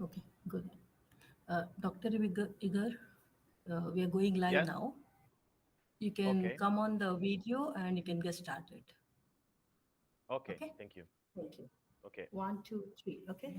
Okay, good. Dr. Igor, we are going live Yes. now. You can Okay. come on the video and you can get started. Okay. Okay? Thank you. Thank you. Okay. 1, 2, 3. Okay?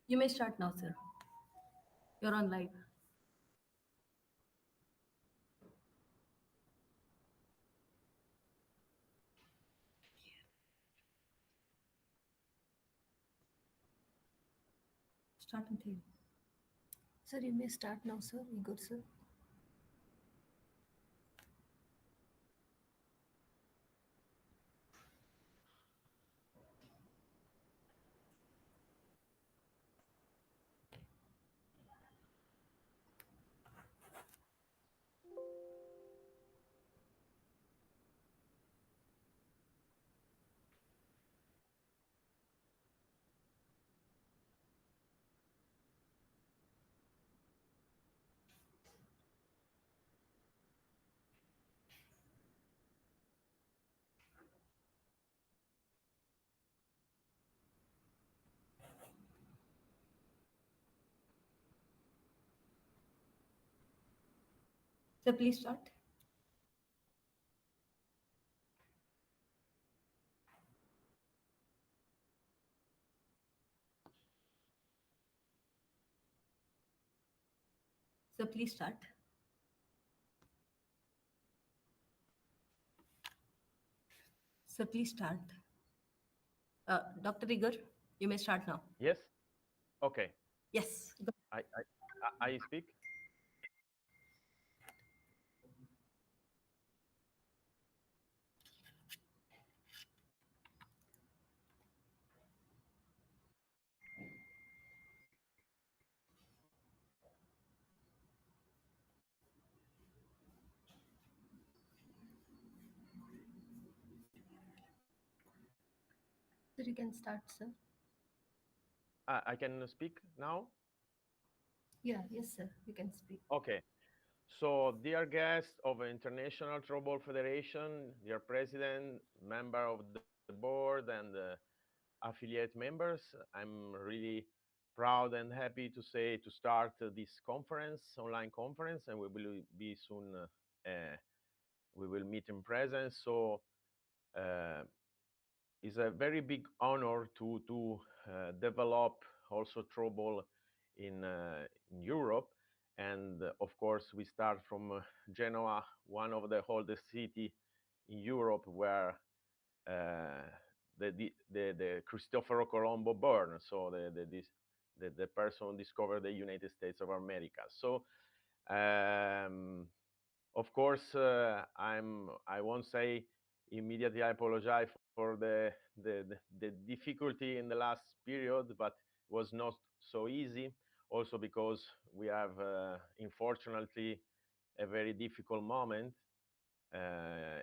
You may start now, sir. You're on live. Start and tell. Sir, you may start now, sir. Igor, sir. So please start. So please start. So please start. Dr. Igor, you may start now. Yes. Okay. Yes. I speak. Sir, you can start, sir. I can speak now. Yeah, yes, sir. You can speak. Okay. So, dear guests of the International Throwball Federation, dear president, member of the board, and affiliate members, I'm really proud and happy to say to start this conference, online conference, and we will be soon. We will meet in presence. So, uh, it's a very big honor to develop also Throwball in Europe. And of course, we start from Genoa, one of the oldest city in Europe, where the Cristoforo Colombo born. So the person discovered the United States of America. So of course, I won't say immediately I apologize for the difficulty in the last period, but it was not so easy. Also because we have, unfortunately, a very difficult moment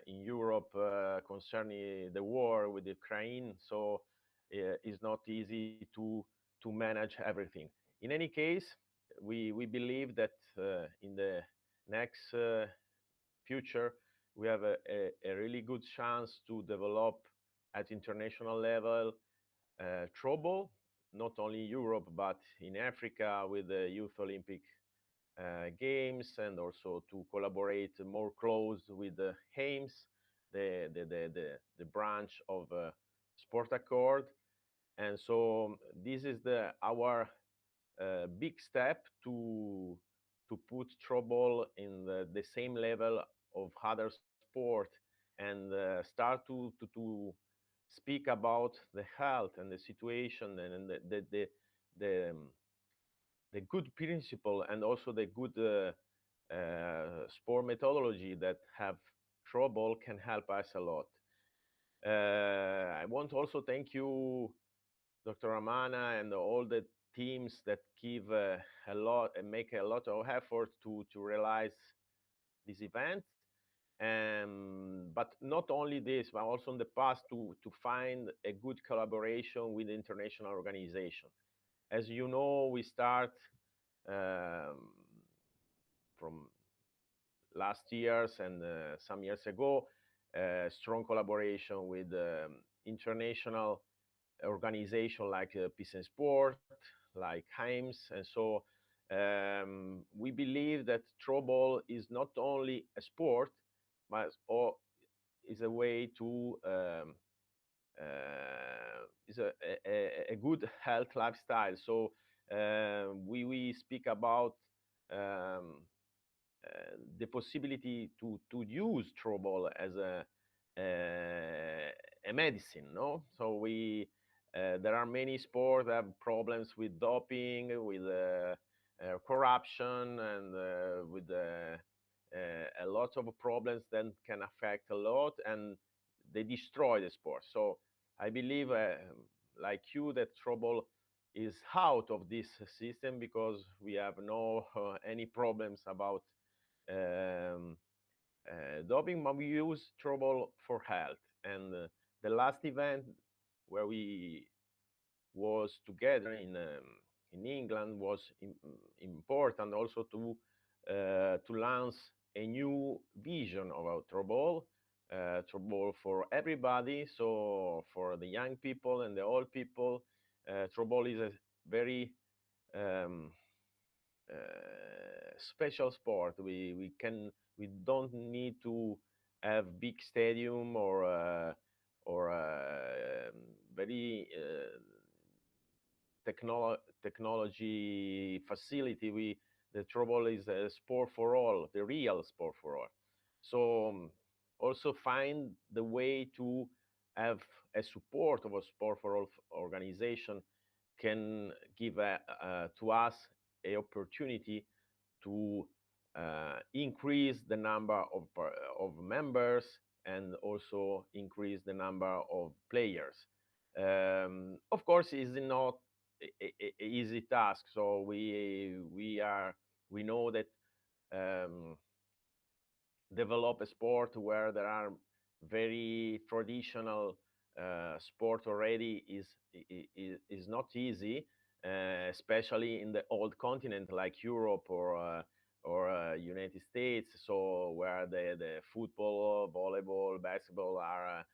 in Europe concerning the war with Ukraine. So it's not easy to manage everything. In any case, we believe that in the next future, we have a really good chance to develop at international level Throwball, not only in Europe, but in Africa with the Youth Olympic Games, and also to collaborate more close with the HAMES, the branch of Sport Accord. And so this is our big step to put Throwball in the same level of other sport. and start to speak about the health and the situation and the good principle and also the good sport methodology that have Throwball can help us a lot. I want to also thank you, Dr. Ramanna, and all the teams that give a lot and make a lot of effort to realize this event. But not only this, but also in the past to find a good collaboration with international organization. As you know, we start from last years and some years ago, strong collaboration with international organization like Peace and Sport, like Heims, and so we believe that Throwball is not only a sport, but is a way to is a good health lifestyle. So we speak about the possibility to use Throwball as a medicine, no? So there are many sports that have problems with doping, with corruption, and with a lot of problems that can affect a lot, and they destroy the sport. So I believe, like you, that Throwball is out of this system because we have no any problems about um, doping, but we use Throwball for health. And the last event where we was together in England was important also to launch a new vision about Throwball, Throwball for everybody. So for the young people and the old people, Throwball is a very um, special sport. We don't need to have big stadium or very technology facility. The Throwball is a sport for all, the real sport for all. So also find the way to have a support of a sport for all organization can give to us a opportunity to increase the number of members and also increase the number of players. Of course, it's not a easy task. So we know that develop a sport where there are very traditional sport already is not easy, especially in the old continent like Europe or United States. So where the football, volleyball, basketball are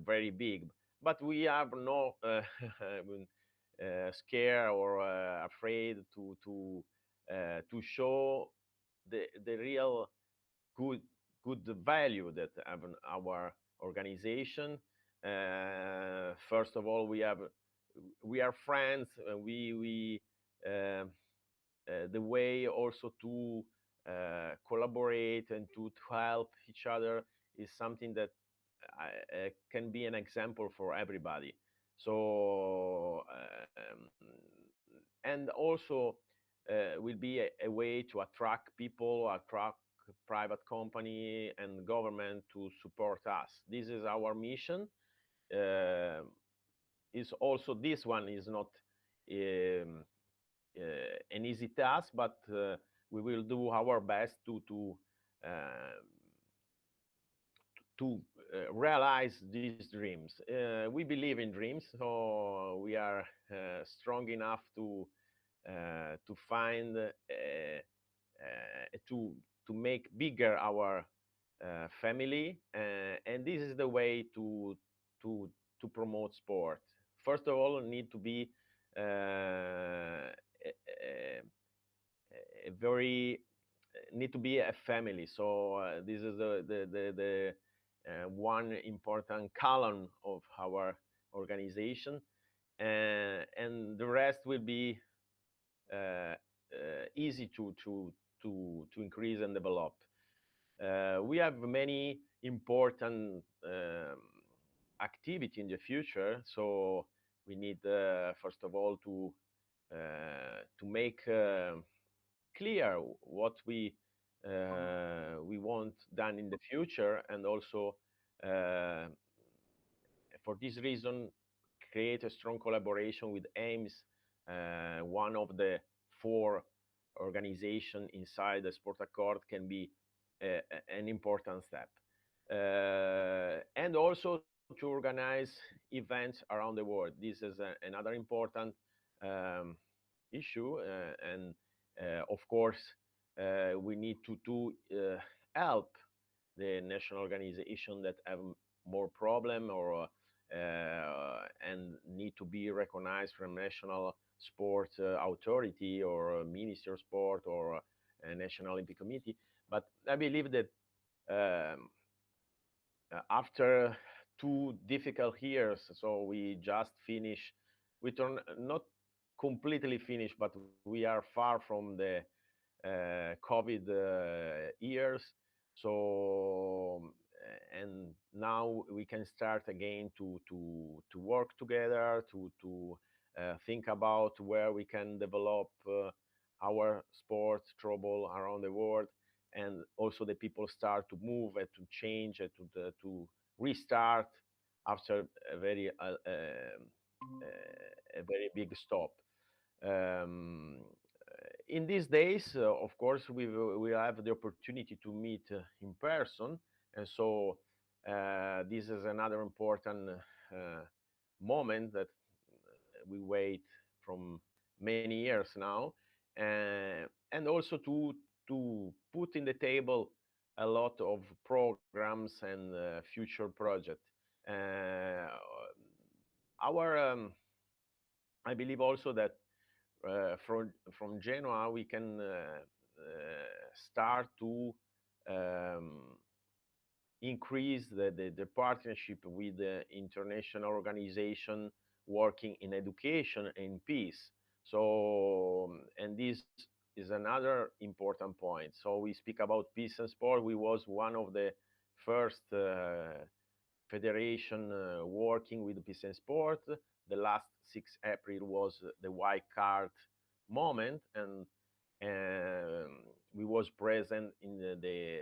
very big, but we have no scare or afraid to show the real good value that have our organization. First of all, we are friends. We the way also to collaborate and to help each other is something that can be an example for everybody. So and also will be a way to attract people, attract private company and government to support us. This is our mission. Is also this one is not an easy task, but we will do our best to realize these dreams. We believe in dreams, so we are strong enough to find to make bigger our family, and this is the way to promote sport. First of all, need to be a very need to be a family. So this is the one important column of our organization, and the rest will be easy to increase and develop. We have many important activity in the future, so we need first of all to make clear what we want done in the future, and also uh, for this reason create a strong collaboration with AIMS, one of the four organization inside the sport accord, can be an important step. And also to organize events around the world. This is another important um, issue, and of course, we need to help the national organization that have more problem, or and need to be recognized from national sport authority, or minister of sport, or a national Olympic committee. But I believe that um, after 2 difficult years, so we just finished, we turn not completely finished, but we are far from the COVID years. So and now we can start again to work together, to think about where we can develop our sport Throwball around the world, and also the people start to move and to change and to restart after a very big stop. Um, in these days, of course, we have the opportunity to meet in person, and so this is another important moment that we wait from many years now, and also to put in the table a lot of programs and future projects. Uh, our I believe also that from Genoa we can start to um, increase the partnership with the international organization working in education and peace. So, and this is another important point. So we speak about peace and sport. We was one of the first federation working with peace and sport. The last 6 April was the white card moment, and we was present in the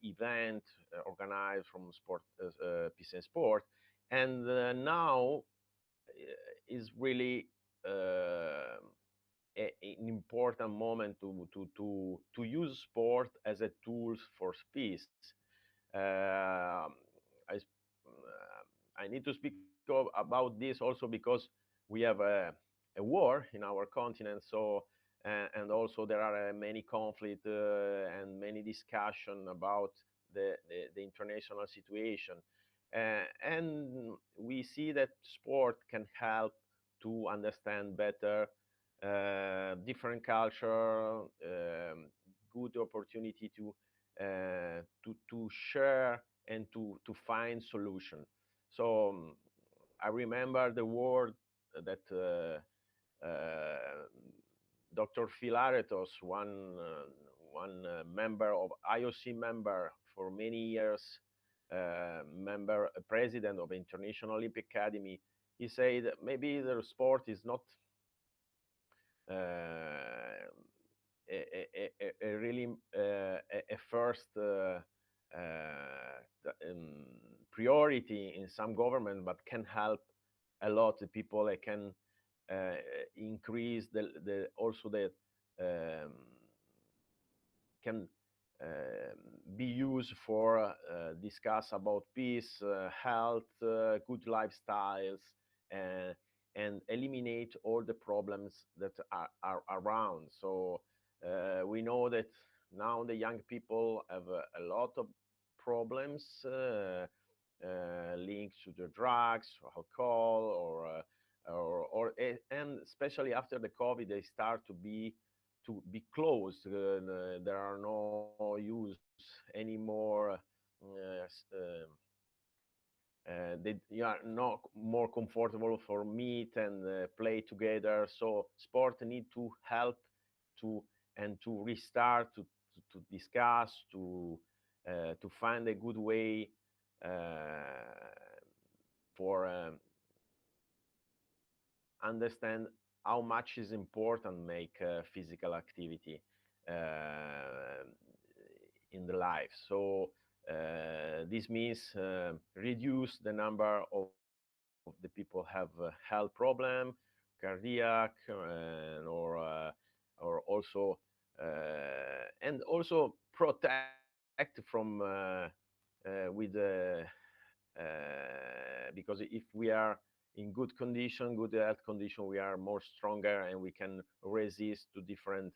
event organized from sport peace and sport, and now is really an important moment to use sport as a tool for peace. I need to speak about this also because we have a war in our continent. So, and also there are many conflict and many discussion about the international situation. And we see that sport can help to understand better different culture, good opportunity to share and to find solution. So I remember the word that Dr. Philaretos, one member of IOC member for many years, member president of International Olympic Academy, he said that maybe the sport is not a really a first priority in some government, but can help a lot of people. It can increase the also the um, can be used for discuss about peace, health, good lifestyles, uh, and eliminate all the problems that are around. So we know that now the young people have a lot of problems linked to the drugs, or alcohol, and especially after the COVID, they start to be closed. There are no use anymore. They are not more comfortable for meet and play together. So sport need to help to and to restart discuss, to find a good way for understand how much is important make physical activity in the life. So this means reduce the number of the people have health problem, cardiac, or also and also protect from with because if we are in good condition, good health condition, we are more stronger and we can resist to different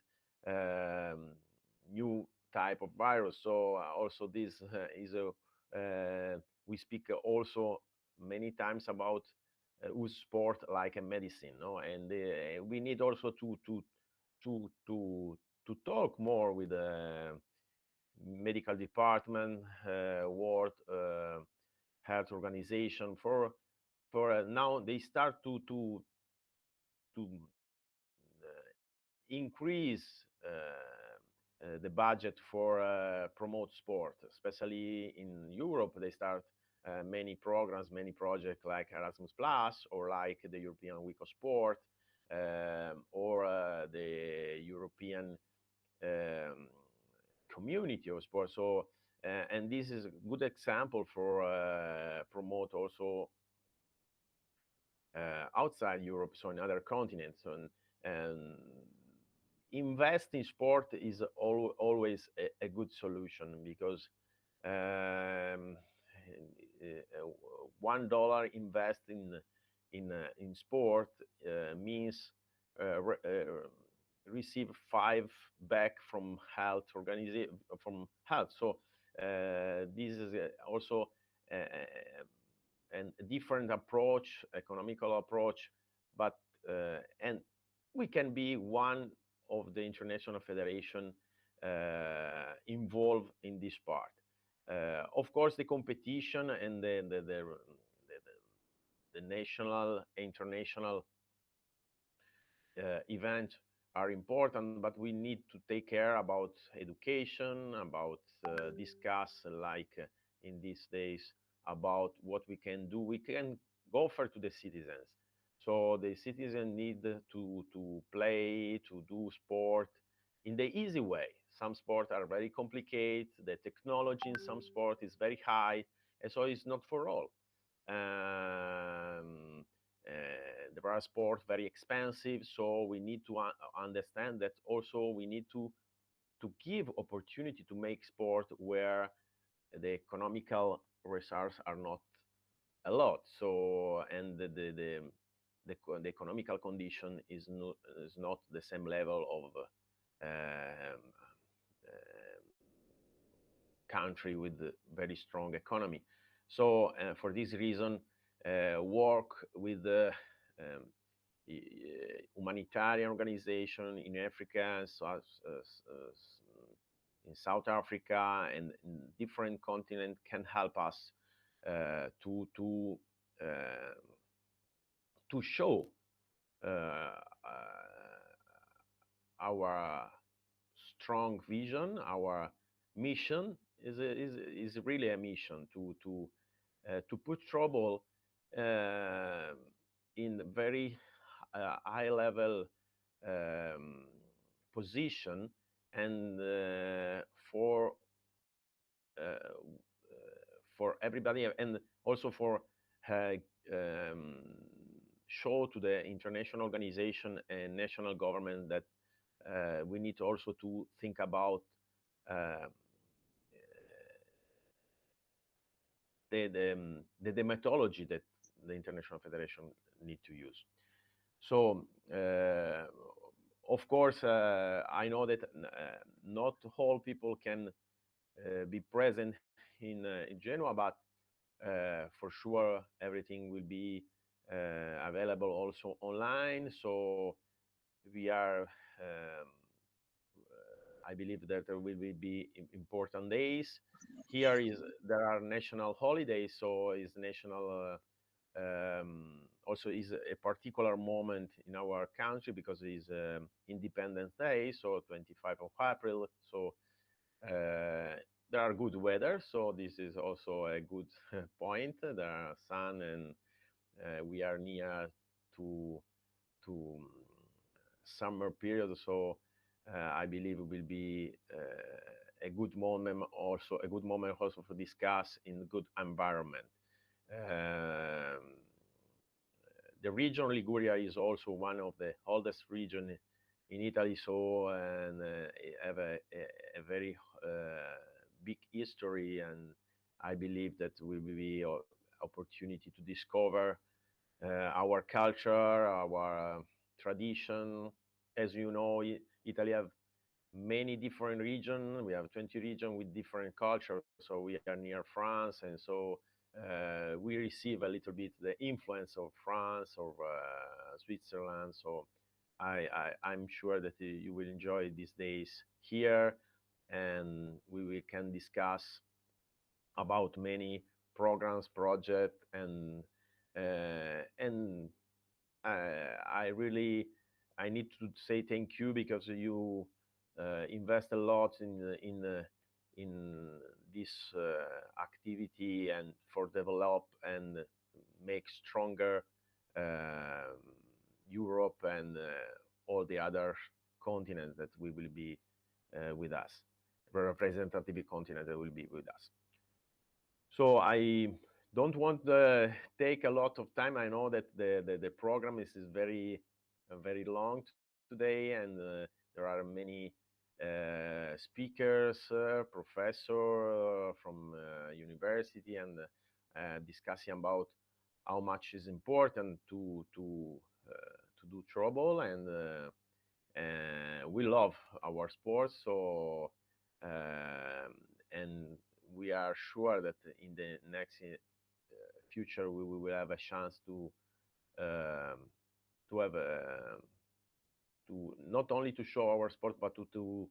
new type of virus. So also this is a we speak also many times about use sport like a medicine, no? And we need also to talk more with the medical department, world health organization for now they start to increase the budget for promote sport, especially in Europe. They start many programs, many projects like Erasmus Plus or like the European Week of Sport or the European um, community of sport. So, and this is a good example for promote also outside Europe, so in other continents. And invest in sport is always a good solution because um, $1 invest in sport means receive five back from health organization from health. So this is also uh, a different approach, economical approach, but and we can be one of the international federation involved in this part. Of course, the competition and the national, international events are important, but we need to take care about education, about discuss like in these days about what we can do. We can offer to the citizens. So the citizen need to play, to do sport in the easy way. Some sports are very complicated. The technology in some sport is very high, and so it's not for all. There are sports very expensive, so we need to understand that also we need to give opportunity to make sport where the economical resources are not a lot. So and the economical condition is not the same level of country with a very strong economy. So for this reason, work with the humanitarian organization in Africa, in South Africa, and in different continents can help us uh, to show uh, our strong vision, our mission is really a mission to put trouble in very high level um, position and uh, for everybody and also for uh, um, show to the international organization and national government that we need also to think about uh, the methodology that the international federation need to use. So, of course, I know that not all people can be present in Genoa, but for sure everything will be available also online. So we are I believe that there will be important days. Here is there are national holidays, so is national also is a particular moment in our country because it is Independence Day, so 25th of April. So There are good weather, so this is also a good point. There are sun, and we are near to summer period, so I believe it will be a good moment also to discuss in good environment. The region Liguria is also one of the oldest region in Italy, so and have a very big history, and I believe that will be an opportunity to discover our culture, our tradition. As you know, Italy have many different regions. We have 20 regions with different cultures. So we are near France, and so we receive a little bit the influence of France or Switzerland. So I'm sure that you will enjoy these days here, and we can discuss about many programs, projects, and I need to say thank you because you invest a lot in this activity and for develop and make stronger Europe and all the other continents that we will be with us, representative continent that will be with us. So I don't want to take a lot of time. I know that the program is very long today, and there are many speakers, professor from university, and discussing about how much is important to do trouble, and we love our sports. So and we are sure that in the next future we will have a chance to have to not only to show our sport, but to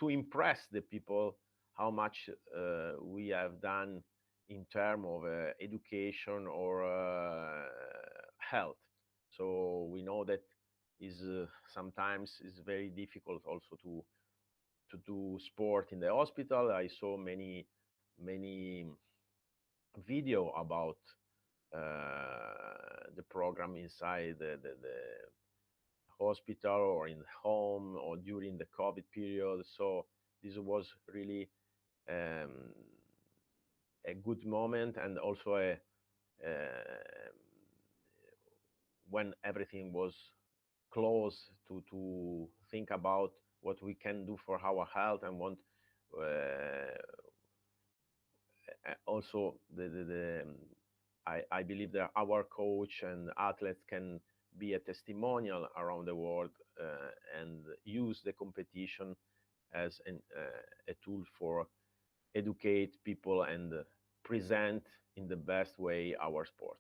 impress the people how much we have done in terms of education or health. So we know that is sometimes is very difficult also to do sport in the hospital. I saw many video about the program inside the hospital or in home or during the COVID period. So this was really a good moment, and also when everything was close to think about what we can do for our health, and want also I believe that our coach and athletes can be a testimonial around the world and use the competition as a tool for educate people and present in the best way our sport.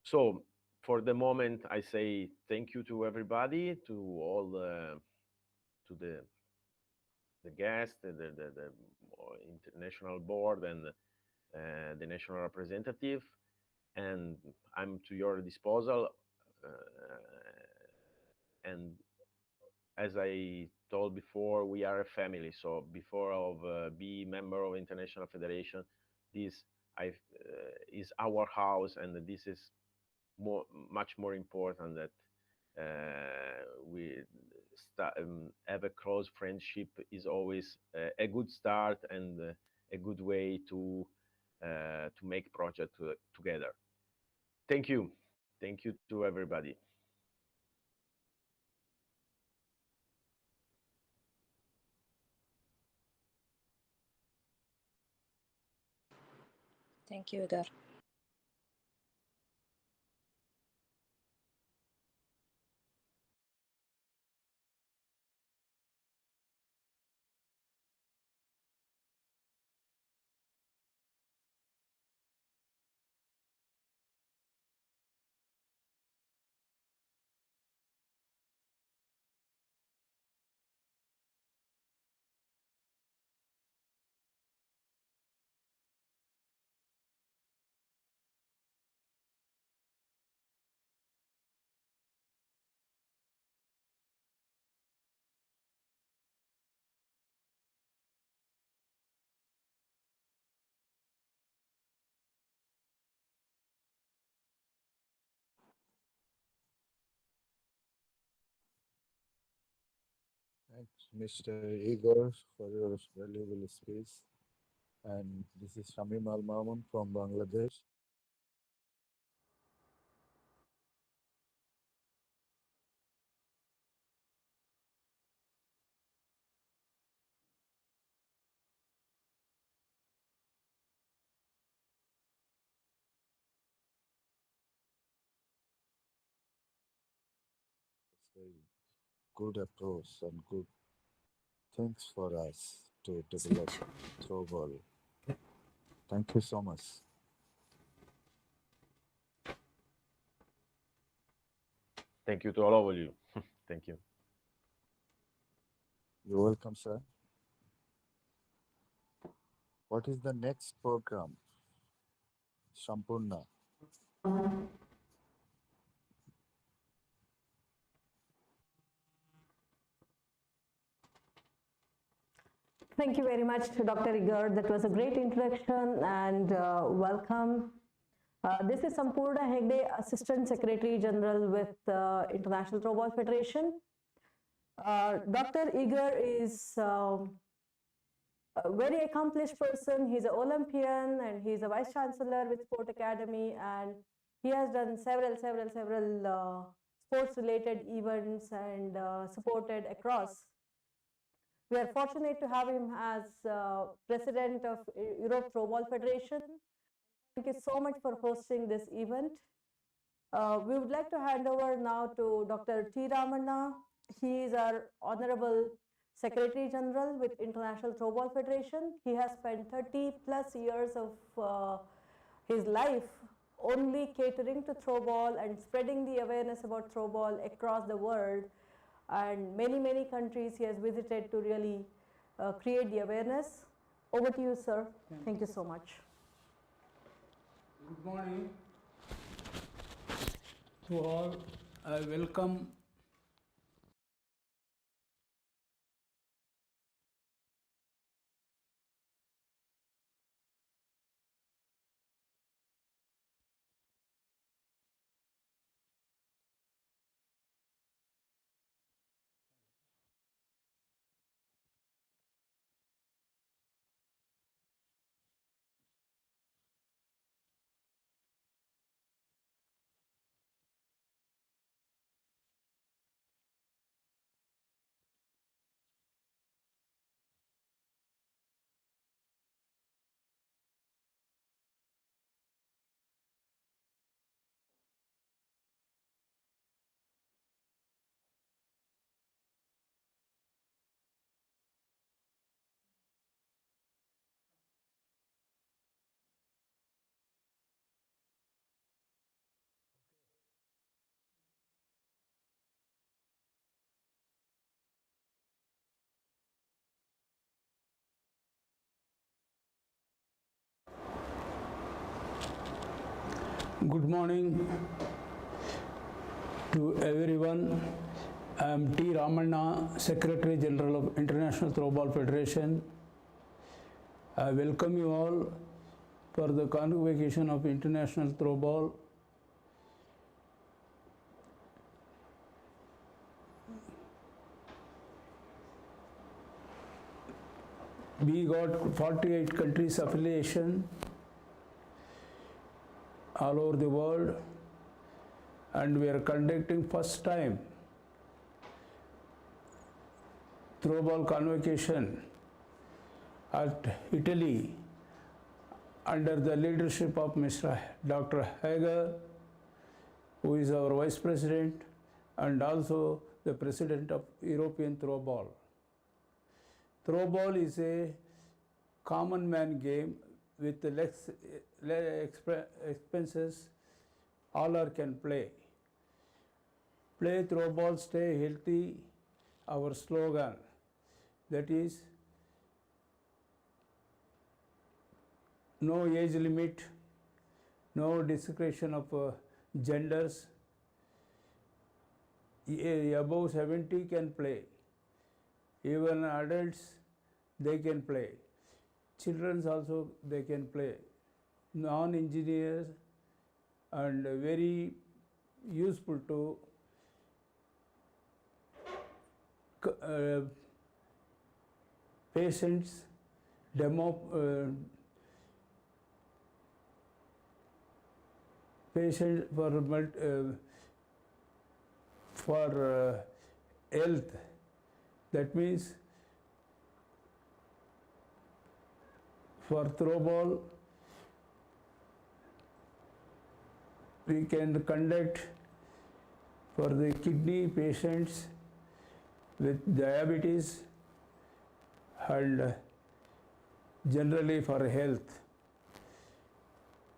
So for the moment, I say thank you to everybody, to all the guests, the international board, and the national representative, and I'm to your disposal. And as I told before, we are a family. So before of be member of international federation, this is our house, and this is much more important that we have a close friendship is always a good start and a good way to make project together. Thank you to everybody. Thank you, Igor. Thanks, Mr. Igor, for your valuable space. And this is Shamim Al Mamun from Bangladesh. It's a good approach and good things for us to develop Throwball. Thank you so much. Thank you to all of you. Thank you. You're welcome, sir. What is the next program? Sampurna. Thank you very much, Dr. Igor. That was a great introduction and welcome. This is Sampurna Hegde, Assistant Secretary General with International Throwball Federation. Dr. Igor is a very accomplished person. He's an Olympian and he's a Vice Chancellor with Sport Academy, and he has done several sports-related events and supported across. We are fortunate to have him as President of Europe Throwball Federation. Thank you so much for hosting this event. We would like to hand over now to Dr. T. Ramanna. He is our Honorable Secretary General with International Throwball Federation. He has spent 30 plus years of his life only catering to throwball and spreading the awareness about throwball across the world. And many countries he has visited to really create the awareness. Over to you, sir. Thank you so much. Good morning to all. I welcome good morning to everyone. I am T. Ramanna, Secretary General of International Throwball Federation. I welcome you all for the convocation of International Throwball. We got 48 countries affiliation all over the world, and we are conducting first time throwball convocation at Italy under the leadership of Mr. Dr. Hager, who is our Vice President and also the President of European Throwball. Throwball is a common man game with less expenses. All can play. Play throwball, stay healthy. Our slogan, that is, no age limit, no discrimination of genders. Above 70 can play. Even adults, they can play. Children also, they can play. Non-engineers and very useful to patients patient for health. That means for Throwball, we can conduct for the kidney patients with diabetes and generally for health.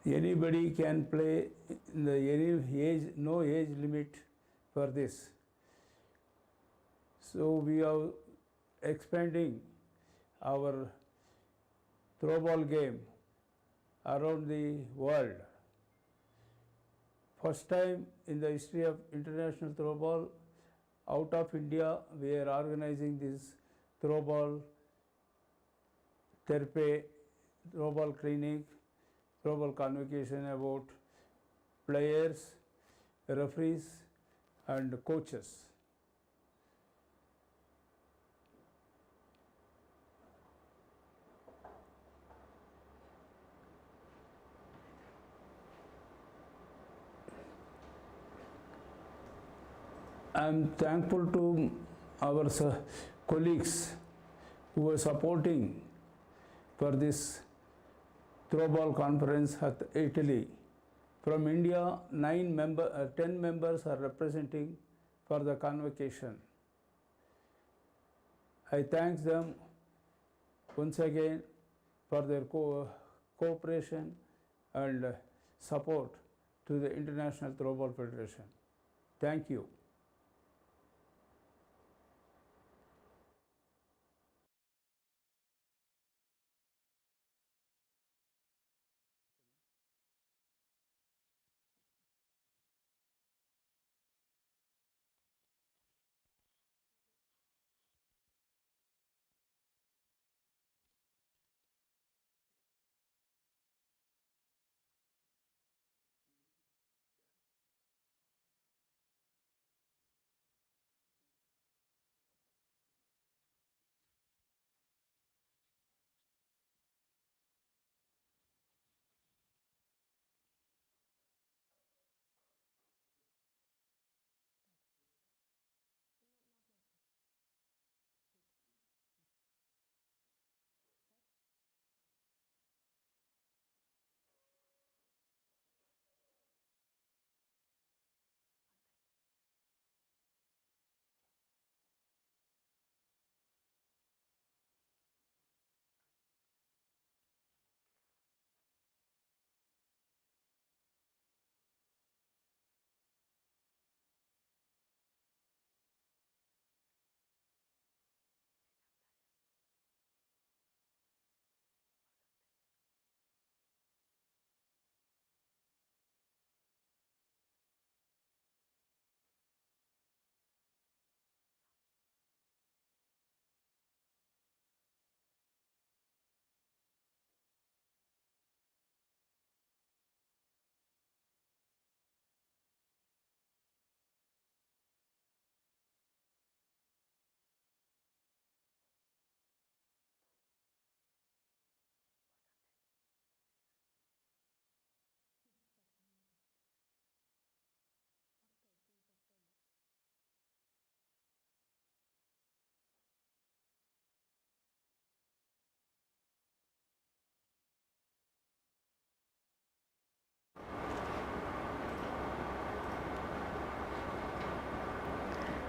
Anybody can play in the any age, no age limit for this. So we are expanding our Throwball game around the world. First time in the history of international Throwball, out of India, we are organizing this Throwball therapy, Throwball clinic, Throwball convocation about players, referees and coaches. I am thankful to our colleagues who are supporting for this Throwball conference at Italy. From India, 10 members are representing for the convocation. I thank them once again for their cooperation and support to the International Throwball Federation. Thank you.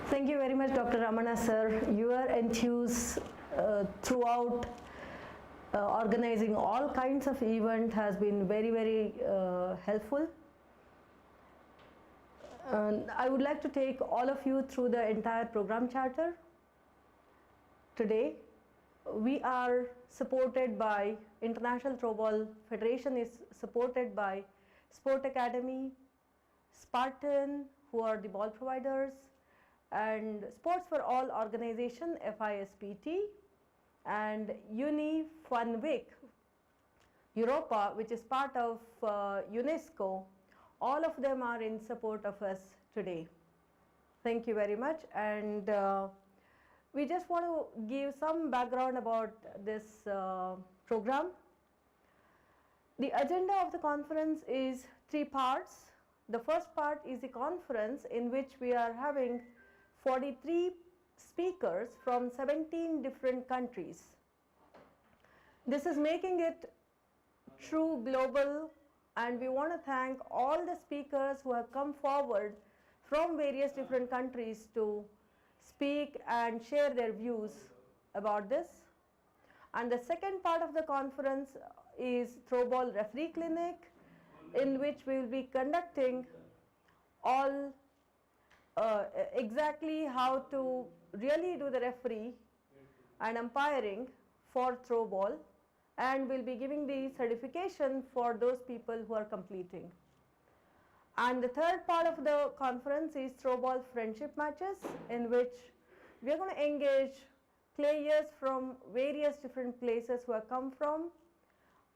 Thank you very much, Dr. Ramanna sir. Your enthuse throughout organizing all kinds of event has been very, very helpful. I would like to take all of you through the entire program charter. Today, we are supported by International Throwball Federation is supported by Sport Academy, Spartan, who are the ball providers, and Sports for All organization, FISPT, and UniFunWic Europa, which is part of UNESCO. All of them are in support of us today. Thank you very much. And we just want to give some background about this program. The agenda of the conference is 3 parts. The first part is the conference in which we are having 43 speakers from 17 different countries. This is making it true global, and we want to thank all the speakers who have come forward from various different countries to speak and share their views about this. And the second part of the conference is Throwball Referee Clinic, in which we will be conducting all exactly how to really do the referee and umpiring for throwball, and we'll be giving the certification for those people who are completing. And the third part of the conference is Throwball Friendship Matches, in which we are going to engage players from various different places who have come from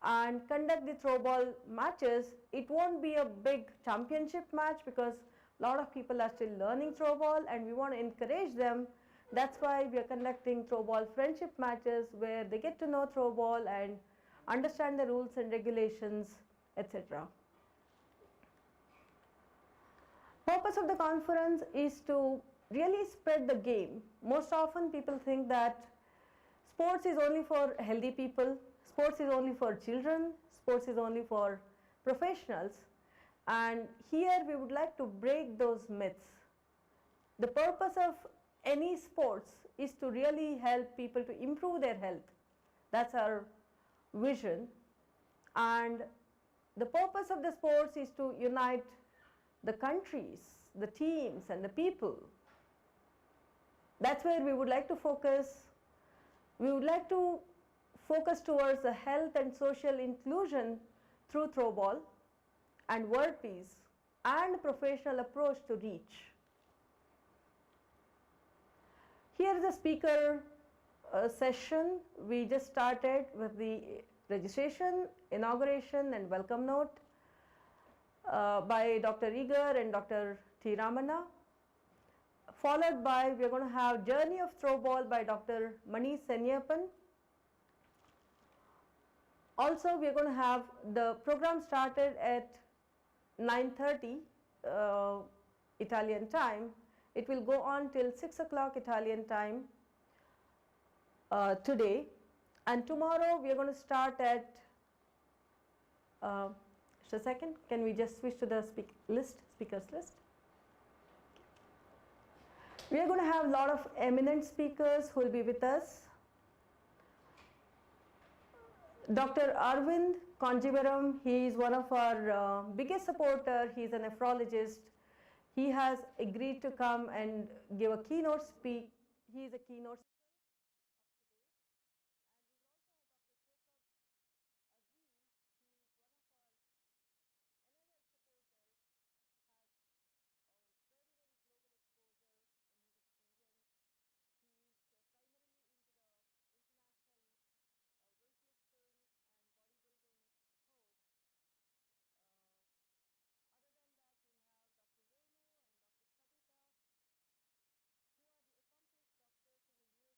and conduct the throwball matches. It won't be a big championship match because a lot of people are still learning throwball and we want to encourage them. That's why we are conducting throwball friendship matches where they get to know throwball and understand the rules and regulations, etc. Purpose of the conference is to really spread the game. Most often people think that sports is only for healthy people, sports is only for children, sports is only for professionals, and here we would like to break those myths. The purpose of any sports is to really help people to improve their health. That's our vision, and the purpose of the sports is to unite the countries, the teams and the people. That's where we would like to focus. We would like to focus towards the health and social inclusion through throwball and world peace and professional approach to reach. Here is a speaker session. We just started with the registration, inauguration and welcome note by Dr. Igor and Dr. T. Ramanna. Followed by, we are going to have Journey of Throwball by Dr. Mani Senyapan. Also, we are going to have the program started at 9:30 Italian time. It will go on till 6 o'clock Italian time today, and tomorrow we are going to start at just a second, can we just switch to the speakers list? We are going to have a lot of eminent speakers who will be with us. Dr. Arvind Conjeevaram, he is one of our biggest supporter. He is a nephrologist. He has agreed to come and give a keynote speak. He is a keynote speaker. Other than that, we'll have Dr. Venu and Dr. Sabita, who are the accomplished doctors in the US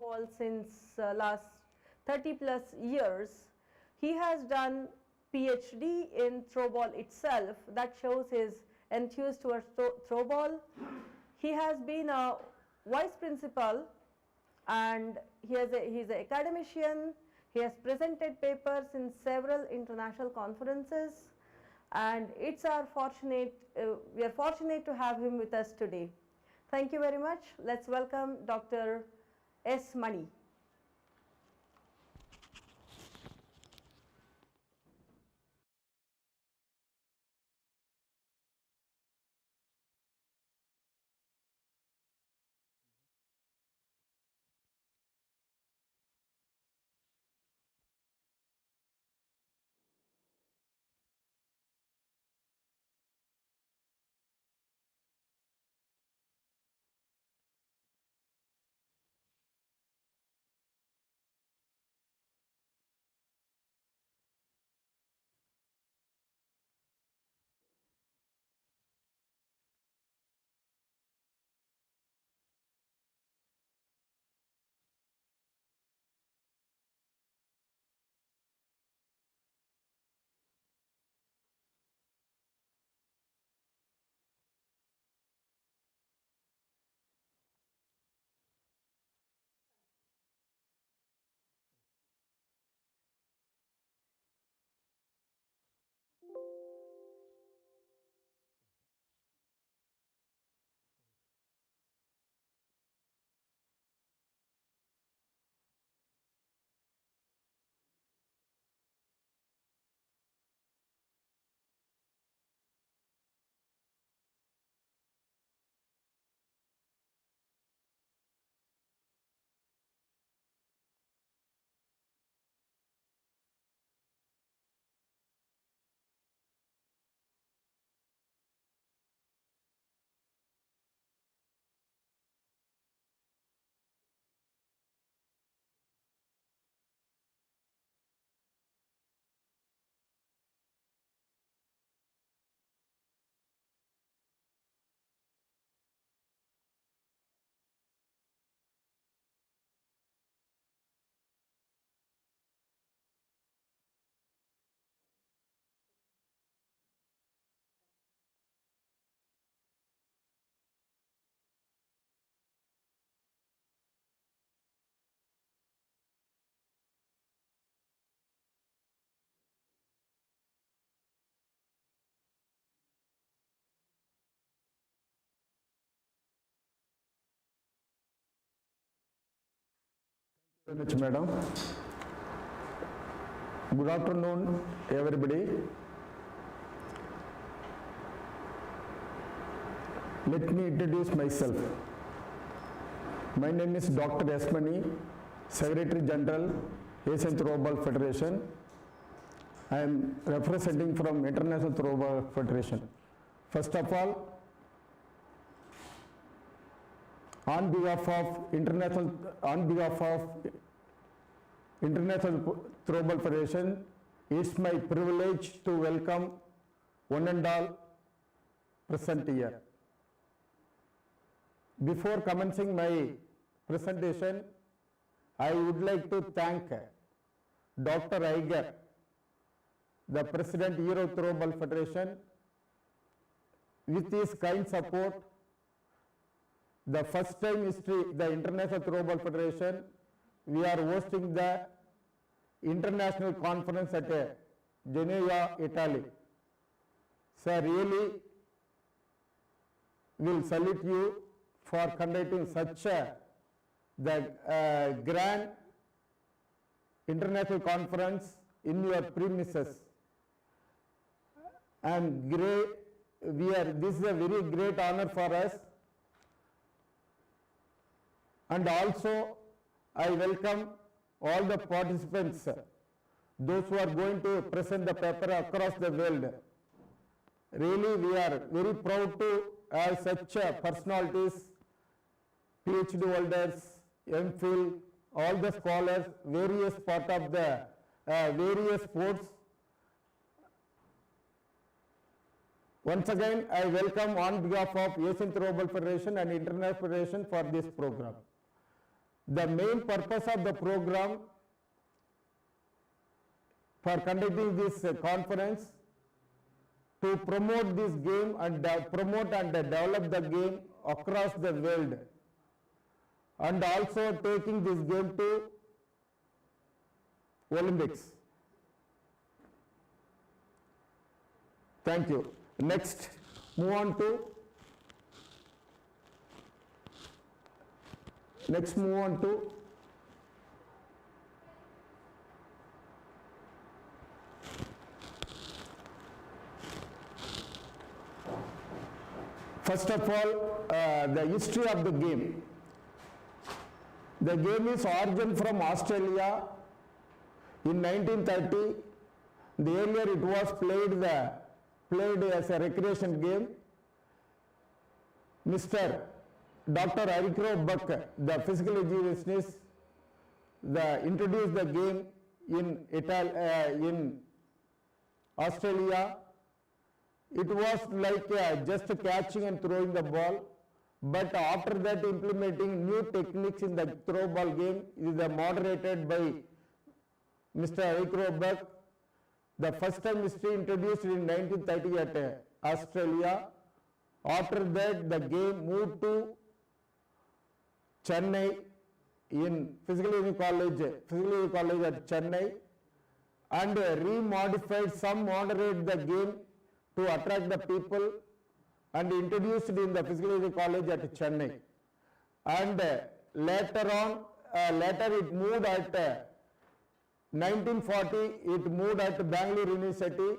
throwball since last 30 plus years. He has done PhD in throwball itself. That shows his enthusiasm towards throwball. He has been a vice principal and he's an academician. He has presented papers in several international conferences, and we are fortunate to have him with us today. Thank you very much. Let's welcome Dr. S. Mani. Very much, madam. Good afternoon, everybody. Let me introduce myself. My name is Dr. S. Mani, Secretary General, Asian Throwball Federation. I am representing from International Throwball Federation. First of all, on behalf of International Throwball Federation, it's my privilege to welcome one and all present here. Before commencing my presentation, I would like to thank Dr. Igor, the President Europe Throwball Federation. With his kind support, the first time history, the International Throwball Federation, we are hosting the international conference at Geneva, Italy. So really, will salute you for conducting such the grand international conference in your premises. And this is a very great honor for us. And also, I welcome all the participants, those who are going to present the paper across the world. Really, we are very proud to have such personalities, PhD holders, MPhil, all the scholars, various part of the various sports. Once again, I welcome on behalf of Asian Throwball Federation and International Federation for this program. The main purpose of the program for conducting this conference to promote this game and promote and develop the game across the world, and also taking this game to Olympics. Thank you. Next, move on to first of all, the history of the game. The game is origin from Australia in 1930. The earlier it was played as a recreation game. Mr. Dr. Igor, the physical educationist, introduced the game in Australia. It was like just catching and throwing the ball, but after that implementing new techniques in the throw ball game is moderated by Mr. Igor. The first time history introduced in 1930 at Australia. After that, the game moved to Chennai in Physical Education College at Chennai, and remodified, some moderate the game to attract the people, and introduced in the Physical Education College at Chennai. And later it moved at 1940, it moved at Bangalore University.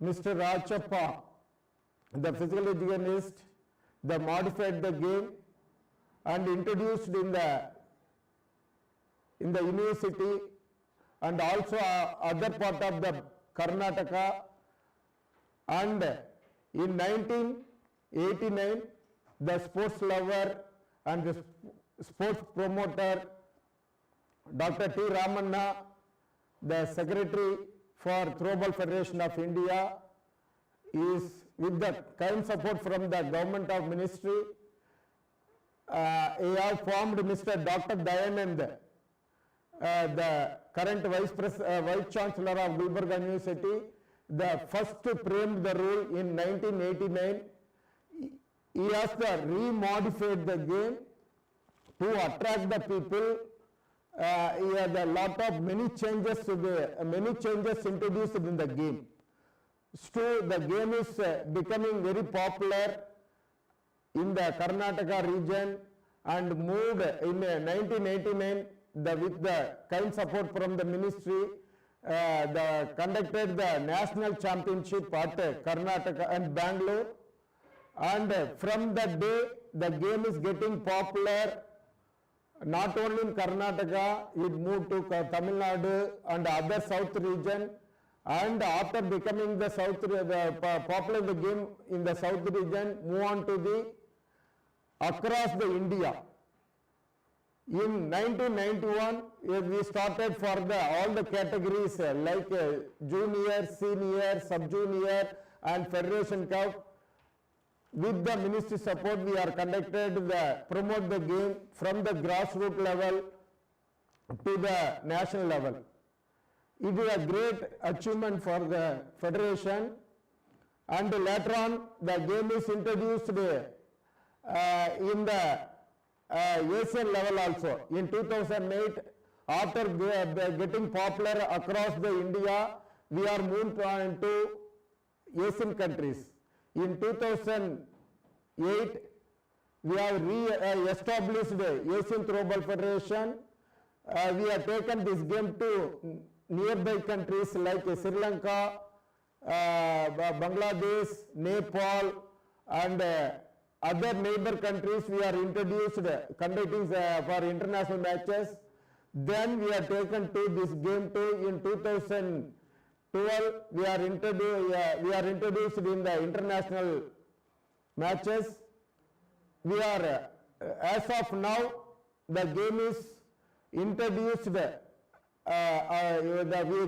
Mr. Rachappa, the physical educationist, modified the game and introduced in the university and also other part of the Karnataka. And in 1989, the sports lover and the sports promoter Dr. T. Ramanna, the Secretary for Throwball Federation of India, is with the kind support from the government of ministry. He have formed Mr. Dr. Dayanand, the current Vice Chancellor of Gulbarga University, the first framed the rule in 1989. He has remodified the game to attract the people. He had a lot of many changes introduced in the game. So the game is becoming very popular in the Karnataka region, and moved in 1989 with the kind support from the ministry. Conducted the national championship at Karnataka and Bangalore, and from that day the game is getting popular. Not only in Karnataka, it moved to Tamil Nadu and other south region, and after becoming the popular the game in the south region, move on to across the India. In 1991, we started for all the categories like junior, senior, sub-junior and Federation Cup. With the ministry support, we are conducted promote the game from the grassroots level to the national level. It is a great achievement for the federation, and later on the game is introduced in the Asian level also. In 2008, after getting popular across the India, we are moved on to Asian countries. In 2008, we have re-established Asian Throwball Federation. We have taken this game to nearby countries like Sri Lanka, Bangladesh, Nepal, and other neighbor countries. We are introduced conducting for international matches. Then we are taken to this game too. In 2012, we are introduced in the international matches. We are as of now the game is introduced. We have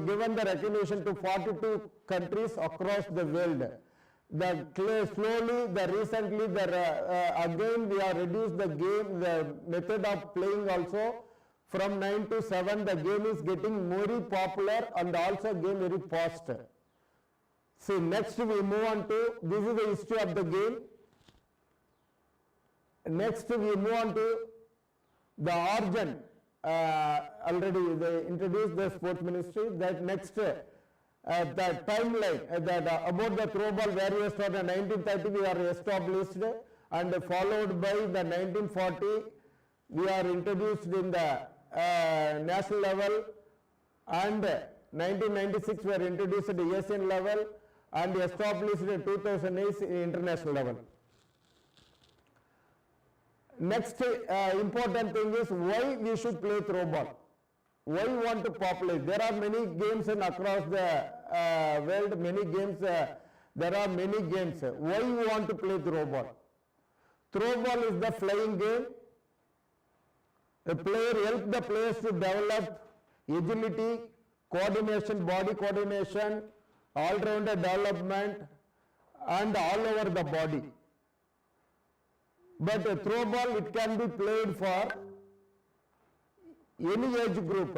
given the recognition to 42 countries across the world. Slowly, recently, again we have reduced the game, the method of playing also. From 9 to 7, the game is getting very popular and also game very fast. See, next we move on to, this is the history of the game. Next we move on to the origin. Already they introduced the sports ministry. That next, the timeline about the throwball, where started 1930 we are established, and followed by the 1940 we are introduced in the national level, and 1996 we are introduced at the Asian level, and established in 2008 international level. Next important thing is why we should play throwball. Why we want to popularize? There are many games across the world, many games, there are many games. Why we want to play throwball? Throwball is the flying game. The player helps the players to develop agility, coordination, body coordination, all-rounder development, and all over the body. But a throw ball, it can be played for any age group,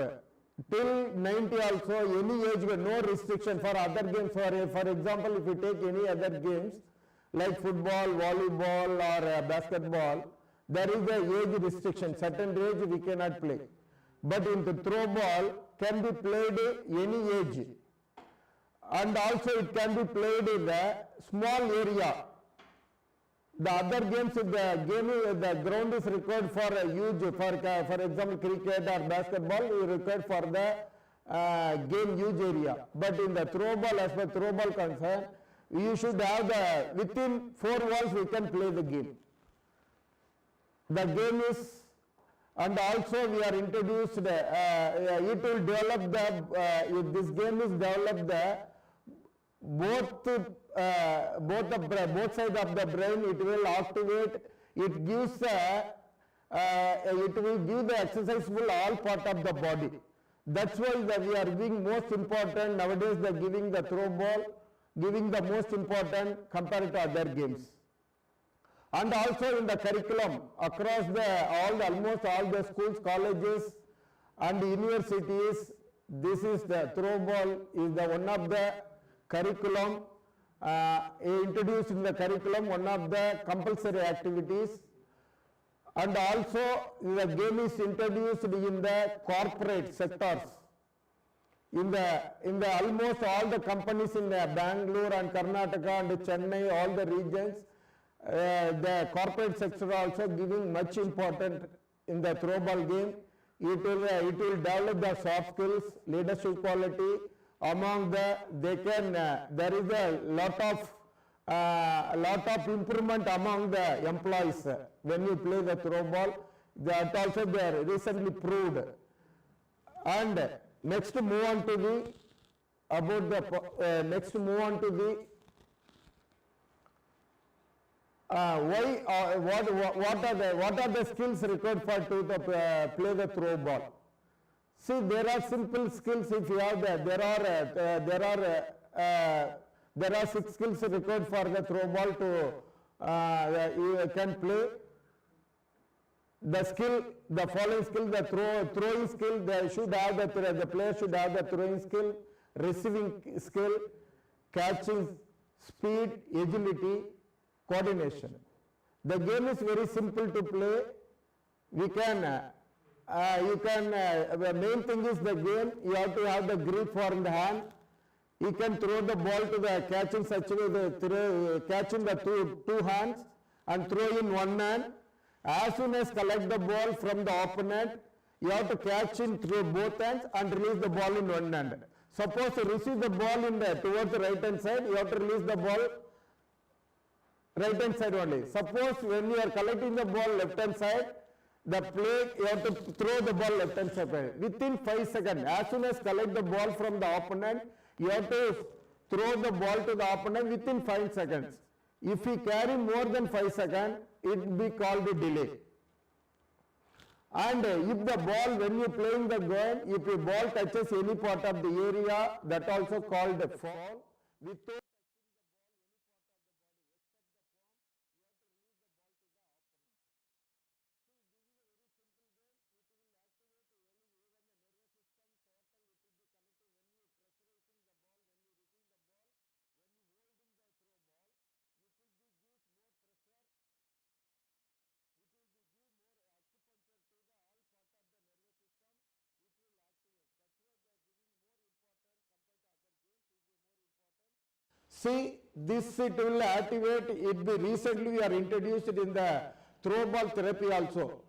till 90 also, any age group, no restriction for other games. For example, if you take any other games like football, volleyball or basketball, there is a age restriction, certain age we cannot play. But in the throw ball can be played any age, and also it can be played in a small area. The other games, the ground is required for a huge, for example, cricket or basketball, is required for the game huge area. But in the throw ball, as per throw ball concern, you should have within 4 walls we can play the game. The game is, and also we are introduced, it will develop if this game is developed both sides of the brain, it will activate, it gives it will give the exercise for all part of the body. That's why we are being most important nowadays, giving the throw ball, giving the most important compared to other games. And also in the curriculum across almost all the schools, colleges and universities, this is the throw ball is the one of the curriculum, introduced in the curriculum, one of the compulsory activities. And also the game is introduced in the corporate sectors. In the almost all the companies in Bangalore and Karnataka and Chennai, all the regions, the corporate sector also giving much important in the throw ball game. It will develop the soft skills, leadership quality. Among there is a lot of improvement among the employees when you play the throw ball. That also they are recently proved. And next move on to the what are the skills required to play the throw ball? See, there are simple skills. If you have there are 6 skills required for the throw ball to you can play. The skill, the following skill, the throwing skill, the player should have the throwing skill, receiving skill, catching, speed, agility, coordination. The game is very simple to play. We can the main thing is the game, you have to have the grip for in the hand. You can throw the ball to the catching such a way, catching the two hands and throw in one hand. As soon as collect the ball from the opponent, you have to catch in through both hands and release the ball in one hand. Suppose you receive the ball towards the right hand side, you have to release the ball right hand side only. Suppose when you are collecting the ball left hand side, the play, you have to throw the ball left hand side within 5 seconds. As soon as collect the ball from the opponent, you have to throw the ball to the opponent within 5 seconds. If you carry more than 5 seconds, it will be called a delay. And if the ball, when you are playing the game, if the ball touches any part of the area, that also called a foul. Without See, this it will activate, it be recently we are introduced in the throwball therapy also.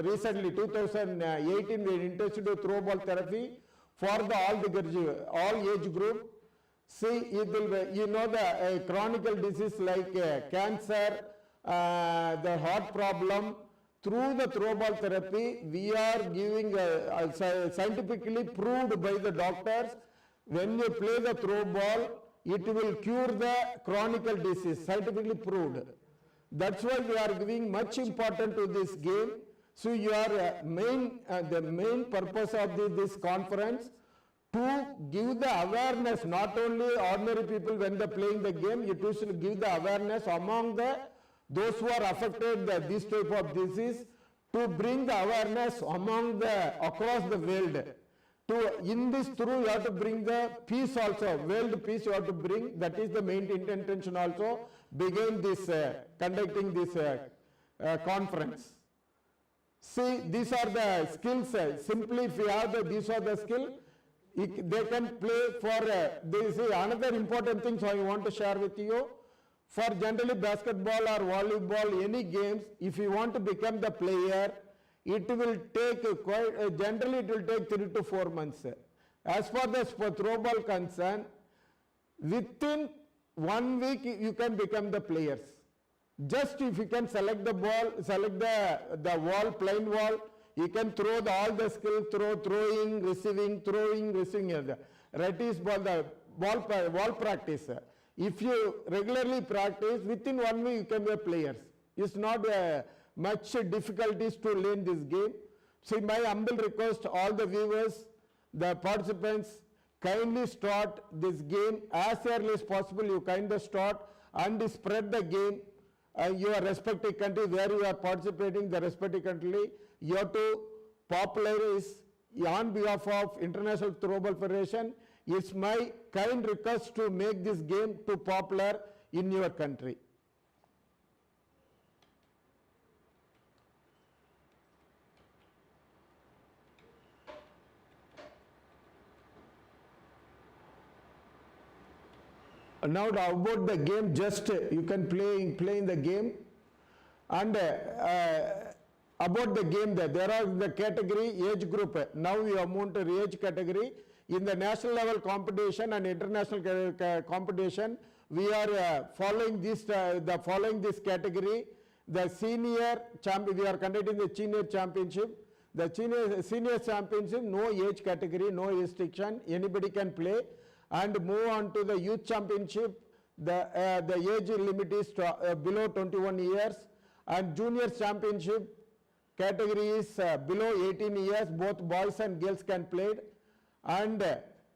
Recently, 2018, we introduced throwball therapy for all age group. See, it will be, you know, the chronic disease like cancer, the heart problem. Through the throwball therapy, we are giving scientifically proved by the doctors, when you play the throwball, it will cure the chronic disease, scientifically proved. That's why we are giving much importance to this game. So your the main purpose of this conference to give the awareness, not only ordinary people when they playing the game, it is to give the awareness among those who are affected this type of disease, to bring the awareness among across the world. In this through you have to bring the peace also, world peace you have to bring. That is the main intention also begin this conducting this conference. See, these are the skills. Simply if you have these are the skills, they can play for this is another important thing so I want to share with you. For generally basketball or volleyball, any games, if you want to become the player, it will take generally it will take 3 to 4 months. As far as throwball concern, within 1 week you can become the players. Just if you can select the ball, select the wall, plain wall, you can throw all the skill, throwing, receiving. That is the ball practice. If you regularly practice, within 1 week you can be players. It's not much difficulties to learn this game. So my humble request to all the viewers, the participants, kindly start this game as early as possible. You kindly start and spread the game. Your respective country where you are participating, the respective country, you have to popularize on behalf of International Throwball Federation. It's my kind request to make this game too popular in your country. Now about the game, just you can play in the game, and about the game there are the category age group. Now we have moved to age category. In the national level competition and international competition, we are following this category. The senior champion, we are conducting the senior championship. The senior championship, no age category, no restriction, anybody can play. And move on to the youth championship. The age limit is below 21 years, and junior championship category is below 18 years. Both boys and girls can play. And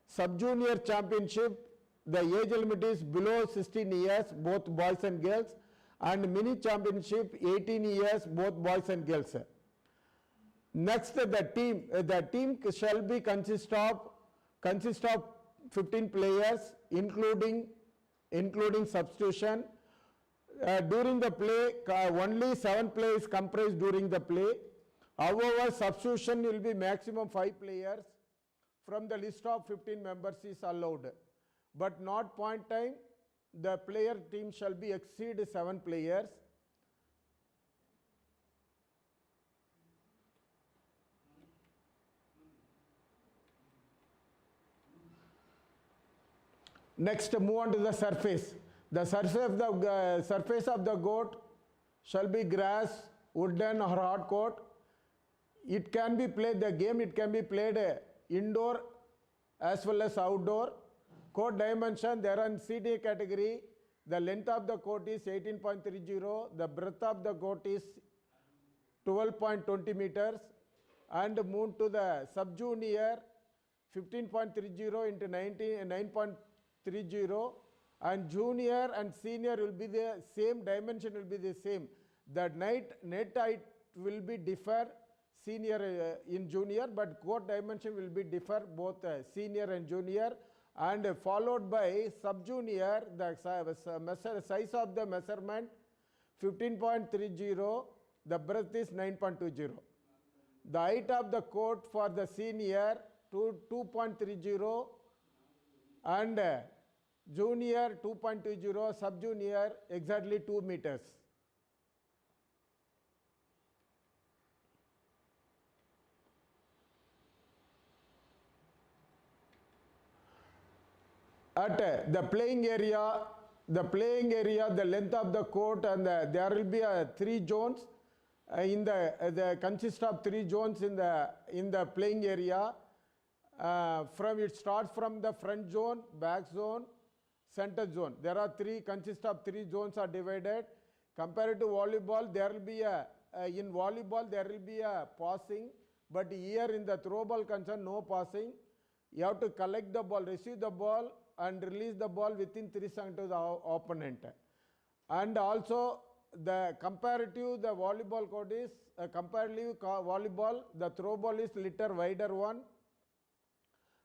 sub-junior championship, the age limit is below 16 years, both boys and girls. And mini championship, 18 years, both boys and girls. Next, the team shall be consist of 15 players, including substitution. During the play, only 7 players comprised during the play. However, substitution will be maximum 5 players from the list of 15 members is allowed. But not point time, the player team shall be exceed 7 players. Next, move on to the surface. The surface of the goat shall be grass, wooden or hard court. It can be played, the game it can be played indoor as well as outdoor. Court dimension, there are in CD category. The length of the court is 18.30. The breadth of the court is 12.20 meters. And move to the sub-junior, 15.30 into 9.30, and junior and senior will be the same, dimension will be the same. The net height will be differ senior in junior, but court dimension will be differ both senior and junior, and followed by sub-junior, the size of the measurement 15.30, the breadth is 9.20. The height of the court for the senior to 2.30, and junior 2.20, sub-junior exactly 2 meters. At the playing area, the length of the court, and there will be 3 zones. Consist of 3 zones in the playing area. It starts from the front zone, back zone, center zone. There are 3, consist of 3 zones are divided. Compared to volleyball, there will be in volleyball there will be a passing, but here in the throw ball concern, no passing. You have to collect the ball, receive the ball, and release the ball within 3 seconds to the opponent. And also the comparative, the volleyball court is comparative volleyball, the throw ball is little wider one.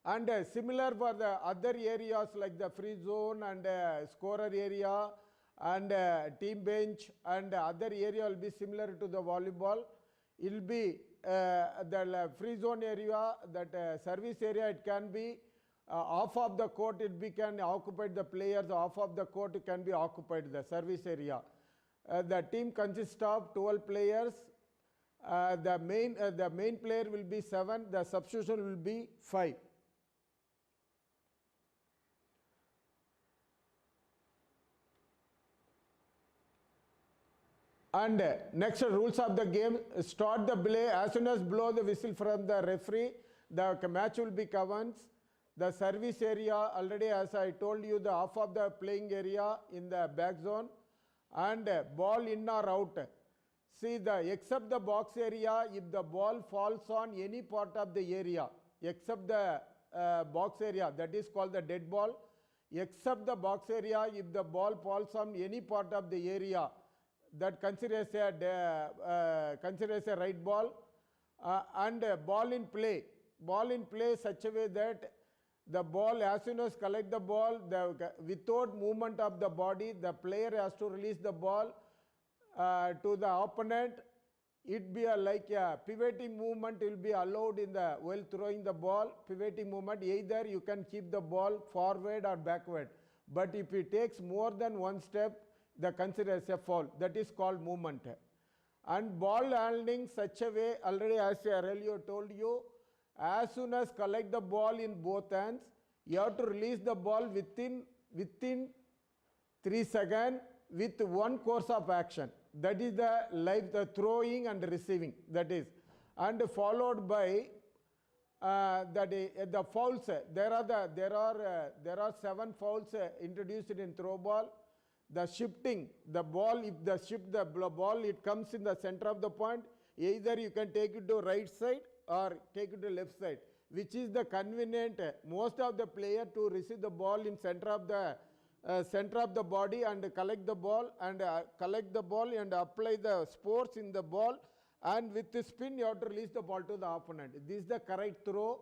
And similar for the other areas like the free zone and scorer area and team bench and other area will be similar to the volleyball. It will be the free zone area, that service area, it can be half of the court can occupy the players, half of the court can be occupied the service area. The team consists of 12 players. The main player will be 7, the substitution will be 5. And next rules of the game, start the play. As soon as blow the whistle from the referee, the match will be commenced. The service area, already as I told you, the half of the playing area in the back zone, and ball in or out. See, except the box area, if the ball falls on any part of the area, except the box area, that is called the dead ball. Except the box area, if the ball falls on any part of the area, that considers a right ball. And ball in play such a way that the ball, as soon as collect the ball, without movement of the body, the player has to release the ball to the opponent. It be like a pivoting movement will be allowed while throwing the ball. Pivoting movement, either you can keep the ball forward or backward. But if it takes more than one step, that considers a foul. That is called movement. And ball handling such a way, already as I earlier told you, as soon as collect the ball in both hands, you have to release the ball within 3 seconds with one course of action. That is the throwing and receiving. That is, and followed by the fouls. There are 7 fouls introduced in throw ball. The shifting, the ball, if the ball, it comes in the center of the point, either you can take it to right side or take it to left side, which is the convenient, most of the player to receive the ball in center of the body and collect the ball and apply the sports in the ball, and with the spin you have to release the ball to the opponent. This is the correct throw.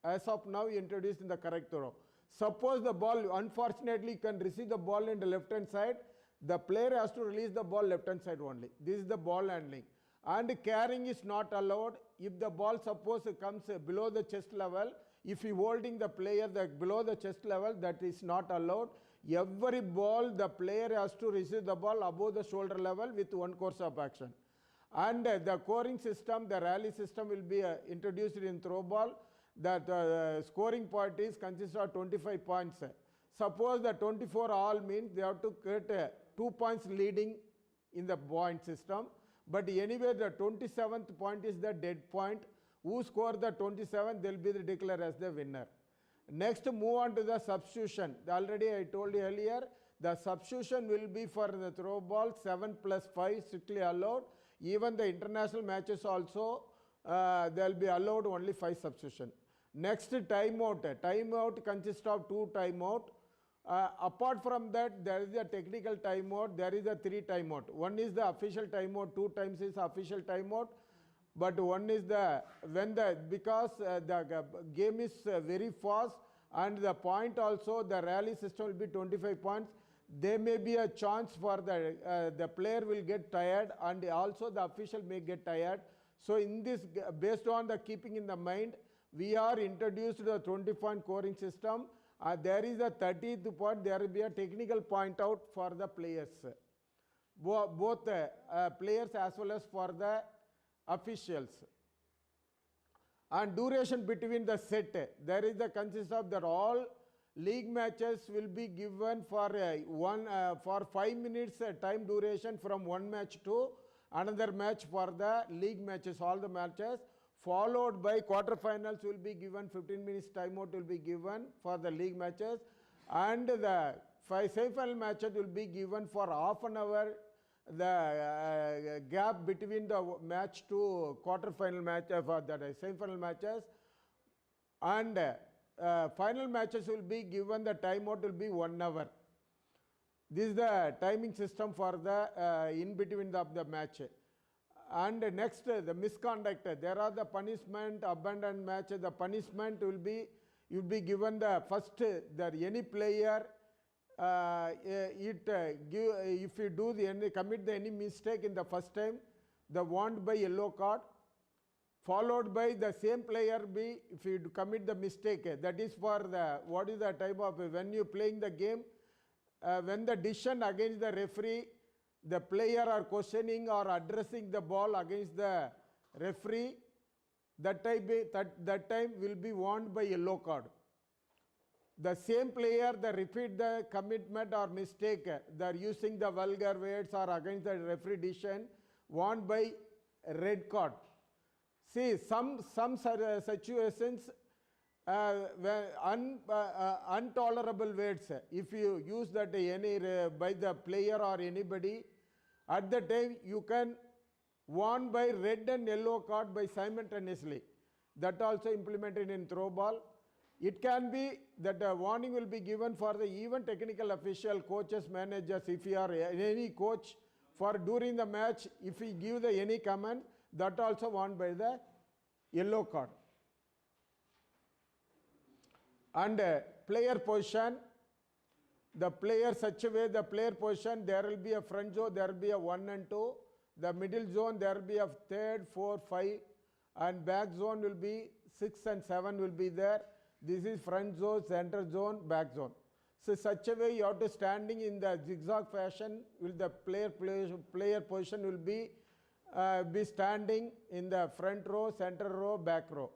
As of now, introduced in the correct throw. Suppose the ball, unfortunately, can receive the ball in the left hand side, the player has to release the ball left hand side only. This is the ball handling. And carrying is not allowed. If the ball suppose comes below the chest level, if you holding the player below the chest level, that is not allowed. Every ball, the player has to receive the ball above the shoulder level with one course of action. And the scoring system, the rally system will be introduced in throw ball. That scoring point consists of 25 points. Suppose the 24 all means they have to get 2 points leading in the point system. But anyway, the 27th point is the dead point. Who score the 27th, they will be declared as the winner. Next, move on to the substitution. Already I told you earlier, the substitution will be for the throw ball 7 plus 5 strictly allowed. Even the international matches also, they will be allowed only 5 substitution. Next, timeout. Timeout consists of 2 timeout. Apart from that, there is a technical timeout, there is a 3 timeout. One is the official timeout, 2 times is official timeout. But one is because the game is very fast and the point also, the rally system will be 25 points. There may be a chance for the player will get tired and also the official may get tired. So in this, based on the keeping in the mind, we are introduced the 20-point scoring system, There is a 30th point, there will be a technical point out for the players. Both players as well as for the officials. And duration between the set, there is the consist of that all league matches will be given for for 5 minutes time duration from one match to another match for the league matches, all the matches, followed by quarterfinals will be given 15 minutes timeout will be given for the league matches, and the semi-final matches will be given for half an hour, the gap between the match to quarterfinal match for the semi-final matches, and final matches will be given, the timeout will be 1 hour. This is the timing system for the in between of the match. And next, the misconduct. There are the punishment, abandoned match. The punishment will be, you will be given the first, that any player, if you do commit any mistake in the first time, the warned by yellow card, followed by the same player be, if you commit the mistake, that is for the, what is the type of, when you playing the game, when the decision against the referee, the player are questioning or addressing the ball against the referee, that time will be warned by yellow card. The same player, they repeat the commitment or mistake, they are using the vulgar words or against the referee decision, warned by red card. See, some situations, intolerable words, if you use that by the player or anybody, at the time you can warn by red and yellow card by simultaneously. That also implemented in throwball. It can be that a warning will be given for the even technical official, coaches, managers, if you are any coach, for during the match, if he give the any command, that also warned by the yellow card. And player position, the player such a way, the player position, there will be a front zone, there will be a 1 and 2. The middle zone, there will be a 3rd, 4, 5. And back zone will be 6 and 7 will be there. This is front zone, center zone, back zone. So such a way you have to standing in the zigzag fashion, will the player position will be standing in the front row, center row, back row.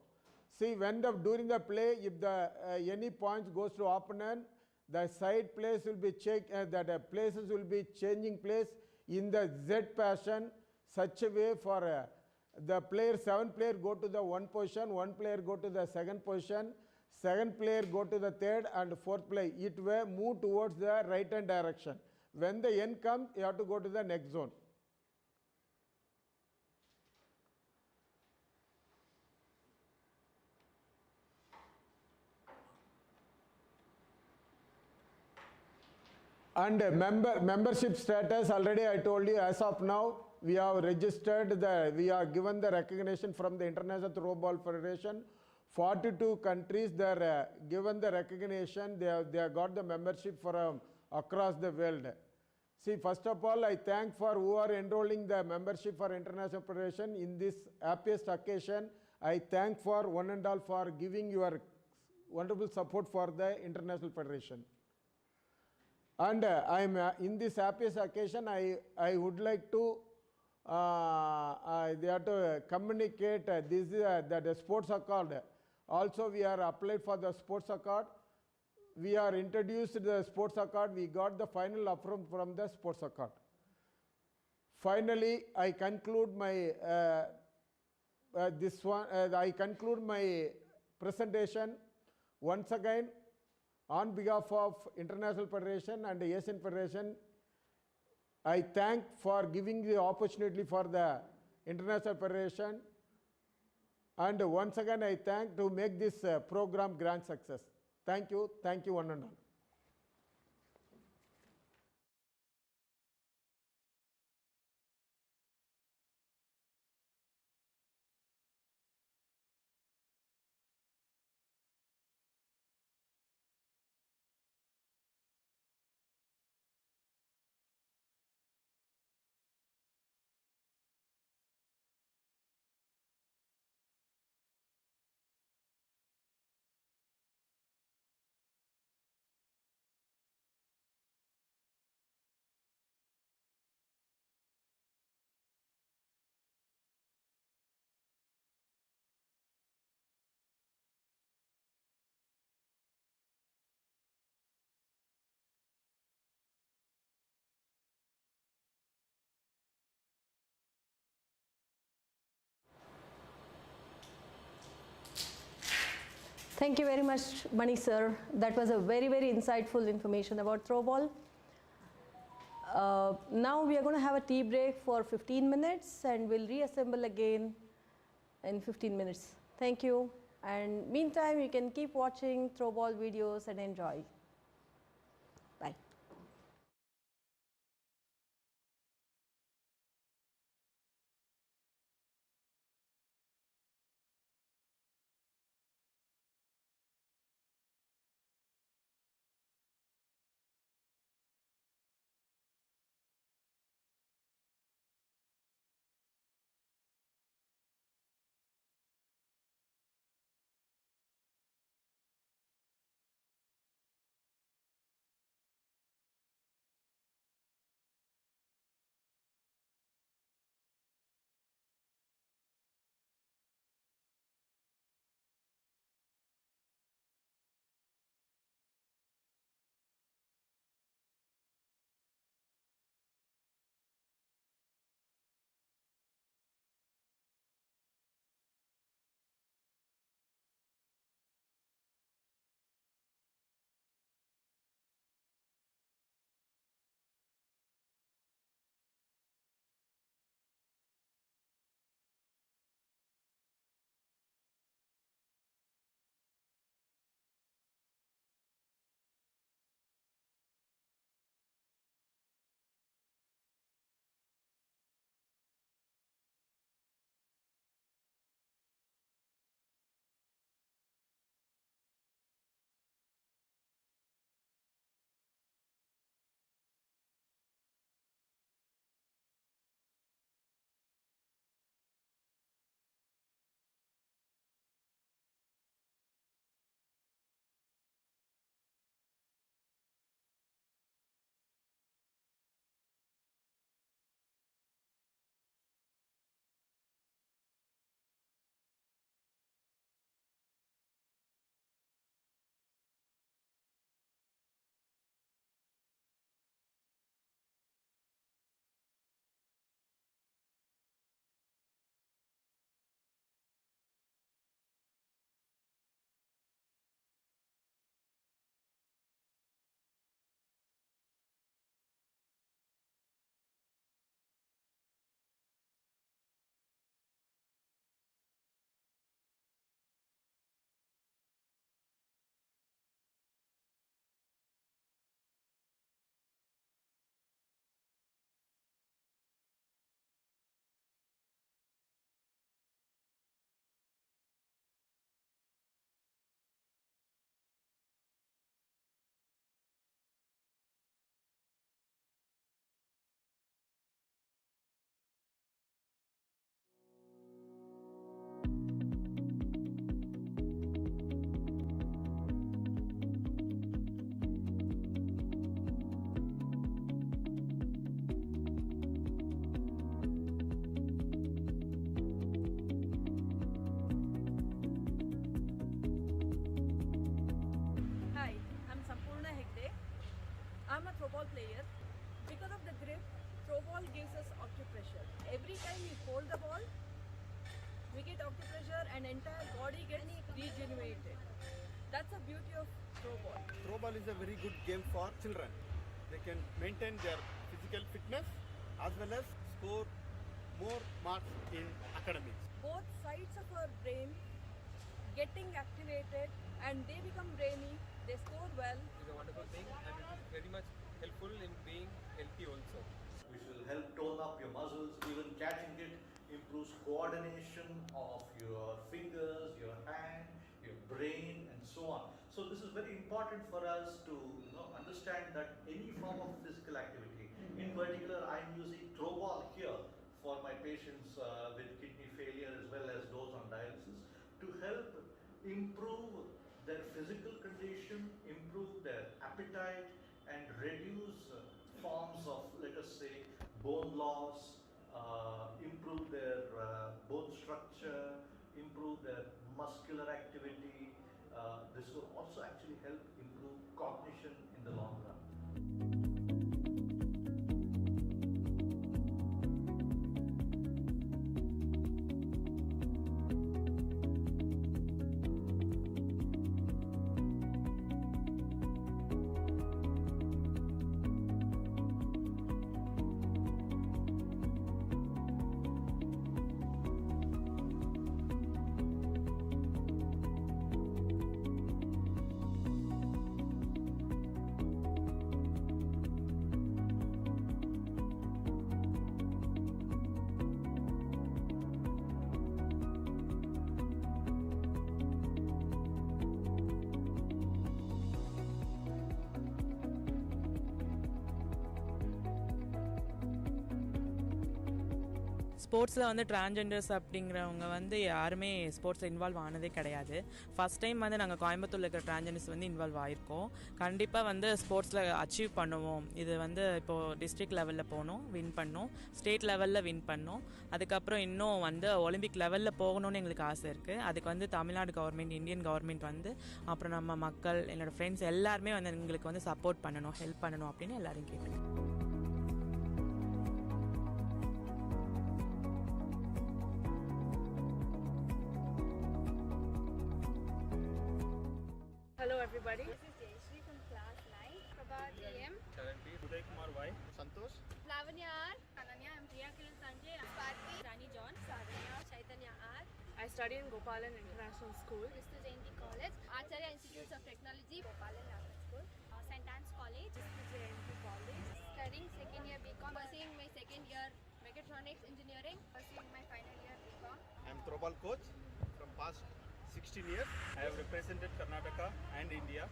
See, when during the play, if the any points goes to opponent, the side place will be checked, that places will be changing place in the Z fashion, such a way for the player, 7 player go to the 1 position, 1 player go to the 2nd position, 2nd player go to the 3rd and 4th player. It will move towards the right hand direction. When the end comes, you have to go to the next zone. And membership status, already I told you, as of now, we have registered, we are given the recognition from the International Throwball Federation. 42 countries, they are given the recognition, they have got the membership from across the world. See, first of all, I thank for who are enrolling the membership for International Federation in this happiest occasion. I thank for one and all for giving your wonderful support for the International Federation. And I'm in this happiest occasion, I would like to they have to communicate this is the sports accord. Also, we are applied for the sports accord. We are introduced the sports accord. We got the final approval from the sports accord. Finally, I conclude my I conclude my presentation once again. On behalf of International Federation and the Asian Federation, I thank for giving the opportunity for the International Federation. And once again, I thank to make this program grand success. Thank you one and all. Thank you very much, Mani sir. That was a very, very insightful information about throwball. Now we are going to have a tea break for 15 minutes and we'll reassemble again in 15 minutes. Thank you. And meantime, you can keep watching throwball videos and enjoy. Bye. I'm a throwball player. Because of the grip, throwball gives us occupressure. Every time we hold the ball, we get occupressure and entire body gets regenerated. That's the beauty of throwball. Throwball is a very good game for children. They can maintain their physical fitness as well as score more marks in academics. Both sides of our brain getting activated and they become brainy, they score well. It's a wonderful thing and it is very much helpful in being healthy also. Which will help tone up your muscles, even catching it improves coordination of your fingers, your hand, your brain and so on. So this is very important for us to understand that any form of physical activity, in particular I'm using throwball here for my patients with kidney failure as well as those on dialysis to help improve their physical condition, improve their appetite and reduce forms of, let us say, bone loss, improve their bone structure, improve their muscular activity. This will also actually help improve cognition in the long run. ஸ்போர்ட்ஸில் வந்து transgenders அப்படிங்கிறவங்க வந்து யாருமே ஸ்போர்ட்ஸில் involve ஆனதே கிடையாது. First time வந்து நாங்கள் கோயம்புத்தூரில் இருக்கிற டிரான்ஜெண்டர்ஸ் வந்து இன்வால்வ் ஆகிருக்கோம். கண்டிப்பாக வந்து ஸ்போர்ட்ஸில் அச்சீவ் பண்ணுவோம். இது வந்து இப்போது டிஸ்ட்ரிக்ட் லெவலில் போனோம், வின் பண்ணோம், ஸ்டேட் லெவலில் வின் பண்ணோம். அதுக்கப்புறம் இன்னும் வந்து ஒலிம்பிக் லெவலில் போகணும்னு எங்களுக்கு ஆசை இருக்குது. அதுக்கு வந்து தமிழ்நாடு கவர்மெண்ட், இந்தியன் கவர்மெண்ட் வந்து அப்புறம் நம்ம மக்கள், என்னோடய ஃப்ரெண்ட்ஸ் எல்லாருமே வந்து எங்களுக்கு வந்து சப்போர்ட் பண்ணணும், ஹெல்ப் பண்ணணும் அப்படின்னு எல்லாரும் கேட்குறேன். Hello everybody. This is Jayashree from class 9. Prabhat AM. Currently, Uday Kumar Y. Santosh. Lavanya R. Ananya M. Priya Kiran Sanjay. Sparti. Rani John. Sadhana. Chaitanya R. I study in Gopalan International School. Kristu Jayanti College. Acharya Institutes of Technology. Gopalan Nagar School. St. Anne's College. Kristu Jayanti College. Studying second year BCom. Pursuing my second year Mechatronics Engineering. Pursuing my final year BCom. I am Throwball coach from past 16 years. I have represented Karnataka and India.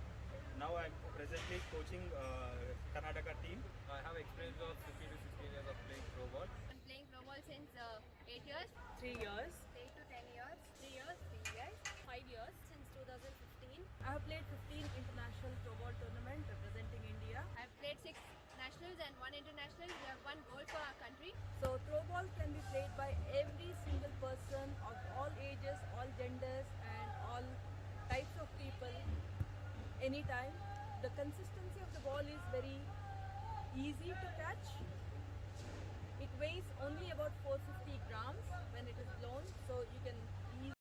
Now I am presently coaching Karnataka team. I have experience of 15 to 16 years of playing Throwball. I'm playing Throwball since 8 years. 3 years. 8 to 10 years. 3 years. 3 years. 5 years. Since 2015. I have played 15 international throwball tournament representing India. I've played 6 nationals and 1 international. We have 1 gold for our country. So throwball can be played by every single person of all ages, all genders and all types of people anytime. The consistency of the ball is very easy to catch. It weighs only about 450 grams when it is blown, so you can easily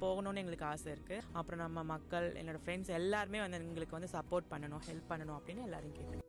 போகணும்னு எங்களுக்கு ஆசை இருக்குது. அப்புறம் நம்ம மக்கள், என்னோடய friends எல்லாருமே வந்து எங்களுக்கு வந்து சப்போர்ட் பண்ணணும், ஹெல்ப் பண்ணணும் அப்படின்னு எல்லாரையும் கேட்குறேன்.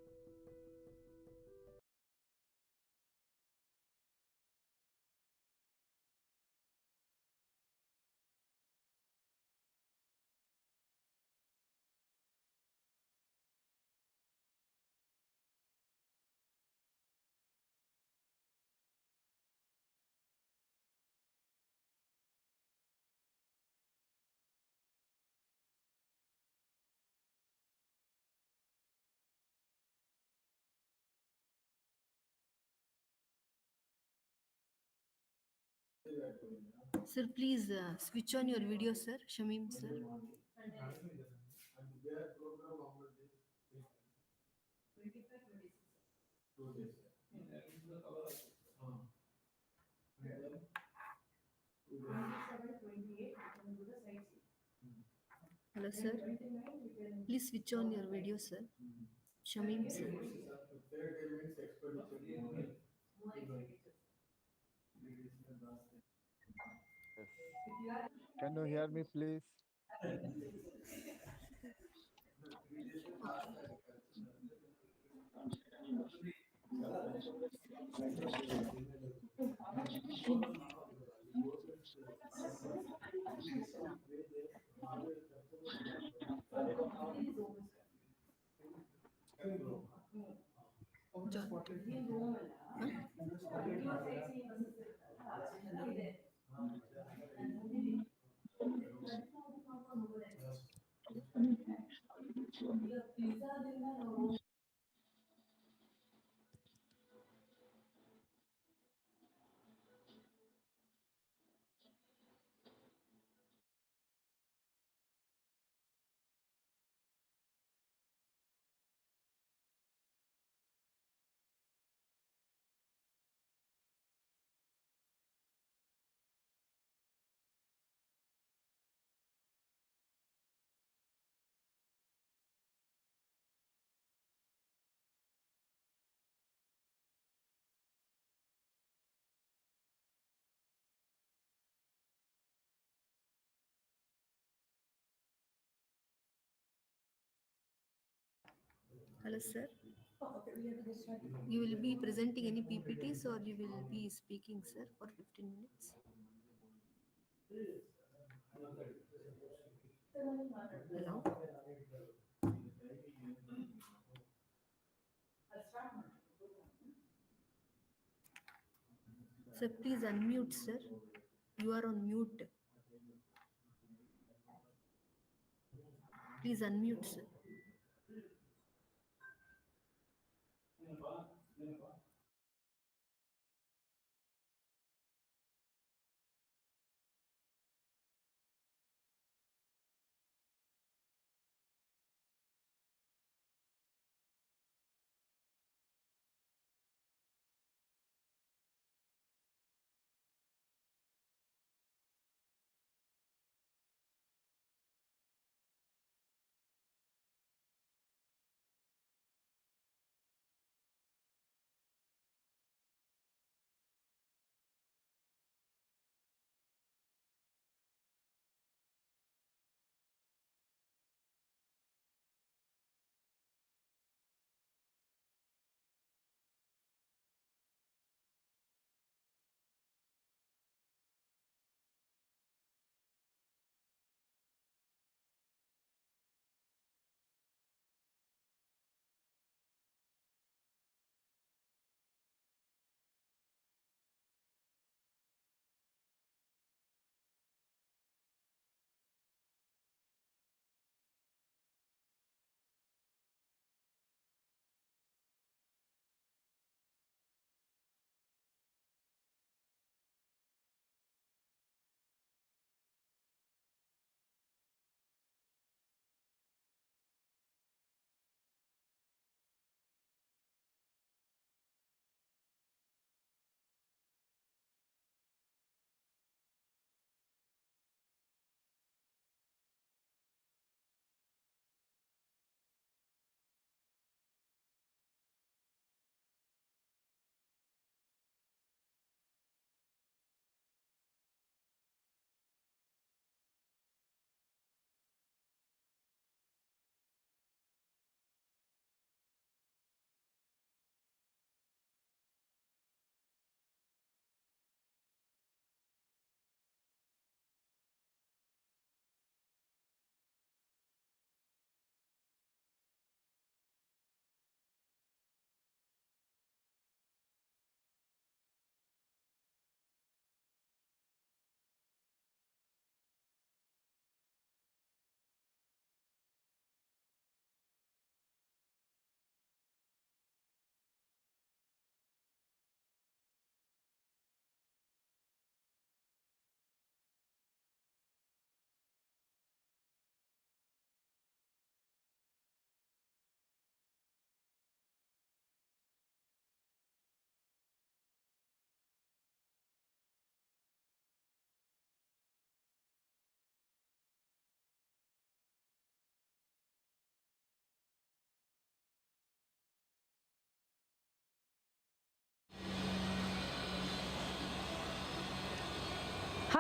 Sir, please switch on your video, sir. Shamim, sir. Hello, sir. Please switch on your video, sir. Shamim, sir. Yes. Can you hear me, please? Hello, sir. You will be presenting any PPTs or you will be speaking, sir, for 15 minutes? Hello? Sir, please unmute, sir. You are on mute. Please unmute, sir.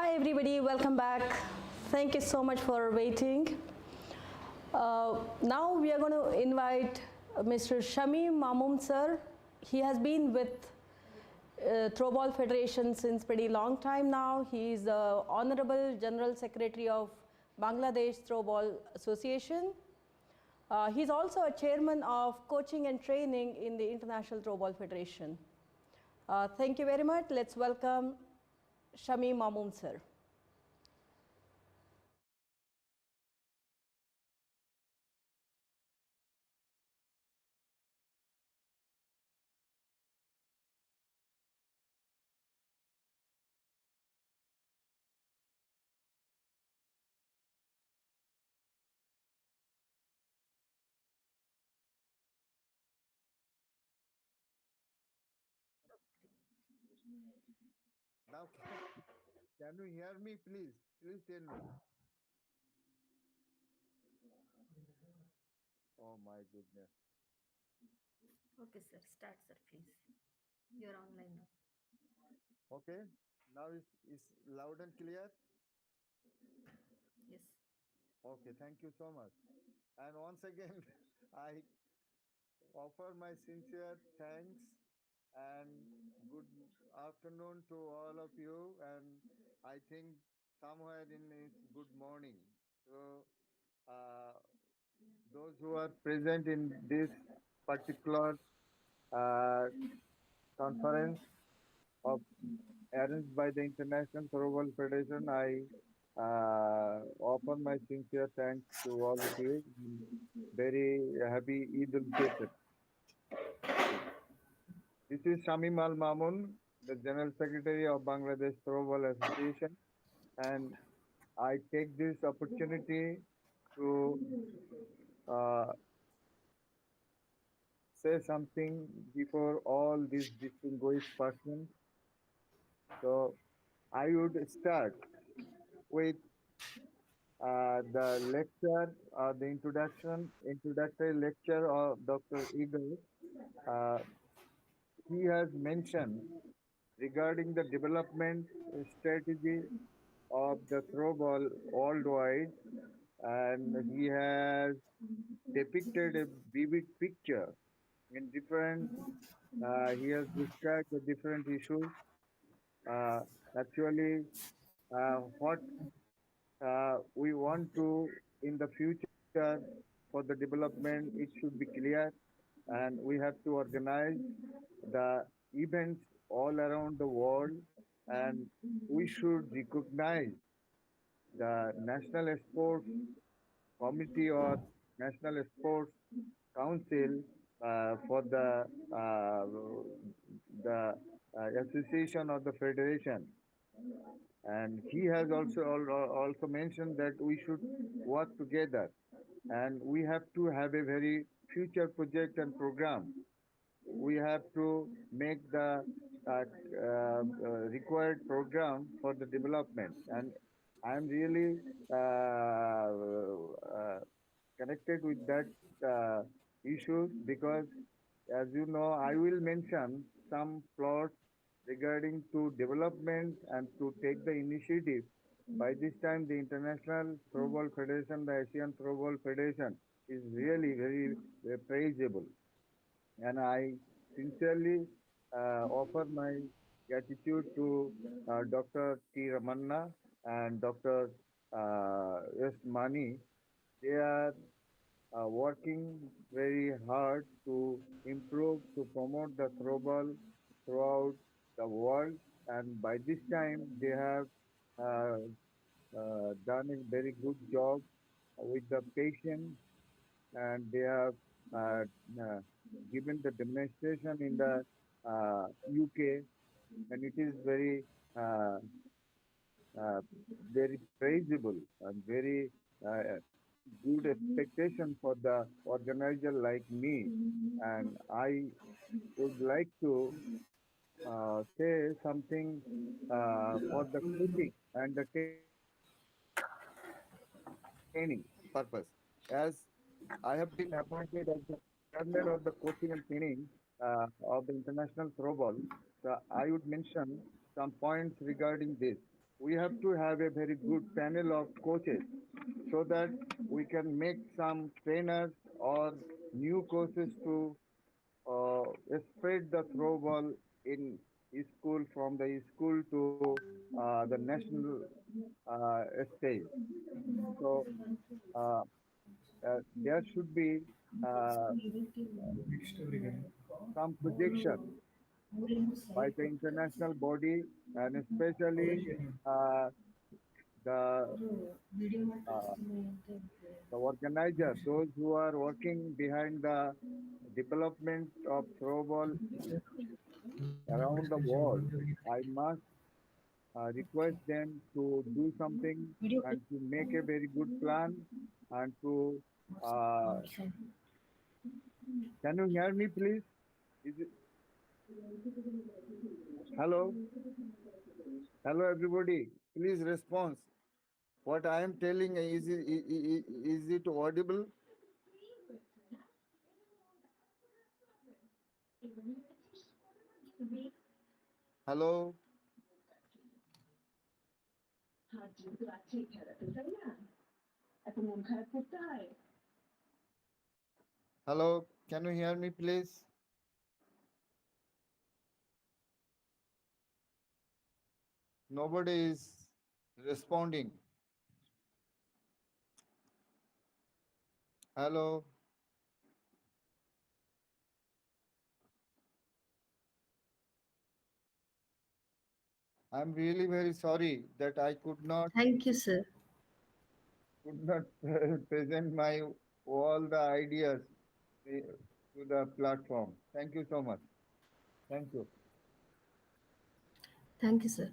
Hi everybody, welcome back. Thank you so much for waiting. Now we are going to invite Mr. Shamim Mamoon sir. He has been with Throwball Federation since pretty long time now. He is the Honorable General Secretary of Bangladesh Throwball Association. He is also a chairman of coaching and training in the International Throwball Federation. Thank you very much. Let's welcome Shamim Mamoon sir. Now, can you hear me, please? Please tell me. Oh my goodness. Okay, sir. Start, sir, please. You're online now. Okay. Now it's loud and clear. Yes. Okay. Thank you so much. And once again, I offer my sincere thanks and good afternoon to all of you. And I think somewhere in it's good morning. So, those who are present in this particular uh, conference of arranged by the International Throwball Federation, I offer my sincere thanks to all of you. Very happy Eid al-Fitr. This is Shamim Al Mamoon, the General Secretary of Bangladesh Throwball Association, and I take this opportunity to say something before all these distinguished persons. So I would start with the lecture, the introductory lecture of Dr. Igor. He has mentioned regarding the development strategy of the throwball worldwide, and he has depicted a vivid picture in different. He has described the different issues. Actually, what we want to in the future for the development, it should be clear, and we have to organize the events all around the world, and we should recognize the National Sports Committee or National Sports Council for the association of the federation. And he has also mentioned that we should work together, and we have to have a very future project and program. We have to make the required program for the development, and I'm really connected with that issue because, as you know, I will mention some plots regarding to development and to take the initiative. By this time, the International Throwball Federation, the Asian Throwball Federation, is really very praisable, and I sincerely offer my gratitude to Dr. T. Ramanna and Dr. S. Mani. They are working very hard to improve, to promote the throwball throughout the world. And by this time, they have uh, done a very good job with the patient, and they have uh, uh, given the demonstration in the UK, and it is uh, uh, very praisable and very good expectation for the organizer like me. And I would like to say something for the coaching and the training purpose. As I have been appointed as the chairman of the coaching and training of the international throwball, so I would mention some points regarding this. we have to have a very good panel of coaches so that we can make some trainers or new coaches to spread the throw ball in school from the school to the national stage. So uh, there should be uh, some projection by the international body and especially uh, the uh, the organizer, those who are working behind the development of throwball around the world. I must request them to do something and to make a very good plan and to can you hear me please? Is it, hello? Hello everybody. Please respond. What I am telling is it audible? Hello? Hello? Can you hear me please? Nobody is responding. Hello? I'm really very sorry that I could not Thank you, sir. present my all the ideas to the platform. Thank you so much. Thank you. Thank you, sir.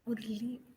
Urli.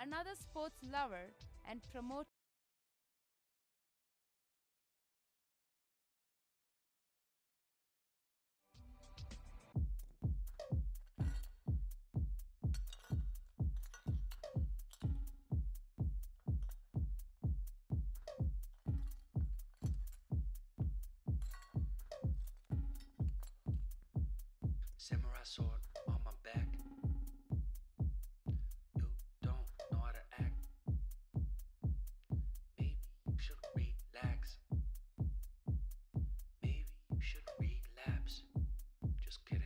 another sports lover and promoter. Samurai sword on my back. You don't know how to act. Maybe you should relax. Maybe you should relapse. Just kidding.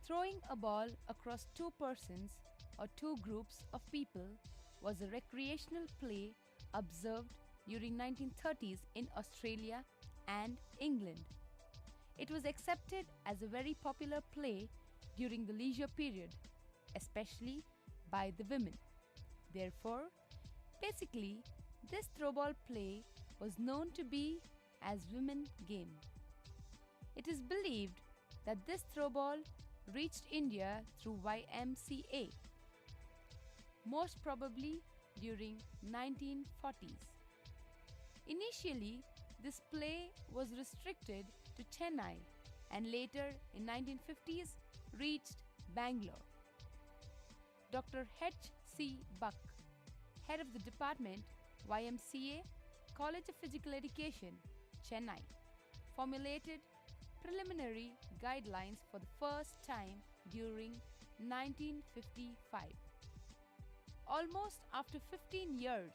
Throwing a ball across two persons or two groups of people was a recreational play observed during 1930s in Australia and England. It was accepted as a very popular play during the leisure period, especially by the women. Therefore, basically, this throwball play was known to be as women game. It is believed that this throwball reached India through YMCA, most probably during 1940s. Initially, this play was restricted to Chennai and later in 1950s reached Bangalore. Dr. H.C. Buck, head of the department, YMCA, College of Physical Education, Chennai, formulated preliminary guidelines for the first time during 1955. Almost after 15 years,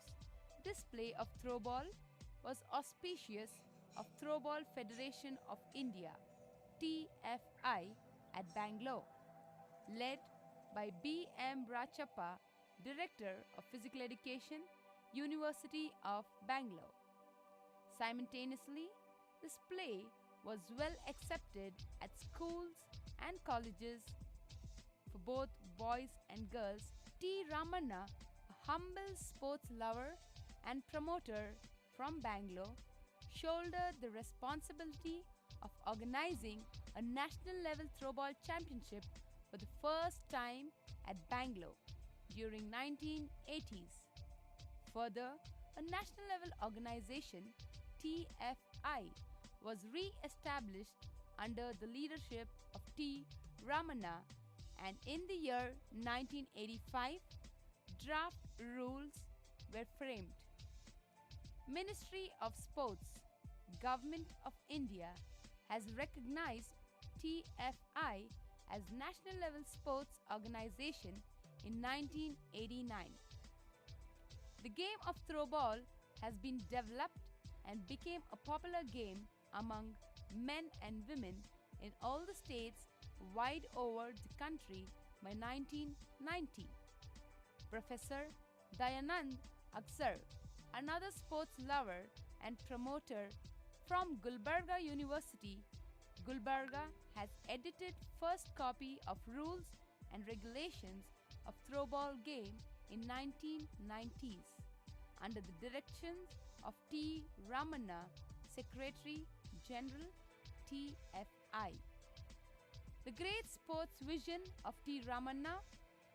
this play of throwball was auspicious of Throwball Federation of India, TFI, at Bangalore, led by B. M. Rachappa, Director of Physical Education, University of Bangalore. Simultaneously, this play was well accepted at schools and colleges for both boys and girls. T. Ramanna, a humble sports lover and promoter from Bangalore, shouldered the responsibility of organizing a national level throwball championship for the first time at Bangalore during 1980s. Further, a national level organization, TFI, was re-established under the leadership of T. Ramanna, and in the year 1985, draft rules were framed. Ministry of Sports, Government of India has recognized TFI as National Level Sports Organization in 1989. The game of throwball has been developed and became a popular game among men and women in all the states wide over the country by 1990. Professor Dayanand Aksar, another sports lover and promoter from Gulbarga University, Gulbarga, has edited first copy of rules and regulations of throwball game in 1990s under the directions of T. Ramanna, Secretary General, TFI. The great sports vision of T. Ramanna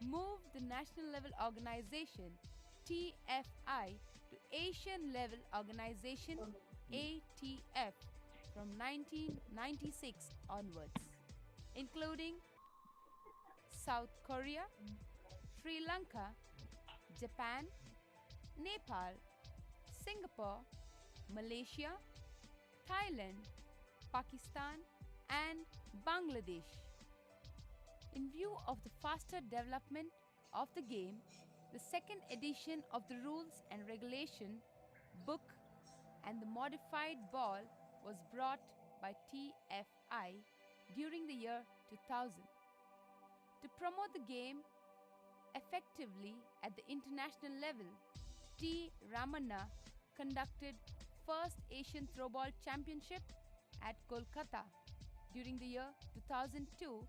moved the national level organization TFI to Asian level organization ATF from 1996 onwards, including South Korea, Sri Lanka, Japan, Nepal, Singapore, Malaysia, Thailand, Pakistan, and Bangladesh. In view of the faster development of the game, the second edition of the Rules and Regulation book and the modified ball was brought by TFI during the year 2000. To promote the game effectively at the international level, T. Ramanna conducted first Asian Throwball Championship at Kolkata during the year 2002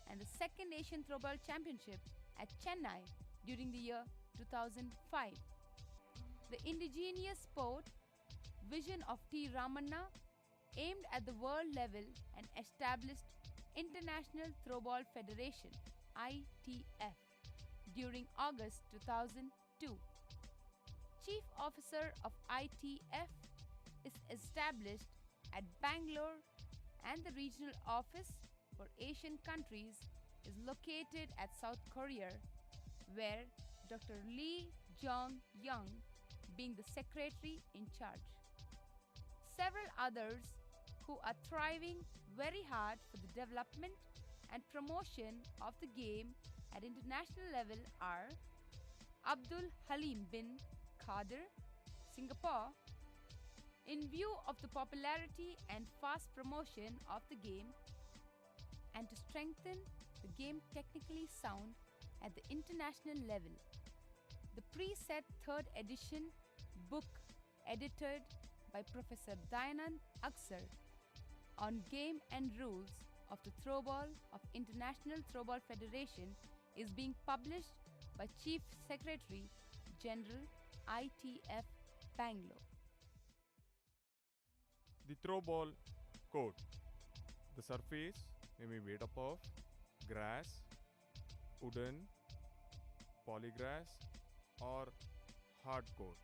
and the second Asian Throwball Championship at Chennai during the year 2005. The indigenous sport vision of T. Ramanna aimed at the world level and established International Throwball Federation (ITF) during August 2002. Chief Officer of ITF is established at Bangalore, and the regional office for Asian countries is located at South Korea, where Dr. Lee Jong-young being the secretary in charge. Several others who are thriving very hard for the development and promotion of the game at international level are Abdul Halim bin Kadir, Singapore. In view of the popularity and fast promotion of the game, and to strengthen the game technically sound at the international level, the preset 3rd edition book edited by Professor Dayanand Aksar on game and rules of the Throwball of International Throwball Federation is being published by Chief Secretary General ITF Bangalore. The Throwball court. The surface may be made up of grass, wooden, polygrass or hard court.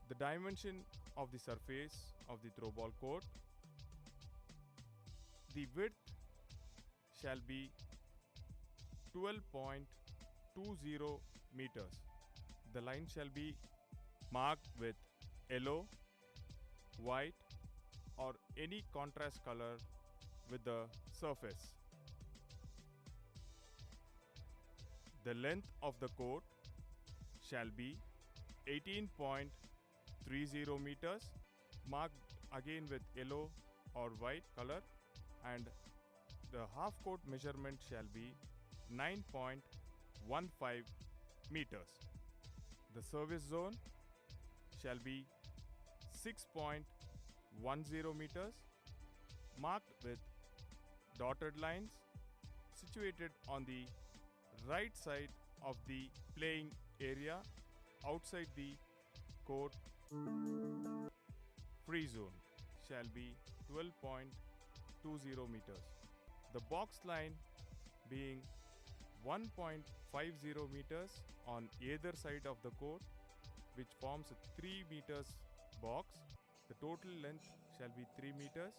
The dimension of the surface of the throwball court. The width shall be 12.20 meters. The line shall be marked with yellow, white or any contrast color with the surface. The length of the court shall be 18.30 meters, marked again with yellow or white color, and the half court measurement shall be 9.15 meters. The service zone shall be 6.10 meters, marked with dotted lines, situated on the right side of the playing area outside the court. Free zone shall be 12.20 meters. The box line being 1.50 meters on either side of the court, which forms a 3 meters box. The total length shall be 3 meters,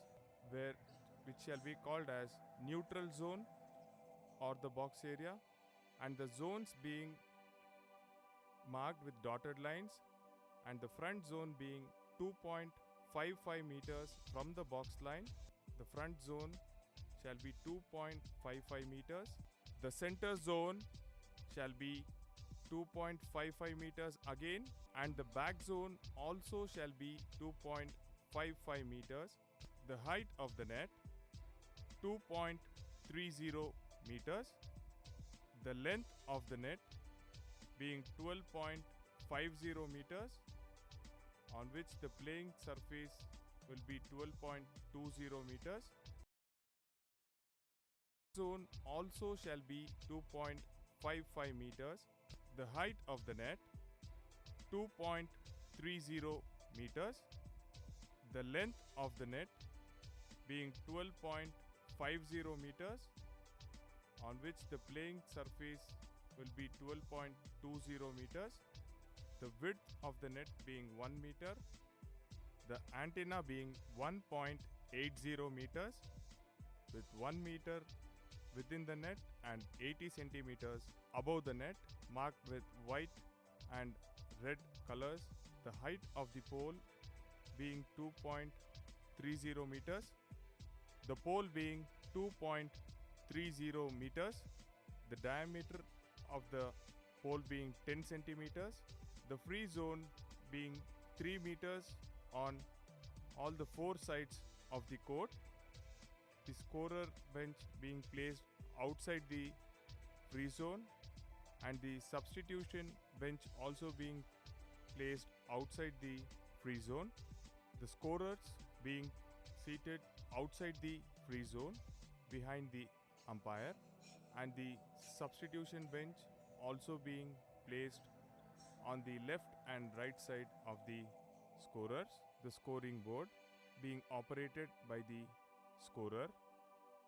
which shall be called as neutral zone or the box area, and the zones being marked with dotted lines, and the front zone being 2.55 meters from the box line. The front zone shall be 2.55 meters. The center zone shall be 2.55 meters again, and the back zone also shall be 2.55 meters. The height of the net 2.30 meters. The length of the net being 12.50 meters, on which the playing surface will be 12.20 meters. Zone also shall be 2.55 meters. The height of the net 2.30 meters. The length of the net being 12.50 meters, on which the playing surface will be 12.20 meters. The width of the net being 1 meter. The antenna being 1.80 meters, with 1 meter within the net and 80 centimeters above the net, marked with white and red colors. The height of the pole being 2.30 meters. The pole being 2.30 meters. The diameter of the pole being 10 centimeters. The free zone being 3 meters on all the 4 sides of the court. The scorer bench being placed outside the free zone, and the substitution bench also being placed outside the free zone. The scorers being seated outside the free zone behind the umpire, and the substitution bench also being placed on the left and right side of the scorers. The scoring board being operated by the scorer,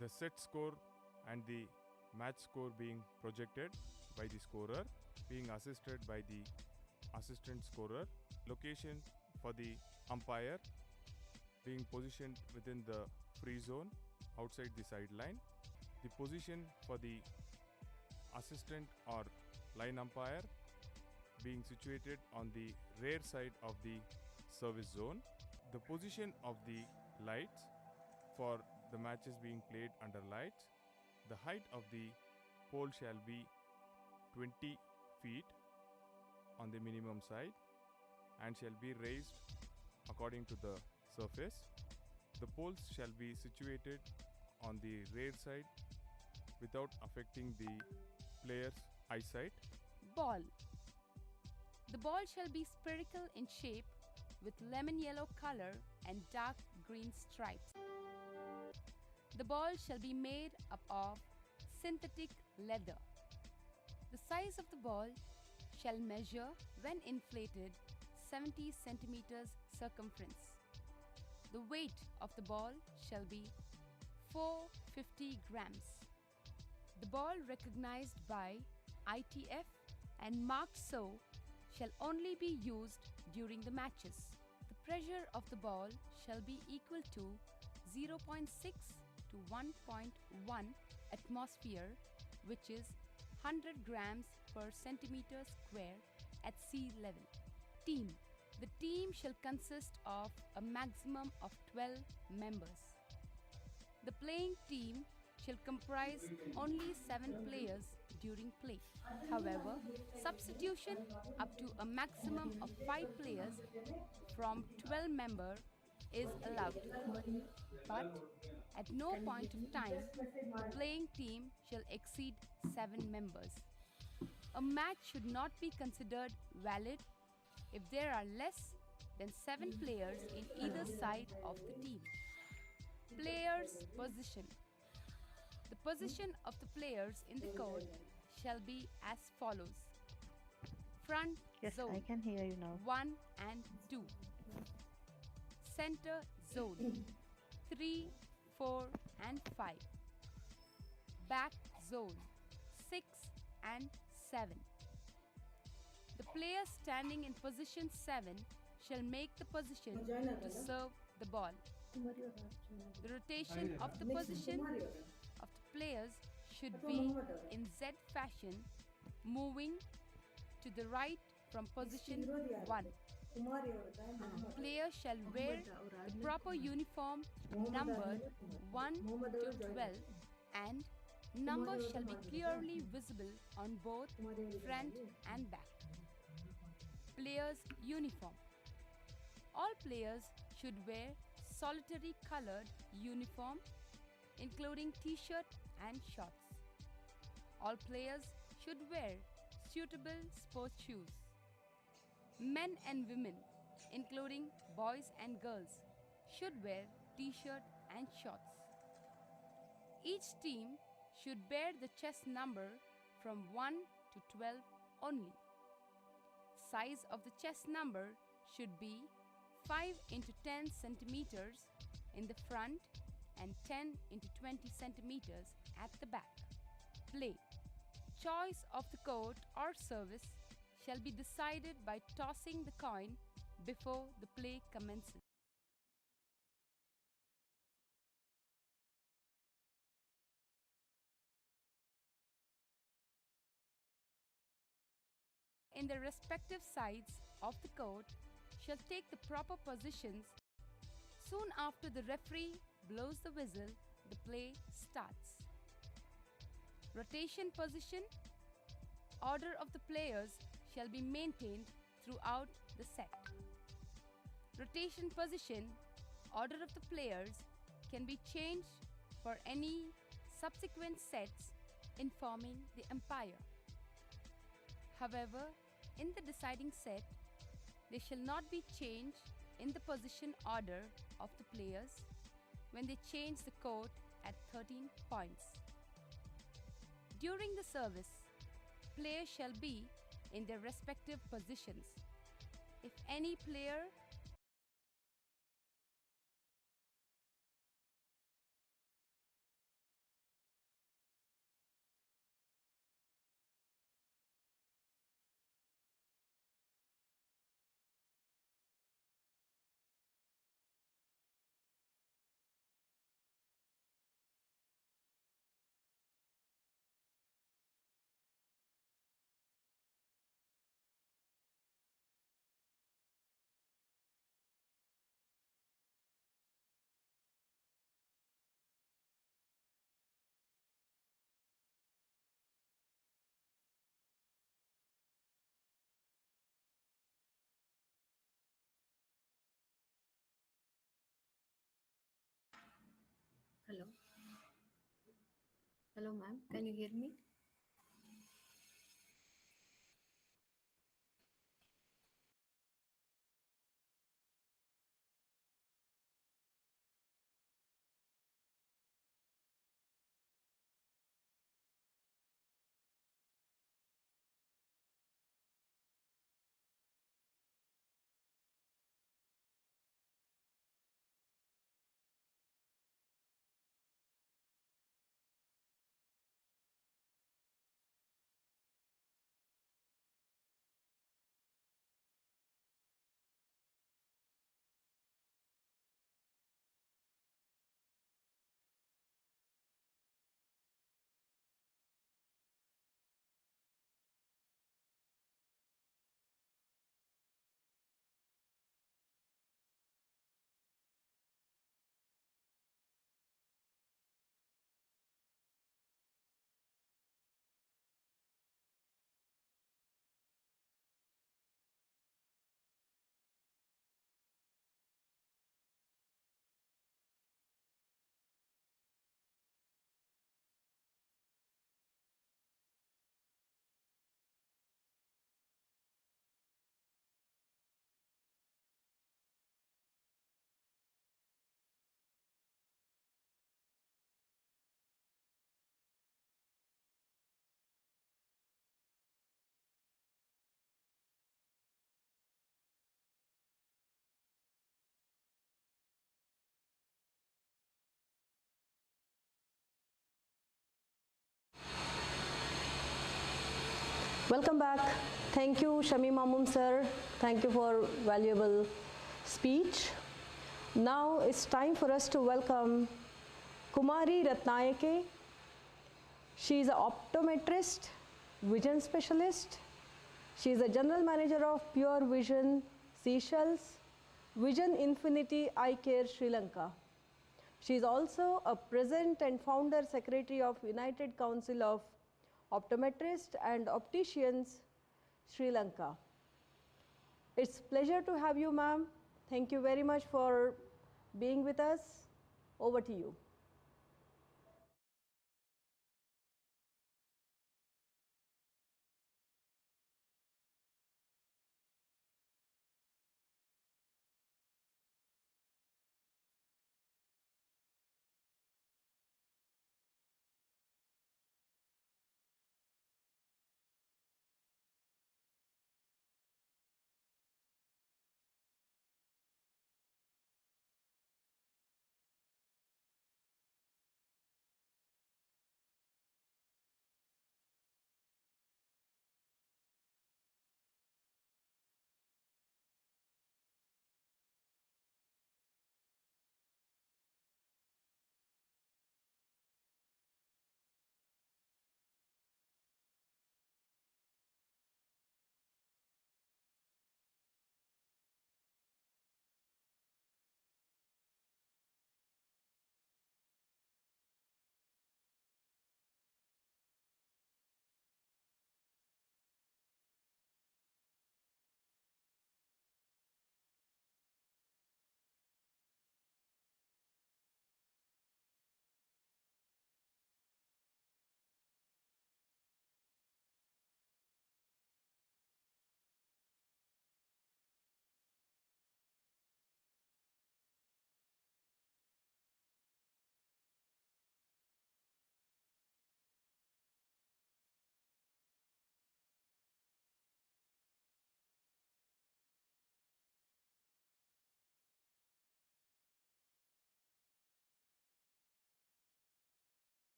the set score and the match score being projected by the scorer, being assisted by the assistant scorer, location for the umpire being positioned within the free zone outside the sideline, the position for the assistant or line umpire being situated on the rear side of the service zone, the position of the lights for the matches being played under lights, the height of the pole shall be 20 feet on the minimum side and shall be raised according to the surface. The poles shall be situated on the rear side without affecting the player's eyesight. Ball. The ball shall be spherical in shape with lemon yellow color and dark green stripes. The ball shall be made up of synthetic leather. The size of the ball shall measure, when inflated, 70 centimeters circumference. The weight of the ball shall be 450 grams. The ball recognized by ITF and marked so shall only be used during the matches. The pressure of the ball shall be equal to 0.6 to 1.1 atmosphere, which is 100 grams per centimeter square at sea level. Team. The team shall consist of a maximum of 12 members. The playing team shall comprise only 7 players during play. However, substitution up to a maximum of 5 players from 12 members is allowed. But at no point of time the playing team shall exceed 7 members. A match should not be considered valid if there are less than 7 players in either side of the team. Players' position. The position of the players in the court shall be as follows. Front zone. I can hear you now. 1 and 2. Center zone 3, 4 and 5. Back zone 6 and 7. The player standing in position 7 shall make the position to serve the ball. The rotation of the position of the players should be in Z fashion, moving to the right from position 1. Player shall wear the proper uniform numbered 1 to 12 and numbers shall be clearly visible on both front and back. Players' uniform. All players should wear solitary colored uniform including t-shirt and shorts. All players should wear suitable sports shoes. Men and women, including boys and girls, should wear t-shirt and shorts. Each team should bear the chest number from 1 to 12 only. Size of the chest number should be 5 into 10 centimeters in the front and 10 into 20 centimeters at the back. Play. Choice of the court or service shall be decided by tossing the coin before the play commences. In the respective sides of the court shall take the proper positions. Soon after the referee blows the whistle, the play starts. Rotation position. Order of the players shall be maintained throughout the set. Rotation position. Order of the players can be changed for any subsequent sets informing the umpire. However, in the deciding set, they shall not be changed in the position order of the players when they change the court at 13 points. During the service, players shall be in their respective positions. If any player Hello. Hello, ma'am. Can you hear me? Welcome back. Thank you, Shami Mamum sir. Thank you for valuable speech. Now it's time for us to welcome Kumari Ratnayake. She is an optometrist, vision specialist. She is a general manager of Pure Vision Seychelles, Vision Infinity Eye Care Sri Lanka. She is also a president and founder secretary of United Council of Optometrists and Opticians, Sri Lanka. It's pleasure to have you, ma'am. Thank you very much for being with us. Over to you.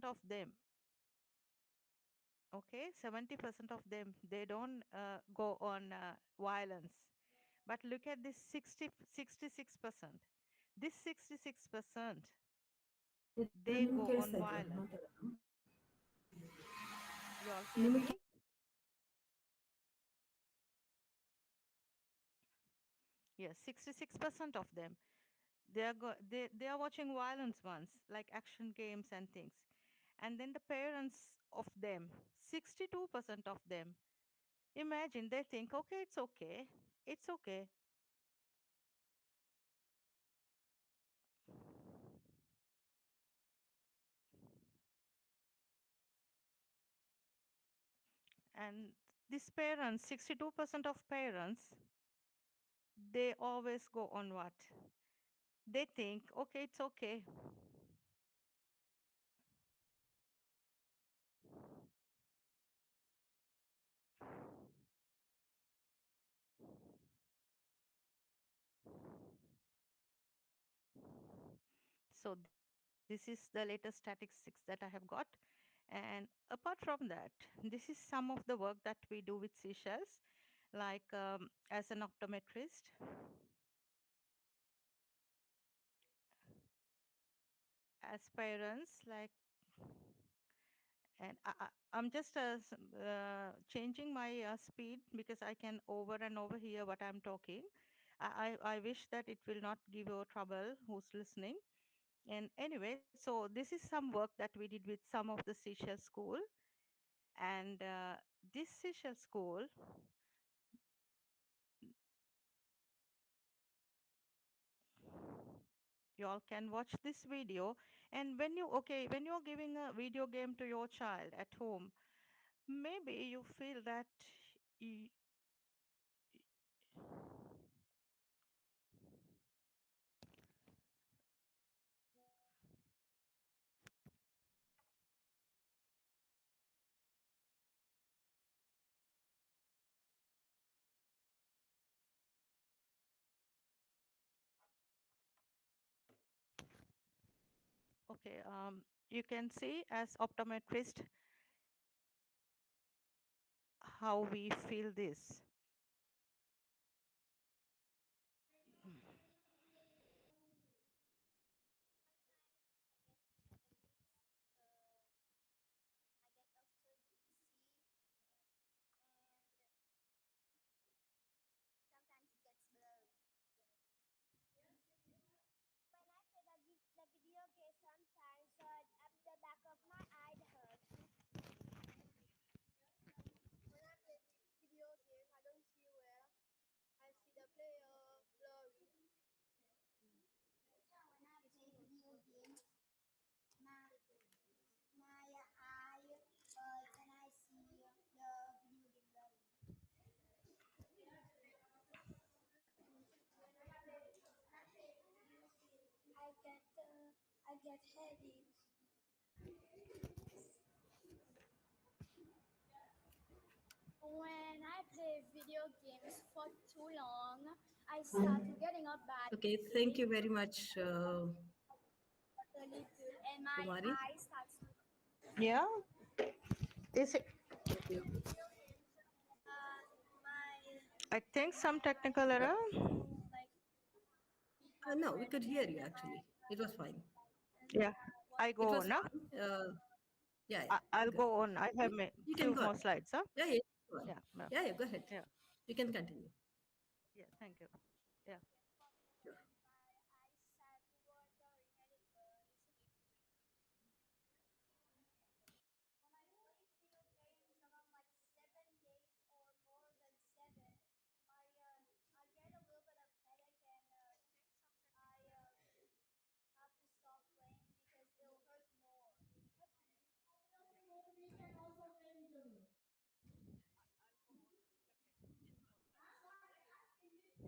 of them, okay, 70% of them, they don't go on violence. But look at this 66%. This 66%, they go on violence. You all hear me? Yes, 66% of them. They are watching violence ones, like action games and things. And then the parents of them, 62% of them, imagine they think, okay, it's okay. It's okay. And these parents, 62% of parents, they always go on what? They think, okay, it's okay. So this is the latest statistics that I have got. And apart from that, this is some of the work that we do with seashells, like as an optometrist. As parents, like, and I'm just changing my speed because I can over and over hear what I'm talking. I wish that it will not give you trouble who's listening. And anyway, so this is some work that we did with some of the Seychelles school. And this Seychelles school, you all can watch this video. And when you're giving a video game to your child at home, maybe you feel that y- okay, you can see as optometrist how we feel this. The video game sometimes up the back of my eye hurts. When I play video game, I don't see well. I see the player blurry. When I play video games, my eye hurts and I see the video game blurry. I get headaches. When I play video games for too long, I start getting up bad. Okay, thank you very much, Really good, and my Kumari. eye starts to. Yeah, is it? I think some technical error. No, we could hear you actually. It was fine. Yeah, I It go was on now. fine. Yeah, I'll good. go on. I have a You can few go more ahead. slides, huh? Yeah, go on. Yeah, Yeah, go ahead. yeah, You can continue. yeah. Thank you. Yeah.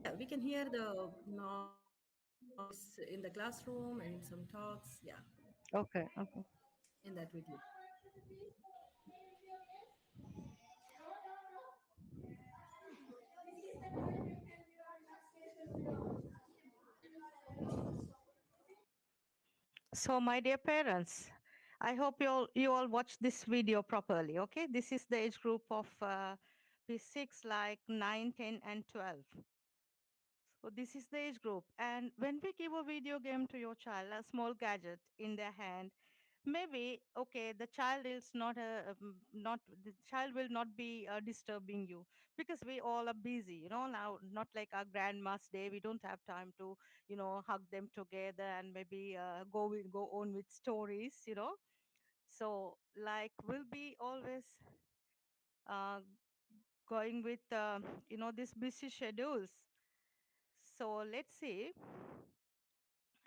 Yeah, we can hear the noise in the classroom and some talks. Yeah, Okay. Okay. in that video. So, my dear parents, I hope you all watch this video properly. Okay, this is the age group of P6, like 9, 10, and 12. So this is the age group. And when we give a video game to your child, a small gadget in their hand, maybe okay, the child is not not the child will not be disturbing you, because we all are busy, now, not like our grandma's day. We don't have time to hug them together and maybe go on with stories. So like we'll be always uh, going with these busy schedules. So let's see.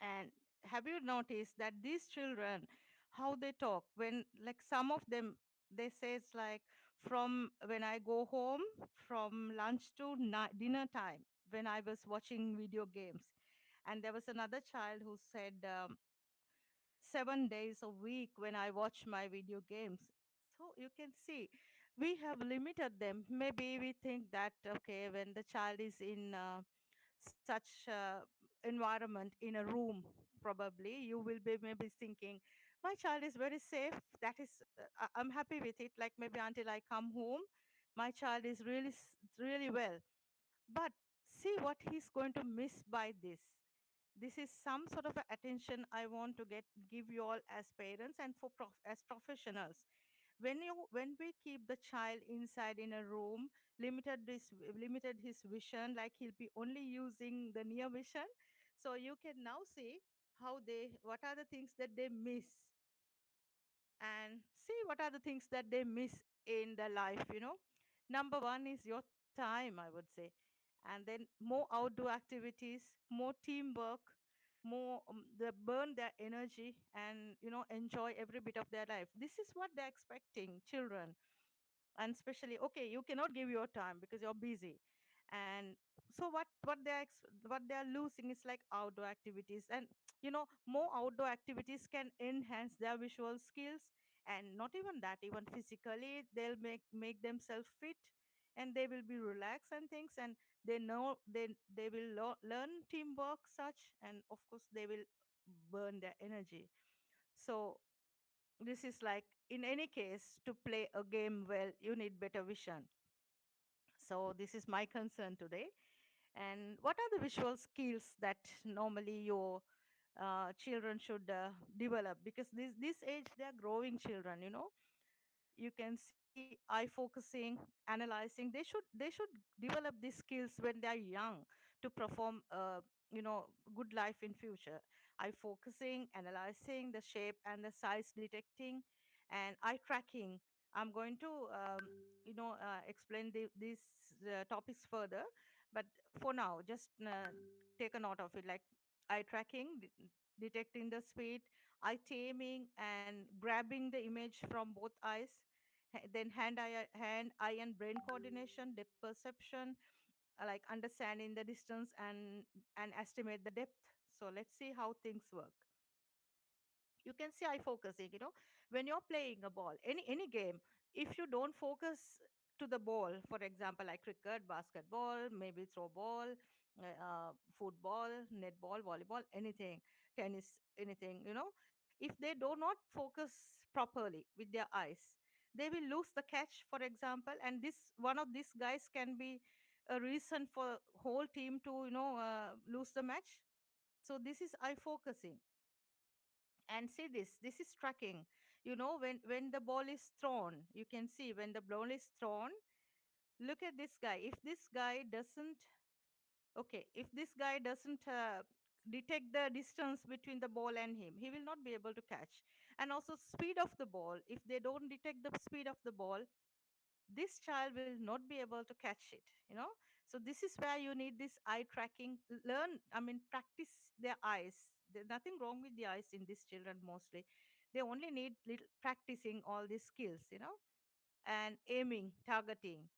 And have you noticed that these children, how they talk when, like, some of them, they say it's like, from when I go home from lunch to dinner time, when I was watching video games. And there was another child who said 7 days a week when I watch my video games. So you can see we have limited them. Maybe we think that okay, when the child is in such environment in a room, probably you will be maybe thinking my child is very safe. That is, I'm happy with it. Like maybe until I come home, my child is really really well. But see what he's going to miss by this. This is some sort of a attention I want to give you all as parents and for as professionals. When we keep the child inside in a room, limited his vision, like he'll be only using the near vision. So you can now see what are the things that they miss, and see what are the things that they miss in their life. Number one is your time, I would say. And then more outdoor activities, more teamwork, more they burn their energy, and enjoy every bit of their life. This is what they're expecting, children. And especially, okay, you cannot give your time because you're busy. And so what they're losing is like outdoor activities. And more outdoor activities can enhance their visual skills. And not even that, even physically they'll make themselves fit, and they will be relaxed and things. And they know they will learn teamwork such, and of course they will burn their energy. So this is like, in any case, to play a game well, you need better vision. So this is my concern today. And what are the visual skills that normally your children should develop? Because this age, they're growing children. You can see eye focusing, analyzing. They should develop these skills when they're young, to perform good life in future. Eye focusing, analyzing the shape and the size detecting, and eye tracking. I'm going to explain these topics further, but for now, just take a note of it, like eye tracking, detecting the speed, eye taming, and grabbing the image from both eyes. Then hand eye and brain coordination, depth perception, like understanding the distance and estimate the depth. So let's see how things work. You can see eye focusing. When you're playing a ball, any game, if you don't focus to the ball, for example, like cricket, basketball, maybe throw ball, football, netball, volleyball, anything, tennis, anything, if they do not focus properly with their eyes, they will lose the catch, for example. And this one of these guys can be a reason for whole team to lose the match. So this is eye focusing. And see, this is tracking. When the ball is thrown, you can see when the ball is thrown. Look at this guy. If this guy doesn't Okay, if this guy doesn't detect the distance between the ball and him, he will not be able to catch. And also speed of the ball, if they don't detect the speed of the ball, this child will not be able to catch it. So this is where you need this eye tracking. Practice their eyes. There's nothing wrong with the eyes in these children. Mostly they only need little practicing all these skills. And aiming, targeting.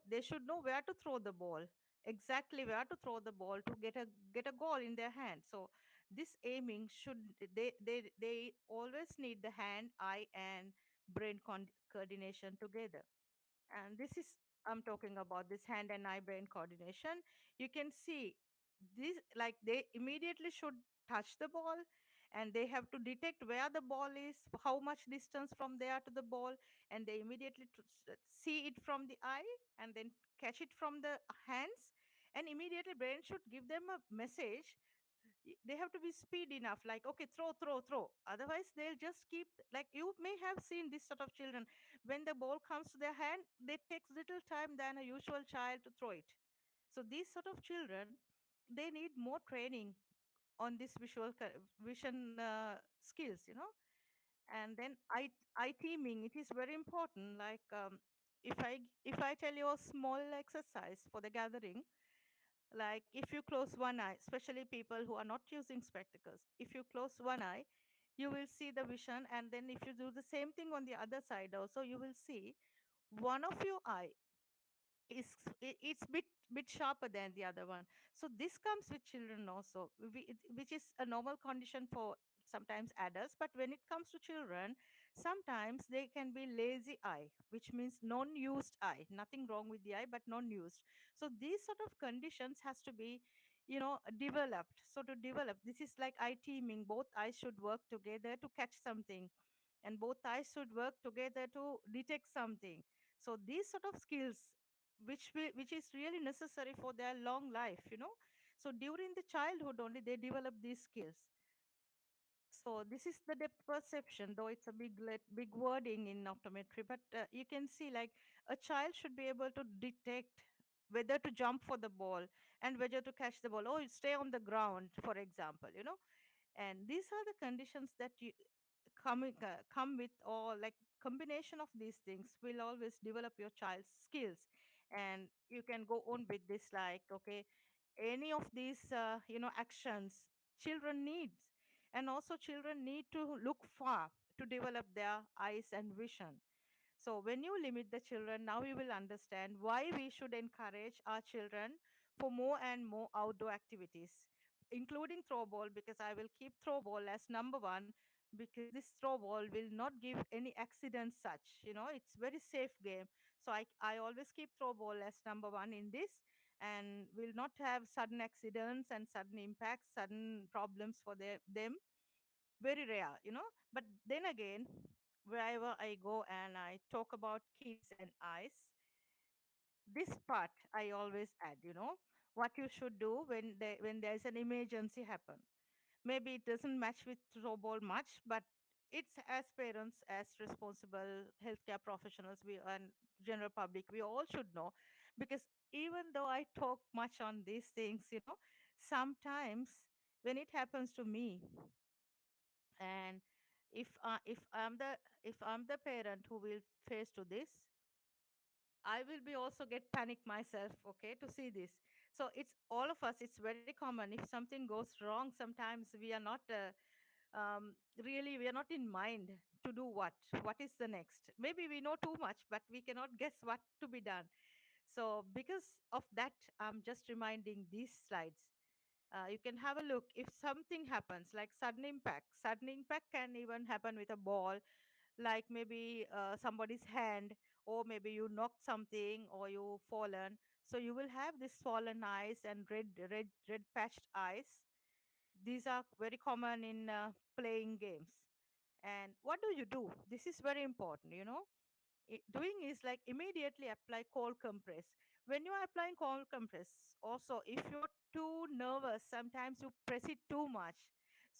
They should know where to throw the ball, exactly where to throw the ball to get a goal in their hand. So this aiming should, they always need the hand, eye, and brain coordination together. And this is, I'm talking about this hand and eye brain coordination. You can see this, like they immediately should touch the ball, and they have to detect where the ball is, how much distance from there to the ball, and they immediately see it from the eye and then catch it from the hands, and immediately brain should give them a message. They have to be speed enough, like, okay, throw, throw, throw. Otherwise they'll just keep, like, you may have seen this sort of children, when the ball comes to their hand, they takes little time than a usual child to throw it. So these sort of children, they need more training on this vision skills, and then eye teaming, it is very important. Like, if I tell you a small exercise for the gathering, like if you close one eye, especially people who are not using spectacles, if you close one eye, you will see the vision, and then if you do the same thing on the other side also, you will see one of your eye is it's bit sharper than the other one. So this comes with children also, which is a normal condition for sometimes adults, but when it comes to children, sometimes they can be lazy eye, which means non-used eye. Nothing wrong with the eye, but non-used. So these sort of conditions has to be, developed. So to develop, this is like eye teaming. Both eyes should work together to catch something, and both eyes should work together to detect something. So these sort of skills, which is really necessary for their long life, so during the childhood only they develop these skills. So this is the depth perception, though it's a big wording in optometry, but you can see, like, a child should be able to detect whether to jump for the ball and whether to catch the ball, or stay on the ground, for example, and these are the conditions that you come with, or like combination of these things will always develop your child's skills. And you can go on with this, like, okay, any of these actions children needs, and also children need to look far to develop their eyes and vision. So when you limit the children, now you will understand why we should encourage our children for more and more outdoor activities, including throw ball, because I will keep throw ball as number one, because this throw ball will not give any accidents such, it's very safe game. So I always keep throw ball as number one in this, and will not have sudden accidents and sudden impacts, sudden problems for them. Very rare, but then again, wherever I go and I talk about kids and eyes, this part I always add, what you should do when there's an emergency happen. Maybe it doesn't match with Throwball much, but it's, as parents, as responsible healthcare professionals, we and general public, we all should know, because even though I talk much on these things, sometimes when it happens to me, and if I'm the parent who will face to this, I will be also get panic myself, okay, to see this. So it's all of us, it's very common. If something goes wrong, sometimes we are not really, we are not in mind to do what is the next. Maybe we know too much, but we cannot guess what to be done. So because of that, I'm just reminding these slides. You can have a look. If something happens, like sudden impact can even happen with a ball, like maybe somebody's hand, or maybe you knocked something, or you fallen. So you will have this swollen eyes and red patched eyes. These are very common in playing games. And what do you do? This is very important, doing is like immediately apply cold compress. When you are applying cold compress, also if you're too nervous, sometimes you press it too much.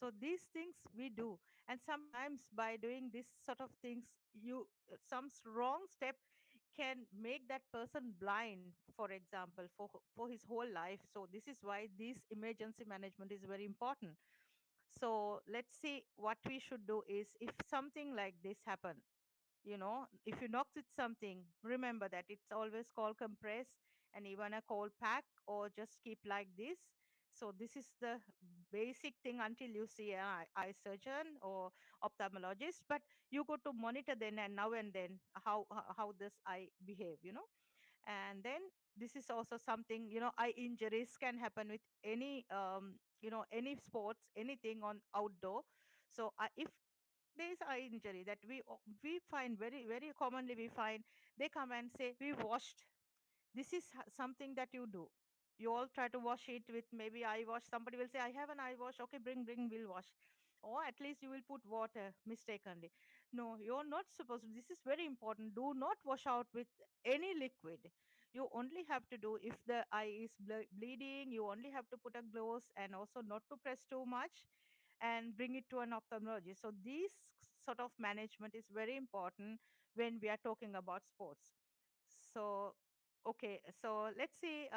So these things we do, and sometimes by doing this sort of things, some wrong step can make that person blind, for example, for his whole life. So this is why this emergency management is very important. So let's see, what we should do is, if something like this happen, if you knock with something, remember that it's always cold compress, and even a cold pack, or just keep like this. So this is the basic thing until you see an eye surgeon or ophthalmologist, but you go to monitor then and now and then how this eye behave, and then this is also something, eye injuries can happen with any any sports, anything on outdoor. So if there is eye injury that we find very commonly, we find they come and say we washed. This is something that you do. You all try to wash it with maybe eye wash. Somebody will say I have an eye wash, okay, bring, we'll wash. or at least you will put water mistakenly. No, you're not supposed to. This is very important. Do not wash out with any liquid. You only have to do if the eye is bleeding, you only have to put a gloves and also not to press too much and bring it to an ophthalmologist. So this sort of management is very important when we are talking about sports. So okay, so let's see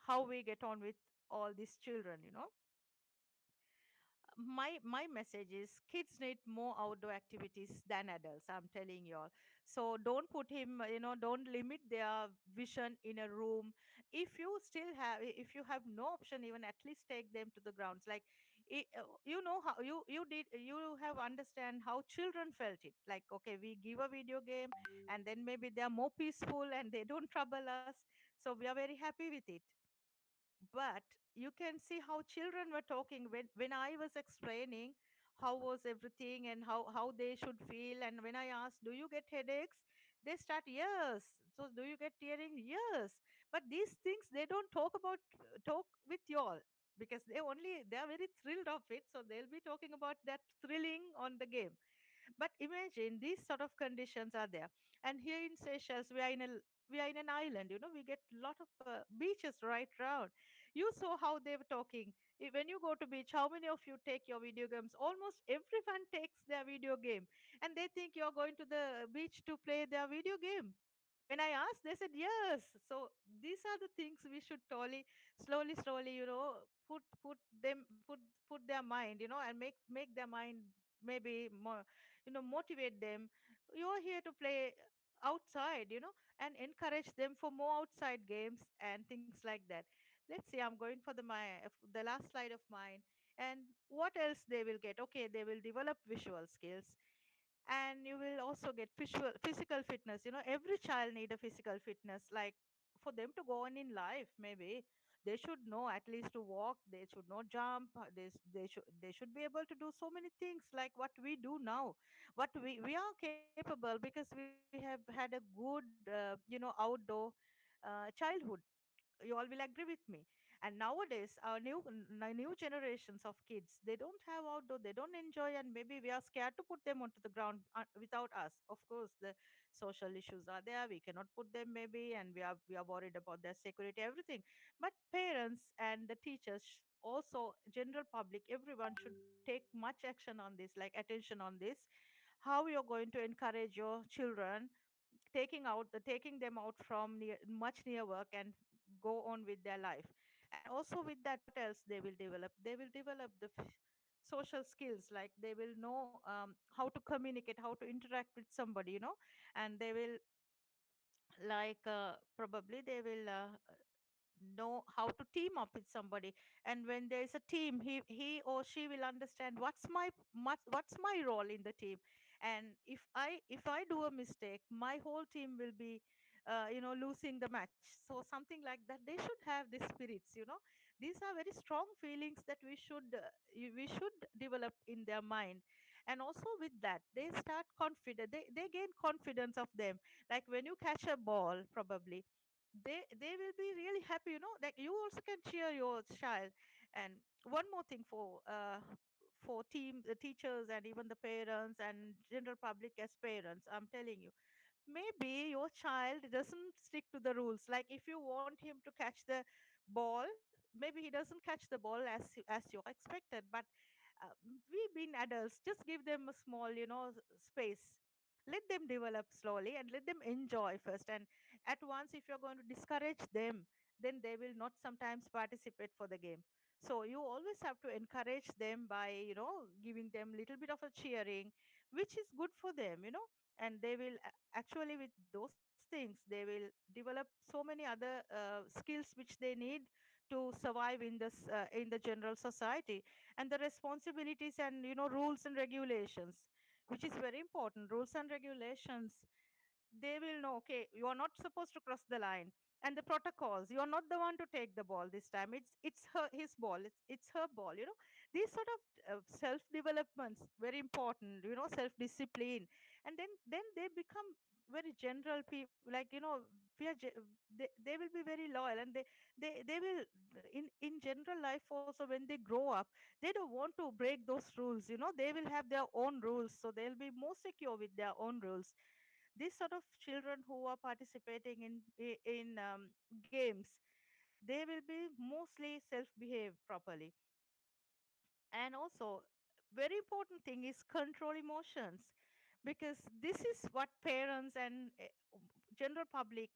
how we get on with all these children. My message is kids need more outdoor activities than adults, I'm telling you all. So don't put him, don't limit their vision in a room. If you have no option, even at least take them to the grounds. Like you know how you have understand how children felt it. Like, okay, we give a video game and then maybe they are more peaceful and they don't trouble us, so we are very happy with it. But you can see how children were talking when I was explaining how was everything and how they should feel. And when I asked, do you get headaches, they start, yes. So do you get tearing, yes. But these things they don't talk with you all, because they are very thrilled of it, so they'll be talking about that thrilling on the game. But imagine these sort of conditions are there. And here in Seychelles, we are in an island. We get a lot of beaches right around. You saw how they were talking. When you go to beach, how many of you take your video games? Almost everyone takes their video game, and they think you're going to the beach to play their video game. When I asked, they said yes. So these are the things we should slowly, put their mind, and make their mind maybe more, motivate them. You're here to play outside, and encourage them for more outside games and things like that. Let's see, I'm going for the last slide of mine. And what else they will get? Okay, they will develop visual skills, and you will also get physical fitness. Every child need a physical fitness, like for them to go on in life. Maybe they should know at least to walk, they should know jump, they should be able to do so many things like what we do now. What we are capable, because we have had a good outdoor childhood. You all will agree with me. And nowadays our new generations of kids, they don't have outdoor, they don't enjoy, and maybe we are scared to put them onto the ground without us. Of course, the social issues are there, we cannot put them maybe, and we are worried about their security, everything. But parents and the teachers, also general public, everyone should take much action on this, like attention on this. How you're going to encourage your children, taking them out from much near work and go on with their life. And also with that, what else they will develop? They will develop the social skills, like they will know how to communicate, how to interact with somebody, and they will, like, probably they will know how to team up with somebody. And when there is a team, he or she will understand what's my role in the team. And if I do a mistake, my whole team will be losing the match. So something like that, they should have these spirits. These are very strong feelings that we should develop in their mind. And also with that, they start confident, they gain confidence of them. Like when you catch a ball, probably they will be really happy, like you also can cheer your child. And one more thing for team the teachers and even the parents and general public, as parents, I'm telling you, maybe your child doesn't stick to the rules. Like if you want him to catch the ball, maybe he doesn't catch the ball as you expected. But we being adults, just give them a small, space. Let them develop slowly and let them enjoy first. And at once, if you're going to discourage them, then they will not sometimes participate for the game. So you always have to encourage them by, giving them little bit of a cheering, which is good for them. And they will actually, with those things, they will develop so many other skills which they need to survive in the general society. And the responsibilities and rules and regulations, which is very important. Rules and regulations, they will know, okay, you are not supposed to cross the line. And the protocols, you are not the one to take the ball this time, it's his ball, it's her ball. These sort of self developments very important, self discipline. and then they become very general people, like, we are they will be very loyal, and they will, in general life also, when they grow up, they don't want to break those rules. They will have their own rules, so they'll be more secure with their own rules. These sort of children who are participating in games, they will be mostly self behave properly. And also, very important thing is control emotions, because this is what parents and general public,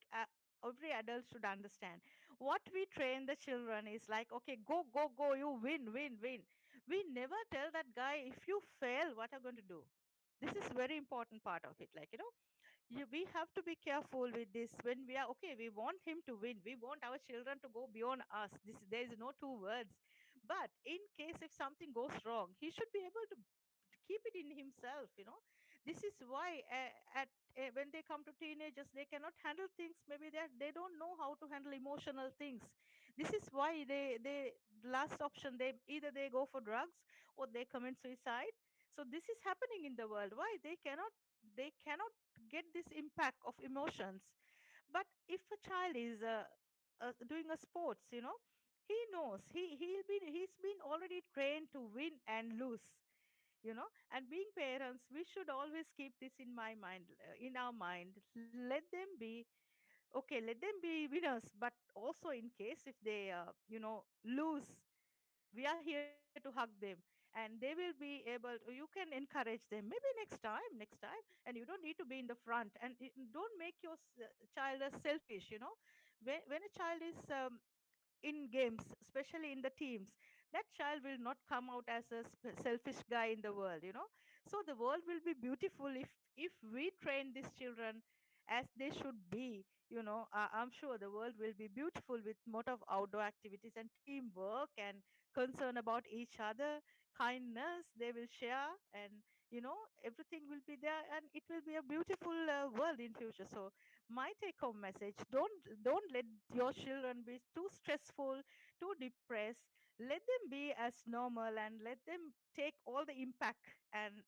every adult should understand. What we train the children is like, okay, go, go, go, you win, win, win. We never tell that guy, if you fail, what are you going to do? This is very important part of it. Like, we have to be careful with this. When we are okay, we want him to win, we want our children to go beyond us. There is no two words. But in case if something goes wrong, he should be able to keep it in himself. This is why, when they come to teenagers, they cannot handle things. Maybe they don't know how to handle emotional things. This is why they last option, they either they go for drugs or they commit suicide. So this is happening in the world. Why? They cannot get this impact of emotions. But if a child is doing a sports, he knows, he's been already trained to win and lose. And being parents, we should always keep this in my mind, in our mind. Let them be, okay, let them be winners, but also in case if they lose, we are here to hug them, and they will be able to, you can encourage them, maybe next time, and you don't need to be in the front. And don't make your child as selfish. When a child is in games, especially in the teams, that child will not come out as a selfish guy in the world. So the world will be beautiful if we train these children as they should be. I'm sure the world will be beautiful with lot of outdoor activities and teamwork and concern about each other, kindness they will share, and everything will be there, and it will be a beautiful world in future. So my take home message, don't let your children be too stressful, too depressed. Let them be as normal, and let them take all the impact, and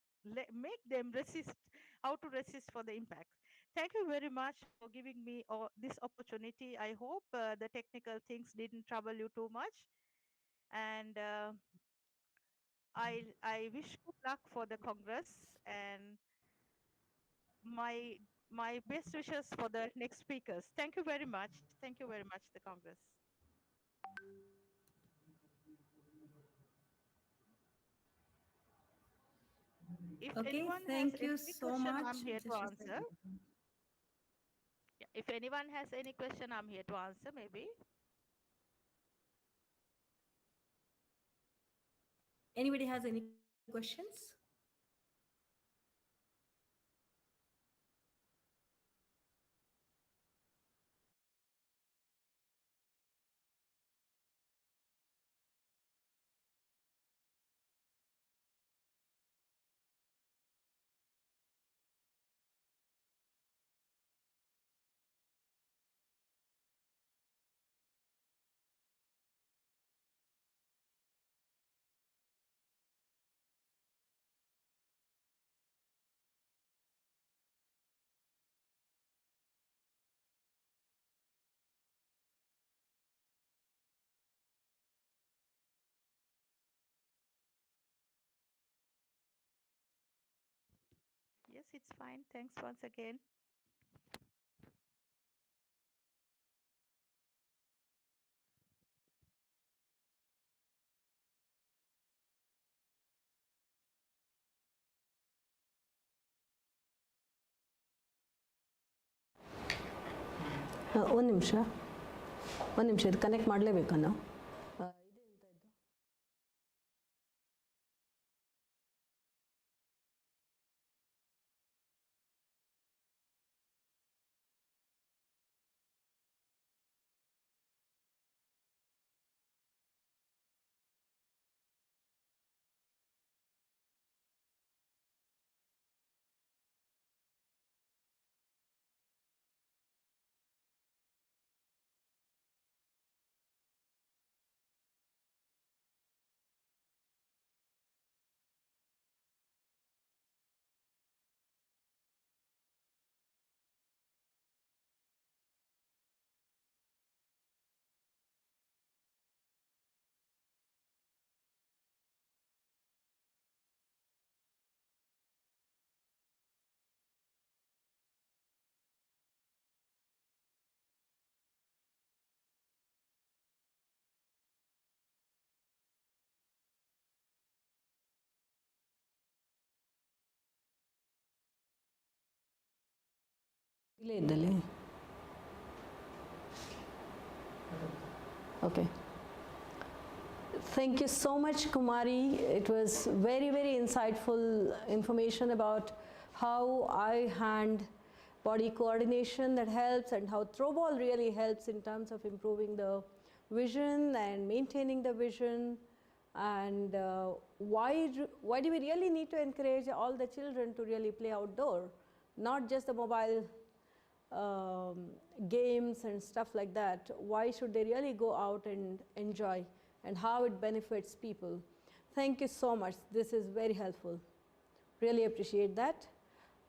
make them resist, how to resist for the impact. Thank you very much for giving me this opportunity. I hope the technical things didn't trouble you too much, and I wish good luck for the Congress, and my my best wishes for the next speakers. Thank you very much. Thank you very much, the Congress. If Okay, anyone has thank you any so question, much. I'm here to Just a answer. second. Yeah, if anyone has any question, I'm here to answer, maybe. Anybody has any questions? Yes, it's fine. Thanks once again. ಒಂದು ನಿಮಿಷ ಇದು connect ಮಾಡಲೇಬೇಕಾ ನಾವು Delay. Okay. Thank you so much, Kumari. It was very, very insightful information about how eye hand body coordination that helps, and how Throwball really helps in terms of improving the vision and maintaining the vision, and why do we really need to encourage all the children to really play outdoor, not just the mobile games and stuff like that. Why should they really go out and enjoy, and how it benefits people. Thank you so much. This is very helpful. Really appreciate that.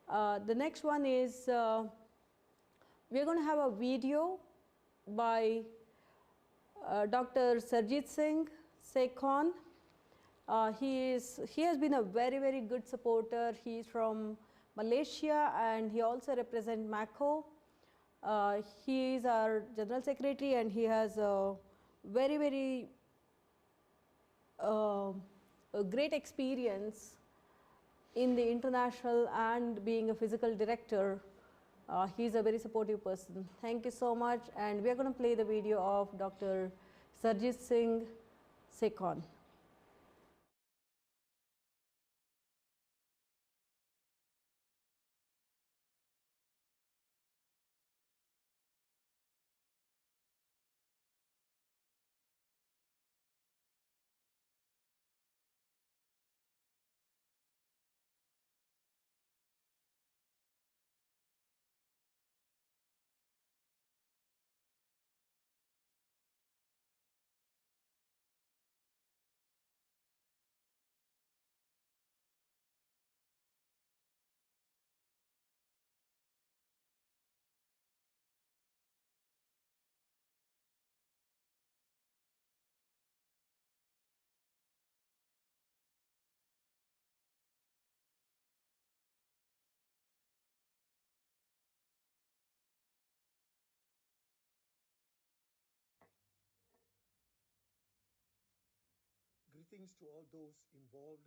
The next one is we're going to have a video by Dr. Sarjit Singh Sekhon. He has been a very, very good supporter. He's from Malaysia, and he also represents MACO. He is our General Secretary, and he has a very, very a great experience in the international and being a physical director. He's a very supportive person. Thank you so much, and we are going to play the video of Dr. Sarjit Singh Sekhon. Greetings to all those involved.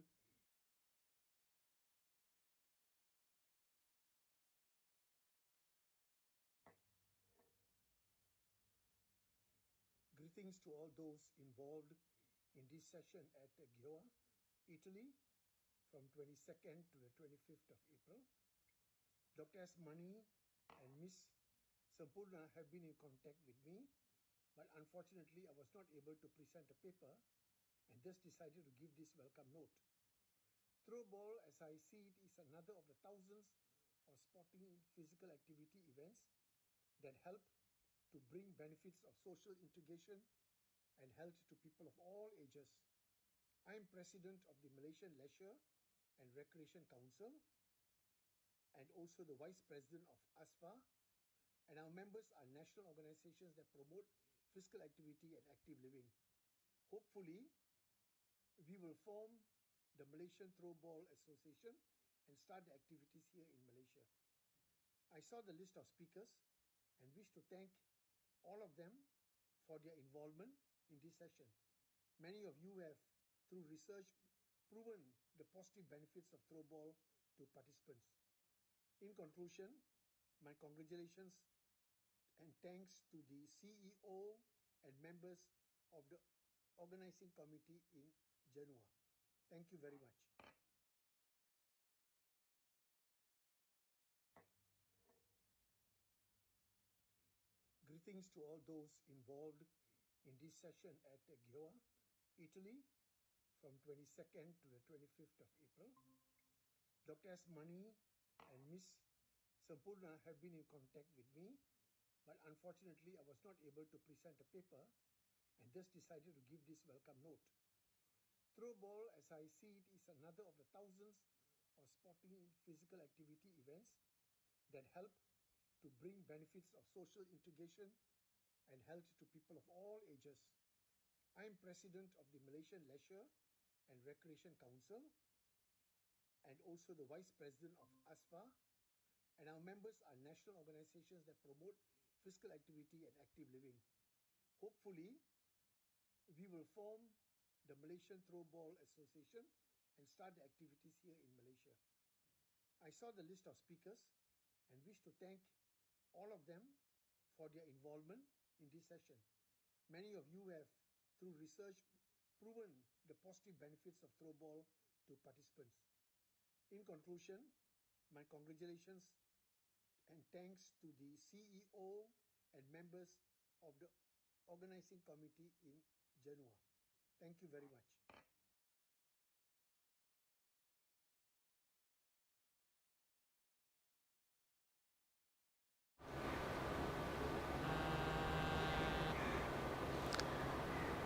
Greetings to all those involved in this session at Gueye, Italy, from 22nd to the 25th of April. Dr. S. Mani and Miss Sampurna have been in contact with me, but unfortunately I was not able to present a paper, and thus decided to give this welcome note. Throwball, as I see it, is another of the thousands of sporting physical activity events that help to bring benefits of social integration and health to people of all ages. I am president of the Malaysian Leisure and Recreation Council, and also the vice president of ASFA, and our members are national organizations that promote physical activity and active living. Hopefully, we will form the Malaysian Throwball Association and start the activities here in Malaysia. I saw the list of speakers and wish to thank all of them for their involvement in this session. Many of you have, through research, proven the positive benefits of Throwball to participants. In conclusion, my congratulations and thanks to the CEO and members of the organizing committee in Genoa. Thank you very much. Greetings to all those involved in this session at Gueye, Italy, from 22nd to the 25th of April. Dr. S. Mani and Miss Sampurna have been in contact with me, but unfortunately I was not able to present a paper, and thus decided to give this welcome note. Throwball, as I see it, is another of the thousands of sporting physical activity events that help to bring benefits of social integration and health to people of all ages. I am president of the Malaysian Leisure and Recreation Council, and also the vice president of ASFA, and our members are national organizations that promote physical activity and active living. Hopefully, we will form the Malaysian Throwball Association and start the activities here in Malaysia. I saw the list of speakers and wish to thank all of them for their involvement in this session. Many of you have, through research, proven the positive benefits of throwball to participants. In conclusion, my congratulations and thanks to the CEO and members of the organizing committee in Genoa. Thank you very much.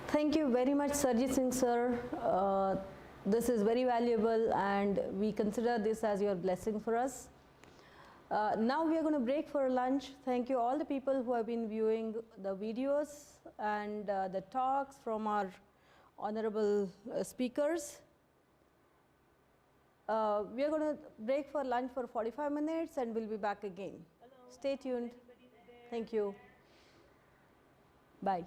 Thank you very much, Sarjit Singh sir. This is very valuable and we consider this as your blessing for us. Now we are going to break for lunch. Thank you all the people who have been viewing the videos and the talks from our honorable speakers. We are going to break for lunch for 45 minutes and we'll be back again. Hello. Stay tuned. Thank you. Bye.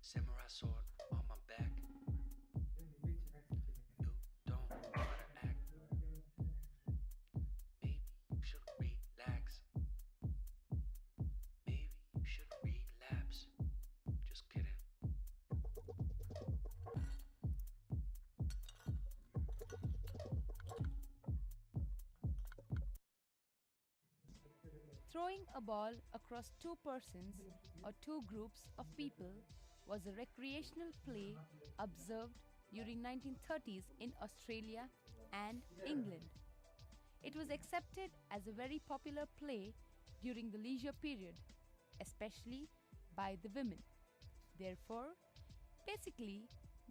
Samurai sword on my back. You don't wanna act. Maybe you should relax. Maybe you should relapse. Just kidding. Throwing a ball across two persons or two groups of people was a recreational play observed during 1930s in Australia and England. It was accepted as a very popular play during the leisure period, especially by the women. Therefore, basically,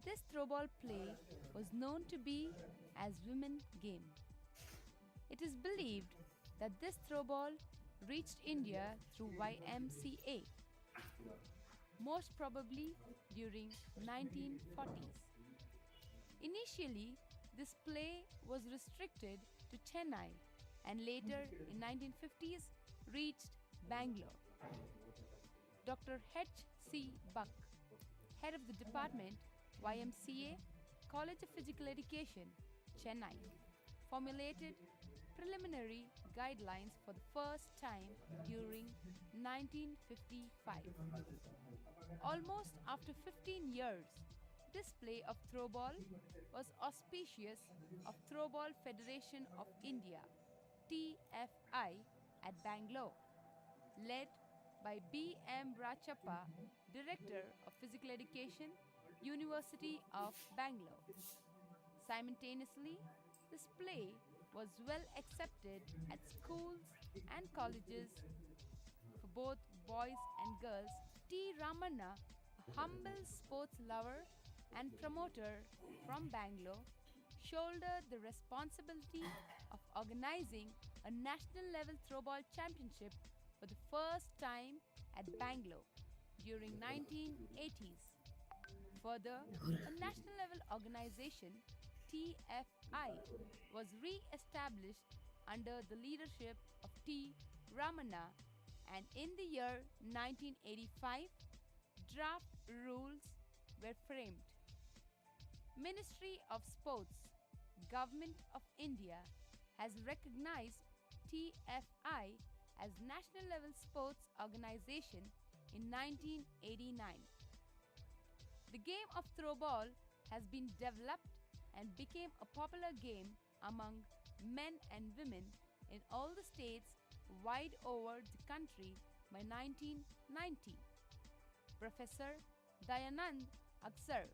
this throwball play was known to be as women game. It is believed that this throwball reached India through YMCA, most probably during 1940s. Initially, this play was restricted to Chennai and later in 1950s reached Bangalore. Dr. H.C. Buck, head of the department, YMCA, College of Physical Education, Chennai, formulated preliminary guidelines for the first time during 1955. Almost after 15 years, this play of throwball was auspicious of Throwball Federation of India, TFI, at Bangalore, led by B.M. Rachappa, Director of Physical Education, University of Bangalore. Simultaneously, this play was well accepted at schools and colleges for both boys and girls. T. Ramanna, a humble sports lover and promoter from Bangalore, shouldered the responsibility of organizing a national level throwball championship for the first time at Bangalore during 1980s. Further, a national level organization, TFI, was re-established under the leadership of T. Ramanna, and in the year 1985, draft rules were framed. Ministry of Sports, Government of India has recognized TFI as National Level Sports Organization in 1989. The game of throwball has been developed and became a popular game among men and women in all the states wide over the country by 1990. Professor Dayanand Aksar,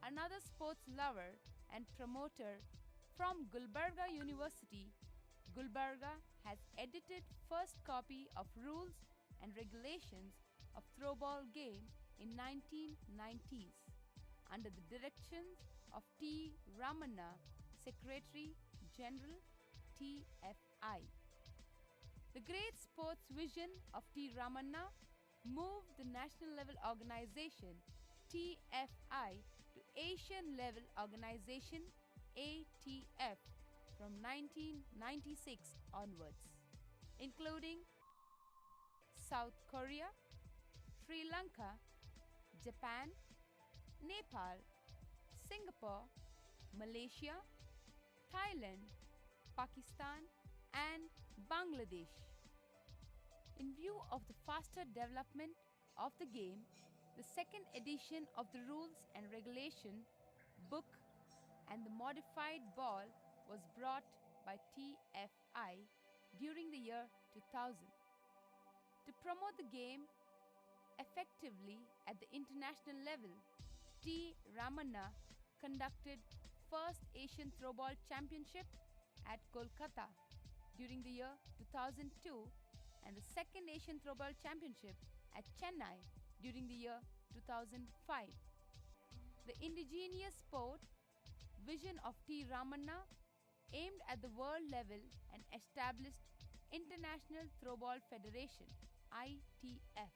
another sports lover and promoter from Gulbarga University, Gulbarga, has edited first copy of rules and regulations of throwball game in 1990s under the directions of T. Ramanna, Secretary General, TFI. The great sports vision of T. Ramanna moved the national level organization TFI to Asian level organization ATF from 1996 onwards, including South Korea, Sri Lanka, Japan, Nepal, Singapore, Malaysia, Thailand, Pakistan, and Bangladesh. In view of the faster development of the game, the second edition of the Rules and Regulation book and the modified ball was brought by TFI during the year 2000. To promote the game effectively at the international level, T. Ramanna conducted first Asian Throwball Championship at Kolkata during the year 2002 and the second Asian Throwball Championship at Chennai during the year 2005. The indigenous sport vision of T. Ramanna aimed at the world level and established International Throwball Federation ITF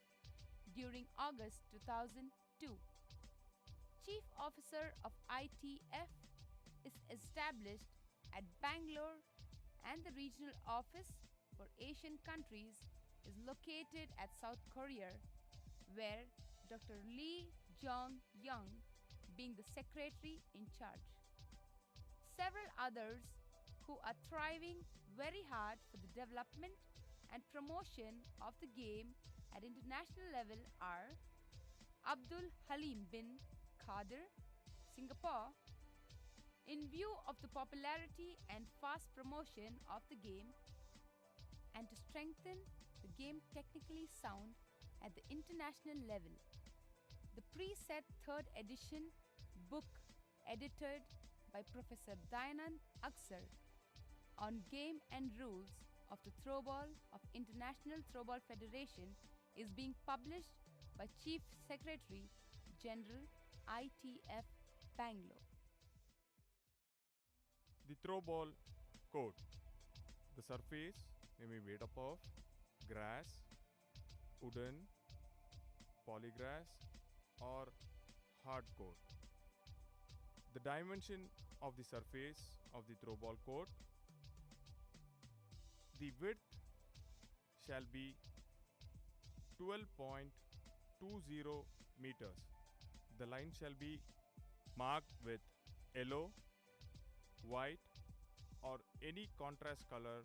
during August 2002. Chief Officer of ITF is established at Bangalore and the regional office for Asian countries is located at South Korea, where Dr. Lee Jong-young being the secretary in charge. Several others who are thriving very hard for the development and promotion of the game at international level are Abdul Halim bin Khadir, Singapore. In view of the popularity and fast promotion of the game and to strengthen the game technically sound at the international level, the preset 3rd edition book edited by Professor Dayanand Aksar on game and rules of the Throwball of International Throwball Federation is being published by Chief Secretary General ITF Bangalore. The throwball court. The surface may be made up of grass, wooden, polygrass, or hard court. The dimension of the surface of the throwball court. The width shall be 12.20 meters. The line shall be marked with yellow, white, or any contrast color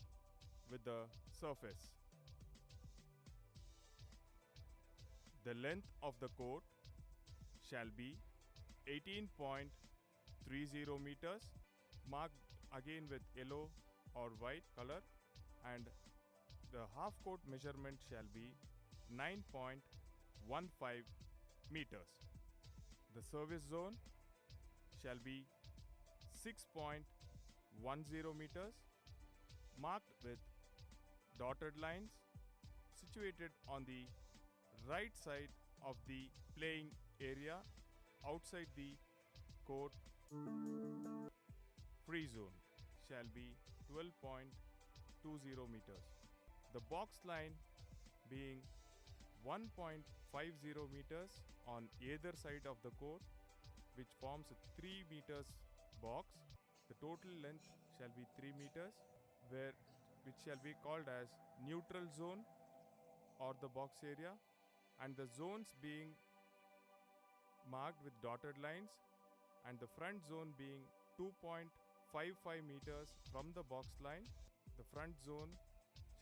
with the surface. The length of the court shall be 18.30 meters, marked again with yellow or white color, and the half court measurement shall be 9.15 meters. The service zone shall be 6.10 meters, marked with dotted lines situated on the right side of the playing area outside the court. Free zone shall be 12.20 meters. The box line being 1.50 meters on either side of the court, which forms a 3 meters box. The total length shall be 3 meters, which shall be called as neutral zone or the box area, and the zones being marked with dotted lines, and the front zone being 2.55 meters from the box line. The front zone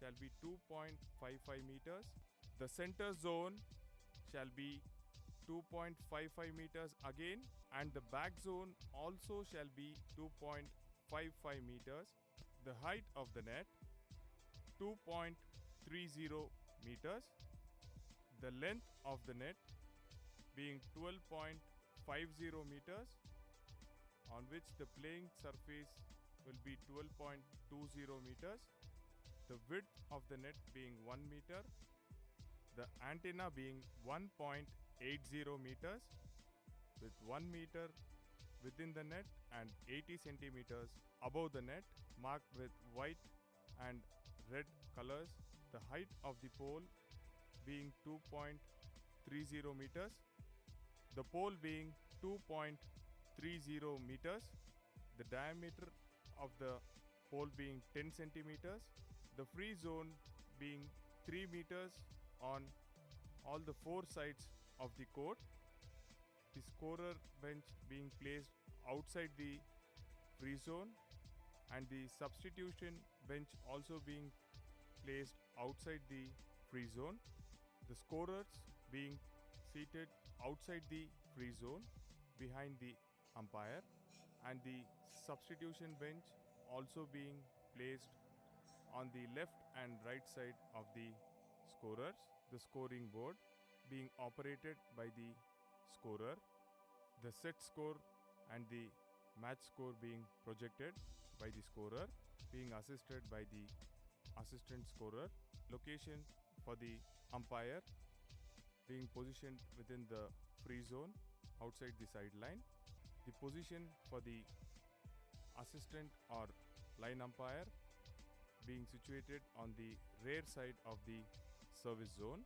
shall be 2.55 meters. The center zone shall be 2.55 meters again, and the back zone also shall be 2.55 meters. The height of the net 2.30 meters. The length of the net being 12.50 meters, on which the playing surface will be 12.20 meters. The width of the net being 1 meter. The antenna being 1.80 meters, with 1 meter within the net and 80 centimeters above the net, marked with white and red colors. The height of the pole being 2.30 meters. The pole being 2.30 meters. The diameter of the pole being 10 centimeters. The free zone being 3 meters on all the 4 sides of the court. The scorer bench being placed outside the free zone, and the substitution bench also being placed outside the free zone. The scorers being seated outside the free zone behind the umpire, and the substitution bench also being placed on the left and right side of the scorers. The scoring board being operated by the scorer. The set score and the match score being projected by the scorer, being assisted by the assistant scorer. Location for the umpire being positioned within the free zone outside the sideline. The position for the assistant or line umpire being situated on the rear side of the service zone.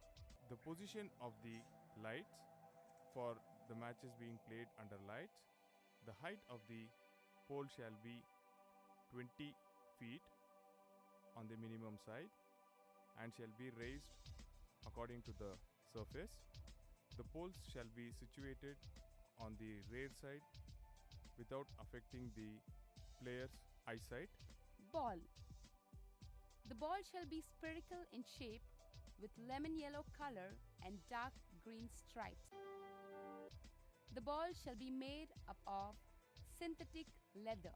The position of the lights for the matches being played under lights. The height of the pole shall be 20 feet on the minimum side and shall be raised according to the surface. The poles shall be situated on the rear side without affecting the player's eyesight. Ball. The ball shall be spherical in shape with lemon yellow color and dark green stripes. The ball shall be made up of synthetic leather.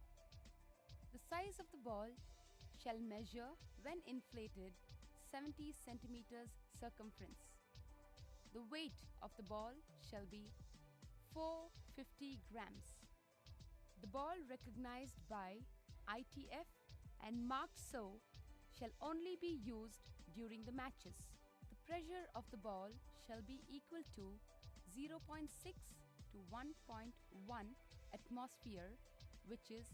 The size of the ball shall measure, when inflated, 70 centimeters circumference. The weight of the ball shall be 450 grams. The ball recognized by ITF and marked so shall only be used during the matches. The pressure of the ball shall be equal to 0.6 to 1.1 atmosphere, which is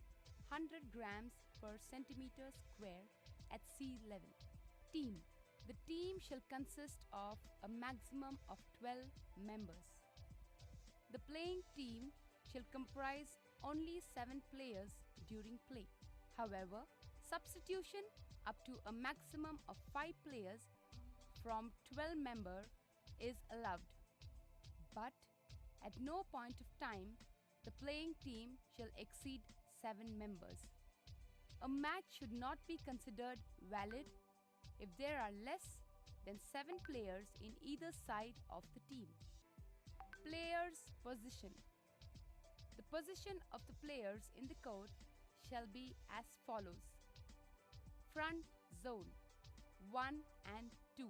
100 grams per centimeter square at sea level. Team. The team shall consist of a maximum of 12 members. The playing team shall comprise only 7 players during play. However, substitution up to a maximum of 5 players from 12 members is allowed. But at no point of time the playing team shall exceed 7 members. A match should not be considered valid if there are less than 7 players in either side of the team. Players' position. The position of the players in the court shall be as follows. Front zone 1 and 2.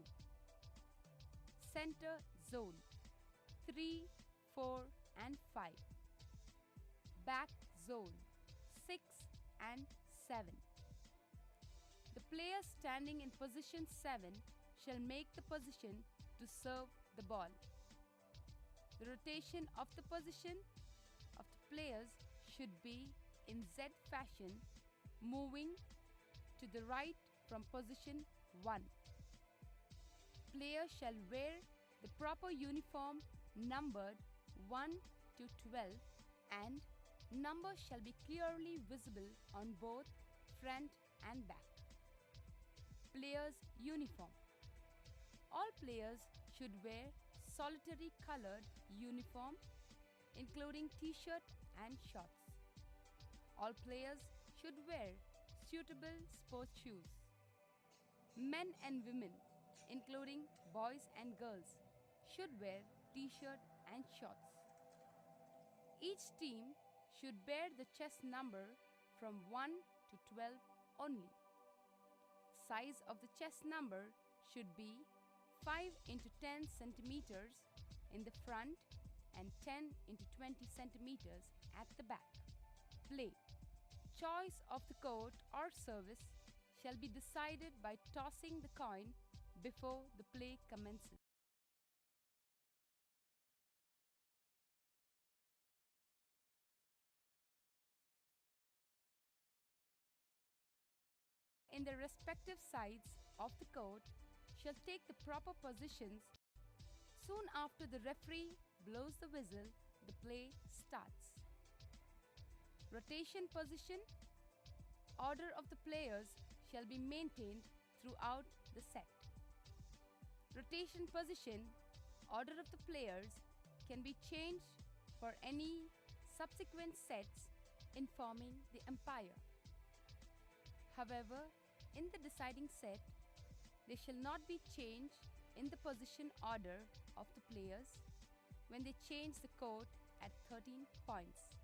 Center zone 3, 4 and 5. Back zone 6 and 7. The player standing in position 7 shall make the position to serve the ball. The rotation of the position of the players should be in Z fashion, moving to the right from position 1. Player shall wear the proper uniform numbered 1 to 12 and number shall be clearly visible on both front and back. Players' uniform. All players should wear solitary colored uniform including t-shirt and shorts. All players should wear suitable sports shoes. Men and women, including boys and girls, should wear t-shirt and shorts. Each team should bear the chest number from 1 to 12 only. Size of the chest number should be 5 into 10 centimeters in the front and 10 into 20 centimeters at the back. Play. Choice of the court or service shall be decided by tossing the coin before the play commences. In the respective sides of the court shall take the proper positions. Soon after the referee blows the whistle, the play starts. Rotation position. Order of the players shall be maintained throughout the set. Rotation position. Order of the players can be changed for any subsequent sets informing the umpire. However, in the deciding set, they shall not be changed in the position order of the players when they change the court at 13 points.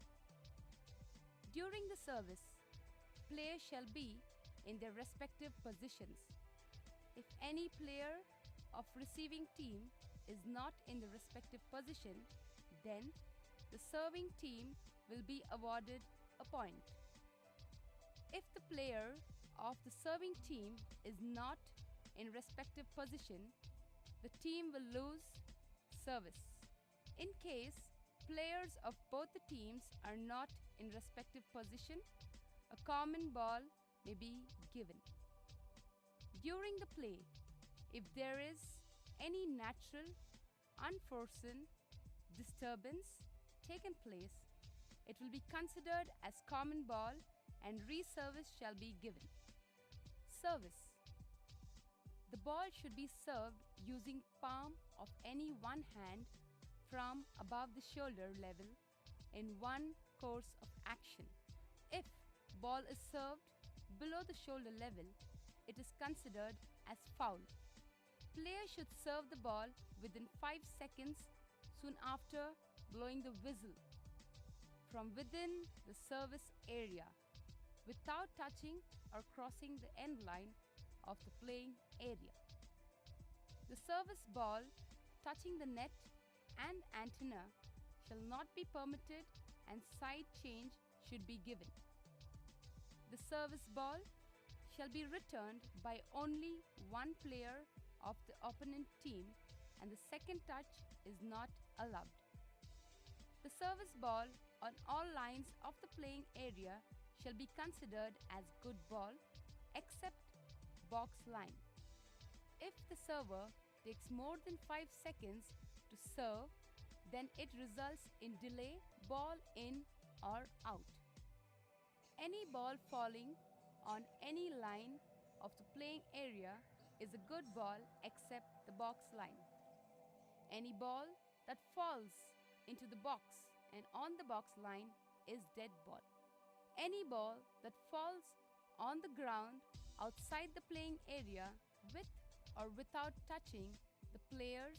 During the service, players shall be in their respective positions. If any player of receiving team is not in the respective position, then the serving team will be awarded a point. If the player of the serving team is not in respective position, the team will lose service. In case players of both the teams are not in respective position, a common ball may be given. During the play, if there is any natural, unforeseen disturbance taken place, it will be considered as common ball and re-service shall be given. Service. The ball should be served using palm of any one hand from above the shoulder level in one course of action. If ball is served below the shoulder level, it is considered as foul. Player should serve the ball within 5 seconds soon after blowing the whistle from within the service area without touching or crossing the end line of the playing area. The service ball touching the net and antenna shall not be permitted and side change should be given. The service ball shall be returned by only one player of the opponent team and the second touch is not allowed. The service ball on all lines of the playing area shall be considered as good ball except box line. If the server takes more than 5 seconds to serve, then it results in delay, ball in or out. Any ball falling on any line of the playing area is a good ball except the box line. Any ball that falls into the box and on the box line is dead ball. Any ball that falls on the ground outside the playing area with or without touching the players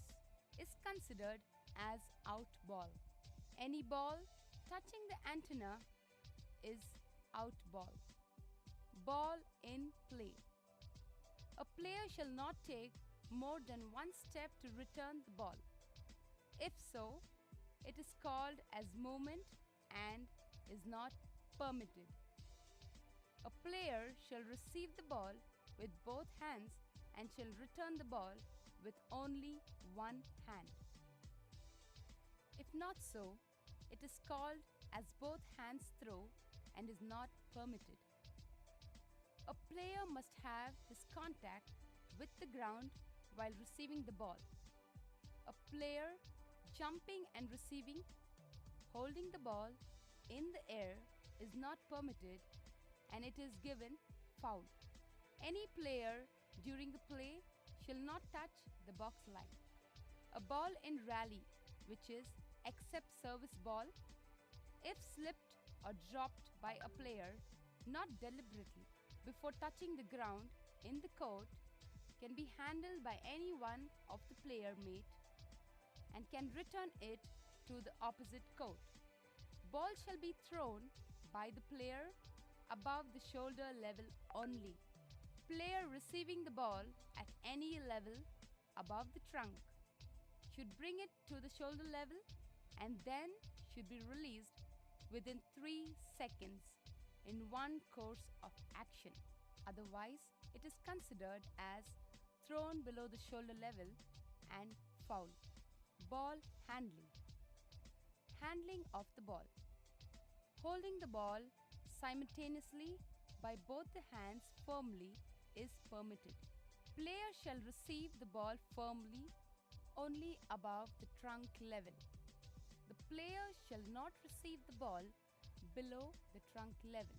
is considered as out ball. Any ball touching the antenna is out ball. Ball in play. A player shall not take more than one step to return the ball. If so, it is called as movement and is not permitted. A player shall receive the ball with both hands and shall return the ball with only one hand. If not so, it is called as both hands throw and is not permitted. A player must have his contact with the ground while receiving the ball. A player jumping and receiving, holding the ball in the air is not permitted and it is given foul. Any player during the play shall not touch the box line. A ball in rally, which is except service ball, if slipped or dropped by a player not deliberately before touching the ground in the court, can be handled by any one of the player mate and can return it to the opposite court. Ball shall be thrown by the player above the shoulder level only. Player receiving the ball at any level above the trunk should bring it to the shoulder level and then should be released within 3 seconds in one course of action. Otherwise, it is considered as thrown below the shoulder level and foul. Ball handling. Handling of the ball. Holding the ball simultaneously by both the hands firmly is permitted. Player shall receive the ball firmly only above the trunk level. The player shall not receive the ball below the trunk level,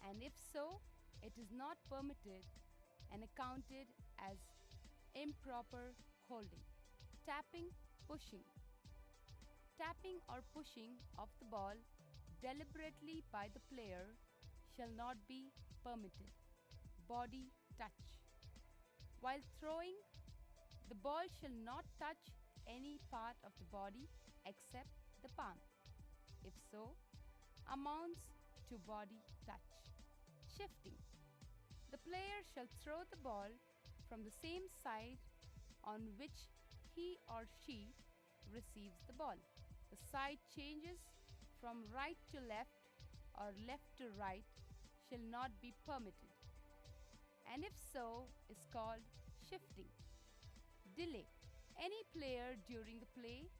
and if so, it is not permitted and accounted as improper holding. Tapping, pushing. Tapping or pushing of the ball deliberately by the player shall not be permitted. Body touch. While throwing, the ball shall not touch any part of the body except the palm. If so, amounts to body touch. Shifting. The player shall throw the ball from the same side on which he or she receives the ball. The side changes from right to left or left to right shall not be permitted, and if so, is called shifting. Delay. Any player during the play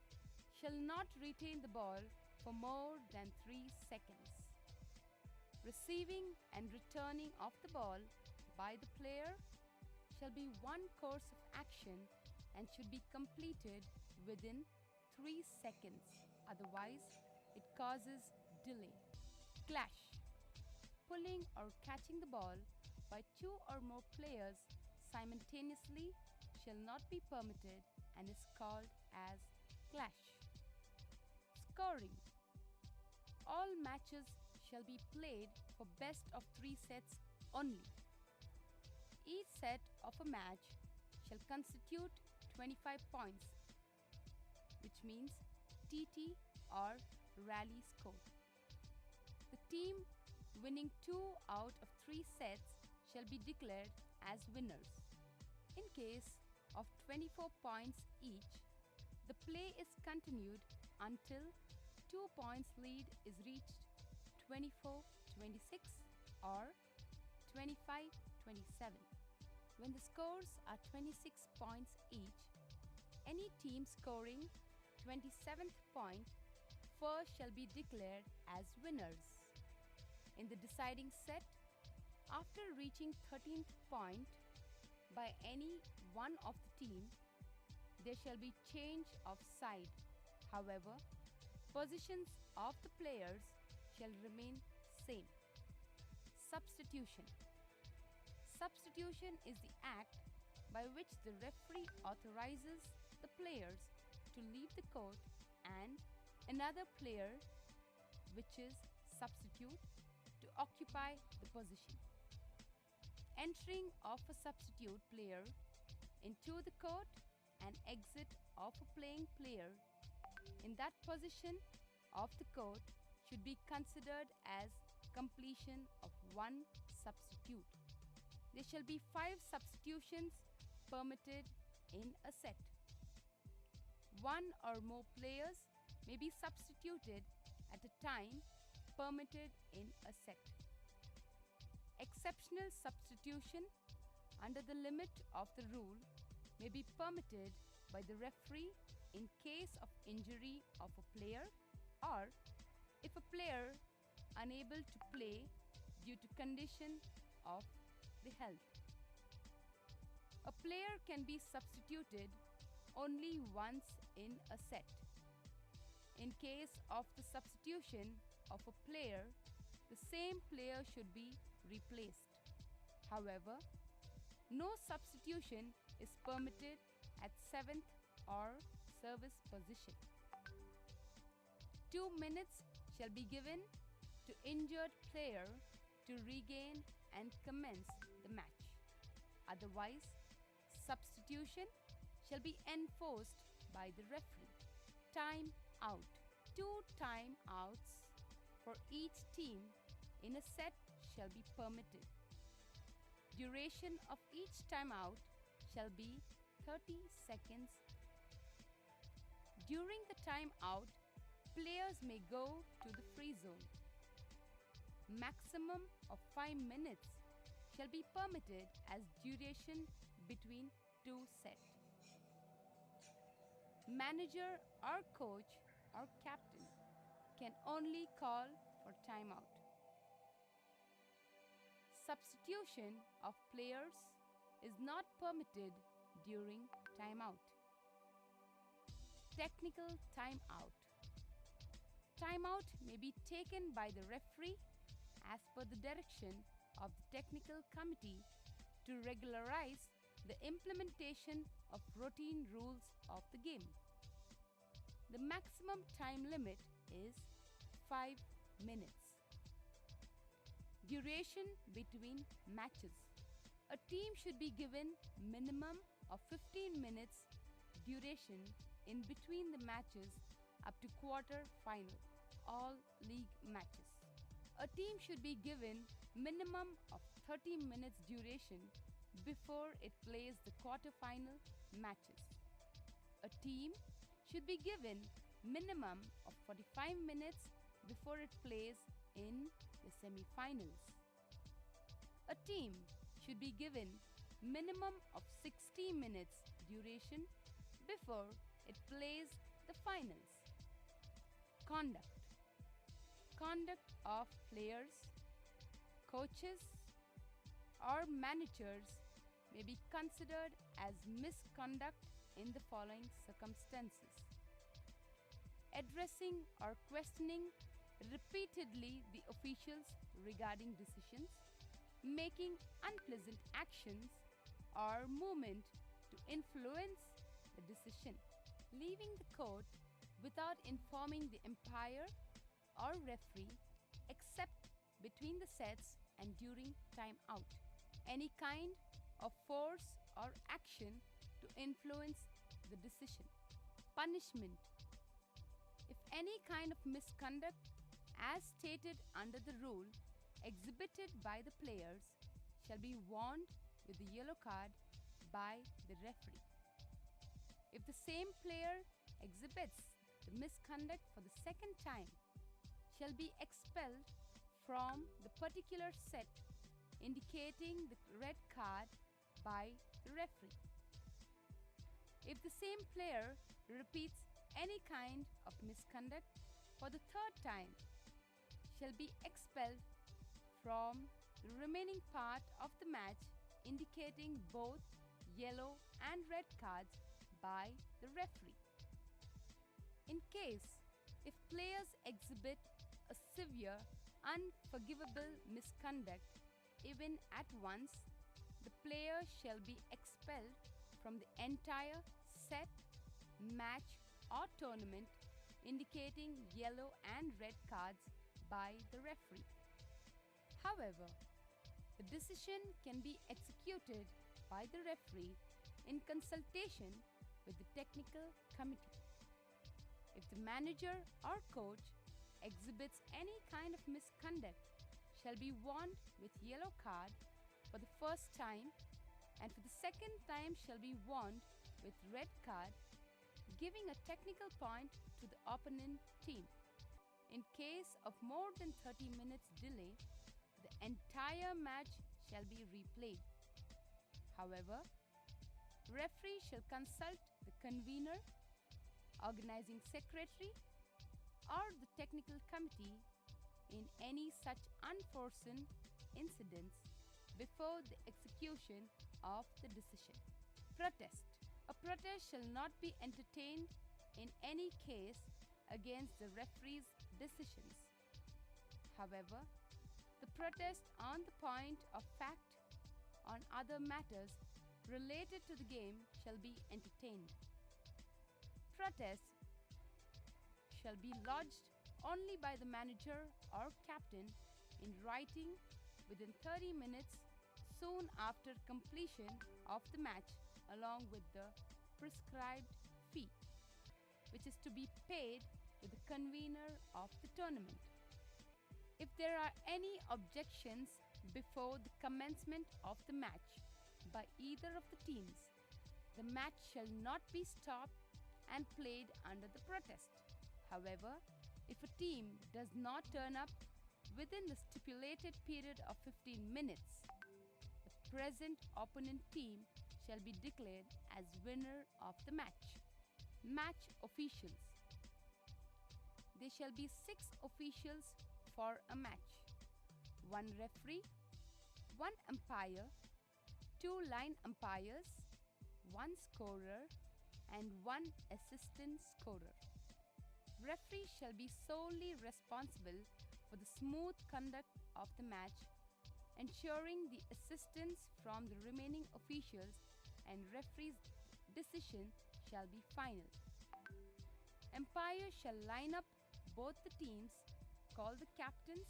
shall not retain the ball for more than 3 seconds. Receiving and returning of the ball by the player shall be one course of action and should be completed within 3 seconds. Otherwise, it causes delay. Clash. Pulling or catching the ball by 2 or more players simultaneously shall not be permitted and is called as clash. Scoring. All matches shall be played for best of 3 sets only. Each set of a match shall constitute 25 points, which means TT or rally score. The team winning 2 out of 3 sets shall be declared as winners. In case of 24 points each, the play is continued until 2 points lead is reached 24-26 or 25-27. When the scores are 26 points each, any team scoring 27th point first shall be declared as winners. In the deciding set, after reaching 13th point by any one of the team, there shall be change of side. However, positions of the players shall remain same. Substitution. Substitution is the act by which the referee authorizes the players to leave the court and another player, which is substitute, to occupy the position. Entering of a substitute player into the court and exit of a playing player in that position of the court should be considered as completion of one substitute. There shall be 5 substitutions permitted in a set. 1 or more players may be substituted at a time permitted in a set. Exceptional substitution under the limit of the rule may be permitted by the referee in case of injury of a player, or if a player unable to play due to condition of the health. A player can be substituted only once in a set. In case of the substitution of a player, the same player should be replaced. However, no substitution is permitted at 7th or service position. 2 minutes shall be given to injured player to regain and commence the match. Otherwise, substitution shall be enforced by the referee. Time out. 2 time outs for each team in a set shall be permitted. Duration of each timeout shall be 30 seconds. During the timeout, players may go to the free zone. Maximum of 5 minutes shall be permitted as duration between 2 sets. Manager or coach or captain can only call for timeout. Substitution of players is not permitted during timeout. Technical timeout. Timeout may be taken by the referee as per the direction of the technical committee to regularize the implementation of routine rules of the game. The maximum time limit is 5 minutes. Duration between matches. A team should be given minimum of 15 minutes duration in between the matches up to quarter final, all league matches. A team should be given minimum of 30 minutes duration before it plays the quarter-final matches. A team should be given minimum of 45 minutes before it plays in the semi-finals. A team should be given minimum of 60 minutes duration before it plays the finals. Conduct. Conduct of players, coaches, or managers may be considered as misconduct in the following circumstances: addressing or questioning repeatedly the officials regarding decisions, making unpleasant actions or movement to influence the decision, leaving the court without informing the umpire or referee except between the sets and during timeout, any kind of force or action to influence the decision. Punishment. If any kind of misconduct as stated under the rule exhibited by the players shall be warned with a yellow card by the referee. If the same player exhibits the misconduct for the second time, shall be expelled from the particular set, indicating the red card by the referee. If the same player repeats any kind of misconduct for the third time, shall be expelled from the remaining part of the match, indicating both yellow and red cards by the referee. In case if players exhibit a severe, unforgivable misconduct even at once, the player shall be expelled from the entire set, match or tournament, indicating yellow and red cards by the referee. However, the decision can be executed by the referee in consultation with the technical committee. If the manager or coach exhibits any kind of misconduct, shall be warned with yellow card for the first time, and for the second time shall be warned with red card, giving a technical point to the opponent team. In case of more than 30 minutes delay, the entire match shall be replayed. However, referee shall consult the convener, organizing secretary, or the technical committee in any such unforeseen incidents before the execution of the decision. Protest. A protest shall not be entertained in any case against the referee's decisions. However, the protest on the point of fact on other matters related to the game shall be entertained. Protest shall be lodged only by the manager or captain in writing within 30 minutes soon after completion of the match, along with the prescribed fee, which is to be paid to the convener of the tournament. If there are any objections before the commencement of the match by either of the teams, the match shall not be stopped and played under the protest. However, if a team does not turn up within the stipulated period of 15 minutes, the present opponent team shall be declared as winner of the match. Match officials. There shall be 6 officials for a match: 1 referee, 1 umpire, 2 line umpires, 1 scorer, and 1 assistant scorer. Referee shall be solely responsible for the smooth conduct of the match, ensuring the assistance from the remaining officials, and referee's decision shall be final. Umpire shall line up both the teams, call the captains,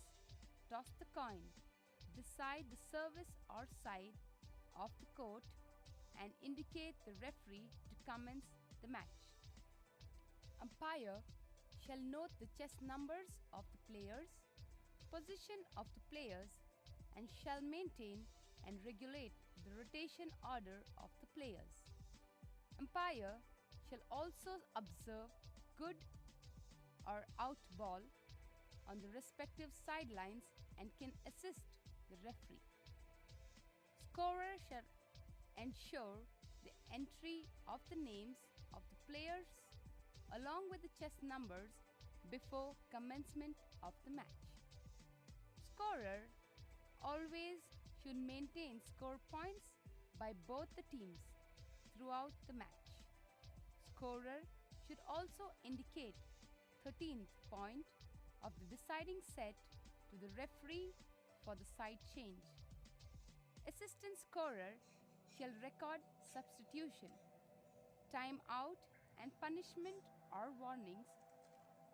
toss the coin, decide the service or side of the court, and indicate the referee to commence the match. Umpire shall note the chess numbers of the players, position of the players, and shall maintain and regulate the rotation order of the players. Umpire shall also observe good or out ball on the respective sidelines and can assist the referee. Scorer shall ensure the entry of the names of the players along with the chess numbers before commencement of the match. Scorer always should maintain score points by both the teams throughout the match. Scorer should also indicate 13th point of the deciding set to the referee for the side change. Assistant scorer shall record substitution, time out, and punishment or warnings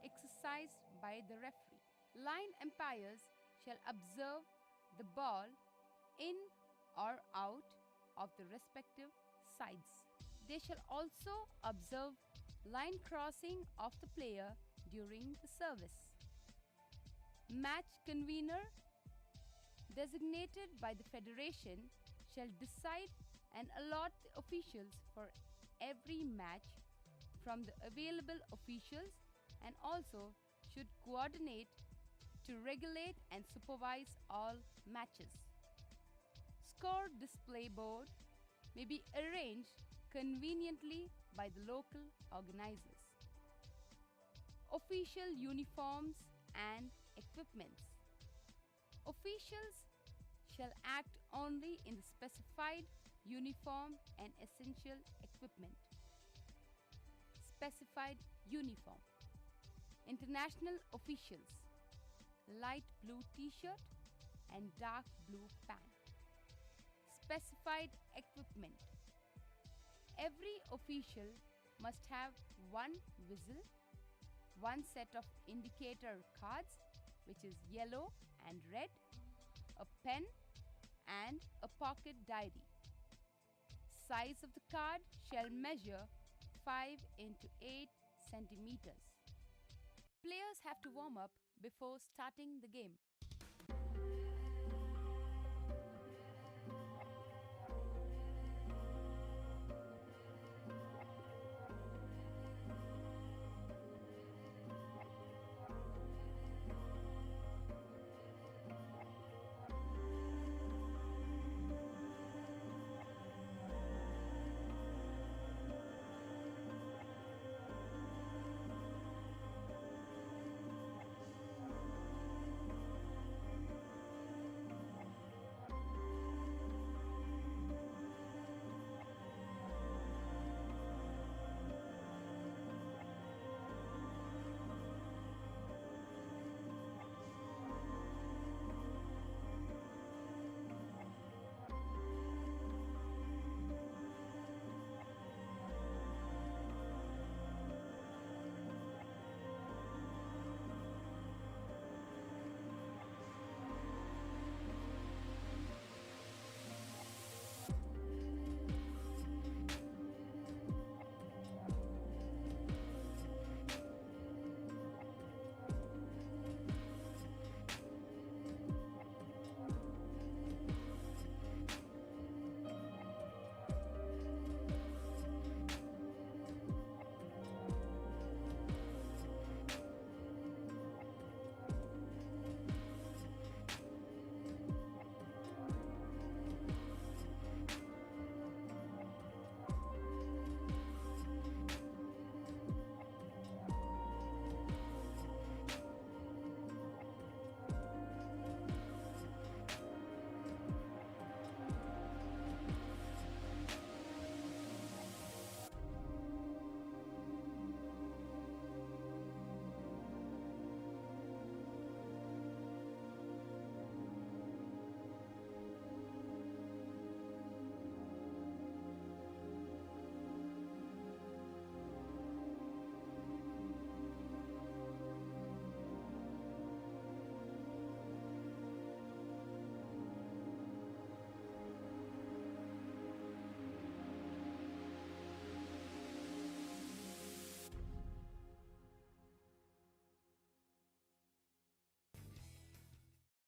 exercised by the referee. Line umpires shall observe the ball in or out of the respective sides. They shall also observe line crossing of the player during the service. Match convener designated by the federation shall decide and allot the officials for every match from the available officials, and also should coordinate to regulate and supervise all matches. Score display board may be arranged conveniently by the local organizers. Official uniforms and equipments. Officials shall act only in the specified uniform and essential equipment. Specified uniform. International officials: light blue t-shirt and dark blue pant. Specified equipment. Every official must have 1 whistle, 1 set of indicator cards, which is yellow and red, a pen, and a pocket diary. Size of the card shall measure 5 into 8 centimeters. Players have to warm up before starting the game.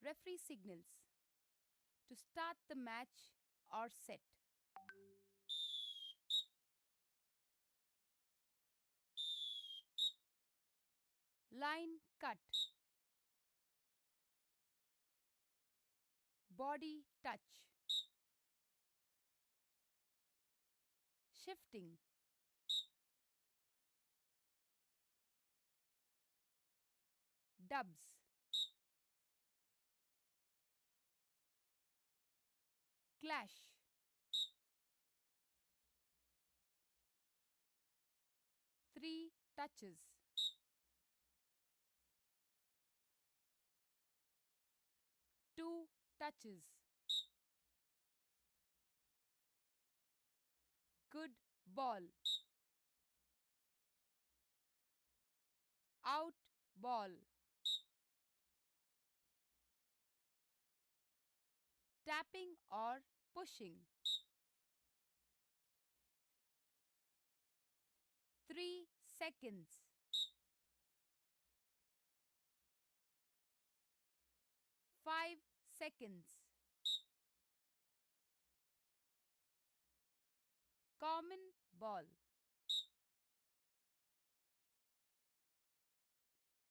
referee signals to start the match or set. Line cut. Body touch. Shifting. Dubs. Clash. Three touches. Two touches. Good ball. Out ball. Tapping or pushing. 3 seconds. Five seconds. Common ball.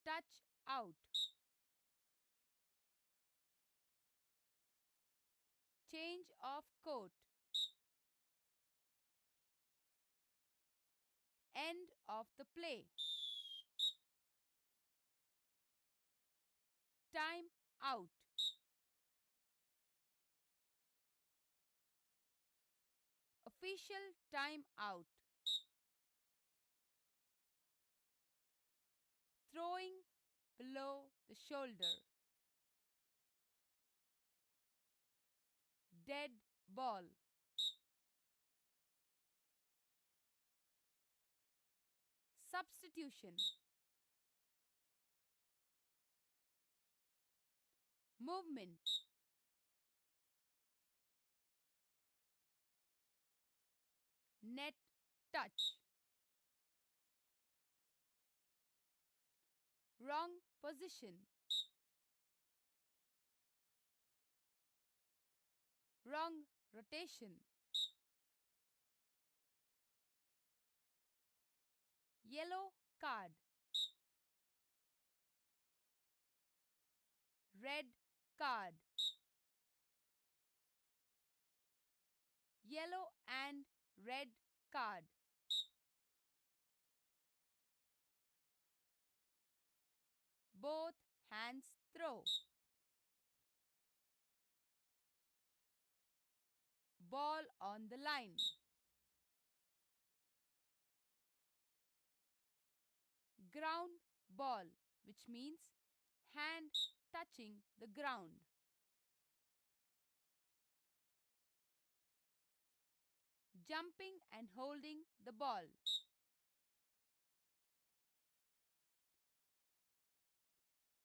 Touch out. Change of court. End of the play. Time out. Official time out. Throwing below the shoulder. Dead ball. Substitution. Movement. Net touch. Wrong position. Wrong rotation. Yellow card. Red card. Yellow and red card. Both hands throw. Ball on the line. Ground ball, which means hand touching the ground. Jumping and holding the ball.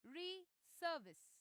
Re-service.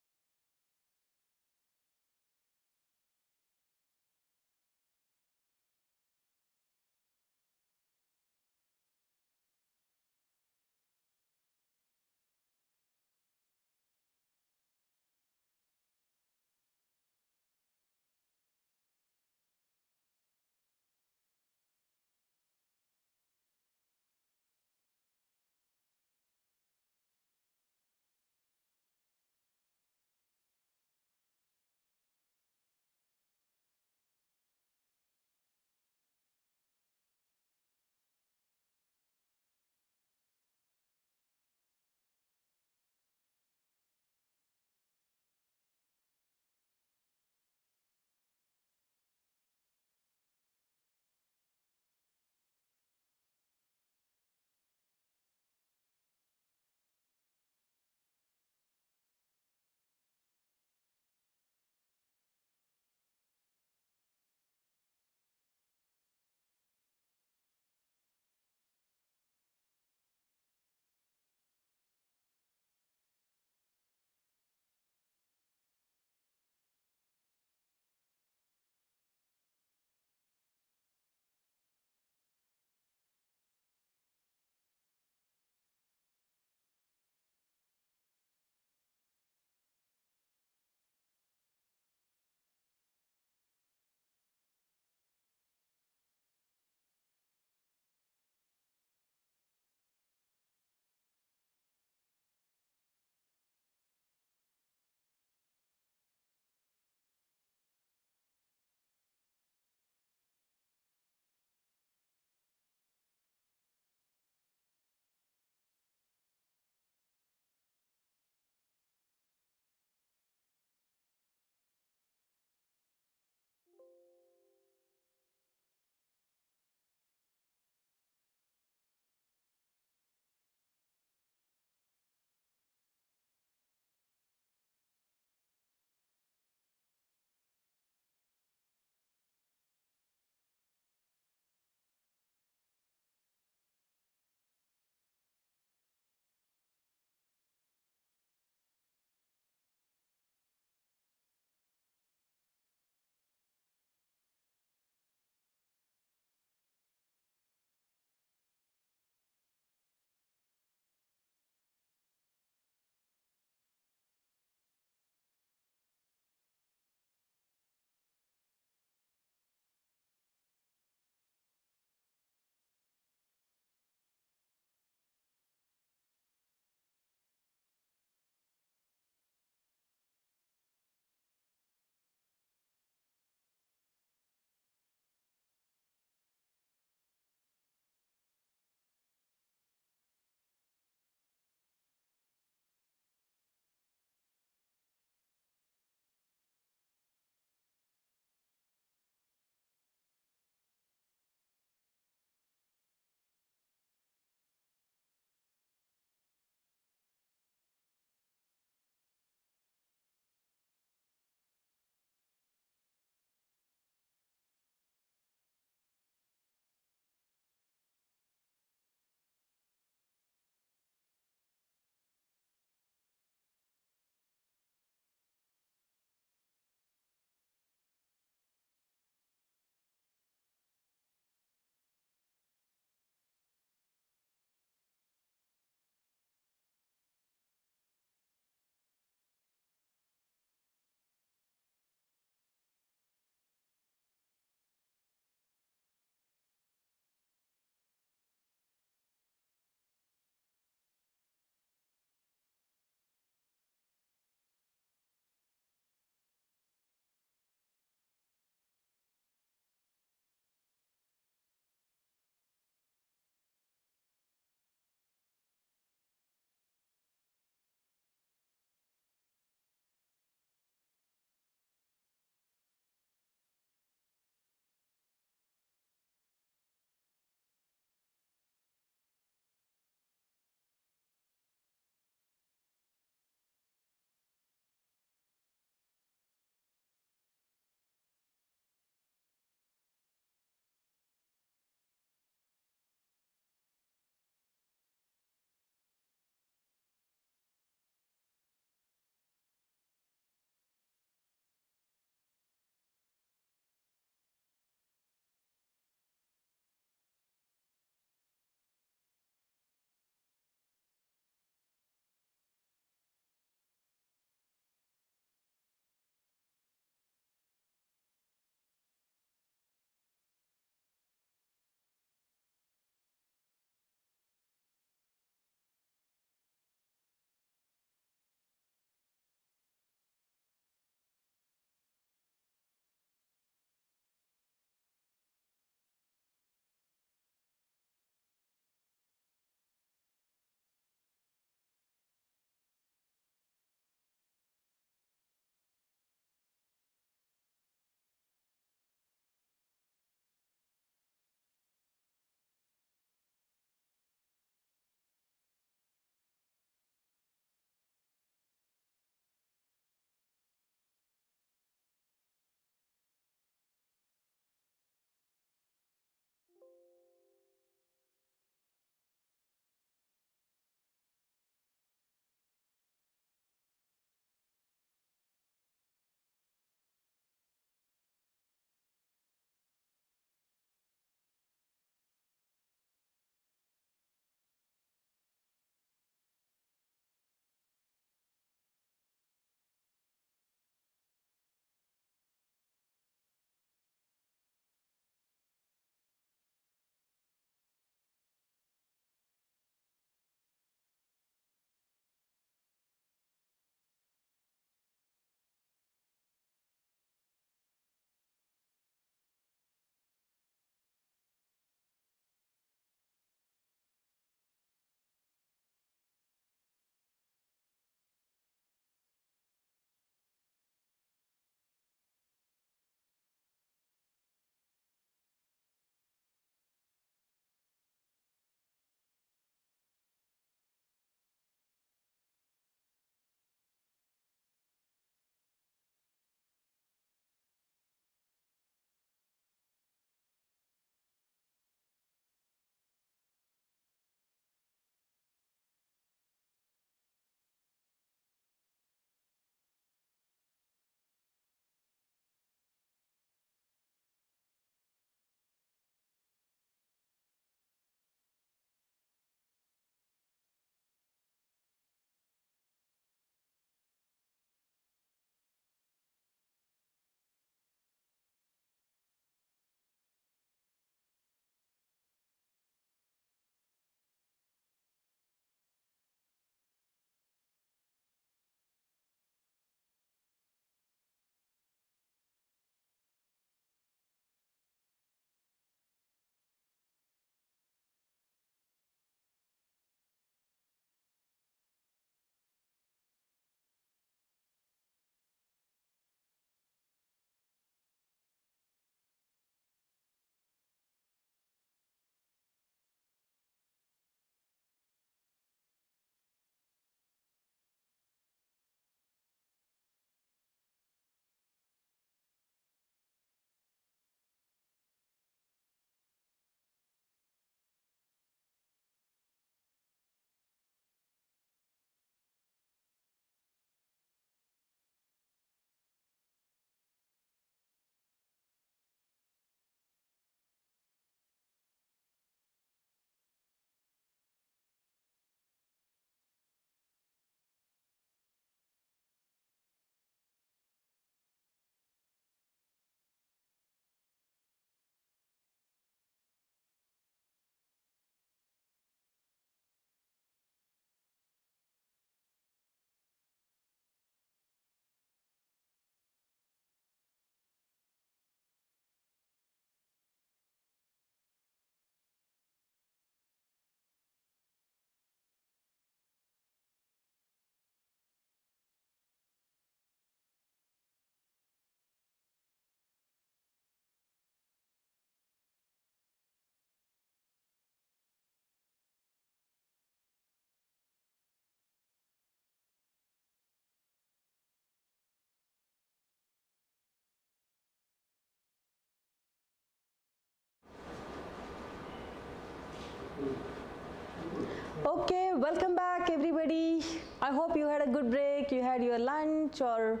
Okay, welcome back everybody. I hope you had a good break, you had your lunch or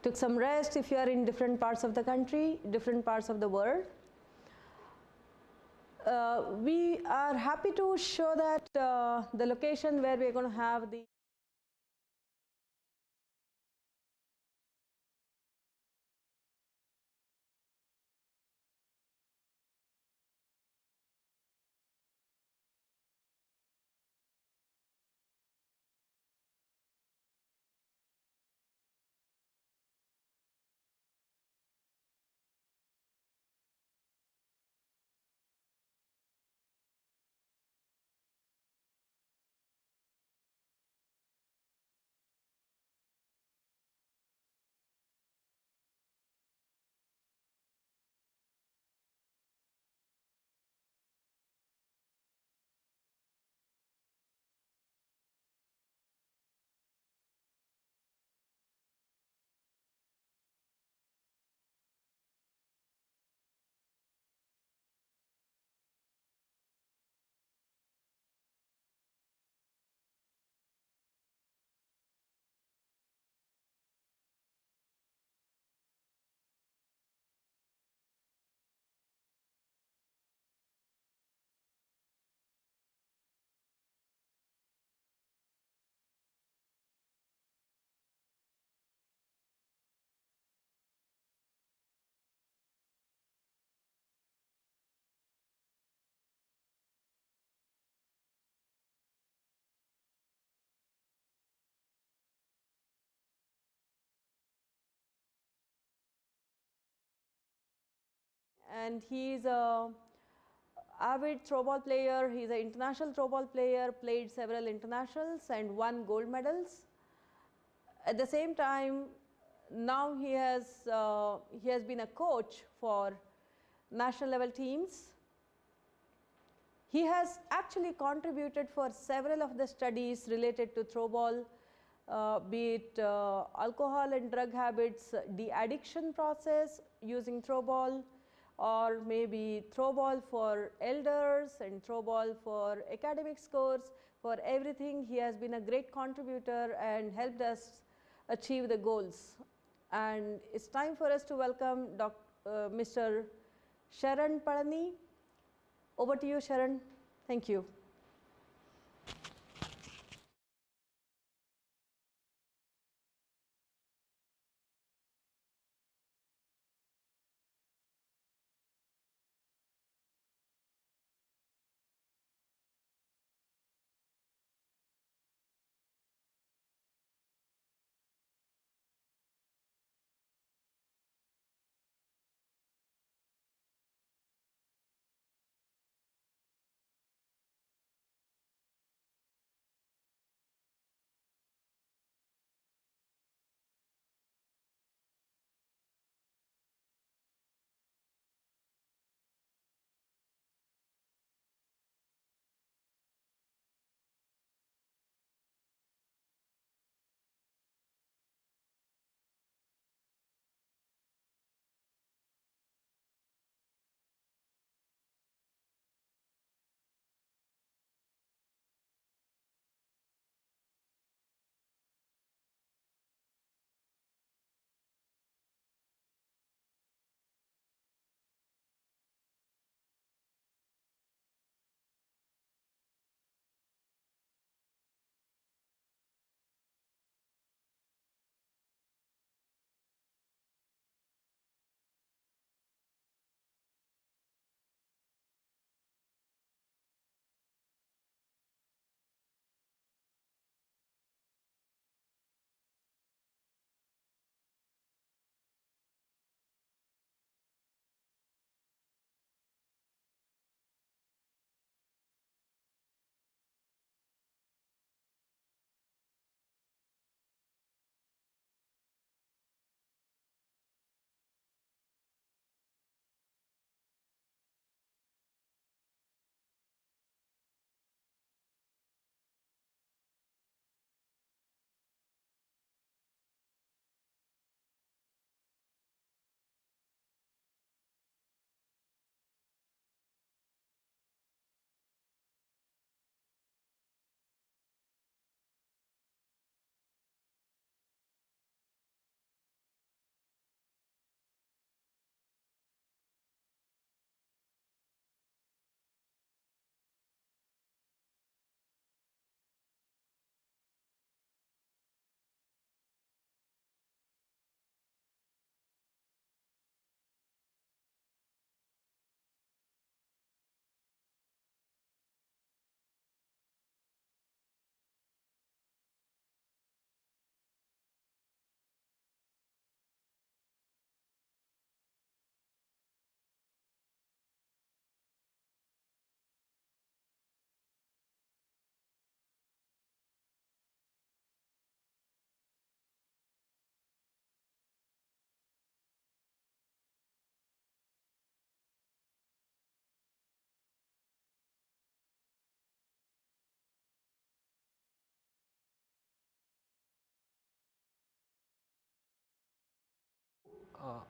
took some rest if you are in different parts of the country, different parts of the world. We are happy to show that the location where we are going to have the and he is a avid throwball player. He is an international throwball player, played several internationals and won gold medals. At the same time, now he has been a coach for national level teams. He has actually contributed for several of the studies related to throwball, be it alcohol and drug habits, de-addiction process using throwball, or maybe throwball for elders and throwball for academic scores. For everything, he has been a great contributor and helped us achieve the goals. And it's time for us to welcome Mr. Sharan Padani. Over to you, Sharan. Thank you.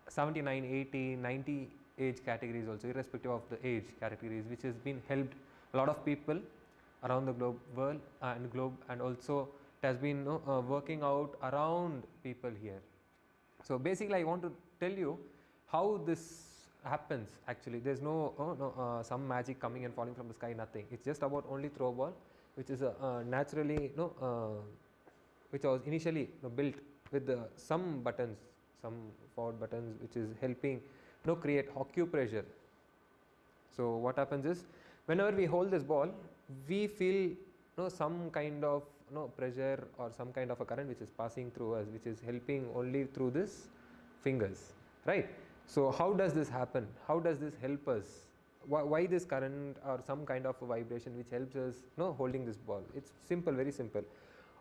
79, 80, 90 age categories also, irrespective of the age categories, which has been helped a lot of people around the world and also it has been working out around people here. So basically I want to tell you how this happens. Actually there's no some magic coming and falling from the sky, nothing. It's just about only throw ball, which is naturally which was initially built with some buttons, some forward buttons, which is helping create acupressure. So what happens is, whenever we hold this ball, we feel some kind of pressure or some kind of a current which is passing through us, which is helping only through this fingers, right? So how does this happen? How does this help us? Why this current or some kind of a vibration which helps us holding this ball? It's simple, very simple.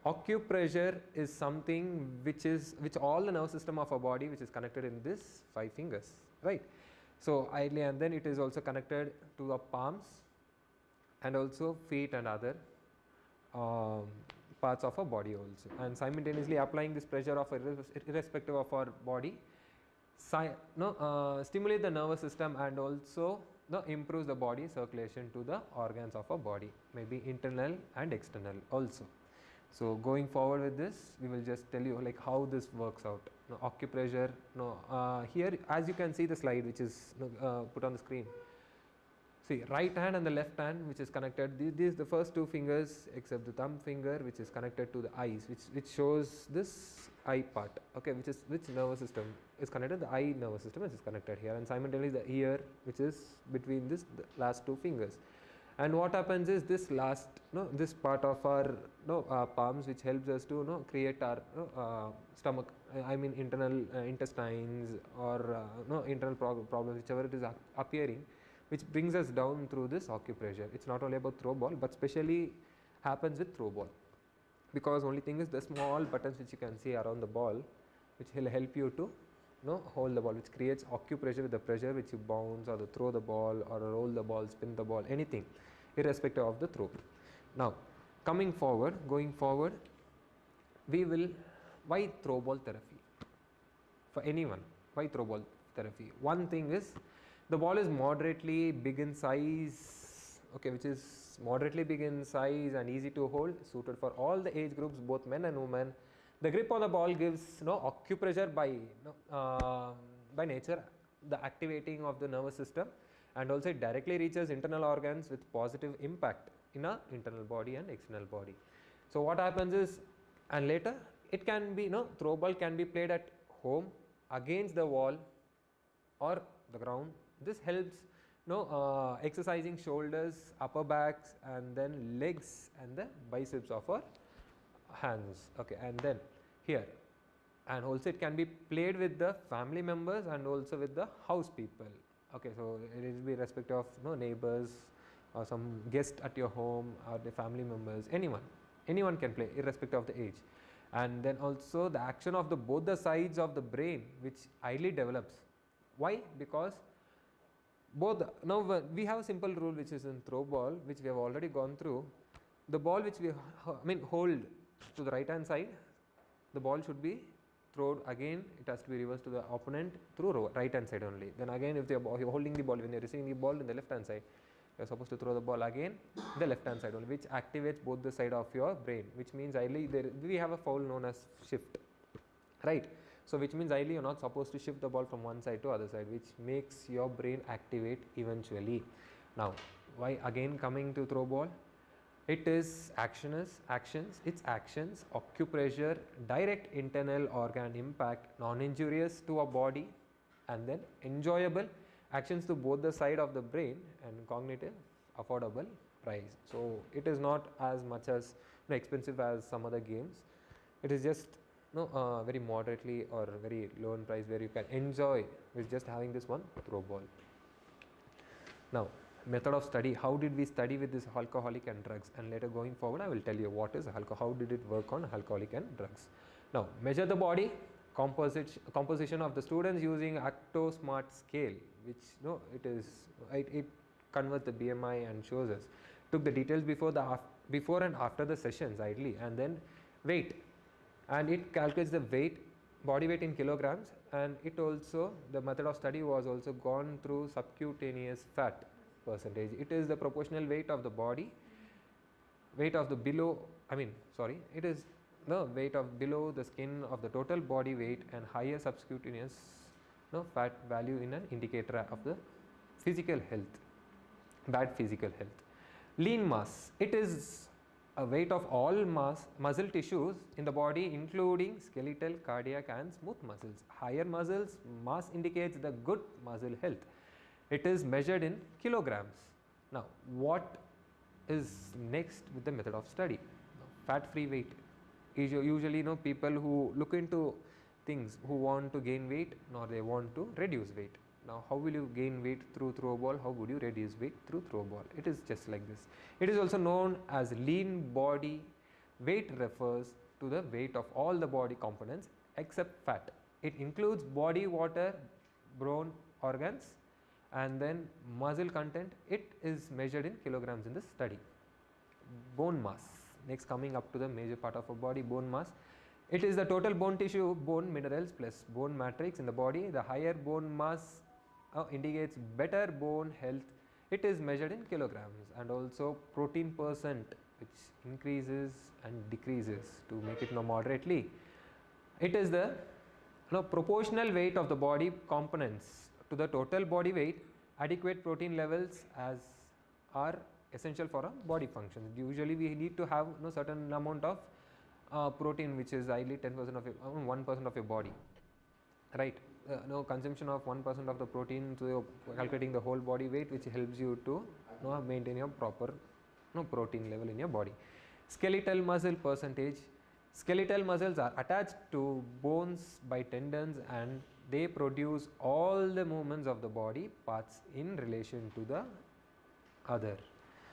Acupressure is something which all the nerve system of our body which is connected in this 5 fingers, right? So ideally, and then it is also connected to the palms and also feet and other parts of our body also, and simultaneously applying this pressure of irrespective of our body stimulate the nervous system and also improves the body circulation to the organs of our body, maybe internal and external also. So going forward with this, we will just tell you like how this works out. Acupressure, here as you can see the slide which is put on the screen. See, right hand and the left hand which is connected, these the first 2 fingers except the thumb finger which is connected to the eyes, which shows this eye part, okay, which nervous system is connected, the eye nervous system is connected here, and simultaneously the ear which is between the last 2 fingers. And what happens is this last, this part of our palms which helps us to create our stomach, I mean internal intestines or internal problems, whichever it is appearing, which brings us down through this acupressure. It's not only about throw ball, but specially happens with throw ball, because only thing is the small buttons which you can see around the ball, which will help you to hold the ball, which creates acupressure with the pressure which you bounce or throw the ball or roll the ball, spin the ball, anything, irrespective of the throw. Now going forward, we will, why throw ball therapy? For anyone, why throw ball therapy? One thing is, the ball is moderately big in size, okay, which is moderately big in size and easy to hold, suited for all the age groups, both men and women. The grip on the ball gives acupressure by nature, the activating of the nervous system, and also it directly reaches internal organs with positive impact in our internal body and external body. So what happens is, and later it can be, throw ball can be played at home, against the wall or the ground. This helps exercising shoulders, upper backs, and then legs and the biceps of our hands, okay, and then here, and also it can be played with the family members and also with the house people, okay. So it will be respective of neighbors or some guest at your home or the family members, anyone can play irrespective of the age. And then also the action of both the sides of the brain which ideally develops. Why? Because now we have a simple rule which is in throw ball, which we have already gone through. The ball which we hold to the right hand side, the ball should be thrown again, it has to be reversed to the opponent through right hand side only. Then again, if you are holding the ball, when you are receiving the ball in the left hand side, you are supposed to throw the ball again the left hand side only, which activates both the side of your brain, which means ideally we have a foul known as shift, right? So which means ideally you are not supposed to shift the ball from one side to other side, which makes your brain activate eventually. Now why again coming to throw ball? It is actions, its actions, acupressure, direct internal organ impact, non-injurious to our body, and then enjoyable actions to both the side of the brain, and cognitive, affordable price. So it is not as much as expensive as some other games. It is just very moderately or very low in price, where you can enjoy with just having this one throw ball. Now method of study, how did we study with this alcoholic and drugs, and later going forward I will tell you what is how did it work on alcoholic and drugs. Now measure the body composition of the students using Acto Smart scale, which it converts the BMI and shows us. Took the details before and after the sessions ideally, and then weight, and it calculates the weight body weight in kilograms, and it also, the method of study was also gone through subcutaneous fat percentage. It is the proportional weight of the body, weight of the below, it is the weight of below the skin of the total body weight and higher subcutaneous fat value in an indicator of the physical health, bad physical health. Lean mass, it is a weight of all muscle tissues in the body, including skeletal, cardiac and smooth muscles. Higher muscles mass indicates the good muscle health. It is measured in kilograms. Now, what is next with the method of study? Fat free weight. Usually people who look into things, who want to gain weight nor they want to reduce weight. Now, how will you gain weight through throwball? How would you reduce weight through throwball? It is just like this. It is also known as lean body weight. Refers to the weight of all the body components except fat. It includes body water, bone, organs and then muscle content. It is measured in kilograms in this study. Bone mass, next coming up to the major part of a body, bone mass. It is the total bone tissue, bone minerals plus bone matrix in the body. The higher bone mass indicates better bone health. It is measured in kilograms, and also protein percent, which increases and decreases to make it moderately. It is the proportional weight of the body components to the total body weight. Adequate protein levels as are essential for a body function. Usually we need to have certain amount of protein, which is ideally 10% of your 1% of your body, right? Consumption of 1% of the protein, so you're calculating the whole body weight, which helps you to maintain your proper protein level in your body. Skeletal muscle percentage. Skeletal muscles are attached to bones by tendons and they produce all the movements of the body parts in relation to the other.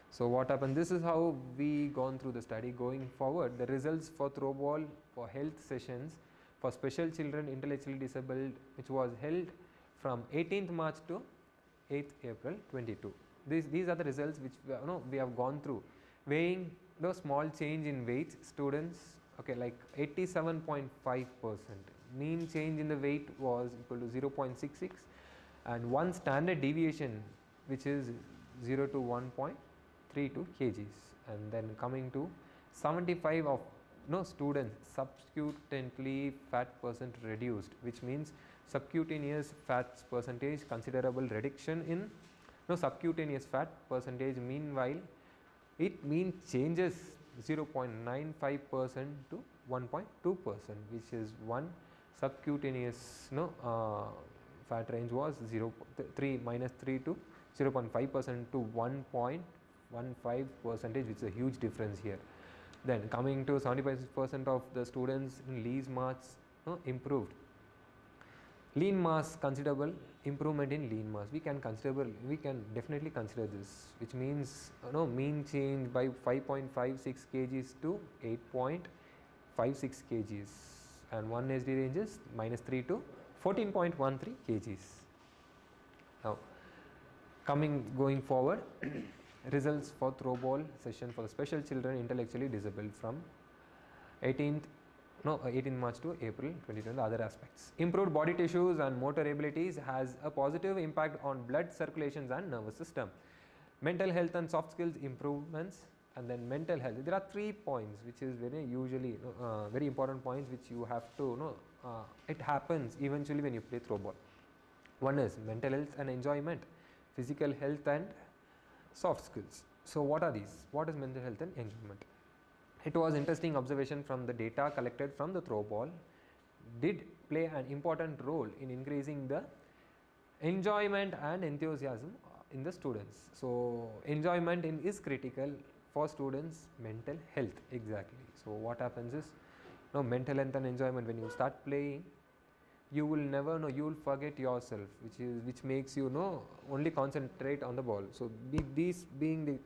So what happened, this is how we gone through the study. Going forward, the results for throwball for health sessions for special children intellectually disabled, which was held from 18th March to 8th April 22. These are the results which we have gone through. Weighing the small change in weight, students, like 87.5%. Mean change in the weight was equal to 0.66 and one standard deviation, which is 0 to 1.32 kgs. And then coming to 75 of students subsequently fat percent reduced, which means subcutaneous fat percentage considerable reduction in subcutaneous fat percentage. Meanwhile, it mean changes 0.95% to 1.2%, which is one subcutaneous fat range was 3 to 0.5% to 1.15%, which is a huge difference here. Then coming to 75% of the students in lean mass improved. Lean mass, considerable improvement in lean mass. We can definitely consider this, which means mean change by 5.56 kgs to 8.56 kgs, and one SD range is -3 to 14.13 kgs. Now, going forward, results for throwball session for the special children intellectually disabled from 18th March to April 22. The other aspects: improved body tissues and motor abilities has a positive impact on blood circulations and nervous system. Mental health and soft skills improvements. And then mental health, there are 3 points which is very important points which you have to it happens eventually when you play throwball. One is mental health and enjoyment, physical health and soft skills. So what are these? What is mental health and enjoyment? It was interesting observation from the data collected from the throwball did play an important role in increasing the enjoyment and enthusiasm in the students. So enjoyment is critical for students' mental health. Exactly. So what happens is mental health and enjoyment, when you start playing, you will never know, you will forget yourself, which makes you only concentrate on the ball. So these being the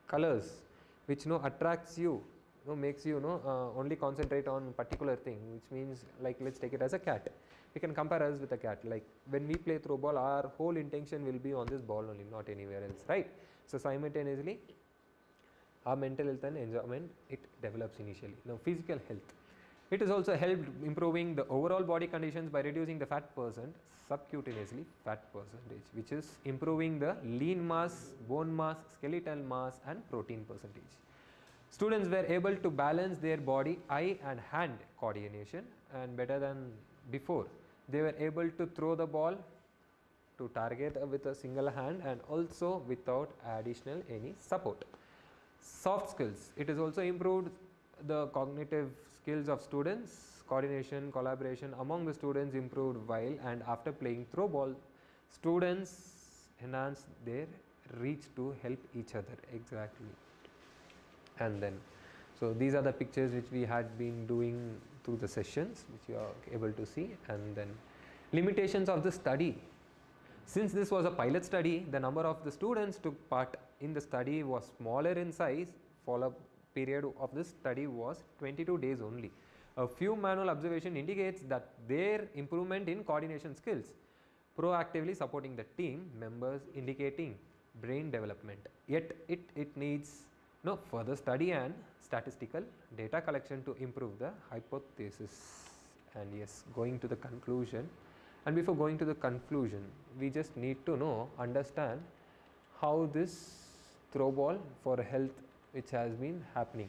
colors which attracts you, makes you only concentrate on particular thing, which means, like, let's take it as a cat. We can compare us with a cat. Like when we play throw ball, our whole intention will be on this ball only, not anywhere else, right? So simultaneously our mental health and enjoyment, it develops initially. Now physical health, It has also helped improving the overall body conditions by reducing the fat percent, subcutaneously fat percentage, which is improving the lean mass, bone mass, skeletal mass and protein percentage. Students were able to balance their body, eye and hand coordination, and better than before. They were able to throw the ball to target with a single hand and also without additional any support. Soft skills. It has also improved the cognitive skills of students. Coordination, collaboration among the students improved while and after playing throw ball. Students enhanced their reach to help each other. Exactly. And then, so these are the pictures which we had been doing through the sessions, which you are able to see. And then limitations of the study. Since this was a pilot study, the number of the students took part in the study was smaller in size. Follow-up period of this study was 22 days only. A few manual observation indicates that their improvement in coordination skills, proactively supporting the team members, indicating brain development. Yet it needs further study and statistical data collection to improve the hypothesis. And yes, going to the conclusion. And before going to the conclusion, we just need to understand how this throw ball for health which has been happening.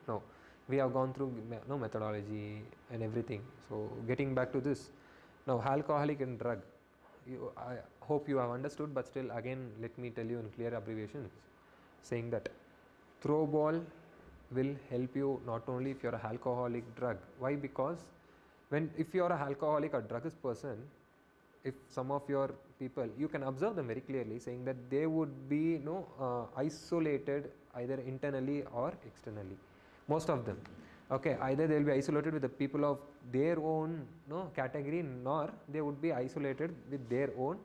Now, we have gone through methodology and everything. So, getting back to this, now alcoholic and drug, I hope you have understood, but still again let me tell you in clear abbreviations, saying that throw ball will help you not only if you are an alcoholic drug. Why? Because if you are an alcoholic or druggist person, if some of your people, you can observe them very clearly, saying that they would be isolated either internally or externally. Most of them, okay, either they will be isolated with the people of their own category, nor they would be isolated with their own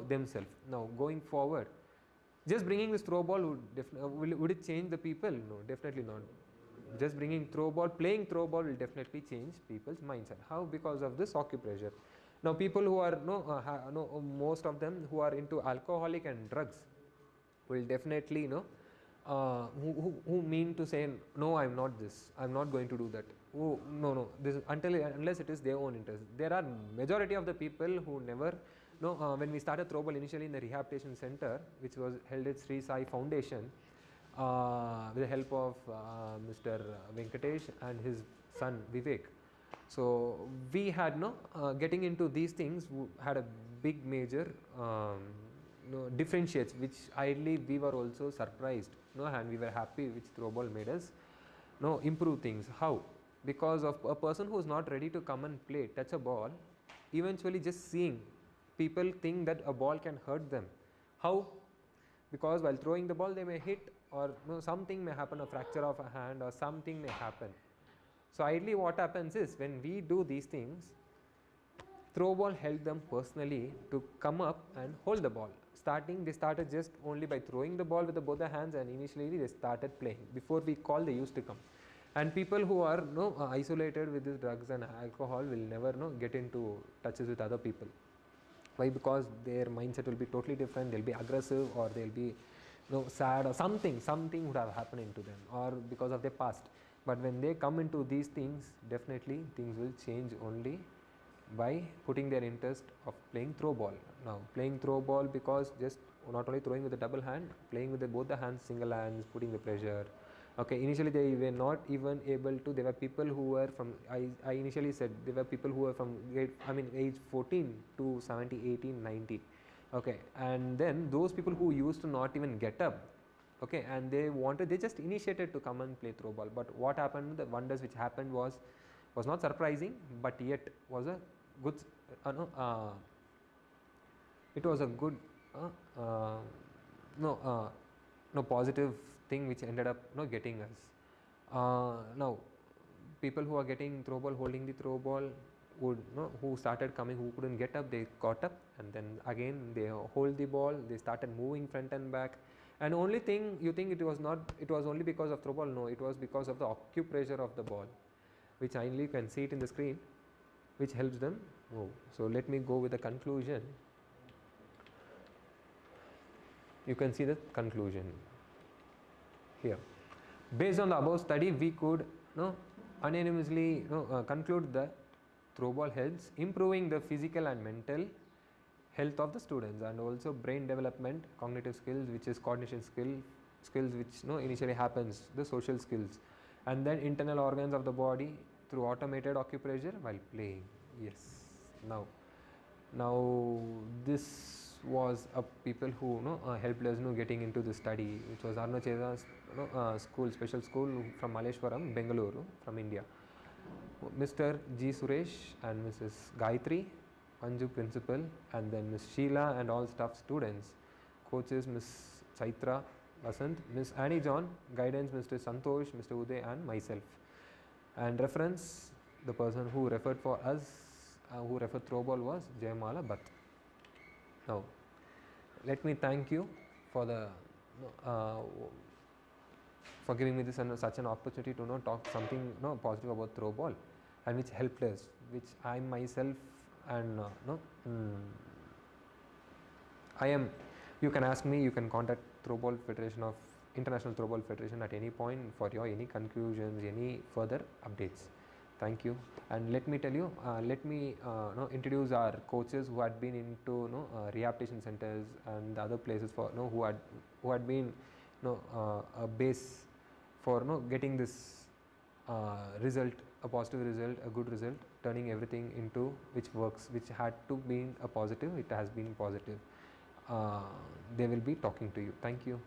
themselves. Now going forward, just bringing this throw ball would it change the people? No, definitely not. Just bringing throw ball, playing throw ball will definitely change people's mindset. How? Because of this acupressure. Now people who are most of them who are into alcoholic and drugs will definitely who mean to say no, I'm not this, I'm not going to do that. Oh no, this unless it is their own interest. There are majority of the people who never when we started Throwball initially in the rehabilitation center, which was held at Sri Sai Foundation, with the help of Mr. Venkatesh and his son Vivek. So we had getting into these things had a big major differentiates, which ideally we were also surprised, and we were happy which Throwball made us improve things. How? Because of a person who is not ready to come and play, touch a ball, eventually just seeing, people think that a ball can hurt them. How? Because while throwing the ball they may hit, or something may happen, a fracture of a hand or something may happen. So ideally what happens is, when we do these things, Throwball helped them personally to come up and hold the ball. They started just only by throwing the ball with both the hands, and initially they started playing. Before we call, they used to come. And people who are isolated with these drugs and alcohol will never get into touches with other people. Why? Because their mindset will be totally different. They'll be aggressive, or they'll be sad, or something would have happened to them, or because of their past. But when they come into these things, definitely things will change only by putting their interest of playing throw ball. Now playing throw ball, because just not only throwing with the double hand, playing with both the hands, single hands, putting the pressure. Okay, initially they were not even able to. There were people who were from, I initially said there were people who were from age 14 to 70, 18, 90. Okay, and then those people who used to not even get up, okay, and they just initiated to come and play throw ball. But what happened, the wonders which happened was not surprising, but yet was a good it was a good positive thing which ended up getting us. Now people who are getting throw ball, holding the throw ball, would who started coming, who couldn't get up, they got up, and then again they hold the ball, they started moving front and back. And only thing you think it was only because of throw ball. No, it was because of the acupressure of the ball, which you can see it in the screen, which helps them move. So let me go with the conclusion. You can see the conclusion here. Based on the above study, we could unanimously conclude that throwball helps improving the physical and mental health of the students, and also brain development, cognitive skills, which is coordination skills which initially happens, the social skills, and then internal organs of the body through automated acupressure while playing. Yes. Now this was a people who helped us getting into the study, which was Arnacheda's school, special school from Malleshwaram, Bengaluru, from India. Mr. G. Suresh and Mrs. Gayatri, Anju principal, and then Miss Sheila and all staff students, coaches Miss Chaitra Vasant, Miss Annie John, guidance Mr. Santosh, Mr. Uday and myself. And reference, the person who referred for us, who referred throwball was Jayamala Bhatt. Now, let me thank you for the for giving me this such an opportunity to talk something positive about throwball, and which helped us, which I myself and I am. You can ask me. You can contact Throwball Federation of International Throwball Federation at any point for your any conclusions, any further updates. Thank you. And let me tell you, let me introduce our coaches who had been into rehabilitation centers and the other places for who had been a base for getting this result, a positive result, a good result, turning everything into which works, which had to be a positive. It has been positive. They will be talking to you. Thank you.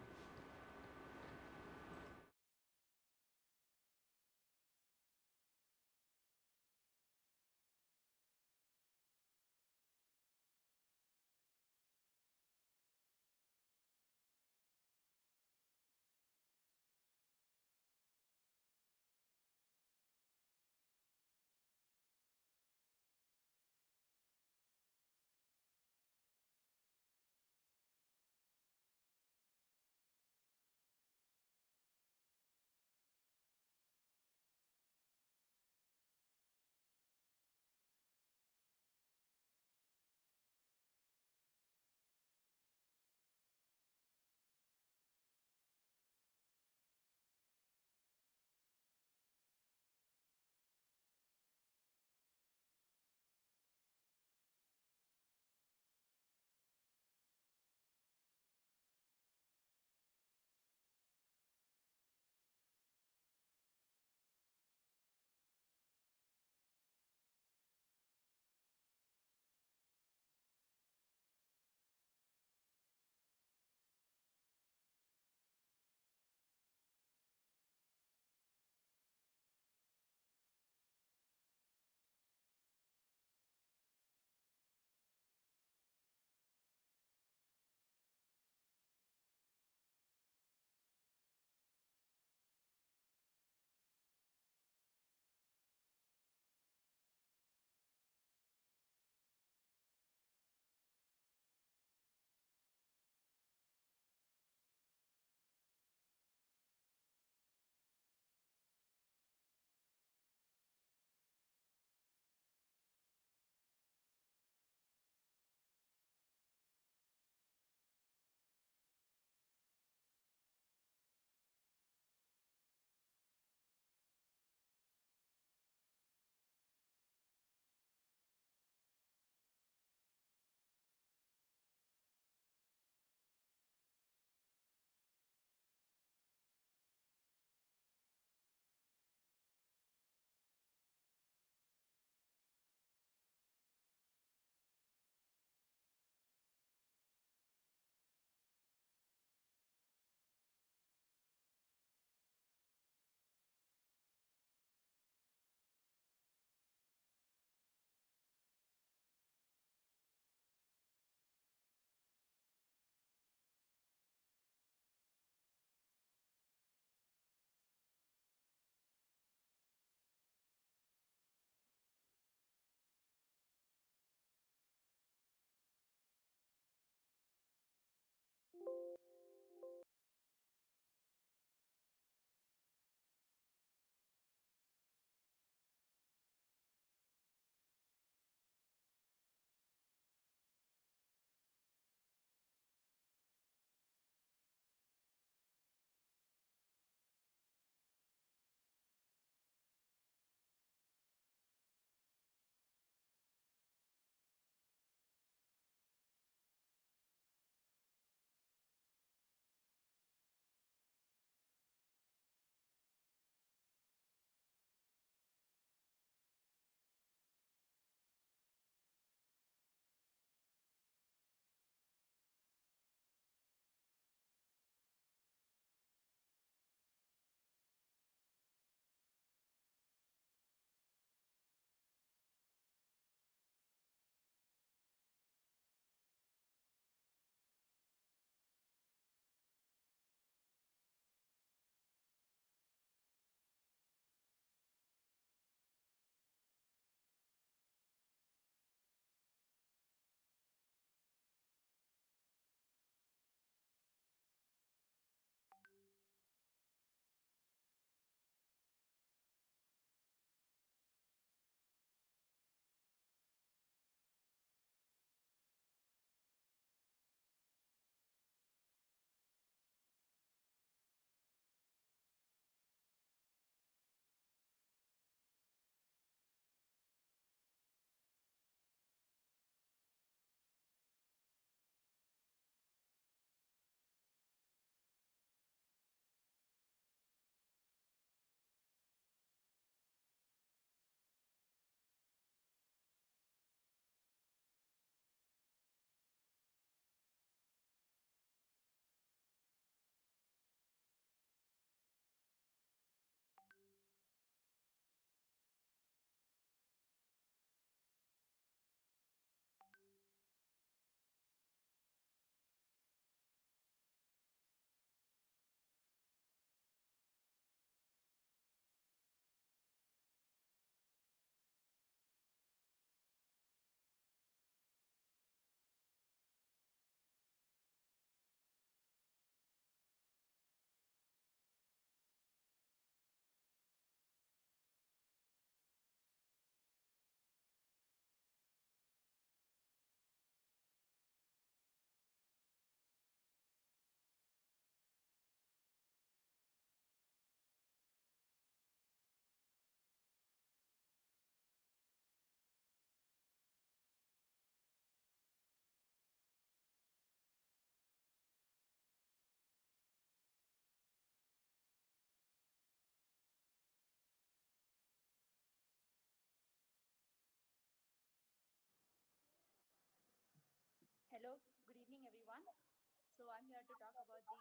So I'm here to talk about the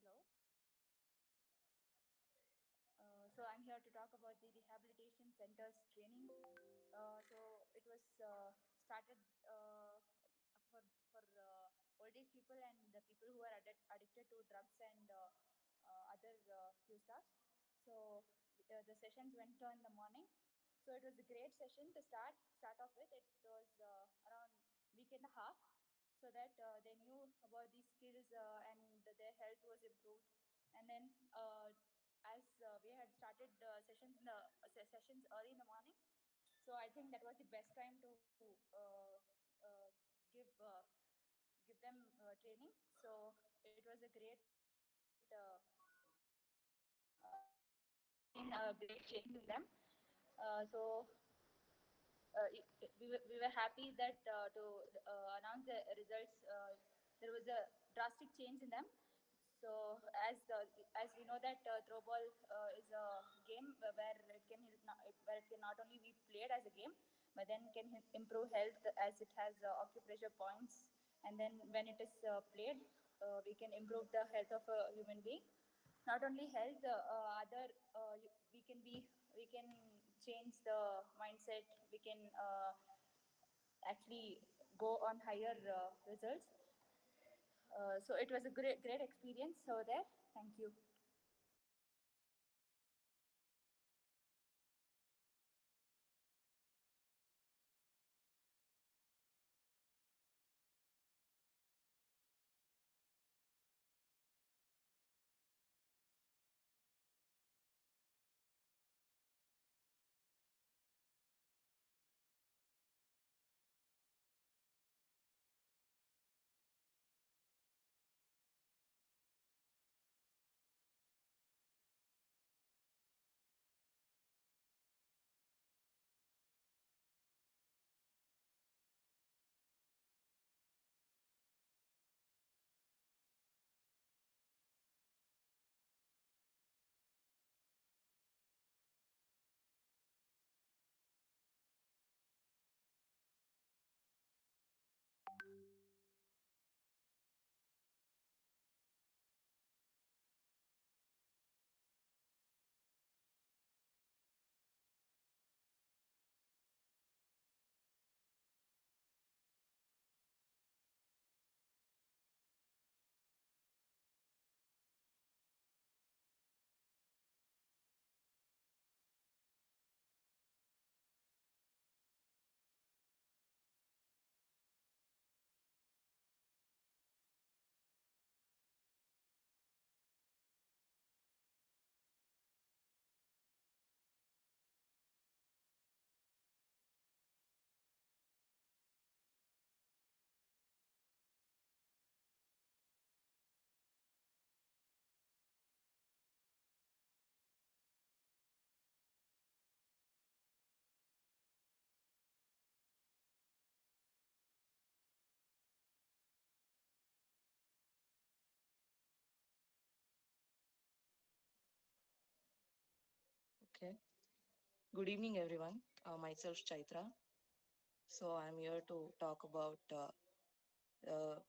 hello. So I'm here to talk about the rehabilitation centers training. So it was started for old age people and the people who are addicted to drugs and other few stuffs. So the sessions went on in the morning. So it was a great session to start off with. It was around week and a half, so that they knew about these skills and their health was improved. And then as we had started sessions early in the morning, so I think that was the best time to give give them training. So it was a great seen a great change in them. So we were happy that to announce the results. There was a drastic change in them. So as we know that throwball is a game where it can not only be played as a game, but then can improve health as it has acupressure points. And then when it is played, we can improve the health of a human being. Not only health, we can change the mindset. We can actually go on higher results. So it was a great experience over there. Thank you. Okay. Good evening, everyone. Myself, Chaitra. So I'm here to talk about.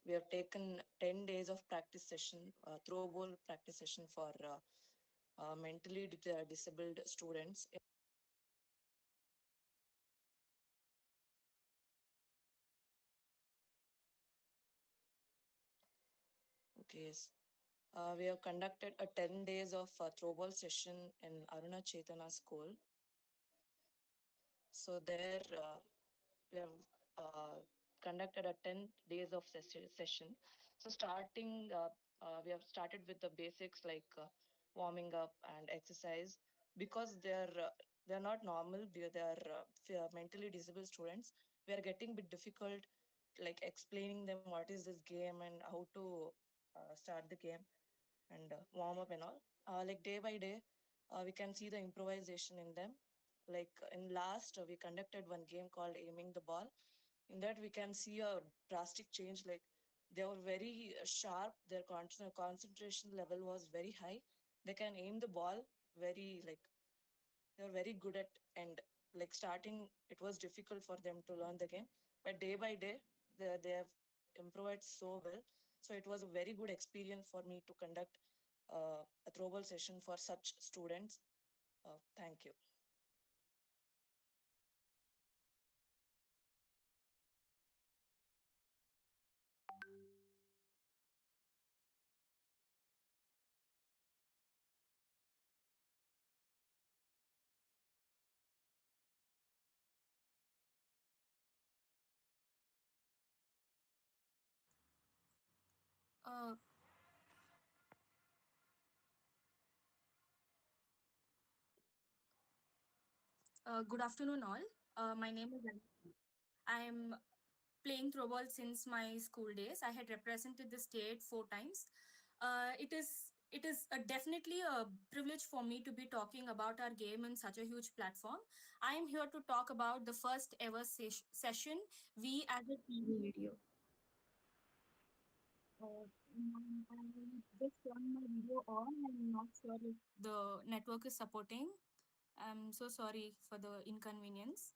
We have taken 10 days of practice session, throwball practice session for mentally disabled students. Okay, yes. We have conducted a 10 days of throwball session in Aruna Chetana School. So there we have conducted a 10 days of session. So we have started with the basics like warming up and exercise, because they're not normal. They are mentally disabled students. We are getting a bit difficult, like explaining them what is this game and how to start the game and warm up and all. Like day by day, we can see the improvisation in them. Like in last, we conducted one game called Aiming the Ball. In that, we can see a drastic change. Like they were very sharp. Their concentration level was very high. They can aim the ball very like they were very good at. And like starting, it was difficult for them to learn the game. But day by day, they have improvised so well. So it was a very good experience for me to conduct a throwball session for such students. Thank you. Uh, Good afternoon, all. My name is Anna. I'm playing throwball since my school days. I had represented the state 4 times. It is definitely a privilege for me to be talking about our game in such a huge platform. I am here to talk about the first ever session we as a team video. I just turned my video on. I'm not sure if the network is supporting. I'm so sorry for the inconvenience.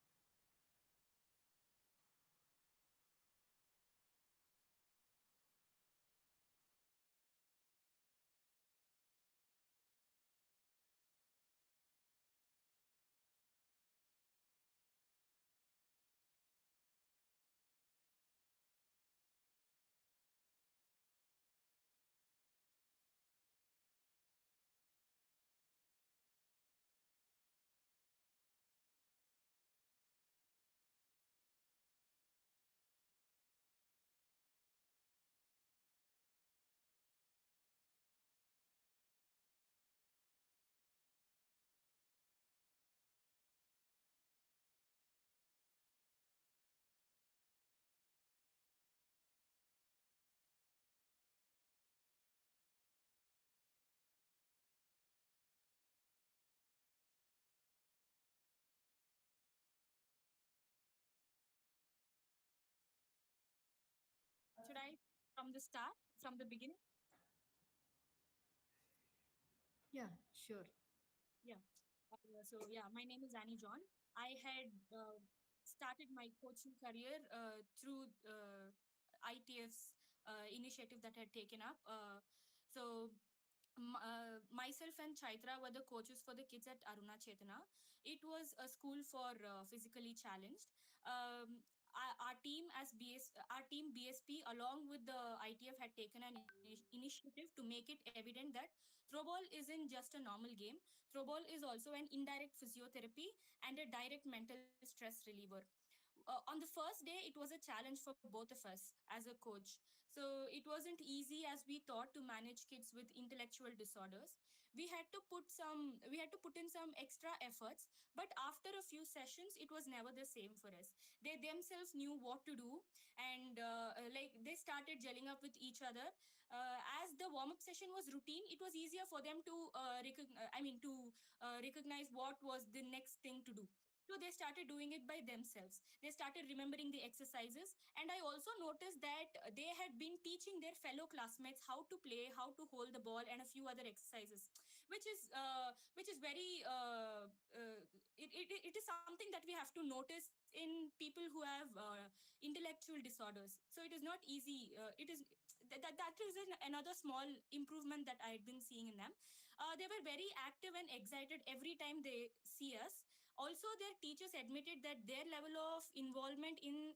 Should I from the start, from the beginning? Yeah, sure. Yeah. My name is Annie John. I had started my coaching career through ITF's initiative that I had taken up. Myself and Chaitra were the coaches for the kids at Aruna Chetana. It was a school for physically challenged. Our team our team BSP along with the ITF had taken an initiative to make it evident that throwball isn't just a normal game. Throwball is also an indirect physiotherapy and a direct mental stress reliever. On the first day, it was a challenge for both of us as a coach. So it wasn't easy as we thought to manage kids with intellectual disorders. We had to put in some extra efforts, but after a few sessions, it was never the same for us. They themselves knew what to do, and like they started gelling up with each other. As the warm up session was routine, it was easier for them to recognize what was the next thing to do. So they started doing it by themselves. They started remembering the exercises. And I also noticed that they had been teaching their fellow classmates how to play, how to hold the ball, and a few other exercises, which is very it is something that we have to notice in people who have intellectual disorders. So it is not easy. It is that is another small improvement that I had been seeing in them. They were very active and excited every time they see us. Also, their teachers admitted that their level of involvement in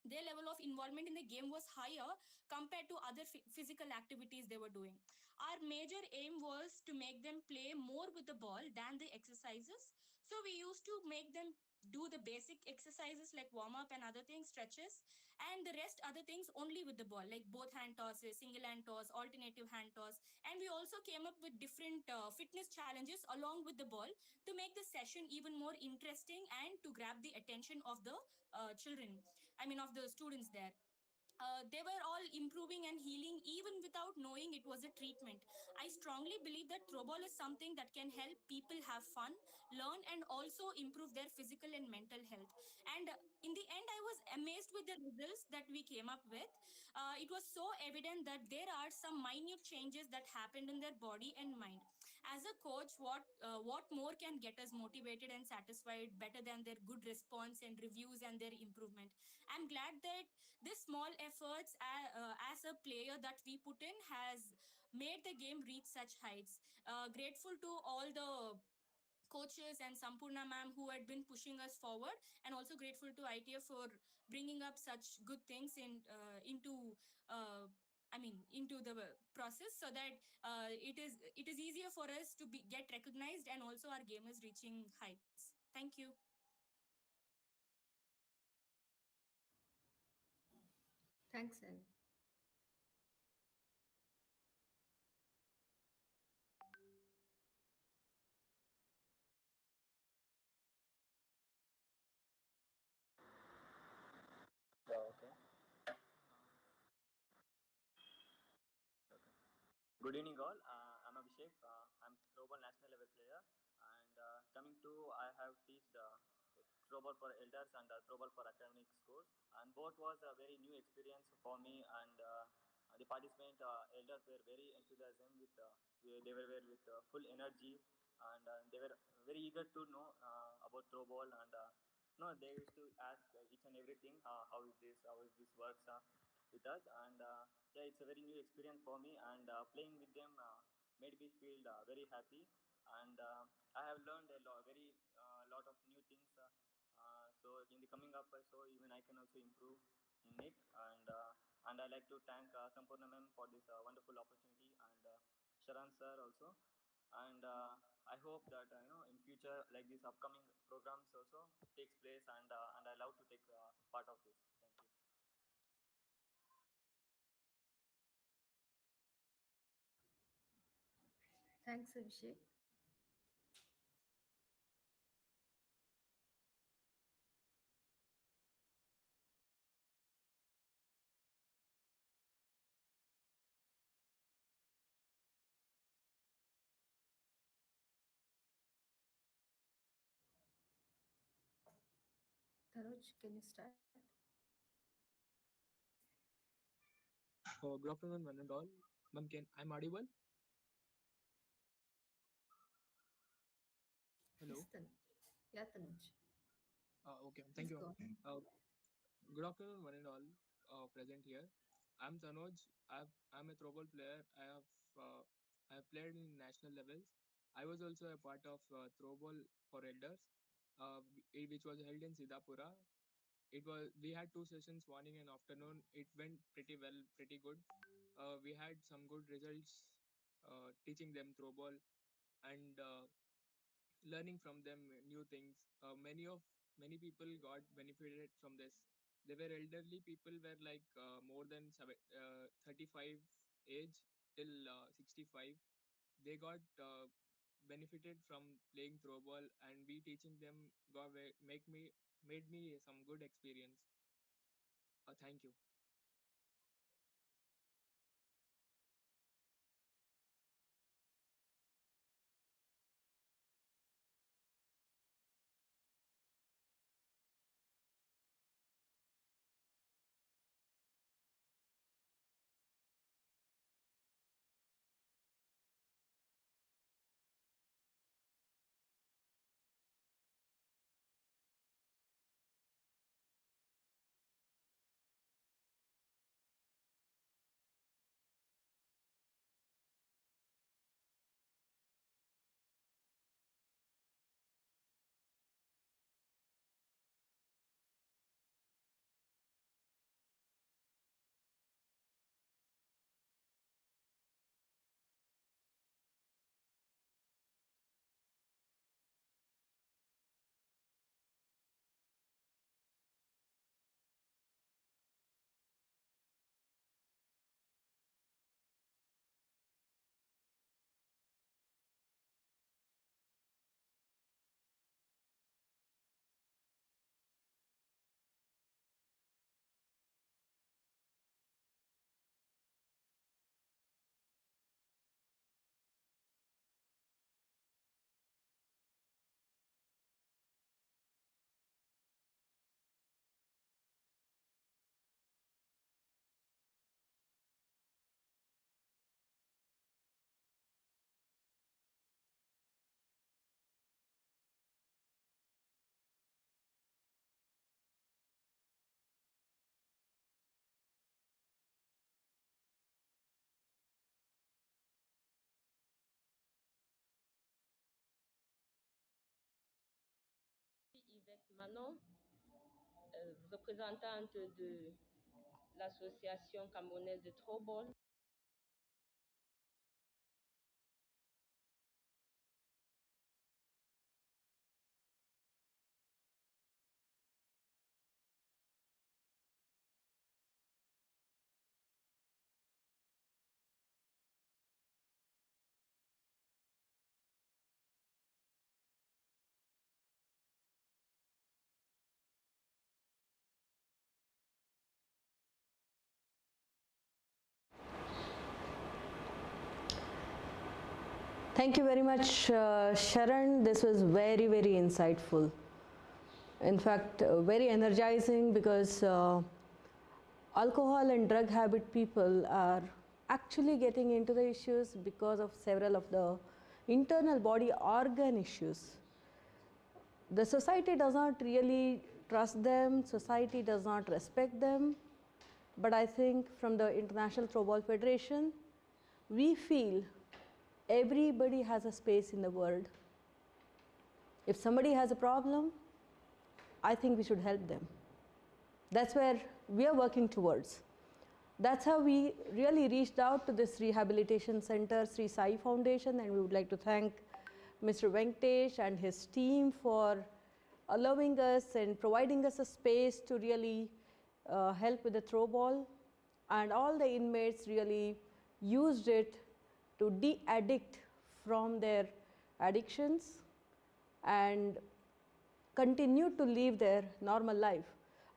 the game was higher compared to other physical activities they were doing. Our major aim was to make them play more with the ball than the exercises. So we used to make them do the basic exercises like warm up and other things, stretches, and the rest other things only with the ball, like both hand tosses, single hand toss, alternative hand toss. And we also came up with different fitness challenges along with the ball to make the session even more interesting and to grab the attention of the of the students there. They were all improving and healing even without knowing it was a treatment. I strongly believe that throwball is something that can help people have fun, learn, and also improve their physical and mental health. And in the end, I was amazed with the results that we came up with. It was so evident that there are some minute changes that happened in their body and mind. As a coach, what more can get us motivated and satisfied better than their good response and reviews and their improvement? I'm glad that this small efforts as a player that we put in has made the game reach such heights. Grateful to all the coaches and Sampurna ma'am who had been pushing us forward, and also grateful to ITF for bringing up such good things into into the process, so that it is easier for us to get recognized, and also our game is reaching heights. Thank you. Thanks, Anne. Okay. Good evening, all. I'm Abhishek. I'm Throwball national level player, and coming to I have teached Throwball for elders and Throwball for academic schools, and both was a very new experience for me. And the participant elders were very enthusiasm with they were with full energy, and they were very eager to know about Throwball, and no, they used to ask each and everything how is this works with us, and yeah, it's a very new experience for me, and playing with them made me feel very happy, and I have learned very lot of new things. So in the coming up, so even I can also improve in it, and I like to thank Sampurna ma'am for this wonderful opportunity, and Sharan sir also, and I hope that in future like these upcoming programs also takes place, and I love to take part of this. Thank you. Thanks, Abhishek. Tanuj, can you start? Good afternoon, one and all. Ma'am, I'm audible? Hello. Yes, Tanuj. Yeah, Tanuj. Okay, thank Please you. go on. Good afternoon, one and all present here. I'm Tanoj. I'm a throwball player. I have played in national levels. I was also a part of throwball for elders, which was held in Siddhapura. We had two sessions, morning and afternoon. It went pretty well, pretty good. We had some good results, teaching them throwball, and learning from them new things. Many people got benefited from this. They were elderly people, were like more than 35 age till 65. They got benefited from playing throwball, and we teaching them made me some good experience. Thank you. Manon, représentante de l'association camerounaise de Throwball. Thank you very much, Sharon. This was very, very insightful. In fact, very energizing, because alcohol and drug habit people are actually getting into the issues because of several of the internal body organ issues. The society does not really trust them, society does not respect them, but I think from the International Throwball Federation, we feel everybody has a space in the world. If somebody has a problem, I think we should help them. That's where we are working towards. That's how we really reached out to this rehabilitation center, Sri Sai Foundation, and we would like to thank Mr. Venkatesh and his team for allowing us and providing us a space to really help with the throwball. And all the inmates really used it to de-addict from their addictions and continue to live their normal life.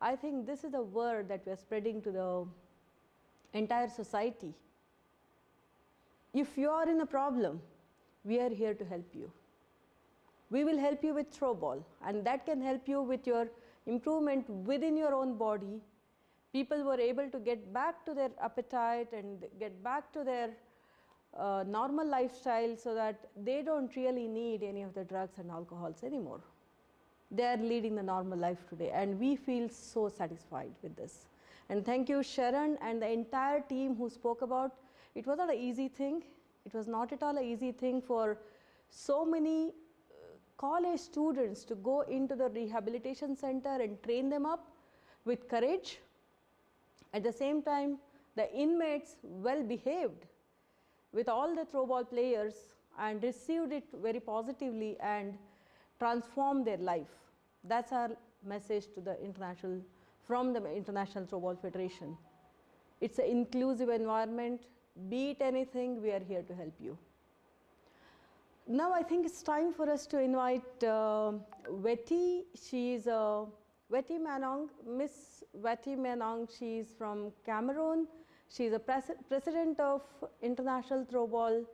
I think this is a word that we are spreading to the entire society. If you are in a problem, we are here to help you. We will help you with throwball, and that can help you with your improvement within your own body. People were able to get back to their appetite and get back to their normal lifestyle, so that they don't really need any of the drugs and alcohols anymore. They are leading the normal life today, and we feel so satisfied with this. And thank you, Sharon, and the entire team who spoke about. It was not an easy thing. It was not at all an easy thing for so many college students to go into the rehabilitation center and train them up with courage. At the same time, the inmates well behaved with all the throwball players and received it very positively and transformed their life. That's our message to the from the International Throwball Federation. It's an inclusive environment. Be it anything, we are here to help you. Now I think it's time for us to invite Veti. She's Veti Manong, Miss Veti Manong. She's from Cameroon. She's a president of International Throwball,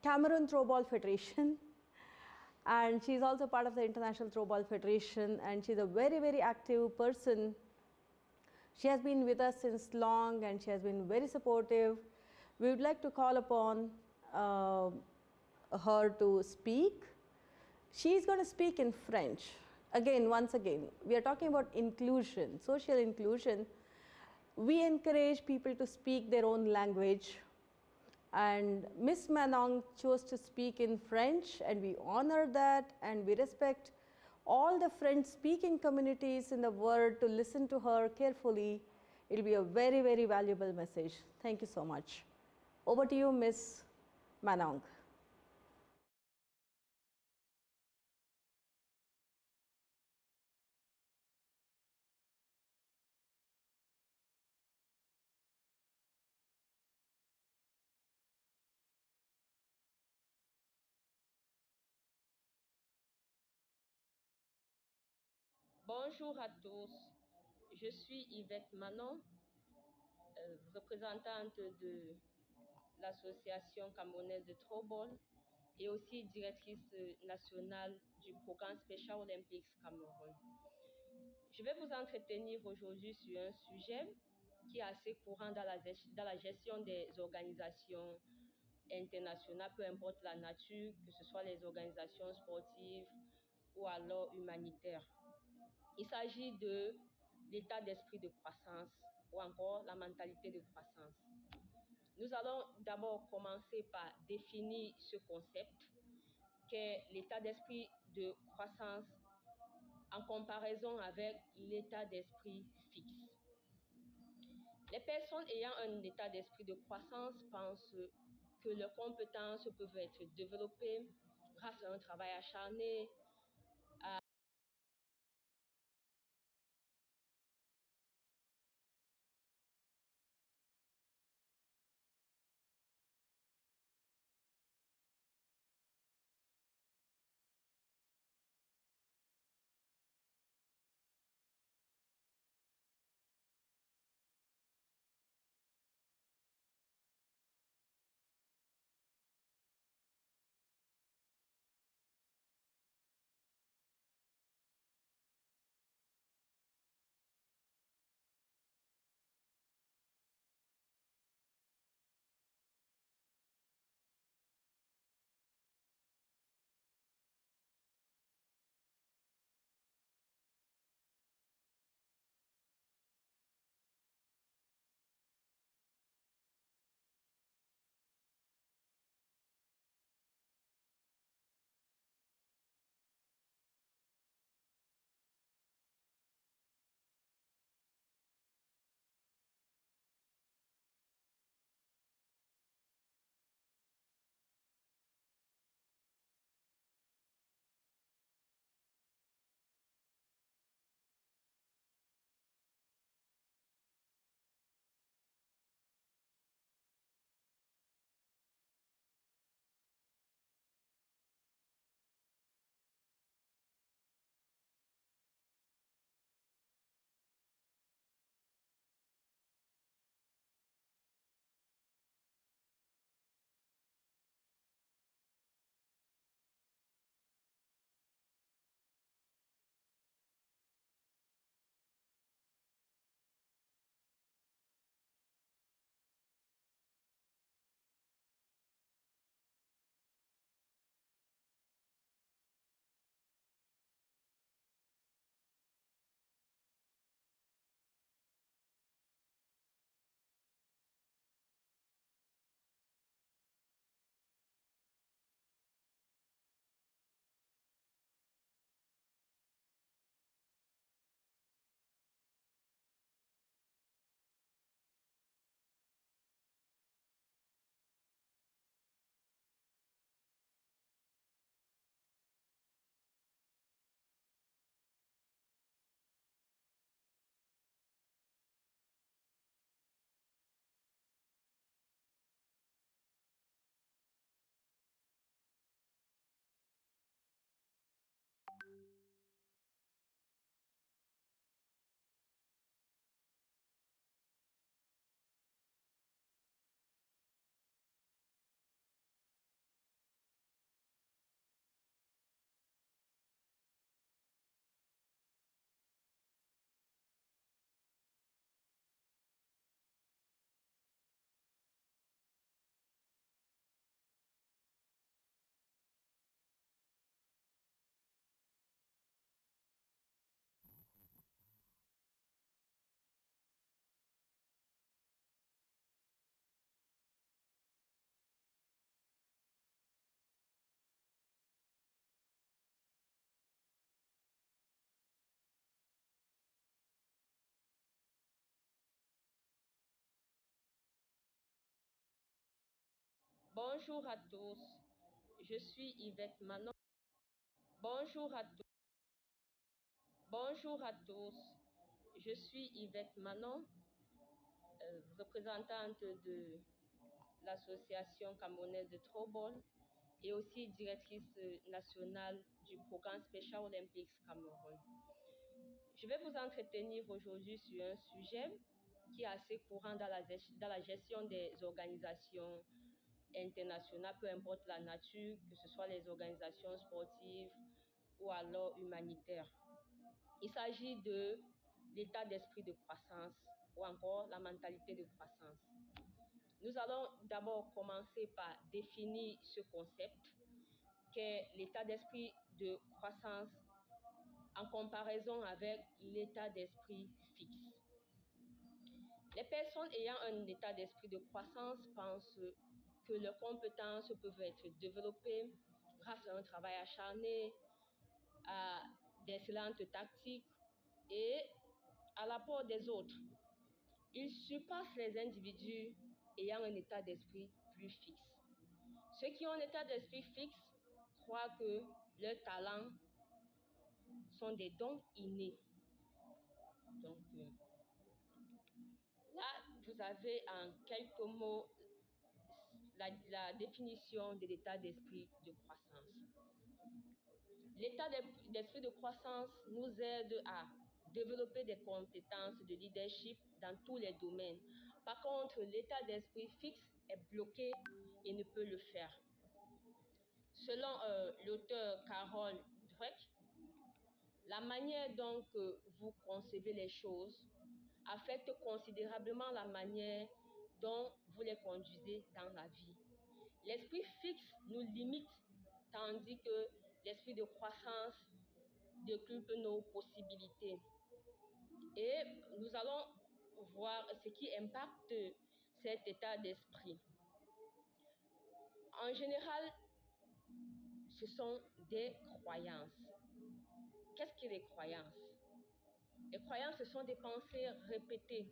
Cameroon Throwball Federation. And she's also part of the International Throwball Federation, and she's a very, very active person. She has been with us since long, and she has been very supportive. We would like to call upon her to speak. She's going to speak in French. Again, once again, we are talking about inclusion, social inclusion. We encourage people to speak their own language. And Miss Manong chose to speak in French, and we honor that, and we respect all the French-speaking communities in the world to listen to her carefully. It will be a very, very valuable message. Thank you so much. Over to you, Miss Manong. Bonjour à tous, je suis Yvette Manon, représentante de l'association camerounaise de Throwball et aussi directrice nationale du programme Special Olympics Cameroun. Je vais vous entretenir aujourd'hui sur un sujet qui est assez courant dans la gestion des organisations internationales, peu importe la nature, que ce soit les organisations sportives ou alors humanitaires. Il s'agit de l'état d'esprit de croissance ou encore la mentalité de croissance. Nous allons d'abord commencer par définir ce concept qu'est l'état d'esprit de croissance en comparaison avec l'état d'esprit fixe. Les personnes ayant un état d'esprit de croissance pensent que leurs compétences peuvent être développées grâce à un travail acharné, à Bonjour à tous, je suis Yvette Manon. Bonjour à tous. Bonjour à tous, je suis Yvette Manon, représentante de l'association camerounaise de Throwball et aussi directrice nationale du programme Special Olympics Cameroun. Je vais vous entretenir aujourd'hui sur un sujet qui est assez courant dans la gestion des organisations internationales, peu importe la nature, que ce soit les organisations sportives ou alors humanitaires. Il s'agit de l'état d'esprit de croissance ou encore la mentalité de croissance. Nous allons d'abord commencer par définir ce concept qu'est l'état d'esprit de croissance en comparaison avec l'état d'esprit fixe. Les personnes ayant un état d'esprit de croissance pensent que leurs compétences peuvent être développées grâce à un travail acharné, à d'excellentes tactiques et à l'apport des autres. Ils surpassent les individus ayant un état d'esprit plus fixe. Ceux qui ont un état d'esprit fixe croient que leurs talents sont des dons innés. Donc, là, vous avez en quelques mots la définition de l'état d'esprit de croissance. L'état d'esprit de croissance nous aide à développer des compétences de leadership dans tous les domaines. Par contre, l'état d'esprit fixe est bloqué et ne peut le faire. Selon l'auteur Carol Dweck, la manière dont vous concevez les choses affecte considérablement la manière dont vous les conduisez dans la vie. L'esprit fixe nous limite, tandis que l'esprit de croissance décuple nos possibilités. Et nous allons voir ce qui impacte cet état d'esprit. En général, ce sont des croyances. Qu'est-ce que les croyances? Les croyances, ce sont des pensées répétées.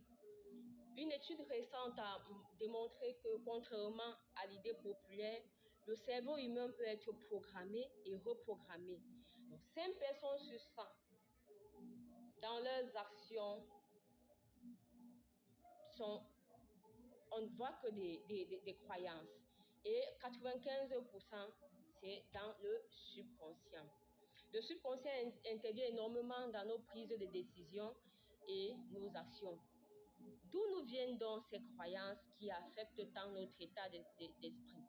Une étude récente a démontré que, contrairement à l'idée populaire, le cerveau humain peut être programmé et reprogrammé. Donc, 5 personnes sur 100, dans leurs actions, on ne voit que des croyances. Et 95%, c'est dans le subconscient. Le subconscient intervient énormément dans nos prises de décision et nos actions. D'où nous viennent donc ces croyances qui affectent tant notre état d'esprit?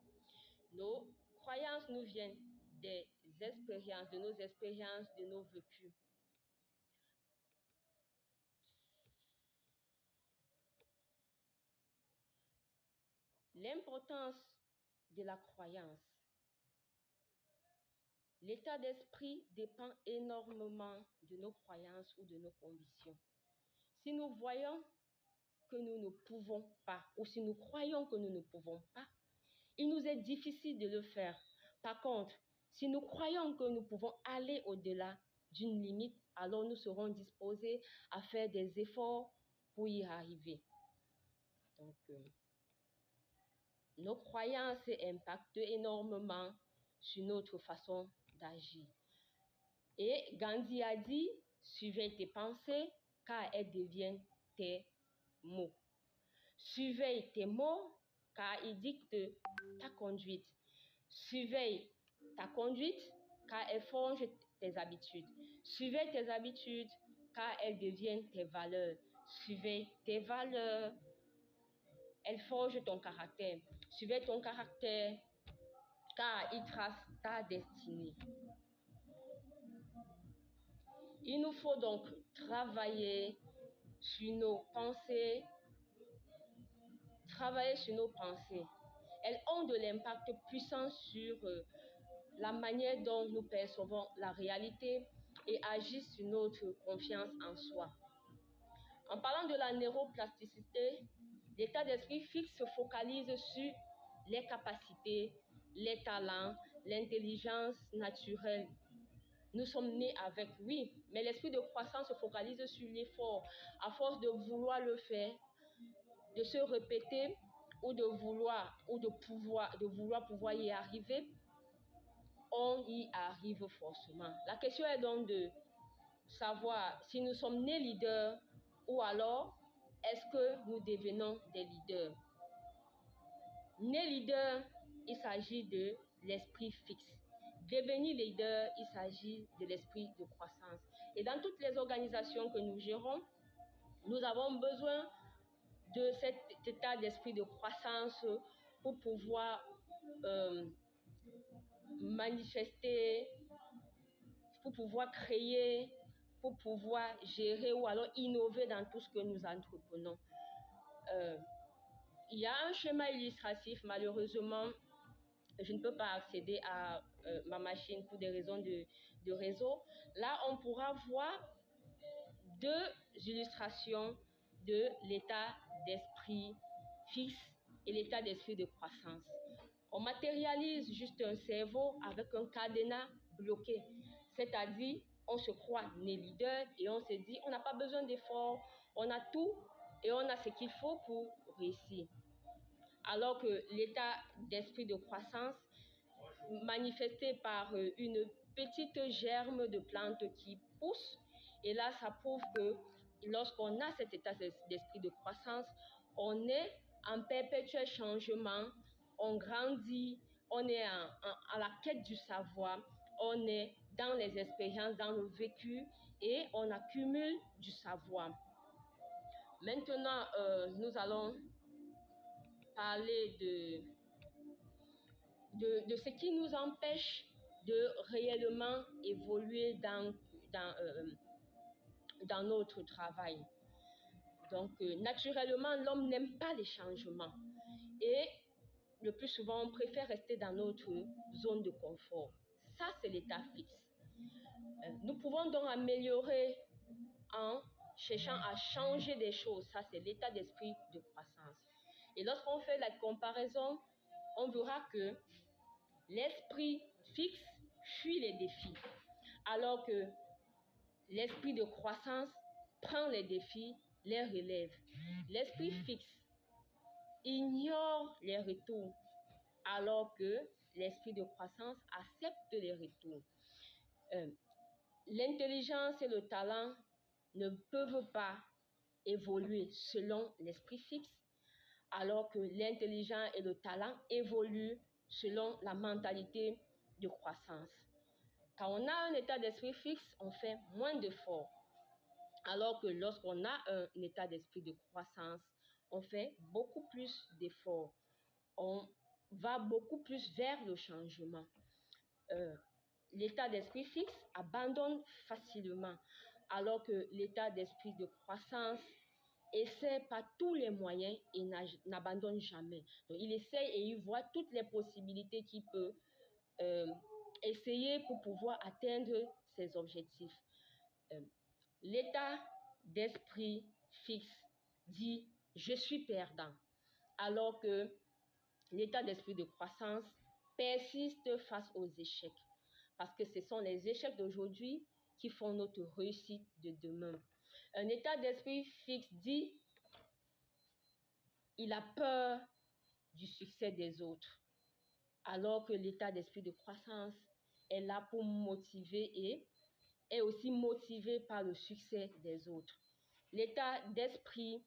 Nos croyances nous viennent des expériences, de nos expériences, de nos vécus. L'importance de la croyance. L'état d'esprit dépend énormément de nos croyances ou de nos convictions. Si nous voyons que nous ne pouvons pas, ou si nous croyons que nous ne pouvons pas, il nous est difficile de le faire. Par contre, si nous croyons que nous pouvons aller au-delà d'une limite, alors nous serons disposés à faire des efforts pour y arriver. Donc, nos croyances impactent énormément sur notre façon d'agir. Et Gandhi a dit, surveille tes pensées, car elles deviennent tes mots. Surveille tes mots, car ils dictent ta conduite. Surveille ta conduite, car elle forge tes habitudes. Surveille tes habitudes, car elles deviennent tes valeurs. Surveille tes valeurs, elles forgent ton caractère. Surveille ton caractère, car il trace ta destinée. Il nous faut donc travailler sur nos pensées. Elles ont de l'impact puissant sur la manière dont nous percevons la réalité et agissent sur notre confiance en soi. En parlant de la neuroplasticité, l'état d'esprit fixe se focalise sur les capacités, les talents, l'intelligence naturelle. Nous sommes nés avec, oui, mais l'esprit de croissance se focalise sur l'effort. À force de vouloir le faire, de se répéter ou de vouloir pouvoir y arriver, on y arrive forcément. La question est donc de savoir si nous sommes nés leaders ou alors est-ce que nous devenons des leaders. Nés leaders, il s'agit de l'esprit fixe. Devenir leader, il s'agit de l'esprit de croissance. Et dans toutes les organisations que nous gérons, nous avons besoin de cet état d'esprit de croissance pour pouvoir manifester, pour pouvoir créer, pour pouvoir gérer ou alors innover dans tout ce que nous entreprenons. Il y a un schéma illustratif, malheureusement, je ne peux pas accéder à ma machine pour des raisons de réseau. Là, on pourra voir 2 illustrations de l'état d'esprit fixe et l'état d'esprit de croissance. On matérialise juste un cerveau avec un cadenas bloqué, c'est-à-dire on se croit né leader et on se dit on n'a pas besoin d'efforts, on a tout et on a ce qu'il faut pour réussir. Alors que l'état d'esprit de croissance manifesté par une petite germe de plante qui pousse, et là ça prouve que lorsqu'on a cet état d'esprit de croissance, on est en perpétuel changement, on grandit, on est à la quête du savoir, on est dans les expériences, dans le vécu et on accumule du savoir. Maintenant, nous allons parler de ce qui nous empêche de réellement évoluer dans notre travail. Donc, naturellement, l'homme n'aime pas les changements et le plus souvent, on préfère rester dans notre zone de confort. Ça, c'est l'état fixe. Nous pouvons donc améliorer en cherchant à changer des choses. Ça, c'est l'état d'esprit de croissance. Et lorsqu'on fait la comparaison, on verra que l'esprit fixe fuit les défis, alors que l'esprit de croissance prend les défis, les relève. L'esprit fixe ignore les retours, alors que l'esprit de croissance accepte les retours. L'intelligence et le talent ne peuvent pas évoluer selon l'esprit fixe, alors que l'intelligence et le talent évoluent selon la mentalité de croissance. Quand on a un état d'esprit fixe, on fait moins d'efforts, alors que lorsqu'on a un état d'esprit de croissance, on fait beaucoup plus d'efforts. On va beaucoup plus vers le changement. L'état d'esprit fixe abandonne facilement, alors que l'état d'esprit de croissance essaie par tous les moyens et n'abandonne jamais. Donc, il essaie et il voit toutes les possibilités qu'il peut essayer pour pouvoir atteindre ses objectifs. L'état d'esprit fixe dit « je suis perdant », alors que l'état d'esprit de croissance persiste face aux échecs, parce que ce sont les échecs d'aujourd'hui qui font notre réussite de demain. Un état d'esprit fixe dit il a peur du succès des autres, alors que l'état d'esprit de croissance est là pour motiver et est aussi motivé par le succès des autres. L'état d'esprit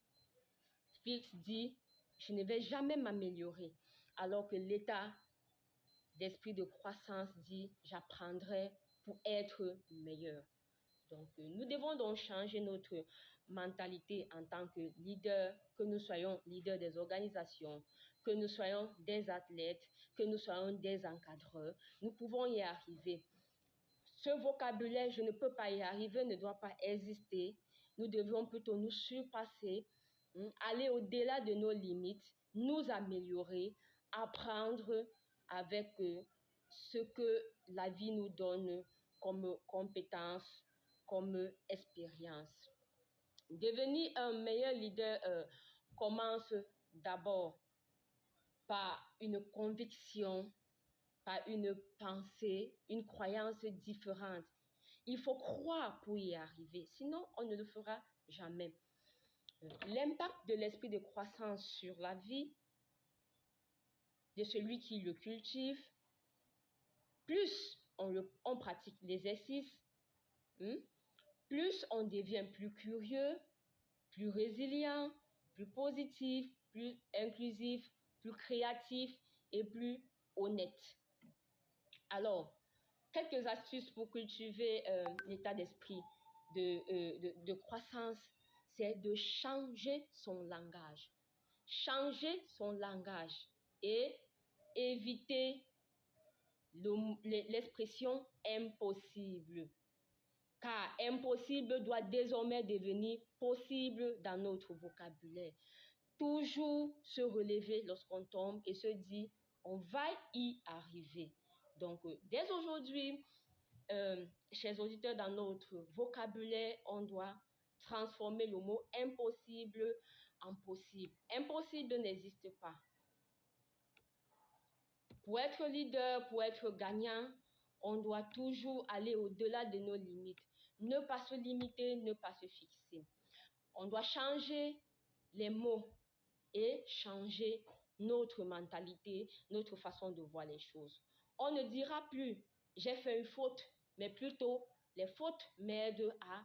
fixe dit je ne vais jamais m'améliorer, alors que l'état d'esprit de croissance dit j'apprendrai pour être meilleur. Donc, nous devons donc changer notre mentalité en tant que leader, que nous soyons leaders des organisations, que nous soyons des athlètes, que nous soyons des encadreurs. Nous pouvons y arriver. Ce vocabulaire, je ne peux pas y arriver, ne doit pas exister. Nous devons plutôt nous surpasser, aller au-delà de nos limites, nous améliorer, apprendre avec ce que la vie nous donne comme compétences, comme expérience. Devenir un meilleur leader commence d'abord par une conviction, par une pensée, une croyance différente. Il faut croire pour y arriver, sinon on ne le fera jamais. L'impact de l'esprit de croissance sur la vie de celui qui le cultive, plus on pratique l'exercice, plus on devient plus curieux, plus résilient, plus positif, plus inclusif, plus créatif et plus honnête. Alors, quelques astuces pour cultiver l'état d'esprit de croissance, c'est de changer son langage. Changer son langage et éviter l'expression impossible. Car impossible doit désormais devenir possible dans notre vocabulaire. Toujours se relever lorsqu'on tombe et se dire on va y arriver. Donc, dès aujourd'hui, chers auditeurs, dans notre vocabulaire, on doit transformer le mot impossible en possible. Impossible n'existe pas. Pour être leader, pour être gagnant, on doit toujours aller au-delà de nos limites. ne pas se limiter, ne pas se fixer. On doit changer les mots et changer notre mentalité, notre façon de voir les choses. On ne dira plus j'ai fait une faute, mais plutôt les fautes m'aident à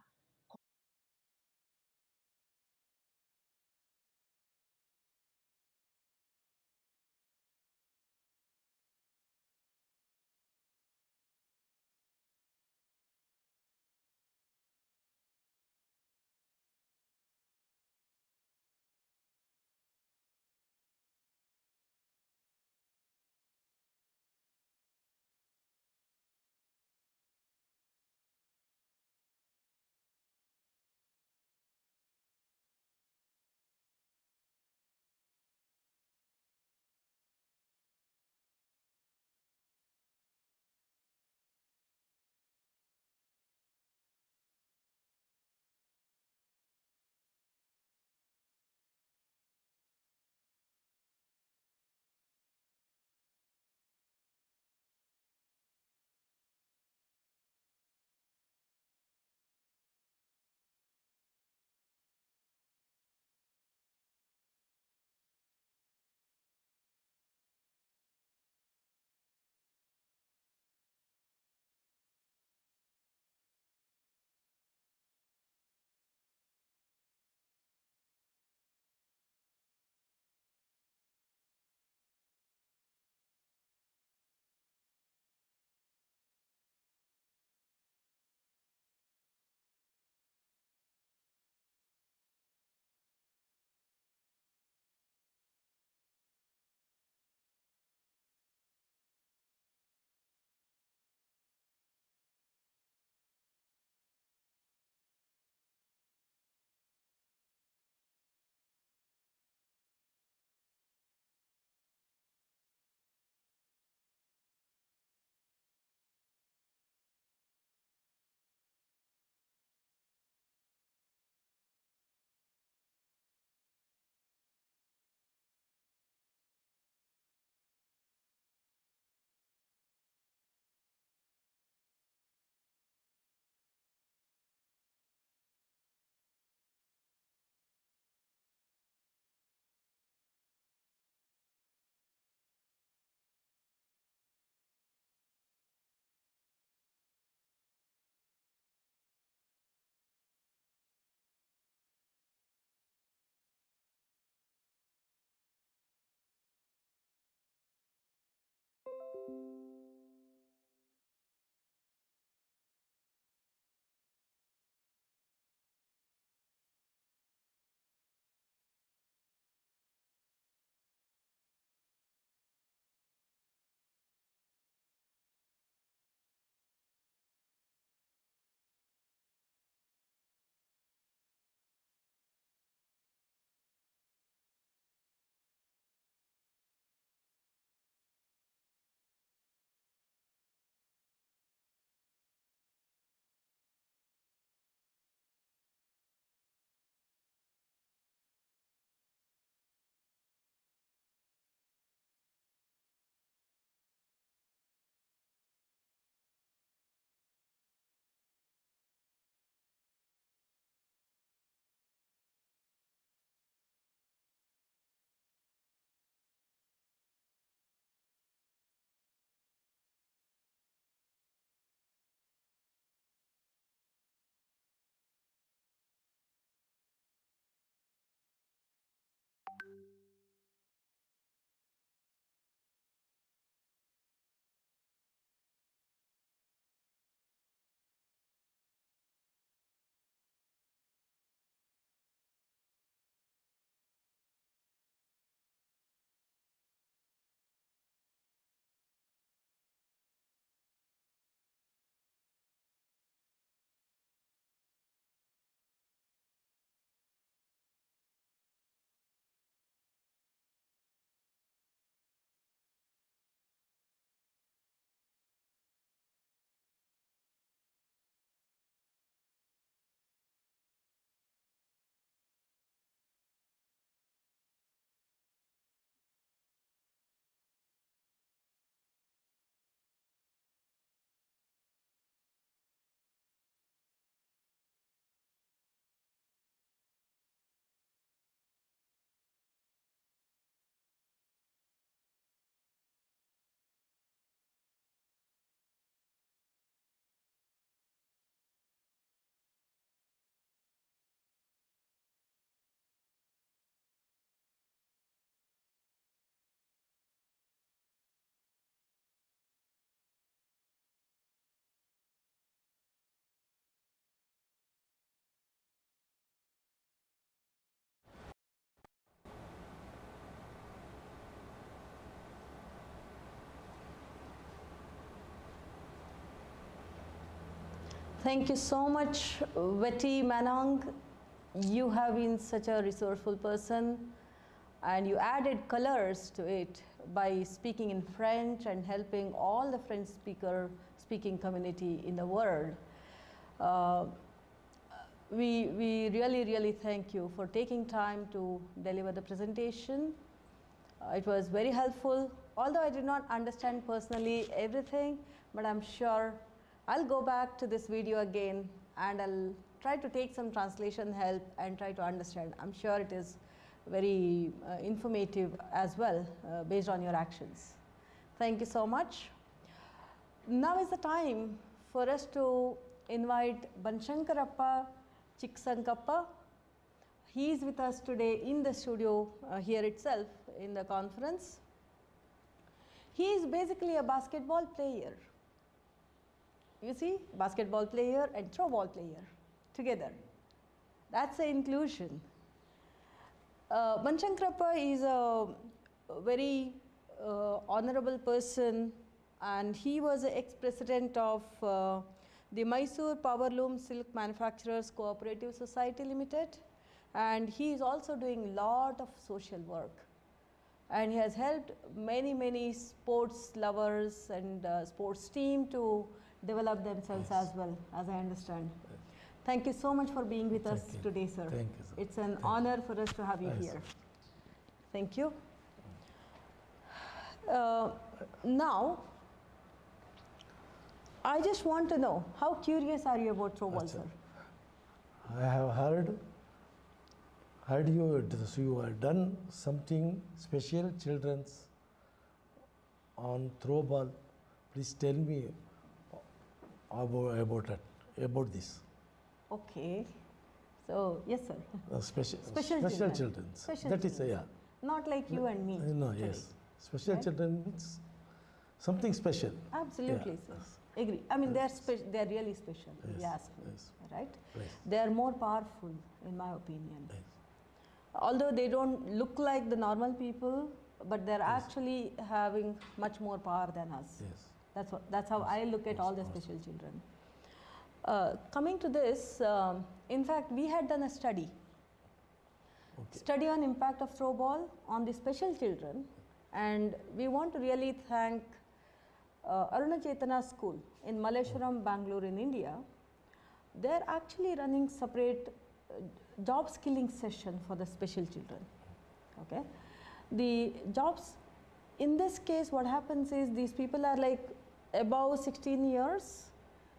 Thank you so much, Veti Manang. You have been such a resourceful person, and you added colors to it by speaking in French and helping all the French speaking community in the world. We really thank you for taking time to deliver the presentation. It was very helpful, although I did not understand personally everything, but I'm sure I'll go back to this video again and I'll try to take some translation help and try to understand. I'm sure it is very informative as well based on your actions. Thank you so much. Now is the time for us to invite Banshankarappa Chiksankappa. He is with us today in the studio here itself in the conference. He is basically a basketball player. You see, basketball player and throwball player together. That's the inclusion. Banshankarappa is a very honorable person, and he was the ex-president of the Mysore Powerloom Silk Manufacturers Cooperative Society Limited, and he is also doing a lot of social work. And he has helped many sports lovers and sports team to develop themselves as well, as I understand. Thank you so much for being with us today, sir. Thank you, sir. It's an honor for us to have you here. Thank you. Now, I just want to know, how curious are you about throwball, sir? I have heard you have done something special children's on throwball. Please tell me about this. Okay. So, yes, sir. Special children. That is, yeah. Not like you and me. No, today. yes. Special children means something special. Absolutely, Yeah. sir. Agree. I mean, they're really special, if you ask me, right? Yes. They are more powerful, in my opinion. Although they don't look like the normal people, but they're actually having much more power than us. Yes. That's how I look at all the special children. Coming to this, in fact, we had done a study on impact of throwball on the special children, and we want to really thank Aruna Chetana School in Malleshwaram, Bangalore in India. They're actually running separate job skilling session for the special children. Okay, the jobs, in this case what happens is these people are like above 16 years.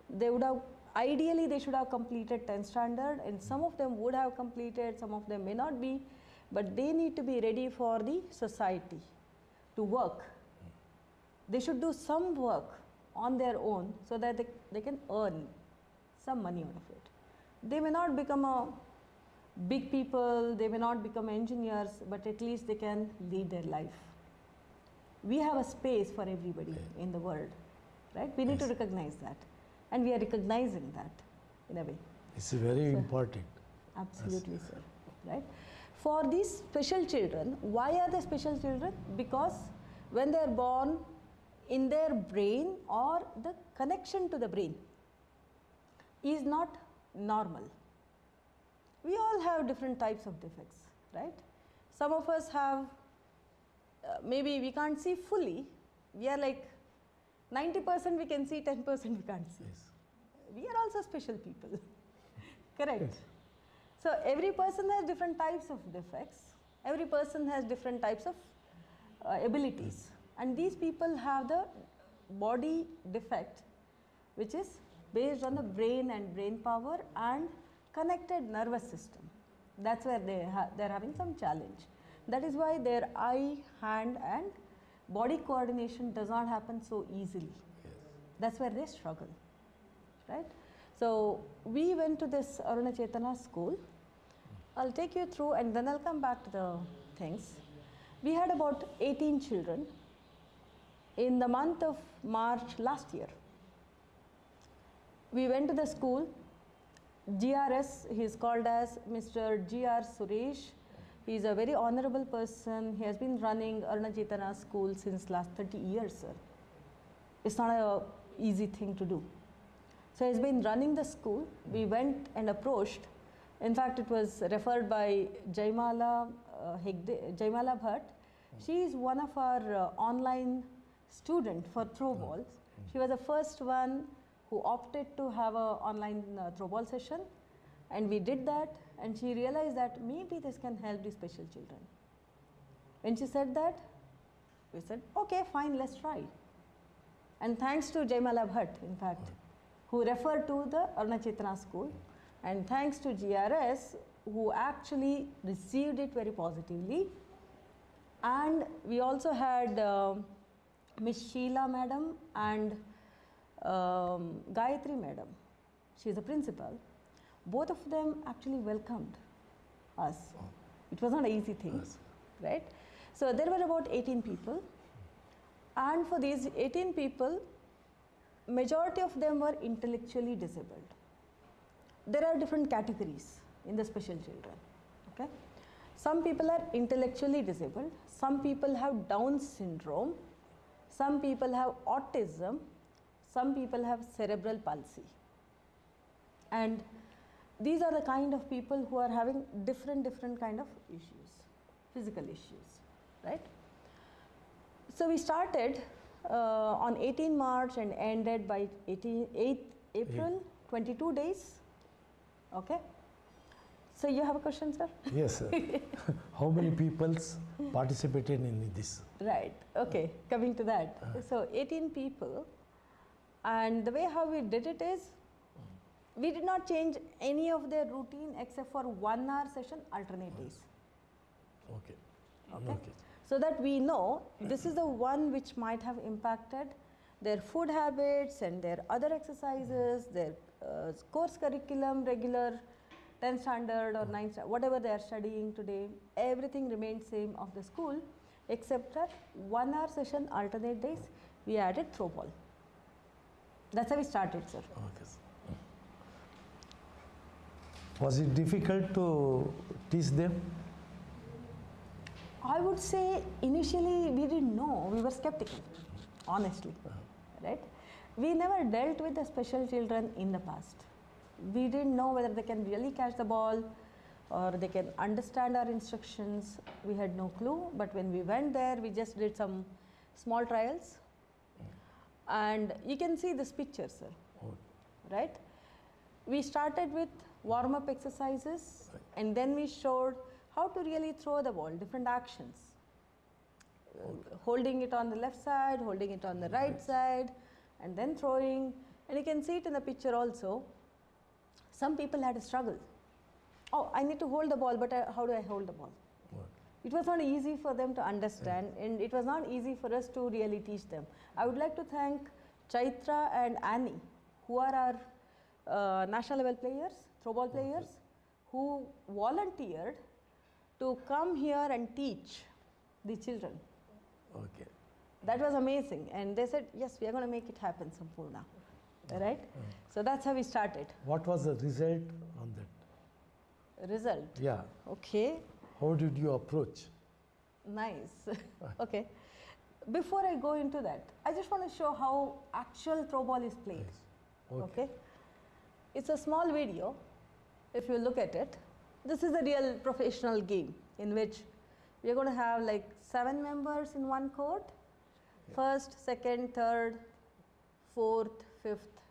They would have, ideally they should have completed 10th standard, and some of them would have completed, some of them may not be, but they need to be ready for the society to work. They should do some work on their own so that they can earn some money out of it. They may not become a big people, they may not become engineers, but at least they can lead their life. We have a space for everybody in the world, right? We need to recognize that, and we are recognizing that in a way. It's very important. Absolutely, sir. Right? For these special children, why are they special children? Because when they are born, in their brain or the connection to the brain is not normal. We all have different types of defects, right? Some of us have, maybe we can't see fully. We are like 90% we can see, 10% we can't see. We are also special people, correct? So every person has different types of defects. Every person has different types of abilities. And these people have the body defect, which is based on the brain and brain power and connected nervous system. That's where they're having some challenge. That is why their eye, hand and body coordination does not happen so easily. That's where they struggle, right? So we went to this Aruna Chetana school. I'll take you through and then I'll come back to the things. We had about 18 children in the month of March last year. We went to the school. GRS, he is called as Mr. GR Suresh. He is a very honorable person. He has been running Aruna Chetana school since last 30 years, sir. It's not an easy thing to do. So he's been running the school. We went and approached. In fact, it was referred by Jaimala Bhatt. She is one of our online student for Throwball. She was the first one who opted to have an online Throwball session, and we did that, and she realized that maybe this can help the special children. When she said that, we said, okay, fine, let's try. And thanks to Jaimala Bhatt, in fact, who referred to the Arunachetana school, and thanks to GRS, who actually received it very positively. And we also had Miss Sheila madam and Gayatri madam. She is a principal. Both of them actually welcomed us. It was not an easy thing, right? So there were about 18 people, and for these 18 people, majority of them were intellectually disabled. There are different categories in the special children, okay? Some people are intellectually disabled, some people have Down syndrome, some people have autism, some people have cerebral palsy. And these are the kind of people who are having different kind of issues, physical issues, right? So we started on 18 March and ended by 8 April, 22 days. Okay. So you have a question, sir? Yes, sir. How many people participated in this? Right. Okay. Coming to that. So 18 people, and the way how we did it is, we did not change any of their routine except for 1 hour session alternate days. Okay. Okay. So that we know this is the one which might have impacted their food habits and their other exercises, their course curriculum, regular 10th standard or 9th standard, whatever they are studying today, everything remained same of the school, except that 1 hour session alternate days, we added Throwball. That's how we started, sir. Okay. Was it difficult to teach them? I would say initially we didn't know, we were skeptical, honestly, right? We never dealt with the special children in the past. We didn't know whether they can really catch the ball or they can understand our instructions. We had no clue, but when we went there, we just did some small trials. And you can see this picture, sir, right? We started with warm-up exercises, and then we showed how to really throw the ball, different actions. Holding it on the left side, holding it on the right side, and then throwing. And you can see it in the picture also. Some people had a struggle. Oh, I need to hold the ball, but how do I hold the ball? It was not easy for them to understand, and it was not easy for us to really teach them. I would like to thank Chaitra and Annie, who are our national level players, Throwball players, who volunteered to come here and teach the children. Okay. That was amazing, and they said, yes, we are going to make it happen, Sampurna, right? So that's how we started. What was the result on that? Result? Yeah. Okay. How did you approach? Nice. Okay. Before I go into that, I just want to show how actual Throwball is played. Yes. Okay. It's a small video. If you look at it, this is a real professional game in which we are going to have like 7 members in one court. First, second, third, fourth, fifth,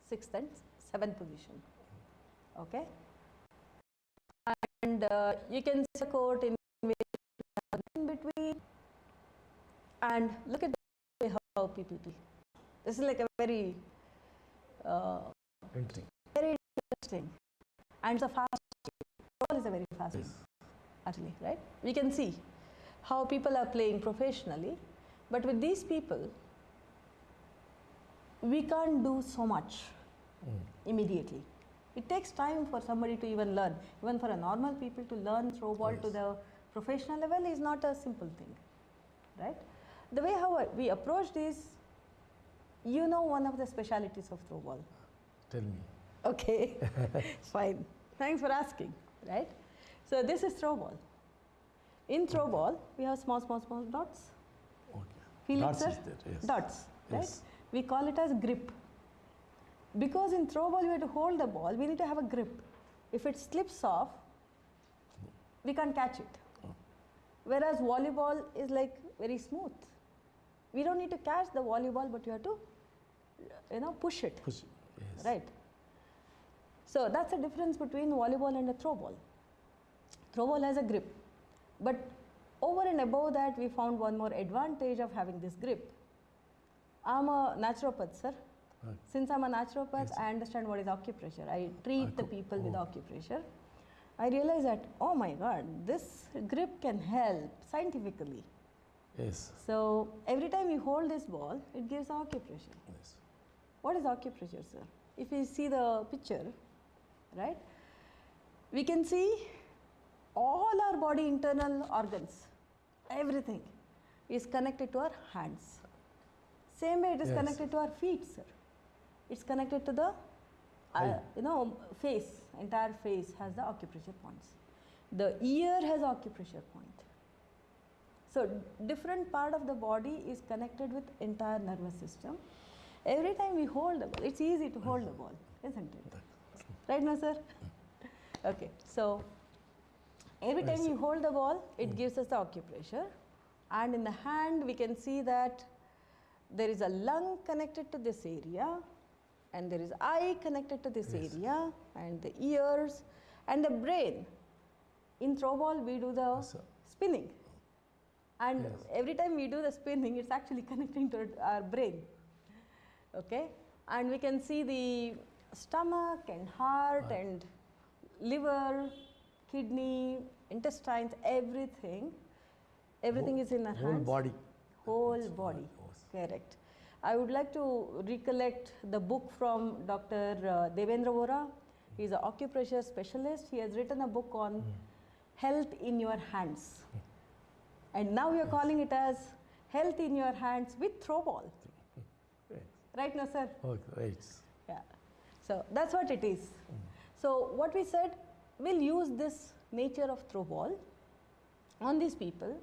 sixth, and 7th position. Okay. And you can see the court in between, and look at the way how people play. This is like a very interesting, and it's a fast game. Throwball is a very fast game, actually, right? We can see how people are playing professionally, but with these people, we can't do so much immediately. It takes time for somebody to even learn. Even for a normal people to learn Throwball to the professional level is not a simple thing, right? The way how we approach this, you know, one of the specialities of Throwball. Tell me. Okay, fine. Thanks for asking, right? So this is Throwball. In Throwball, we have small dots. Okay. Feel Dots it, sir? is there, yes. Dots, right? Yes. We call it as grip. Because in throw ball, you have to hold the ball, we need to have a grip. If it slips off, we can't catch it. Whereas volleyball is like very smooth. We don't need to catch the volleyball, but you have to, push it. Push it, yes. Right. So that's the difference between volleyball and a throw ball. Throw ball has a grip. But over and above that, we found one more advantage of having this grip. I'm a naturopath, sir. Right. Since I'm a naturopath, I understand what is acupressure. I treat the people with acupressure. I realize that, oh my God, this grip can help scientifically. Yes. So every time you hold this ball, it gives acupressure. Yes. What is acupressure, sir? If you see the picture, right, we can see all our body internal organs, everything is connected to our hands. Same way it is connected to our feet, sir. It's connected to the, face, entire face has the acupressure points. The ear has acupressure point. So different part of the body is connected with entire nervous system. Every time we hold the ball, it's easy to hold the ball, isn't it? Right now, sir? Okay, so every time you hold the ball, it gives us the acupressure. And in the hand, we can see that there is a lung connected to this area, and there is eye connected to this area, and the ears, and the brain. In throw ball, we do the spinning. And every time we do the spinning, it's actually connecting to our brain. Okay? And we can see the stomach and heart and liver, kidney, intestines, everything. Everything is in our hands. Whole body. Whole body. Correct. I would like to recollect the book from Dr. Devendra Vora. He is an acupressure specialist. He has written a book on health in your hands. And now we are calling it as health in your hands with throw ball. Right now, sir? Oh, right. Yeah. So that's what it is. So what we said, we'll use this nature of throw ball on these people.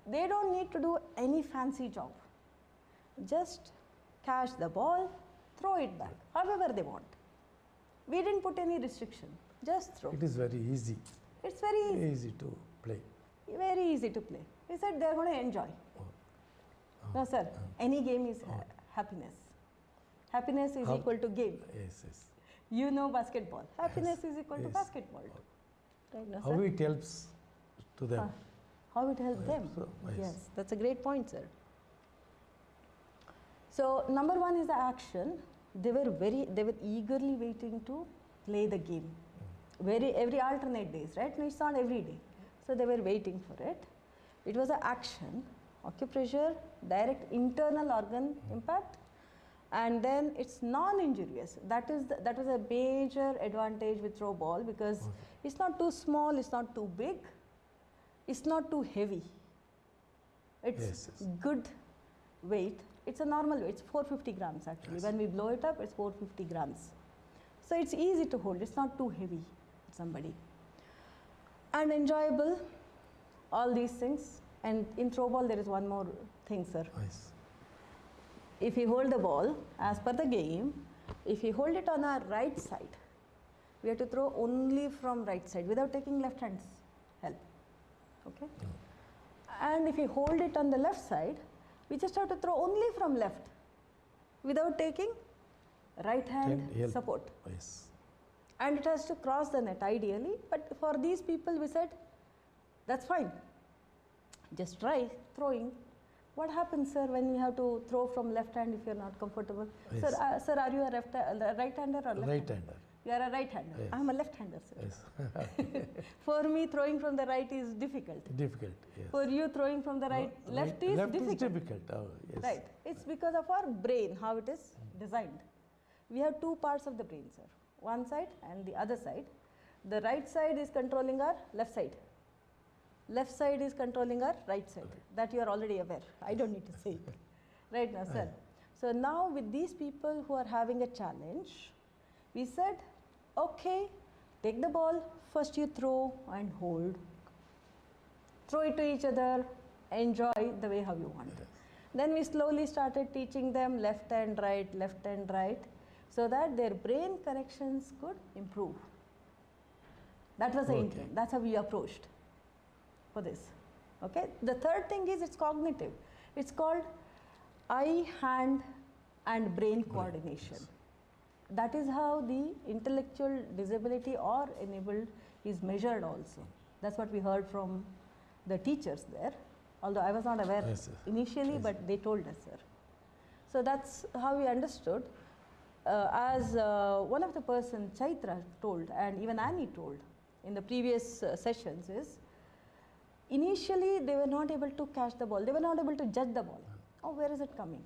They don't need to do any fancy job. Just catch the ball, throw it back, however they want. We didn't put any restriction, just throw. It is very easy. It's very easy. Easy to play. Very easy to play. We said they're going to enjoy. No, sir, any game is happiness. Happiness is equal to game. Yes, yes. You know basketball. Happiness is equal to basketball. Right now, How sir? it helps to them. How it helps them. So, Yes, that's a great point, sir. So number one is the action. They were eagerly waiting to play the game. Every alternate days, right? No, it's not every day. So they were waiting for it. It was an action, acupressure, direct internal organ impact, and then it's non-injurious. That was a major advantage with throw ball because it's not too small, it's not too big, it's not too heavy. It's good weight. It's a normal weight. It's 450 grams actually. When we blow it up, it's 450 grams. So it's easy to hold. It's not too heavy for somebody. And enjoyable, all these things. And in throw ball, there is one more thing, sir. If you hold the ball, as per the game, if you hold it on our right side, we have to throw only from right side without taking left hand's help. Okay? And if you hold it on the left side, we just have to throw only from left without taking right hand support. Yes. And it has to cross the net ideally, but for these people we said, that's fine. Just try throwing. What happens, sir, when you have to throw from left hand if you're not comfortable? Yes. Sir, are you a right-hander or left-hander? Right-hander. You are a right-hander. Yes. I'm a left-hander, sir. Yes. For me, throwing from the right is difficult. Difficult, yes. For you, throwing from the left is left difficult. is difficult. Oh, yes. Right. It's because of our brain, how it is designed. We have two parts of the brain, sir. One side and the other side. The right side is controlling our left side. Left side is controlling our right side. That you are already aware. I don't need to say it. Right now, sir. So now with these people who are having a challenge, we said, okay, take the ball, first you throw and hold. Throw it to each other, enjoy the way how you want. Then we slowly started teaching them left and right, so that their brain connections could improve. That was the intent. That's how we approached for this. Okay. The third thing is it's cognitive. It's called eye, hand and brain coordination. That is how the intellectual disability or enabled is measured also. That's what we heard from the teachers there, although I was not aware initially, but they told us, sir. So that's how we understood. As one of the person, Chaitra, told, and even Annie told in the previous sessions, is initially they were not able to catch the ball. They were not able to judge the ball. Oh, where is it coming?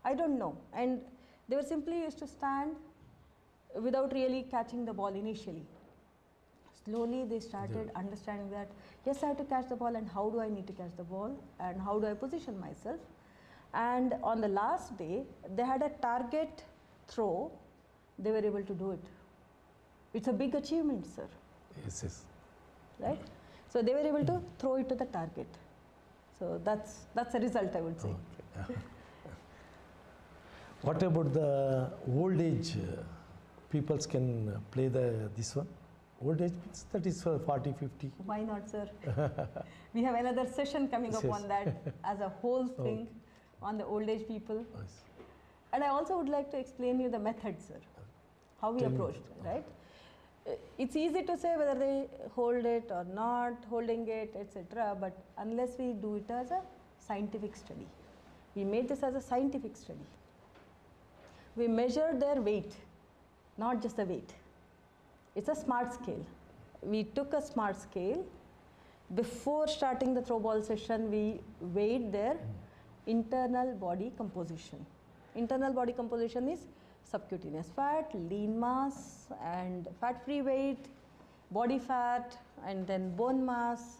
I don't know. And they were simply used to stand without really catching the ball initially. Slowly they started understanding that, yes, I have to catch the ball, and how do I need to catch the ball, and how do I position myself. And on the last day, they had a target throw. They were able to do it. It's a big achievement, sir. Yes, yes. Right? So they were able to throw it to the target. So that's a result, I would say. Okay. What about the old age peoples can play this one? Old age means that is 40, 50. Why not, sir? We have another session coming up on that as a whole thing on the old age people. Yes. And I also would like to explain you the method, sir, how we approached, right? It's easy to say whether they hold it or not holding it, etc. But unless we do it as a scientific study. We made this as a scientific study. We measured their weight, not just the weight. It's a smart scale. We took a smart scale. Before starting the throwball session, we weighed their internal body composition. Internal body composition is subcutaneous fat, lean mass, and fat-free weight, body fat, and then bone mass,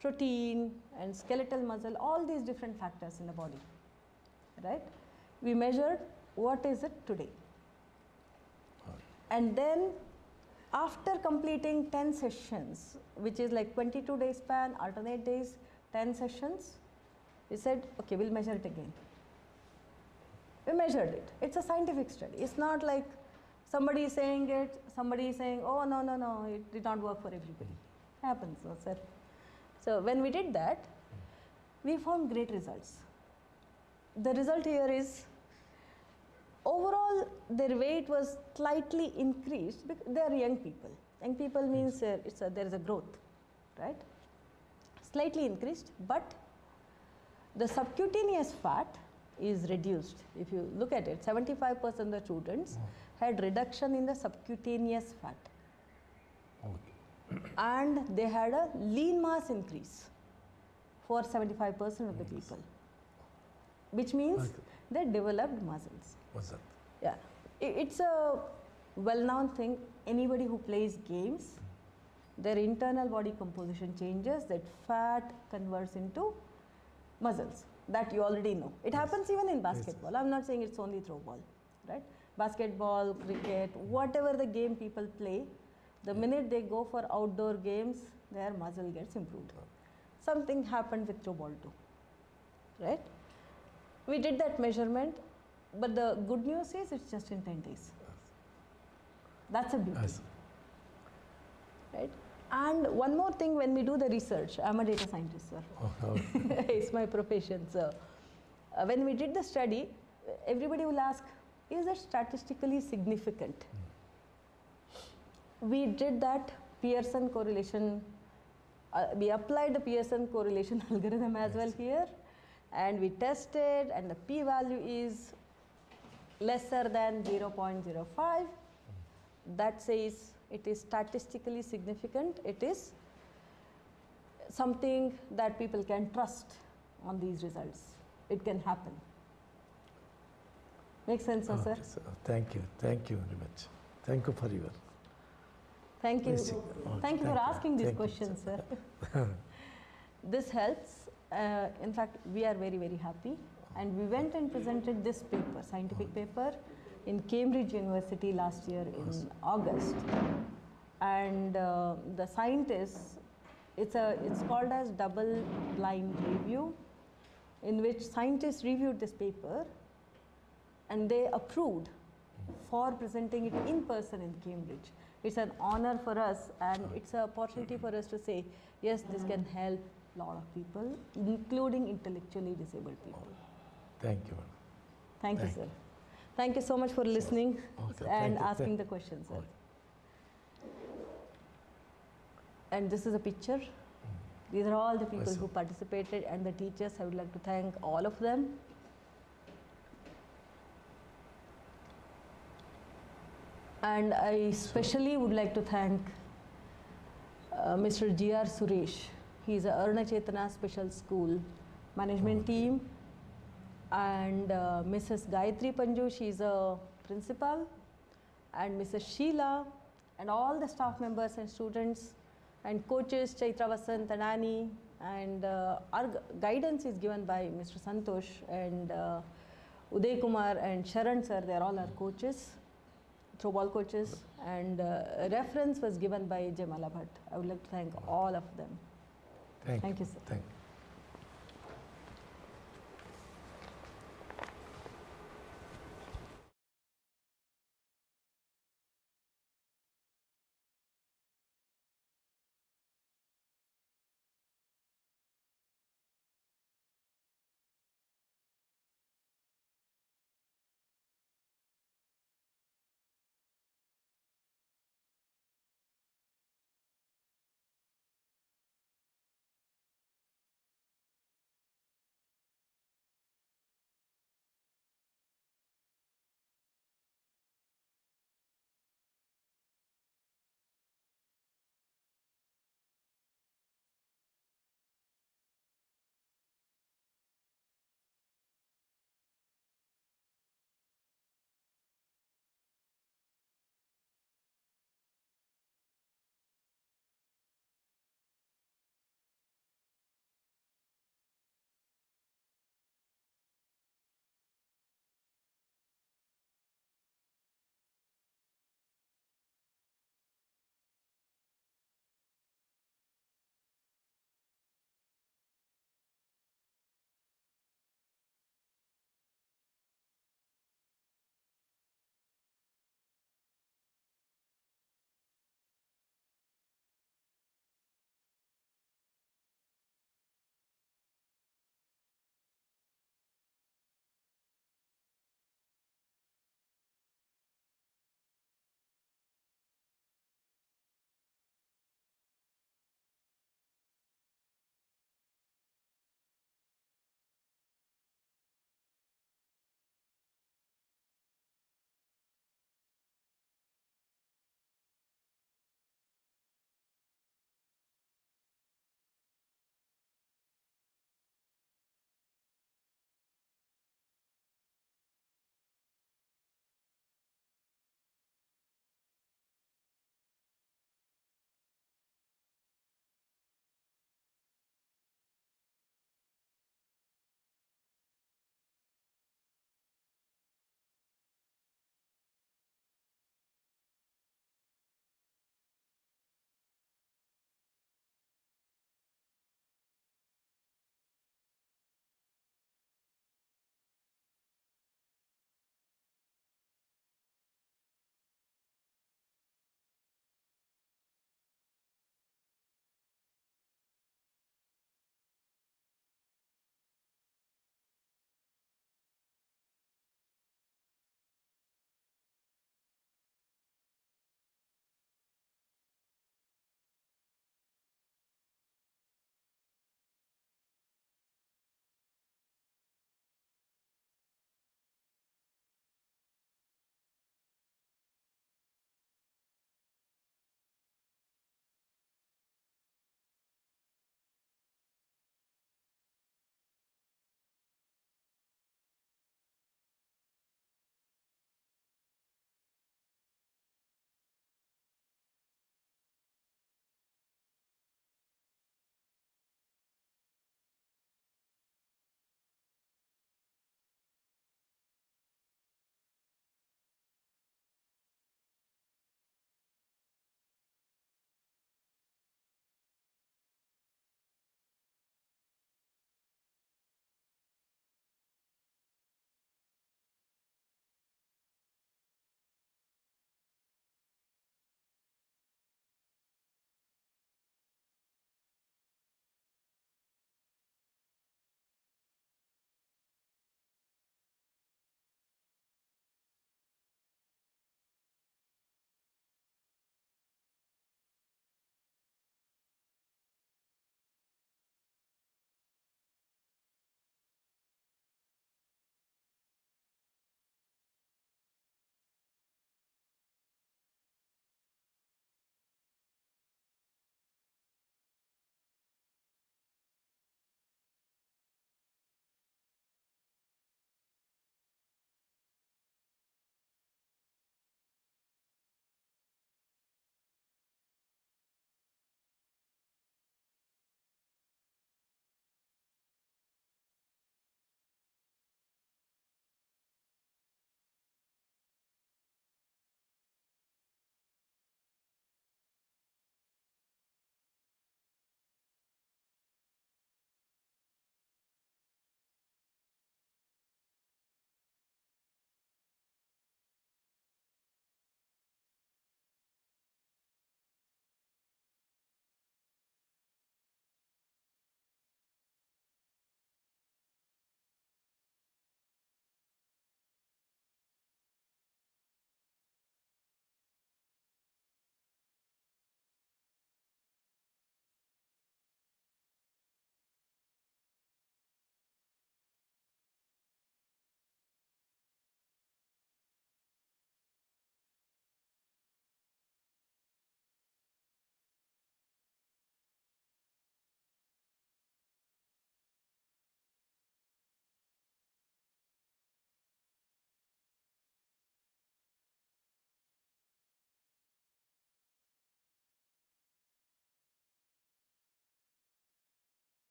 protein, and skeletal muscle, all these different factors in the body, right? We measured what is it today. And then after completing 10 sessions, which is like 22 days span, alternate days, 10 sessions, we said, okay, we'll measure it again. We measured it. It's a scientific study. It's not like somebody is saying it, somebody is saying, oh, no, no, no, it did not work for everybody. Happens, no, sir. So when we did that, we found great results. The result here is, overall, their weight was slightly increased because they are young people. Young people means there is a growth, right? Slightly increased, but the subcutaneous fat is reduced. If you look at it, 75% of the students had reduction in the subcutaneous fat. And they had a lean mass increase for 75% of the people, which means they developed muscles. What's that? Yeah, it's a well-known thing. Anybody who plays games, their internal body composition changes, that fat converts into muscles. That you already know. It happens even in basketball. I'm not saying it's only throwball, right? Basketball, cricket, whatever the game people play, the minute they go for outdoor games, their muscle gets improved. Something happened with throwball too, right? We did that measurement, but the good news is it's just in 10 days. That's a beauty, right? And one more thing, when we do the research, I'm a data scientist, sir. It's my profession, sir. When we did the study, everybody will ask, is it statistically significant? We did that Pearson correlation. We applied the Pearson correlation algorithm as well here, and we tested, and the p-value is lesser than 0.05. That says it is statistically significant. It is something that people can trust on these results. It can happen. Makes sense, sir? Thank you very much. Thank you for your. Thank you. Thank you for asking these questions, sir. This helps. In fact, we are very, very happy. And we went and presented this paper, scientific paper, in Cambridge University last year in August. And the scientists, it's called as double-blind review, in which scientists reviewed this paper and they approved for presenting it in person in Cambridge. It's an honor for us, and it's an opportunity for us to say, yes, this can help a lot of people, including intellectually disabled people. Thank you, madam. Thank you, sir. Thank you so much for listening and asking the questions, sir. And this is a picture. These are all the people who participated and the teachers. I would like to thank all of them. And I especially would like to thank Mr. G.R. Suresh. He is a Aruna Chetana Special School management team. And Mrs. Gayatri Panju, she is a principal. And Mrs. Sheila and all the staff members and students and coaches, Chaitra Vasant and Annie. And our guidance is given by Mr. Santosh and Uday Kumar and Sharan sir. They are all our coaches, throwball coaches. And reference was given by Jamala Bhatt. I would like to thank all of them. Thank you, sir. Thank you.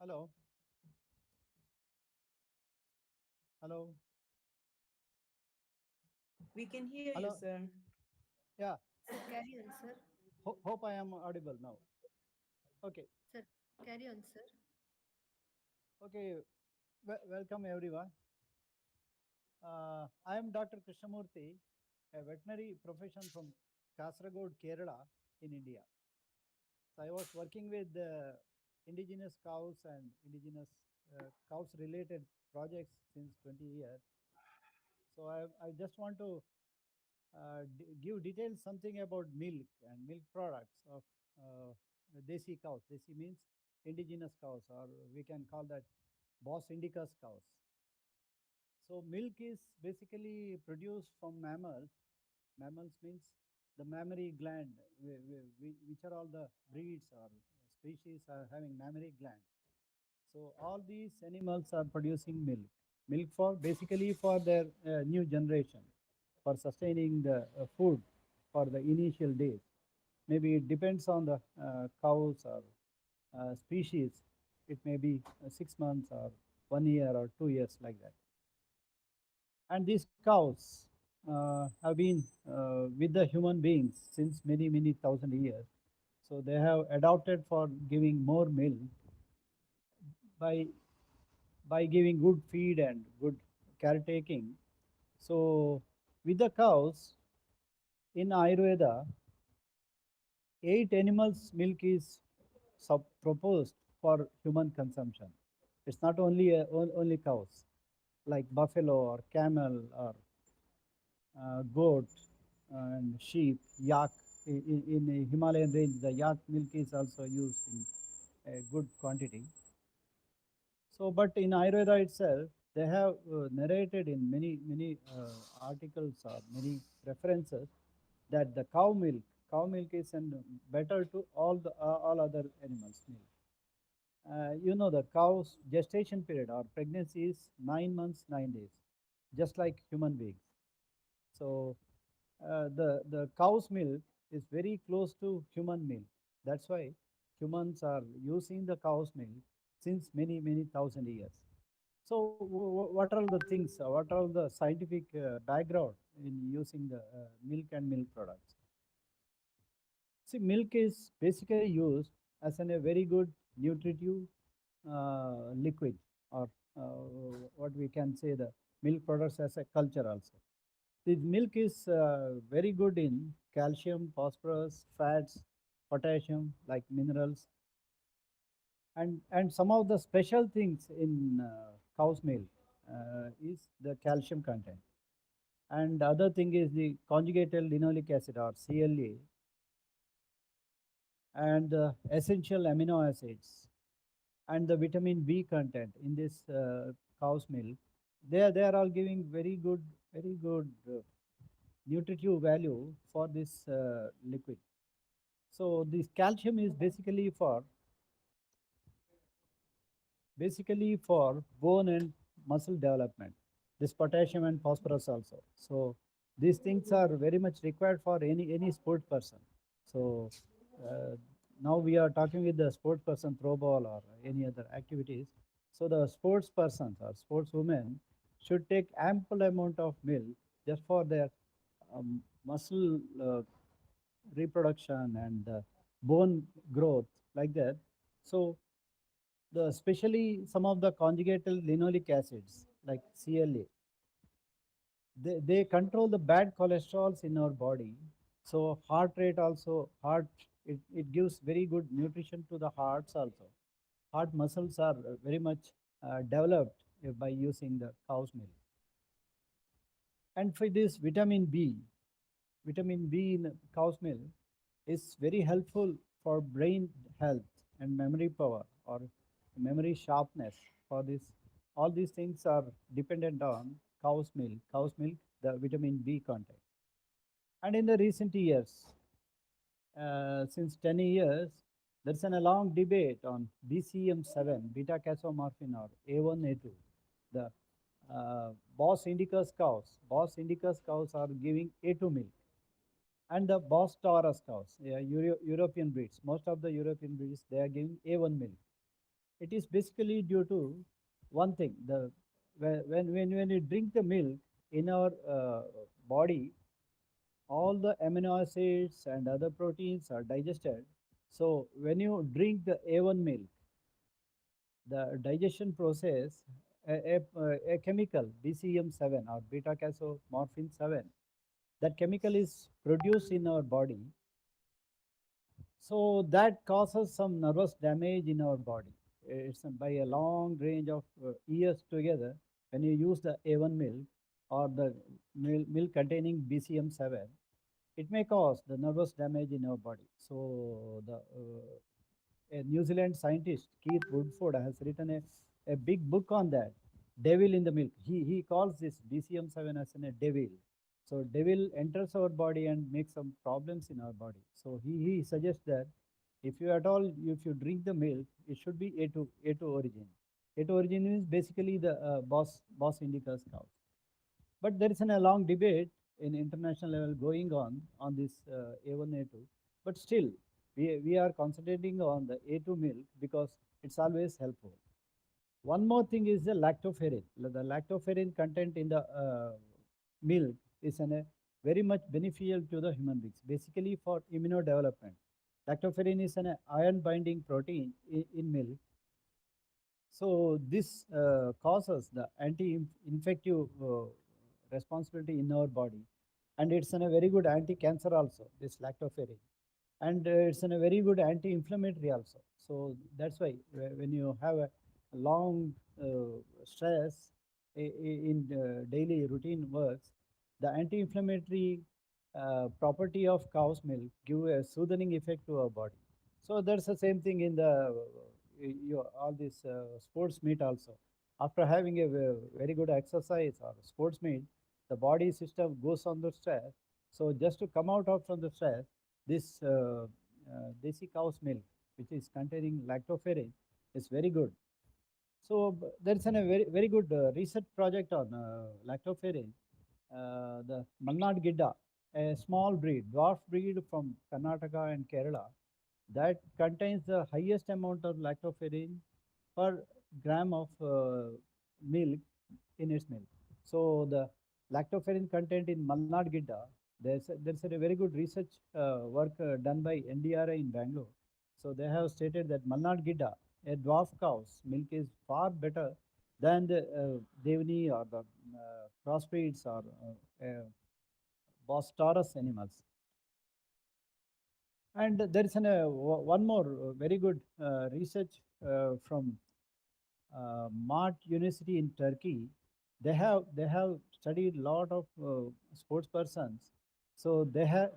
Hello. Hello. We can hear Hello. you, sir. Yeah. Sir, carry on, sir. Hope I am audible now. Okay. Sir, carry on, sir. Okay. Welcome everyone. I am Dr. Krishnamurthy, a veterinary profession from Kasaragod, Kerala in India. So I was working with indigenous cows and indigenous cows related projects since 20 years. So I just want to give details something about milk and milk products of desi cows. Desi means indigenous cows, or we can call that Bos indicus cows. So milk is basically produced from mammals. Mammals means the mammary gland, which are all the breeds or species are having mammary gland. So all these animals are producing milk. Milk for basically for their new generation, for sustaining the food for the initial days. Maybe it depends on the cows or species. It may be 6 months or 1 year or 2 years like that. And these cows have been with the human beings since many thousand years. So they have adopted for giving more milk by giving good feed and good caretaking. So with the cows in Ayurveda, 8 animals milk is proposed for human consumption. It's not only only cows like buffalo or camel or goat and sheep, yak. In the Himalayan range, the yak milk is also used in a good quantity. So, but in Ayurveda itself, they have narrated in many articles or many references that the cow milk is better to all other animals' milk. You know, the cow's gestation period or pregnancy is 9 months 9 days, just like human beings. So the cow's milk is very close to human milk. That's why humans are using the cow's milk since many thousand years. So what are the things, what are the scientific background in using the milk and milk products? See, milk is basically used as a very good nutritive liquid, or what we can say the milk products as a culture also. This milk is very good in calcium, phosphorus, fats, potassium, like minerals, and some of the special things in cow's milk is the calcium content. And the other thing is the conjugated linoleic acid or CLA, and the essential amino acids, and the vitamin B content in this cow's milk. They are all giving very good nutritive value for this liquid. So this calcium is basically for bone and muscle development. This potassium and phosphorus also. So these things are very much required for any sport person. So now we are talking with the sport person, throwball or any other activities. So the sports persons or sportswomen should take ample amount of milk just for their muscle reproduction and bone growth, like that. So especially some of the conjugated linoleic acids like CLA, they control the bad cholesterols in our body. So heart rate also, it gives very good nutrition to the hearts also. Heart muscles are very much developed by using the cow's milk. And for this vitamin B in cow's milk is very helpful for brain health and memory power or memory sharpness. For this, all these things are dependent on cow's milk, the vitamin B content. And in the recent years, since 10 years, there's a long debate on BCM7, beta casomorphin, or A1, A2. The Bos indicus cows are giving A2 milk. And the Bos Taurus cows, European breeds, most of the European breeds, they are giving A1 milk. It is basically due to one thing. When you drink the milk in our body, all the amino acids and other proteins are digested. So when you drink the A1 milk, the digestion process, a chemical BCM7 or beta casomorphin 7, that chemical is produced in our body. So that causes some nervous damage in our body. It's by a long range of years together. When you use the A1 milk or the milk containing BCM7, it may cause the nervous damage in our body. So the a New Zealand scientist, Keith Woodford, has written a big book on that, devil in the milk. He calls this BCM7 as a devil. So devil enters our body and makes some problems in our body. So he suggests that if you drink the milk, it should be A2 origin. A2 origin is basically the Bos indicus cow. But there is a long debate in international level going on this A1, A2. But still, we are concentrating on the A2 milk because it's always helpful. One more thing is the lactoferrin. The lactoferrin content in the milk is very much beneficial to the human beings, basically for immunodevelopment. Lactoferrin is an iron binding protein in milk. So this causes the anti-infective responsibility in our body, and it's a very good anti-cancer also, this lactoferrin, and it's a very good anti-inflammatory also. So that's why when you have a long stress in daily routine works, the anti-inflammatory property of cow's milk give a soothing effect to our body. So that's the same thing in the all this sports meat also. After having a very good exercise or sports meat, the body system goes on the stress. So just to come out of from the stress, this desi cow's milk, which is containing lactoferrin, is very good. So there is a very good research project on lactoferrin. The Malnad Gidda, a small breed, dwarf breed from Karnataka and Kerala, that contains the highest amount of lactoferrin per gram of milk in its milk. So the lactoferrin content in Malnad Gidda, there's a very good research work done by NDRI in Bangalore. So they have stated that Malnad Gidda, a dwarf cow's milk, is far better than the Devani or the crossbreeds or Bos Taurus animals. And there is one more very good research from Mart University in Turkey. They have studied a lot of sports persons. So they have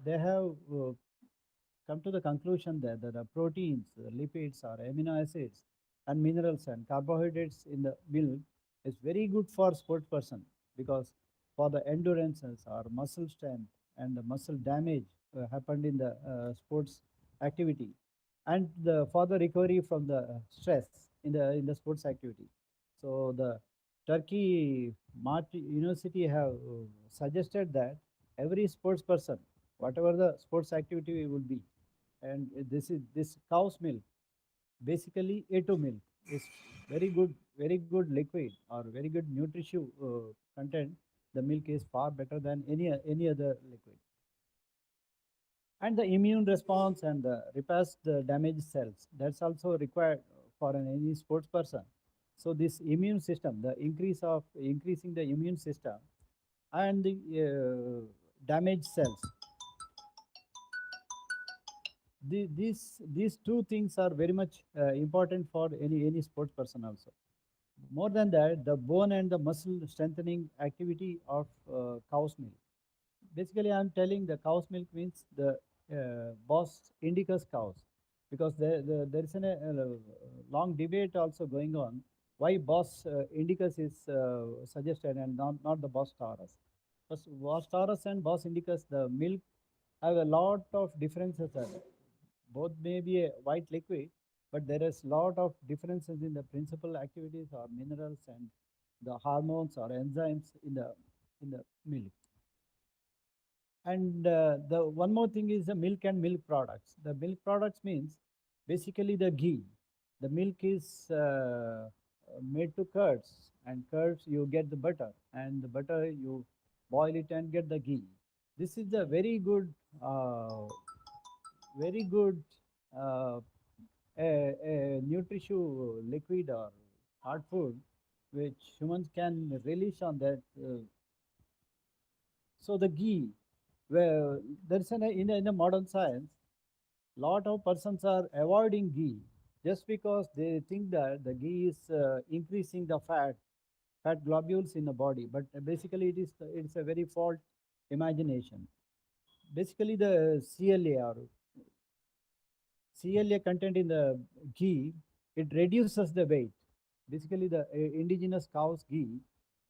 come to the conclusion that the proteins, lipids, or amino acids, and minerals and carbohydrates in the milk is very good for sports person, because for the endurances or muscle strength and the muscle damage happened in the sports activity, and for the recovery from the stress in the sports activity. So the Turkey Mart University have suggested that every sports person, whatever the sports activity would be, and this cow's milk, basically A2 milk, is very good liquid or very good nutritive content. The milk is far better than any other liquid. And the immune response and the repairs the damaged cells, that's also required for any sports person. So this immune system, the increasing the immune system and the damaged cells, these two things are very much important for any sports person also. More than that, the bone and the muscle strengthening activity of cow's milk. Basically, I'm telling the cow's milk means the Bos indicus cows, because there is a long debate also going on why Bos indicus is suggested and not the Bos taurus. Because Bos taurus and Bos indicus, the milk have a lot of differences. Both may be a white liquid, but there is lot of differences in the principal activities or minerals and the hormones or enzymes in the milk. And the one more thing is the milk and milk products. The milk products means basically the ghee. the milk is made to curds, and curds you get the butter, and the butter you boil it and get the ghee. This is a very good uh, a nutritious liquid or hard food which humans can relish on that. So the ghee, where there's in the modern science, lot of persons are avoiding ghee just because they think that the ghee is increasing the fat globules in the body, but basically it's a very false imagination. Basically the CLA content in the ghee, it reduces the weight. Basically the indigenous cow's ghee,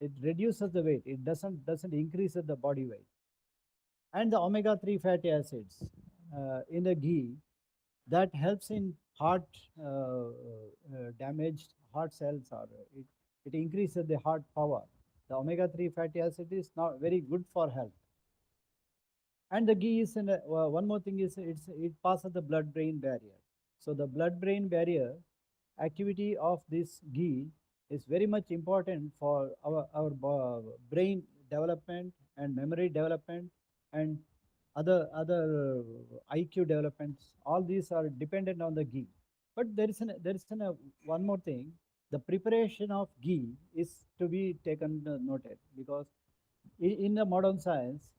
it reduces the weight. It doesn't increase the body weight. And the omega-3 fatty acids in the ghee, that helps in heart damaged heart cells, or it increases the heart power. The omega-3 fatty acid is not very good for health. And the ghee is one more thing is it passes the blood-brain barrier. So the blood-brain barrier activity of this ghee is very much important for our brain development and memory development and other IQ developments. All these are dependent on the ghee. But there is one more thing. The preparation of ghee is to be taken noted, because in the modern science,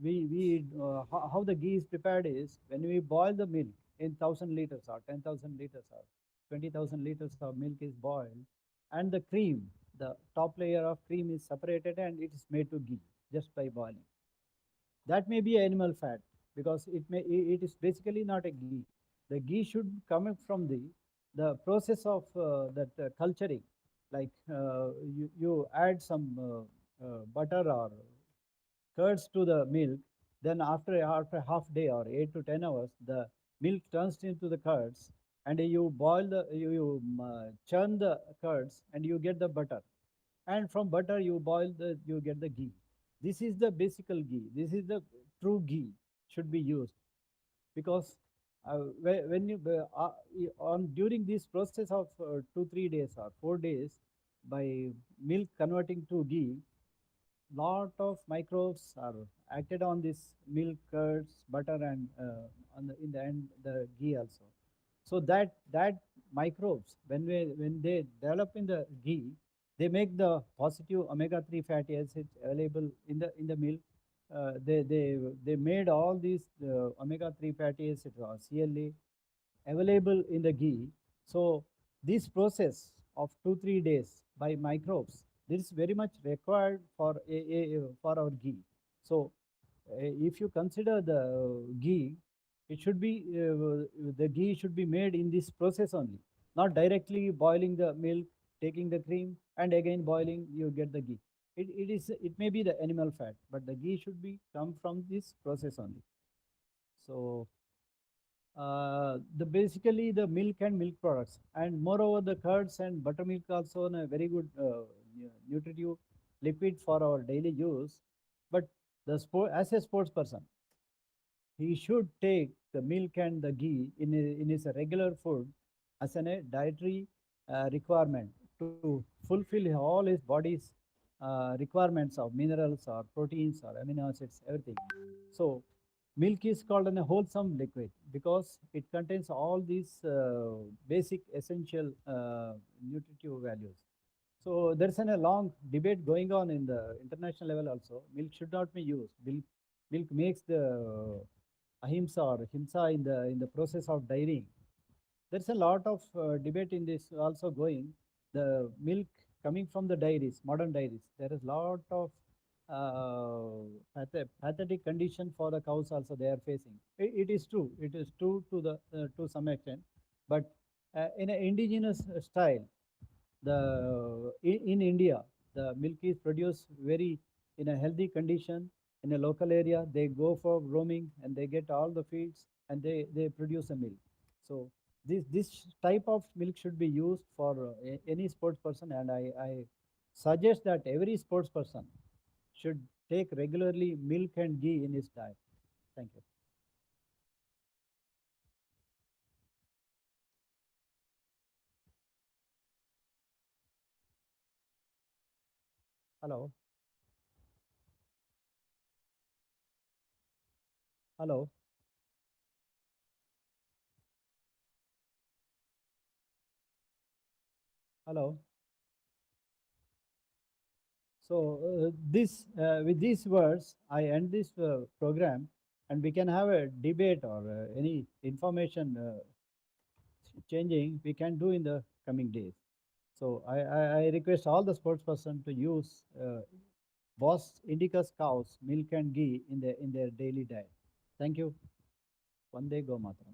how the ghee is prepared is when we boil the milk in 1,000 liters or 10,000 liters or 20,000 liters of milk is boiled, and the cream, the top layer of cream is separated and it is made to ghee just by boiling. That may be animal fat, because it is basically not a ghee. The ghee should come from the process of that culturing. Like you add some butter or curds to the milk, then after half day or 8 to 10 hours, the milk turns into the curds, and you boil you churn the curds and you get the butter, and from butter you you get the ghee. This is the basic ghee. This is the true ghee should be used, because when you during this process of 2-3 days or 4 days, by milk converting to ghee, lot of microbes are acted on this milk, curds, butter, and in the end the ghee also. So that microbes, when they develop in the ghee, they make the positive omega-3 fatty acids available in the milk. They made all these omega-3 fatty acids or CLA available in the ghee. So this process of 2-3 days by microbes, this is very much required for our ghee. So if you consider the ghee, it should be the ghee should be made in this process only, not directly boiling the milk, taking the cream, and again boiling, you get the ghee. It may be the animal fat, but the ghee should be come from this process only. So basically the milk and milk products, and moreover the curds and buttermilk also a very good nutritive liquid for our daily use. But as a sports person, he should take the milk and the ghee in his regular food as a dietary requirement to fulfill all his body's requirements of minerals or proteins or amino acids, everything. So milk is called a wholesome liquid because it contains all these basic essential nutritive values. So there's a long debate going on in the international level also. Milk should not be used. Milk makes the ahimsa or himsa in the process of dairying. There's a lot of debate in this also going. The milk coming from the dairies, modern dairies, there is lot of pathetic condition for the cows also they are facing. It is true. It is true to some extent, but in an indigenous style, in India, the milk is produced very in a healthy condition in a local area. They go for roaming and they get all the feeds and they produce a milk. So this type of milk should be used for any sports person, and I suggest that every sports person should take regularly milk and ghee in his diet. Thank you. Hello. Hello. Hello. So with these words, I end this program, and we can have a debate or any information changing we can do in the coming days. So I request all the sports person to use Boss Indicus cows milk and ghee in their daily diet. Thank you. Vande Go Mataram.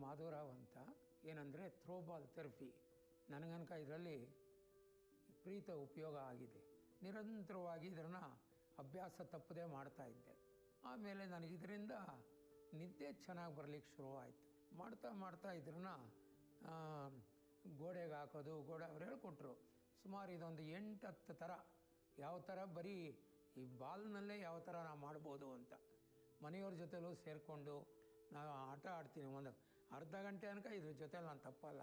Madhavrao ಅಂತ. ಏನಂದರೆ throwball therapy ನನಗನಕ ಇದರಲ್ಲಿ ವಿಪರೀತ ಉಪಯೋಗ ಆಗಿದೆ. ನಿರಂತರವಾಗಿ ಇದನ್ನು ಅಭ್ಯಾಸ ತಪ್ಪದೇ ಮಾಡ್ತಾಯಿದ್ದೆ. ಆಮೇಲೆ ನನಗೆ ಇದರಿಂದ ನಿದ್ದೆ ಚೆನ್ನಾಗಿ ಬರಲಿಕ್ಕೆ ಶುರುವಾಯಿತು. ಮಾಡ್ತಾ ಇದನ್ನು ಗೋಡೆಗೆ ಹಾಕೋದು, ಅವ್ರು ಹೇಳ್ಕೊಟ್ರು ಸುಮಾರು ಇದೊಂದು 8-10 ಥರ, ಯಾವ ಥರ ಬರೀ ಈ ಬಾಲ್ನಲ್ಲೇ ಯಾವ ಥರ ನಾವು ಮಾಡ್ಬೋದು ಅಂತ. ಮನೆಯವ್ರ ಜೊತೆಲೂ ಸೇರಿಕೊಂಡು ನಾವು ಆಟ ಆಡ್ತೀನಿ, ಒಂದು ಅರ್ಧ ಗಂಟೆ ತನಕ ಇದ್ರ ಜೊತೆಲಿ ನಾನು ತಪ್ಪಲ್ಲ.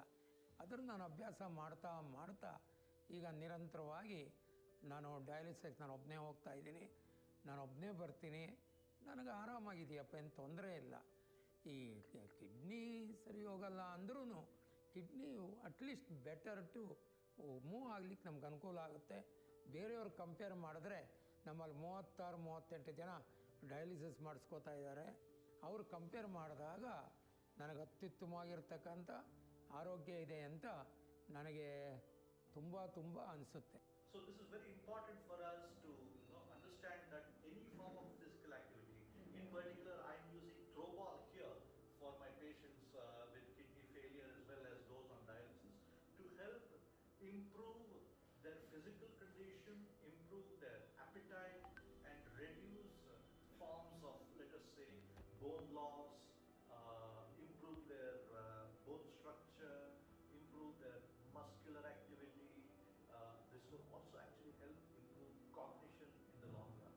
ಅದ್ರ ನಾನು ಅಭ್ಯಾಸ ಮಾಡ್ತಾ ಈಗ ನಿರಂತರವಾಗಿ ನಾನು ಡಯಾಲಿಸಿಸ್ ನಾನು ಒಬ್ಬನೇ ಹೋಗ್ತಾ ಇದ್ದೀನಿ, ನಾನು ಒಬ್ಬನೇ ಬರ್ತೀನಿ. ನನಗೆ ಆರಾಮಾಗಿದೆಯಪ್ಪ, ಏನು ತೊಂದರೆ ಇಲ್ಲ. ಈ ಕಿಡ್ನಿ ಸರಿ ಹೋಗಲ್ಲ ಅಂದ್ರೂ kidney at least better to move ಆಗ್ಲಿಕ್ಕೆ ನಮ್ಗೆ ಅನುಕೂಲ ಆಗುತ್ತೆ. ಬೇರೆಯವ್ರು ಕಂಪೇರ್ ಮಾಡಿದ್ರೆ ನಮ್ಮಲ್ಲಿ 36-38 ಜನ ಡಯಾಲಿಸಿಸ್ ಮಾಡಿಸ್ಕೋತಾ ಇದ್ದಾರೆ. ಅವ್ರು ಕಂಪೇರ್ ಮಾಡಿದಾಗ ನನಗೆ ಅತ್ಯುತ್ತಮವಾಗಿರ್ತಕ್ಕಂಥ ಆರೋಗ್ಯ ಇದೆ ಅಂತ ನನಗೆ ತುಂಬ ಅನಿಸುತ್ತೆ. So this is very important for us to understand that any form of physical activity, in particular I am using Throwball here for my patients with kidney failure as well as those on dialysis to help improve their physical condition, improve their appetite and reduce forms of, let us say, bone loss, improve their bone structure, improve their muscular activity. This will also actually help improve cognition in the long run.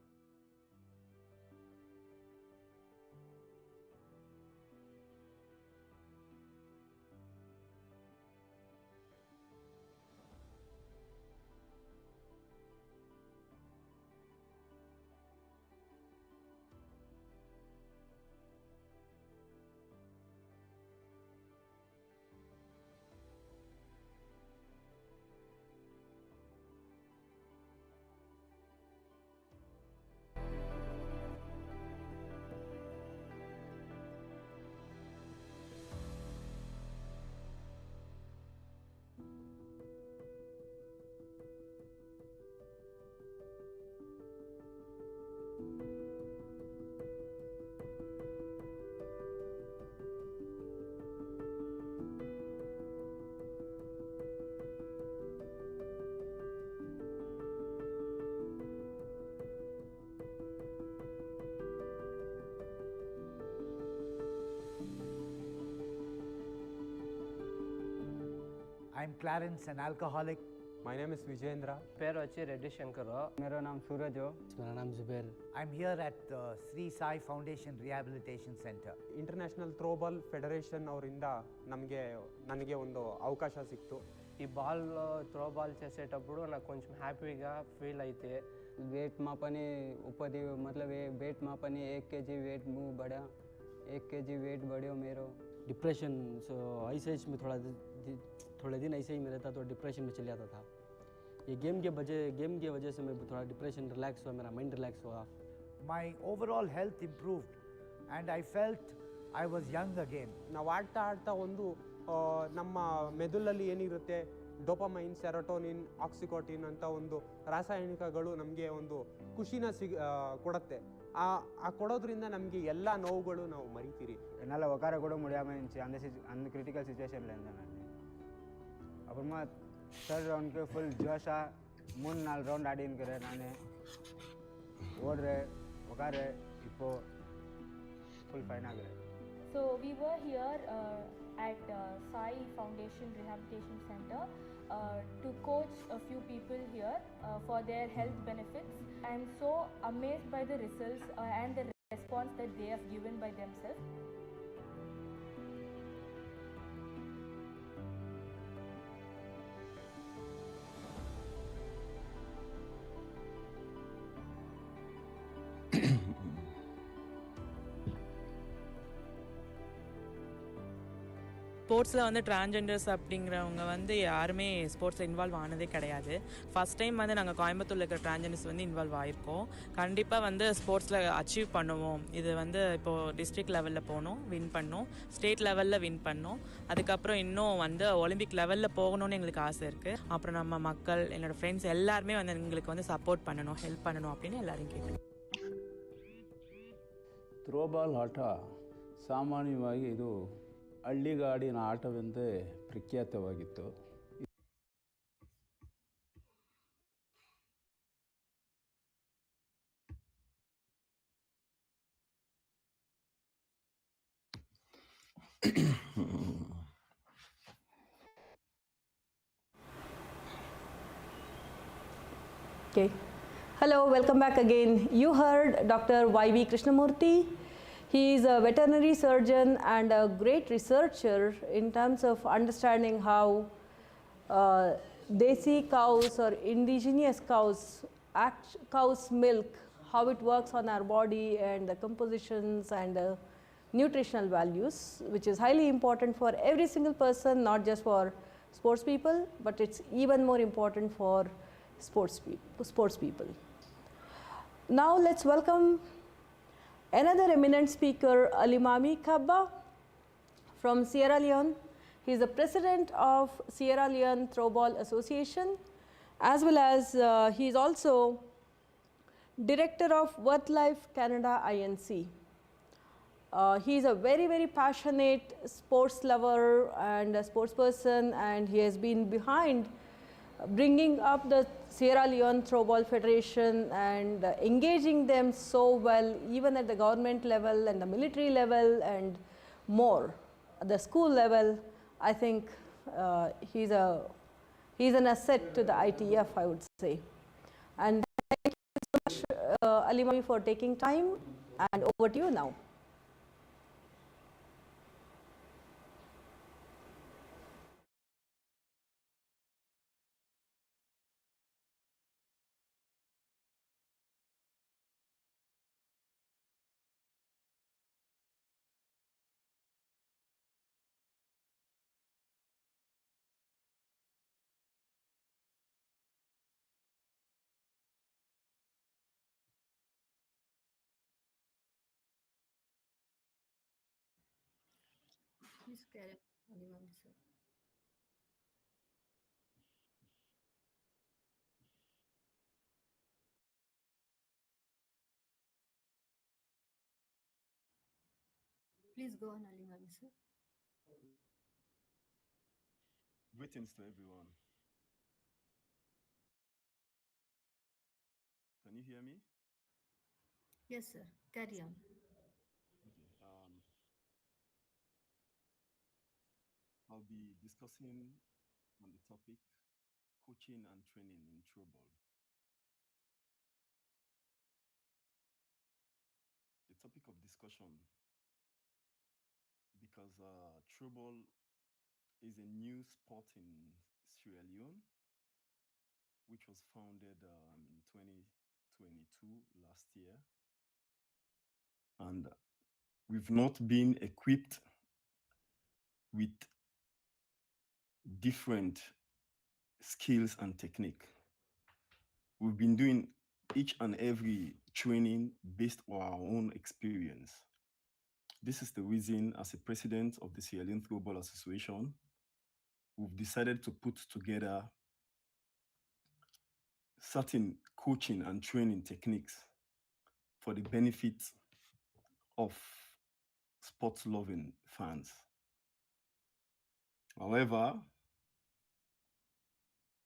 I'm Clarence, an alcoholic. My name is Vijendra. పేరు వచ్చి రెడ్డి శంకర్. मेरा नाम सूरज. मेरा नाम Zubair. I'm here at the Sri Sai Foundation Rehabilitation Center. International throwball federation ಅವರಿಂದ ನನಗೆ ಒಂದು ಅವಕಾಶ ಸಿಕ್ತು. ఈ బాల్ త్రోబాల్ చేసేటప్పుడు నాకు కొంచెం హ్యాపీగా ఫీల్ అయితే वेट मापने ऊपर मतलब वेट मापने 1 kg वेट मुँह बढ़ा, 1 kg वेट बढ़ो मेरो. डिप्रेशन ऐसे ही में थोड़े दिन ऐसे ही में रहता तो डिप्रेशन में चले जाता था. ये गेम की वजह से मैं थोड़ा डिप्रेशन रिलैक्स हुआ, मेरा माइंड रिलैक्स हुआ. My overall health improved and I felt I was young again. ನಾವು ಆಡ್ತಾ ಒಂದು ನಮ್ಮ ಮೆದುಳಲ್ಲಿ ಏನಿರುತ್ತೆ ಡೋಪಮೈನ್, ಸೆರೋಟೋನಿನ್, ಆಕ್ಸಿಕೋಟಿನ್ ಅಂತ ಒಂದು ರಾಸಾಯನಿಕಗಳು ನಮಗೆ ಒಂದು ಖುಷಿನ ಕೊಡುತ್ತೆ. ಆ ಕೊಡೋದ್ರಿಂದ ನಮಗೆ ಎಲ್ಲ ನೋವುಗಳು ನಾವು ಮರಿತೀರಿ. என்னால் உட்கார கூட முடியாமல் இருந்துச்சு. அந்த கிரிட்டிக்கல் சுச்சுவேஷனில் இருந்தேன் நான். அப்புறமா தேர்ட் ரவுண்டுக்கு ஃபுல் ஜோஷாக 3-4 ரவுண்ட் ஆடினுக்கிறேன். நான் ஓடுறேன், உட்காரு, இப்போது ஃபுல் ஃபைன் ஆகுறேன். So we were here at Sai Foundation Rehabilitation Center to coach a few people here for their health benefits. I am so amazed by the results and the response that they have given by themselves. ஸ்போர்ட்ஸில் வந்து transgenders அப்படிங்கிறவங்க வந்து யாருமே ஸ்போர்ட்ஸில் involve ஆனதே கிடையாது. First time வந்து நாங்கள் கோயம்புத்தூரில் இருக்கிற டிரான்ஜெண்டர்ஸ் வந்து இன்வால்வ் ஆகிருக்கோம். கண்டிப்பாக வந்து ஸ்போர்ட்ஸில் அச்சீவ் பண்ணுவோம். இது வந்து இப்போது டிஸ்ட்ரிக்ட் லெவலில் போனோம், வின் பண்ணோம், ஸ்டேட் லெவலில் வின் பண்ணோம். அதுக்கப்புறம் இன்னும் வந்து ஒலிம்பிக் லெவலில் போகணும்னு எங்களுக்கு ஆசை இருக்குது. அப்புறம் நம்ம மக்கள், என்னோடய ஃப்ரெண்ட்ஸ் எல்லாருமே வந்து எங்களுக்கு வந்து சப்போர்ட் பண்ணணும், ஹெல்ப் பண்ணணும் அப்படின்னு எல்லாரையும் கேட்குறேன். ಥ್ರೋಬಾಲ್ ಆಟ ಸಾಮಾನ್ಯವಾಗಿ ಇದು ಹಳ್ಳಿಗಾಡಿನ ಆಟವೆಂದೇ ಪ್ರಖ್ಯಾತವಾಗಿತ್ತು. Okay. Hello, welcome back again. You heard Dr. Y.V. Krishnamurthy. He is a veterinary surgeon and a great researcher in terms of understanding how desi cows or indigenous cows, cow's milk, how it works on our body and the compositions and the nutritional values, which is highly important for every single person, not just for sports people, but it's even more important for sports people. Now let's welcome another eminent speaker, Alimami Kabba from Sierra Leone. He is the president of Sierra Leone Throwball Association, as well as he is also director of WorthLife Canada INC. He is a very, very passionate sports lover and a sports person, and he has been behind bringing up the Sierra Leone Throwball Federation and engaging them so well, even at the government level and the military level and more. At the school level, I think he's an asset to the ITF, I would say. And thank you so much, Alimami, for taking time, and over to you now. Please carry on, Alimami sir. Please go on, Alimami sir. Greetings to everyone. Can you hear me? Yes, sir. Carry on. Okay. I'll be discussing on the topic coaching and training in throwball. The topic of discussion, because throwball is a new sport in Sierra Leone, which was founded in 2022 last year. And we've not been equipped with different skills and technique. We've been doing each and every training based on our own experience. This is the reason, as a president of the Sierra Leone Throwball Association, we've decided to put together certain coaching and training techniques for the benefit of sports-loving fans. However,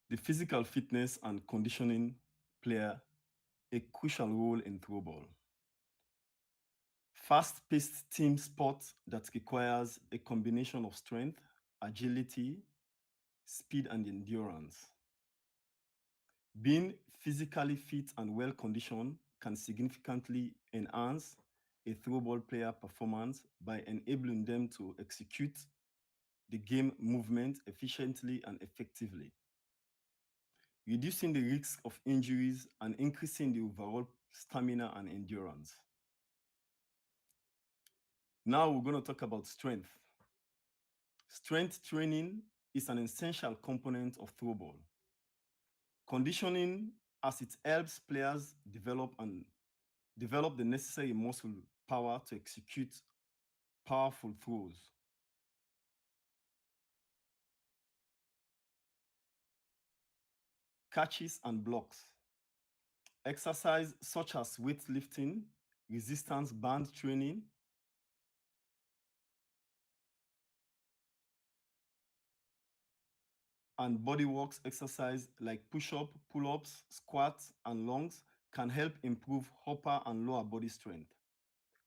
the physical fitness and conditioning play a crucial role in throwball. Fast-paced team sport that requires a combination of strength, agility, speed, and endurance. Being physically fit and well-conditioned can significantly enhance a throwball player performance by enabling them to execute the game movement efficiently and effectively, reducing the risk of injuries and increasing the overall stamina and endurance. Now we're going to talk about strength. Strength training is an essential component of throwball. Conditioning, as it helps players develop the necessary muscle power to execute powerful throws. Catches and blocks. Exercise such as weightlifting, resistance band training, and body works exercise like push-up, pull-ups, squats, and lunges can help improve upper and lower body strength.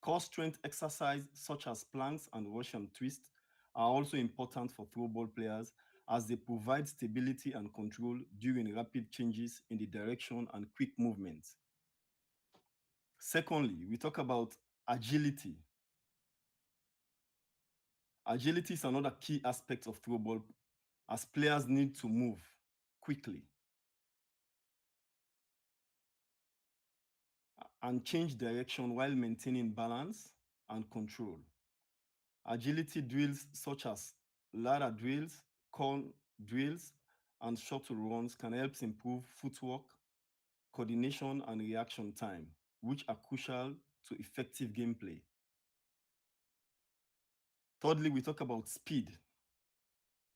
Core strength exercise such as planks and Russian twists are also important for throwball players as they provide stability and control during rapid changes in the direction and quick movements. Secondly, we talk about agility. Agility is another key aspect of throwball as players need to move quickly and change direction while maintaining balance and control. Agility drills such as ladder drills, cone drills, and shuttle runs can help improve footwork, coordination, and reaction time, which are crucial to effective gameplay. Thirdly, we talk about speed.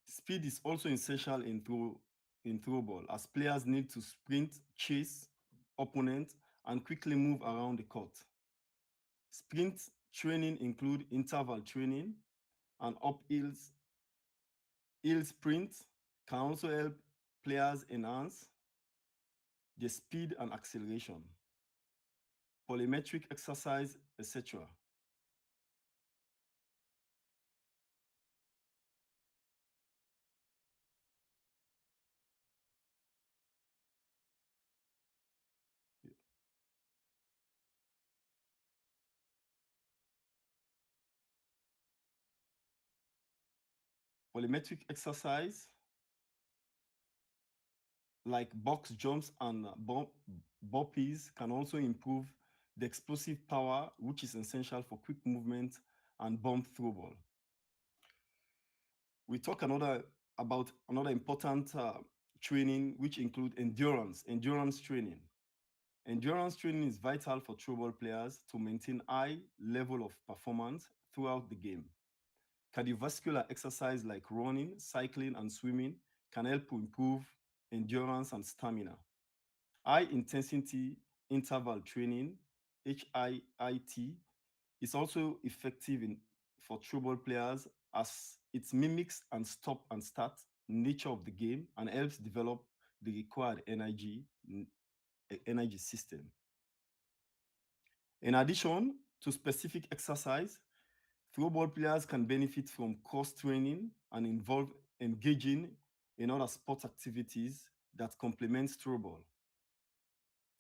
Speed is also essential in throwball as players need to sprint, chase opponents, and quickly move around the court. Sprint training include interval training and hill sprint can also help players enhance their speed and acceleration, polymetric exercise, etc. Polymetric exercise like box jumps and burpees can also improve the explosive power, which is essential for quick movement and bomb throwball. We talk about another important training, which include endurance training. Endurance training is vital for throwball players to maintain high level of performance throughout the game. Cardiovascular exercise like running, cycling, and swimming can help to improve endurance and stamina. High intensity interval training, HIIT, is also effective for throwball players as it mimics and stop and start nature of the game and helps develop the required energy system. In addition to specific exercise, throwball players can benefit from cross training and involve engaging in other sport activities that complement throwball.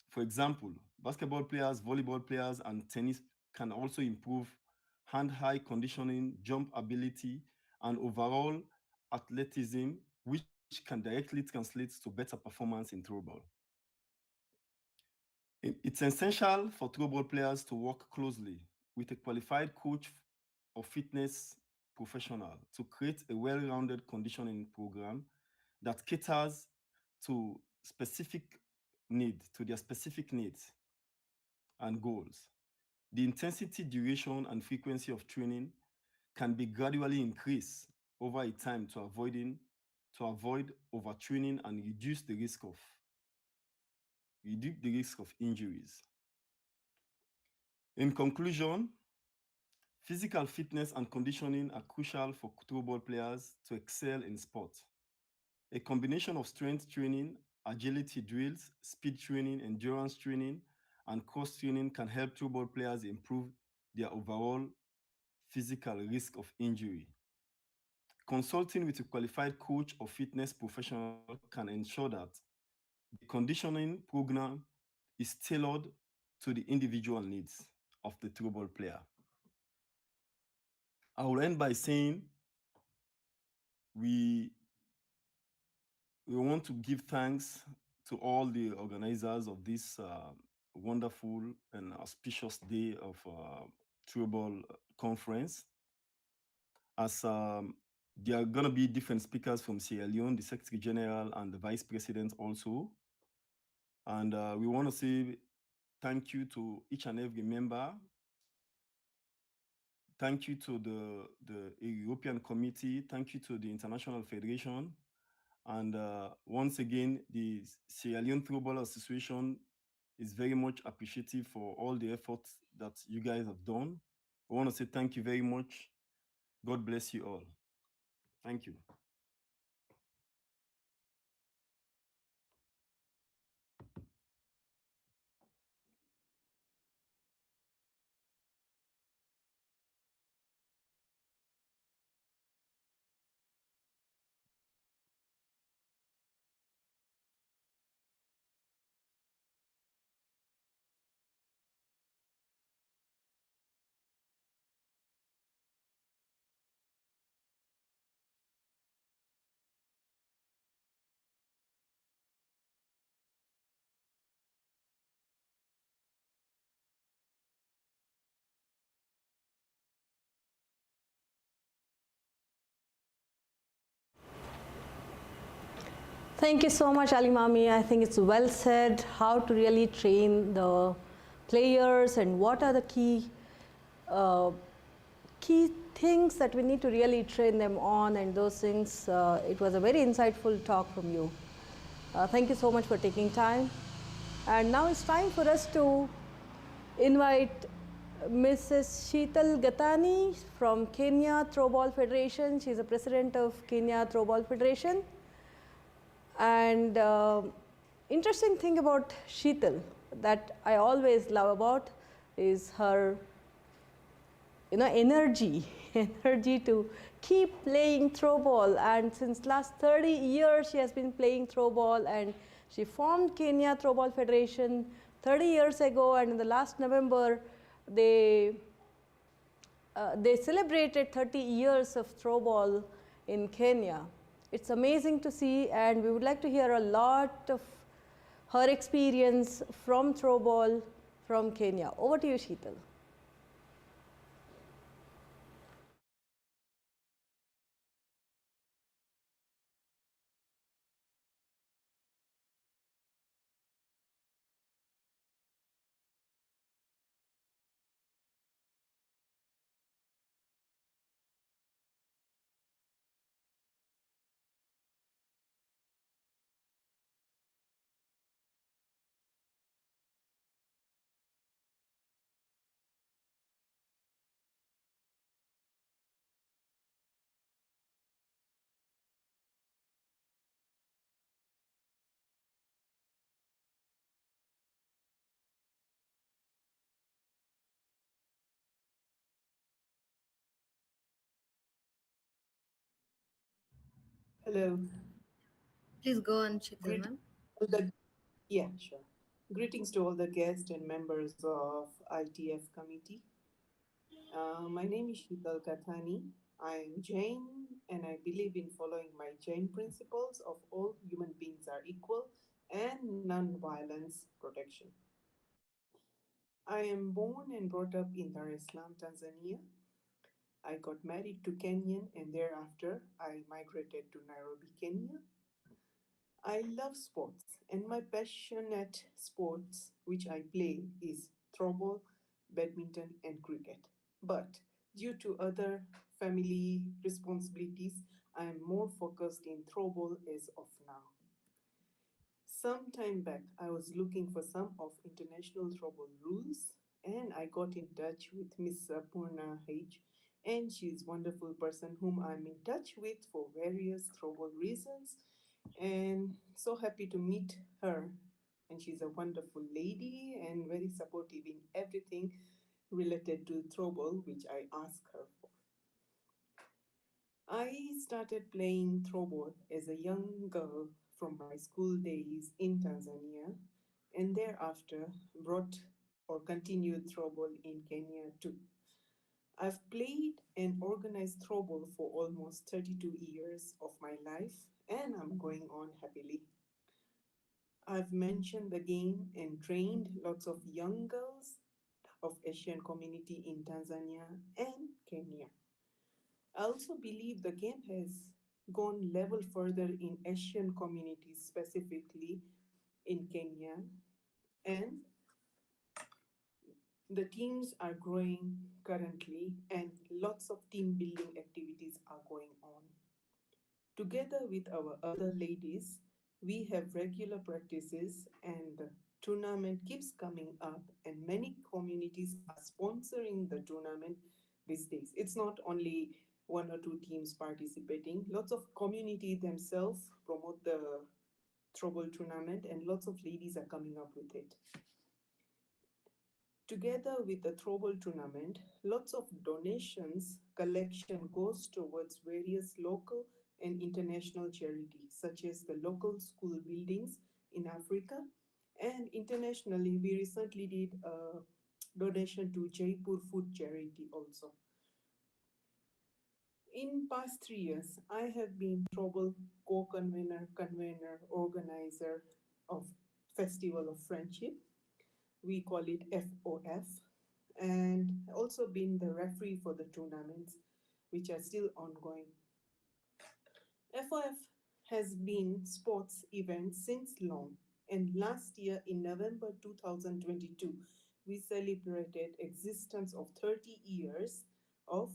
For example, basketball players, volleyball players, and tennis can also improve hand-eye conditioning, jump ability, and overall athleticism, which can directly translate to better performance in throwball. It's essential for throwball players to work closely with a qualified coach or fitness professional to create a well-rounded conditioning program that caters to their specific needs and goals. The intensity, duration, and frequency of training can be gradually increased over a time to avoid overtraining and reduce the risk of injuries. In conclusion, physical fitness and conditioning are crucial for throwball players to excel in sport. A combination of strength training, agility drills, speed training, endurance training, and cross training can help throwball players improve their overall physical risk of injury. Consulting with a qualified coach or fitness professional can ensure that the conditioning program is tailored to the individual needs of the throwball player. I will end by saying we want to give thanks to all the organizers of this wonderful and auspicious day of Throwball conference. As there are going to be different speakers from Sierra Leone, the Secretary General and the Vice President also. And we want to say thank you to each and every member. Thank you to the European Committee. Thank you to the International Federation. And once again, the Sierra Leone Throwball Association is very much appreciative for all the efforts that you guys have done. I want to say thank you very much. God bless you all. Thank you. Thank you so much, Ali Mami. I think it's well said how to really train the players and what are the key things that we need to really train them on and those things. It was a very insightful talk from you. Thank you so much for taking time. And now it's time for us to invite Mrs. Sheetal Gatani from Kenya Throwball Federation. She's the president of Kenya Throwball Federation. And interesting thing about Sheetal that I always love about is her energy to keep playing throwball. And since last 30 years she has been playing throwball, and she formed Kenya Throwball Federation 30 years ago, and in the last November they celebrated 30 years of throwball in Kenya. It's amazing to see, and we would like to hear a lot of her experience from throwball from Kenya. Over to you, Sheetal. Hello. Please go on, Sheetal ma'am. Yeah, sure. Greetings to all the guests and members of ITF committee. My name is Sheetal Kathani. I am Jain, and I believe in following my Jain principles of all human beings are equal and non-violence protection. I am born and brought up in Dar es Salaam, Tanzania. I got married to Kenyan, and thereafter I migrated to Nairobi, Kenya. I love sports, and my passionate sports which I play is throwball, badminton, and cricket. But due to other family responsibilities, I am more focused in throwball as of now. Some time back, I was looking for some of international throwball rules, and I got in touch with Miss Purna H, and she's a wonderful person whom I'm in touch with for various throwball reasons, and so happy to meet her. And she's a wonderful lady and very supportive in everything related to throwball, which I ask her for. I started playing throwball as a young girl from my school days in Tanzania, and thereafter brought or continued throwball in Kenya too. I've played and organized throwball for almost 32 years of my life, and I'm going on happily. I've mentioned the game and trained lots of young girls of Asian community in Tanzania and Kenya. I also believe the game has gone level further in Asian communities, specifically in Kenya, and the teams are growing currently, and lots of team building activities are going on. Together with our other ladies, we have regular practices, and the tournament keeps coming up, and many communities are sponsoring the tournament these days. It's not only one or two teams participating. Lots of community themselves promote the throwball tournament, and lots of ladies are coming up with it. Together with the throwball tournament, lots of donations collection goes towards various local and international charities, such as the local school buildings in Africa. And internationally, we recently did a donation to Jaipur Food Charity also. In past 3 years, I have been throwball co-convener, organizer of Festival of Friendship. We call it FOF, and also been the referee for the tournaments, which are still ongoing. FOF has been sports event since long, and last year in November 2022, we celebrated existence of 30 years of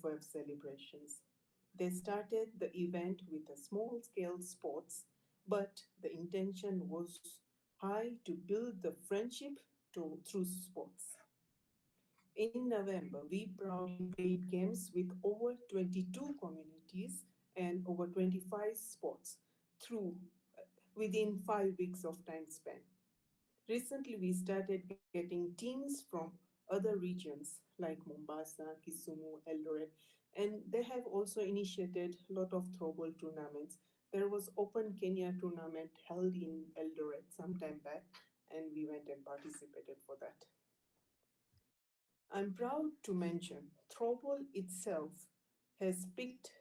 FOF celebrations. They started the event with a small-scale sports, but the intention was high to build the friendship through sports. In November, we proudly played games with over 22 communities and over 25 sports through within 5 weeks of time span. Recently, we started getting teams from other regions like Mombasa, Kisumu, Eldoret, and they have also initiated a lot of throwball tournaments. There was Open Kenya tournament held in Eldoret some time back, and we went and participated for that. I'm proud to mention Throwball itself has picked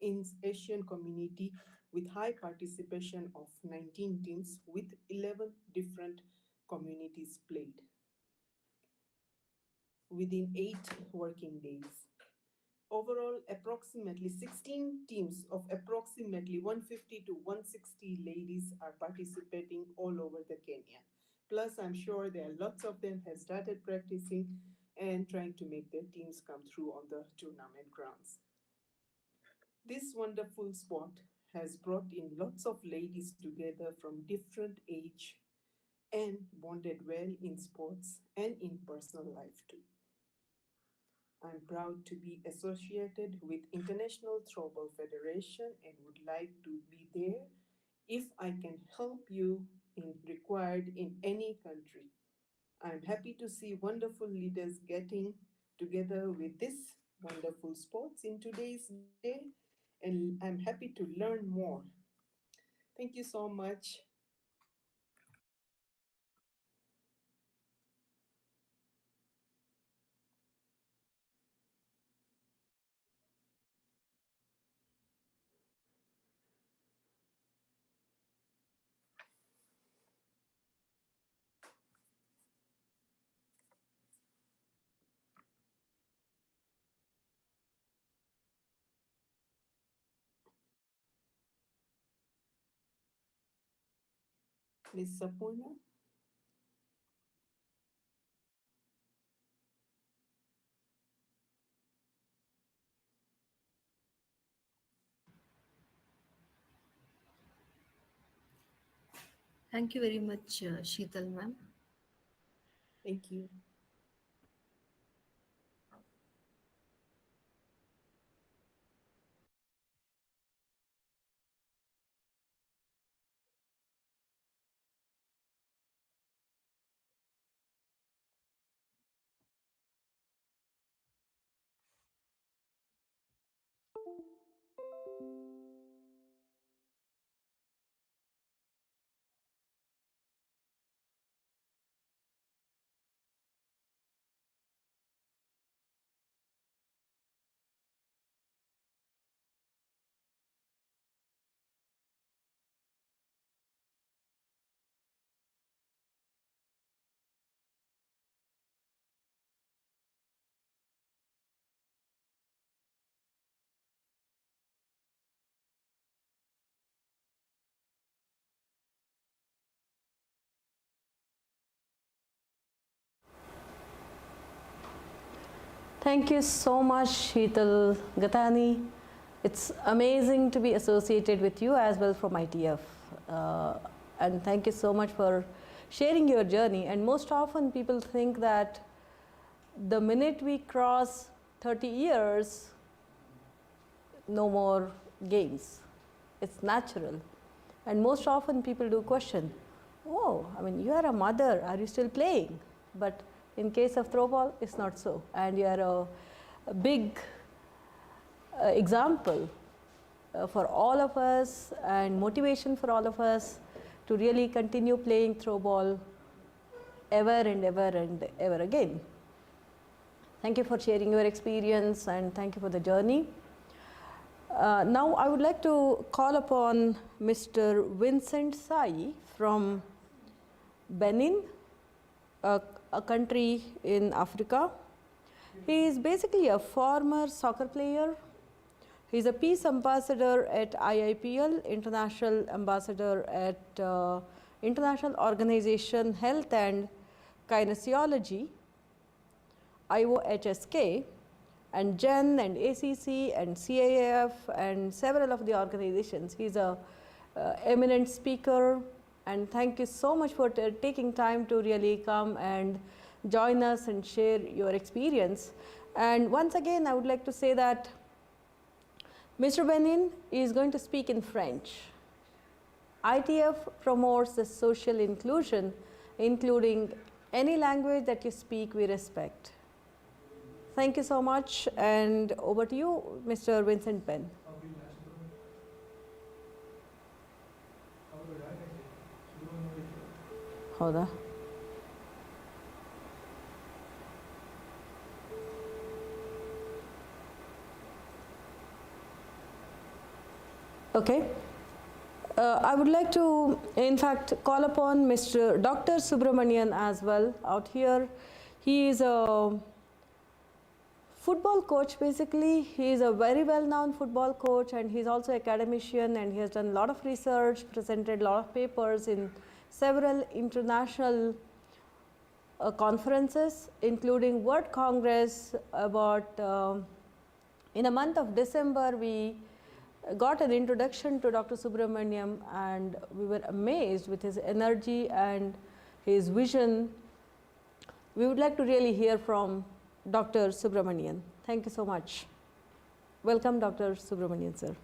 in Asian community with high participation of 19 teams with 11 different communities played within 8 working days. Overall, approximately 16 teams of approximately 150 to 160 ladies are participating all over the Kenya. Plus, I'm sure there are lots of them have started practicing and trying to make their teams come through on the tournament grounds. This wonderful sport has brought in lots of ladies together from different age and bonded well in sports and in personal life too. I'm proud to be associated with International Throwball Federation and would like to be there if I can help you in required in any country. I'm happy to see wonderful leaders getting together with this wonderful sports in today's day, and I'm happy to learn more. Thank you so much. Ms. Sapurna? Thank you very much, Sheetal ma'am. Thank you. Thank you so much, Sheetal Gathani. It's amazing to be associated with you as well from ITF. And thank you so much for sharing your journey. And most often people think that the minute we cross 30 years, no more games. It's natural. And most often people do question, oh, I mean, you are a mother, are you still playing? But in case of throwball, it's not so. And you are a big example for all of us and motivation for all of us to really continue playing throwball ever and ever and ever again. Thank you for sharing your experience and thank you for the journey. Now I would like to call upon Mr. Vincent Sai from Benin, a country in Africa. He is basically a former soccer player He's a Peace Ambassador at IIPL, International Ambassador at International Organization Health and Kinesiology, IOHSK, and GEN and ACC and CAAF and several of the organizations. He's a eminent speaker, and thank you so much for taking time to really come and join us and share your experience. And once again, I would like to say that Mr. Benin is going to speak in French. ITF promotes the social inclusion, including any language that you speak, we respect. Thank you so much, and over to you, Mr. Vincent Ben. Howda? Okay. I would like to, in fact, call upon Mr. Dr. Subramanian as well out here. He is a football coach basically. He is a very well-known football coach, and he is also an academician, and he has done a lot of research, presented a lot of papers in several international conferences, including World Congress. About in a month of December, we got an introduction to Dr. Subramanian, and we were amazed with his energy and his vision. We would like to really hear from Dr. Subramanian. Thank you so much. Welcome, Dr. Subramanian, sir.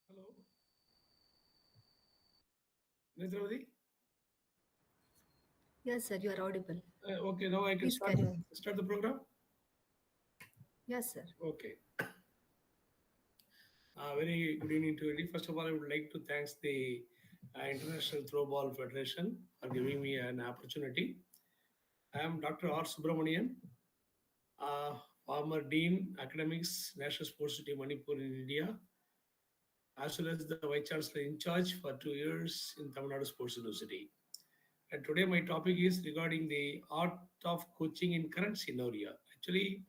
Hello. Nethrology? Yes, sir, you are audible. Okay, now I can Please carry on. start the program? Yes, sir. Okay. Very good evening to everybody. First of all, I would like to thank the International Throwball Federation for giving me an opportunity. I am Dr. R. Subramanian, former Dean Academics, National Sports City, Manipur in India, as well as the Vice Chancellor in charge for 2 years in Tamil Nadu Sports University. And today my topic is regarding the art of coaching in current scenario. Actually,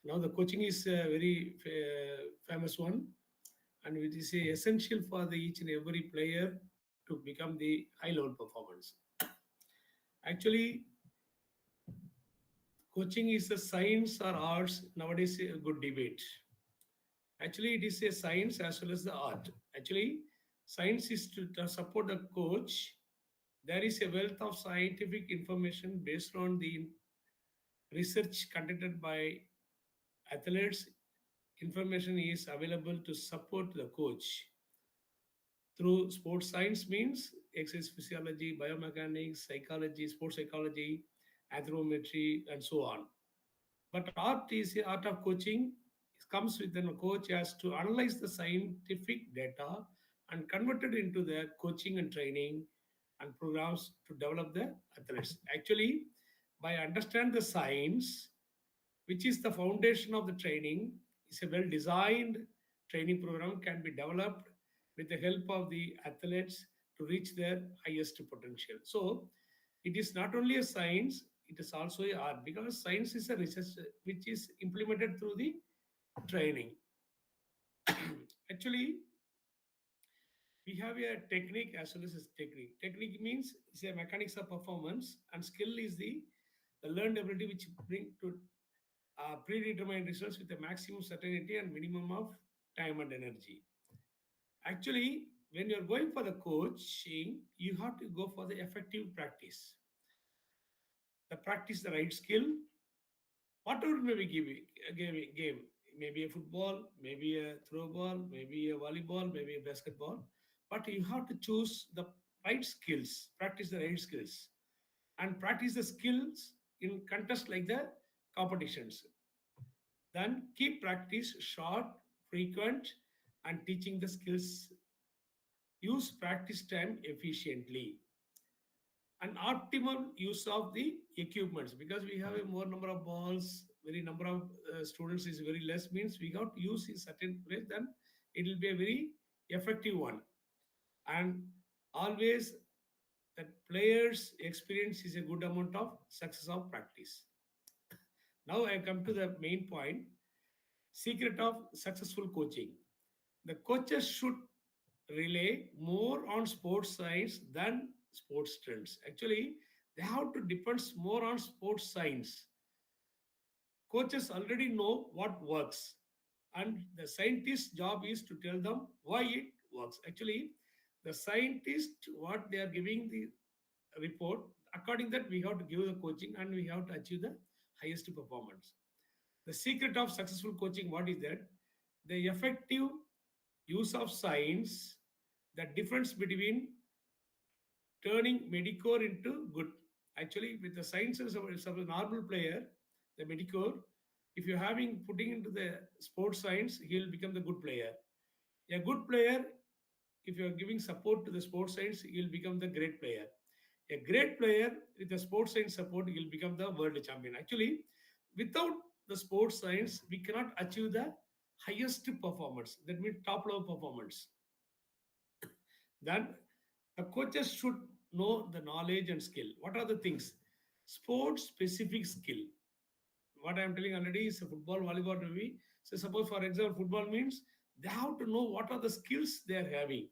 now the coaching is a very famous one, and it is essential for each and every player to become the high level performance. Actually, coaching is a science or arts, nowadays a good debate. Actually, it is a science as well as the art. Actually, science is to support the coach. There is a wealth of scientific information based on the research conducted by athletes. Information is available to support the coach. Through sports science means exercise physiology, biomechanics, psychology, sports psychology, anthropometry, and so on. But art is the art of coaching. It comes with a coach has to analyze the scientific data and convert it into the coaching and training and programs to develop the athletes. Actually, by understand the science, which is the foundation of the training, is a well-designed training program can be developed with the help of the athletes to reach their highest potential. So it is not only a science, it is also a art, because science is a research which is implemented through the training. Actually, we have a technique as well as a technique. Technique means it's a mechanics of performance, and skill is the learned ability which bring to predetermined results with a maximum certainty and minimum of time and energy. Actually, when you're going for the coaching, you have to go for the effective practice. The practice the right skill, whatever may be game. maybe a football, maybe a throw ball, maybe a volleyball, maybe a basketball. But you have to choose the right skills, practice the right skills, and practice the skills in contest like the competitions. Then keep practice short, frequent, and teaching the skills. Use practice time efficiently and optimal use of the equipments, because we have a more number of balls, very number of students is very less, means we got to use in certain place, then it will be a very effective one. And always that players experience is a good amount of success of practice. Now I come to the main point, secret of successful coaching. The coaches should rely more on sports science than sports trends. Actually, they have to depend more on sports science. Coaches already know what works, and the scientist's job is to tell them why it works. Actually, the scientist, what they are giving the report, according that we have to give the coaching and we have to achieve the highest performance. The secret of successful coaching, what is that? The effective use of science, the difference between turning medicore into good. Actually, with the sciences of a normal player, the medicore, if you're having putting into the sports science, he'll become the good player. A good player, if you're giving support to the sports science, he'll become the great player. A great player with the sports science support, he'll become the world champion. Actually, without the sports science, we cannot achieve the highest performance. That means top level performance. Then the coaches should know the knowledge and skill. What are the things? Sports specific skill. What I am telling already is a football, volleyball, maybe. So suppose, for example, football means they have to know what are the skills they are having.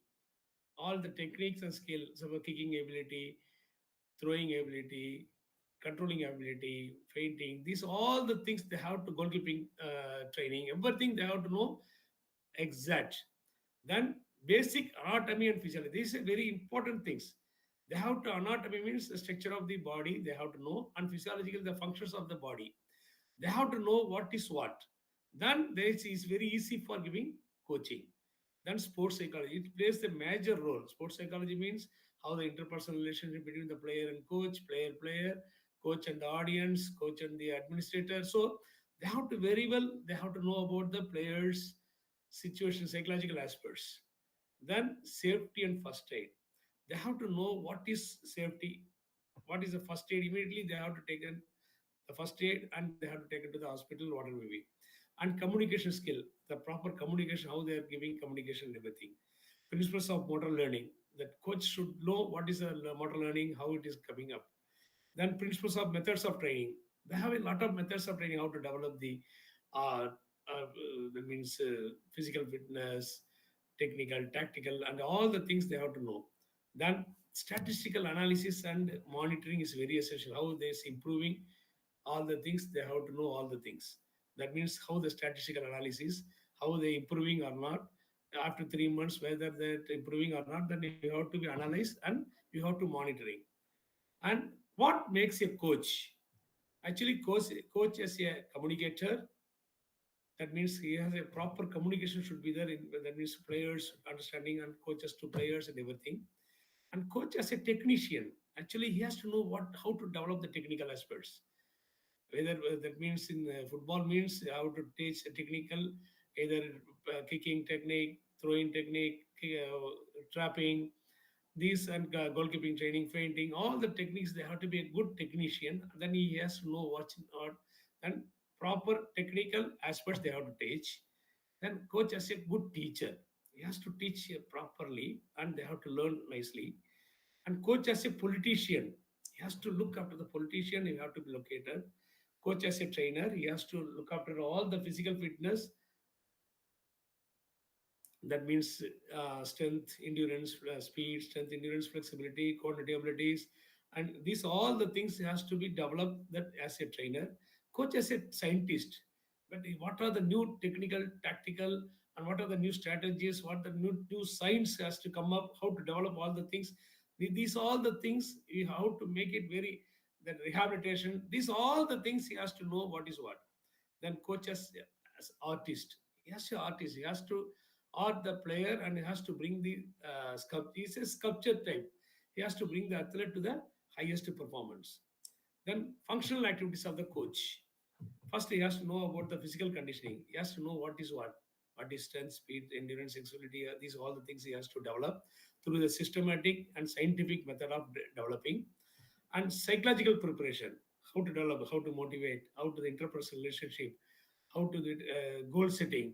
All the techniques and skills, so kicking ability, throwing ability, controlling ability, fainting. These all the things they have to goalkeeping training. Everything they have to know exact. Then basic anatomy and physiology. These are very important things. They have to anatomy means the structure of the body. They have to know, and physiological the functions of the body. They have to know what is what. Then this is very easy for giving coaching. Then sports psychology, it plays a major role. Sports psychology means how the interpersonal relationship between the player and coach, player, coach and the audience, coach and the administrator. So they have to very well, they have to know about the players' situation, psychological aspects. Then safety and first aid. They have to know what is safety, what is the first aid. Immediately they have to take the first aid and they have to take it to the hospital, whatever may be. And communication skill, the proper communication, how they are giving communication and everything. Principles of motor learning, that coach should know what is a motor learning, how it is coming up. Then principles of methods of training. They have a lot of methods of training, how to develop the that means physical fitness, technical, tactical, and all the things they have to know. Then statistical analysis and monitoring is very essential. How they is improving all the things, they have to know all the things. That means how the statistical analysis, how they improving or not. After 3 months, whether they're improving or not, then you have to be analyzed and you have to monitoring. And what makes a coach? Actually, coach is a communicator. That means he has a proper communication should be there. That means players understanding and coaches to players and everything. And coach as a technician, actually he has to know how to develop the technical aspects. Whether that means in football means how to teach a technical, either kicking technique, throwing technique, trapping, these and goalkeeping training, fainting, all the techniques, they have to be a good technician. Then he has to know what's not, and proper technical aspects they have to teach. Then coach as a good teacher, he has to teach properly and they have to learn nicely. And coach as a politician, he has to look after the politician, he have to be located. Coach as a trainer, he has to look after all the physical fitness. That means strength, endurance, speed, strength, endurance, flexibility, coordinative abilities, and these all the things has to be developed that as a trainer. Coach as a scientist, but what are the new technical, tactical, and what are the new strategies? What the new science has to come up? How to develop all the things? These all the things you how to make it very the rehabilitation. These all the things he has to know what is what. Then coaches as artist. He has to artist. He has to art the player and he has to bring the he's a sculpture type. He has to bring the athlete to the highest performance. Then functional activities of the coach. First, he has to know about the physical conditioning. He has to know what is strength, speed, endurance, flexibility. These are all the things he has to develop through the systematic and scientific method of developing. And psychological preparation, how to develop, how to motivate, how to the interpersonal relationship, how to the goal setting.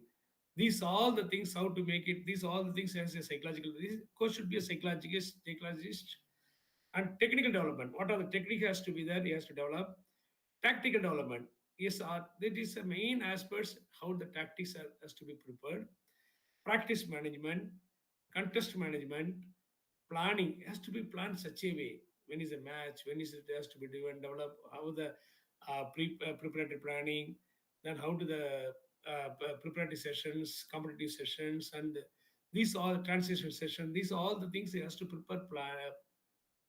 These are all the things, how to make it. These are all the things as a psychological. This coach should be a psychologist, and technical development. What are the technique has to be there? He has to develop tactical development. Yes, that is the main aspects how the tactics has to be prepared. Practice management, contest management, planning has to be planned such a way. When is a match? When is it has to be developed? How the preparatory planning, then how to the preparatory sessions, competitive sessions, and these are transition sessions. These are all the things he has to prepare plan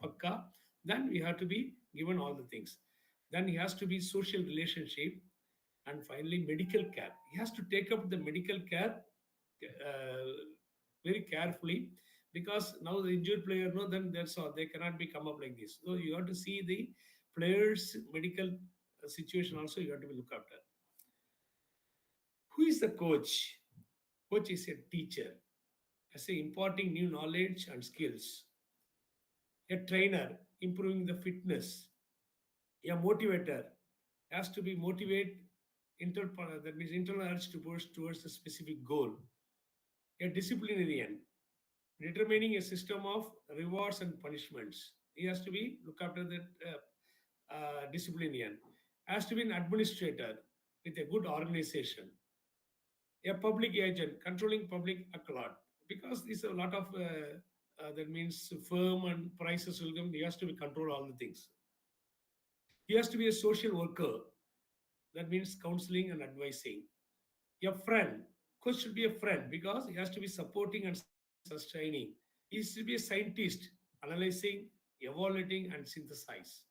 pakka. Then we have to be given all the things. Then he has to be social relationship, and finally medical care. He has to take up the medical care very carefully, because now the injured player, no, then that's all. They cannot be come up like this. So you have to see the players' medical situation also. You have to be look after. Who is the coach? Coach is a teacher, as a imparting new knowledge and skills. A trainer, improving the fitness. A motivator has to be motivate that means internal urge to push towards a specific goal. A disciplinarian, determining a system of rewards and punishments. He has to be look after that disciplinarian. Has to be an administrator with a good organization. A public agent, controlling public accolade, because there's a lot of that means firm and prices will come. He has to be control all the things. He has to be a social worker. That means counseling and advising. A friend. Coach should be a friend because he has to be supporting and sustaining. He should be a scientist, analyzing, evaluating, and synthesize.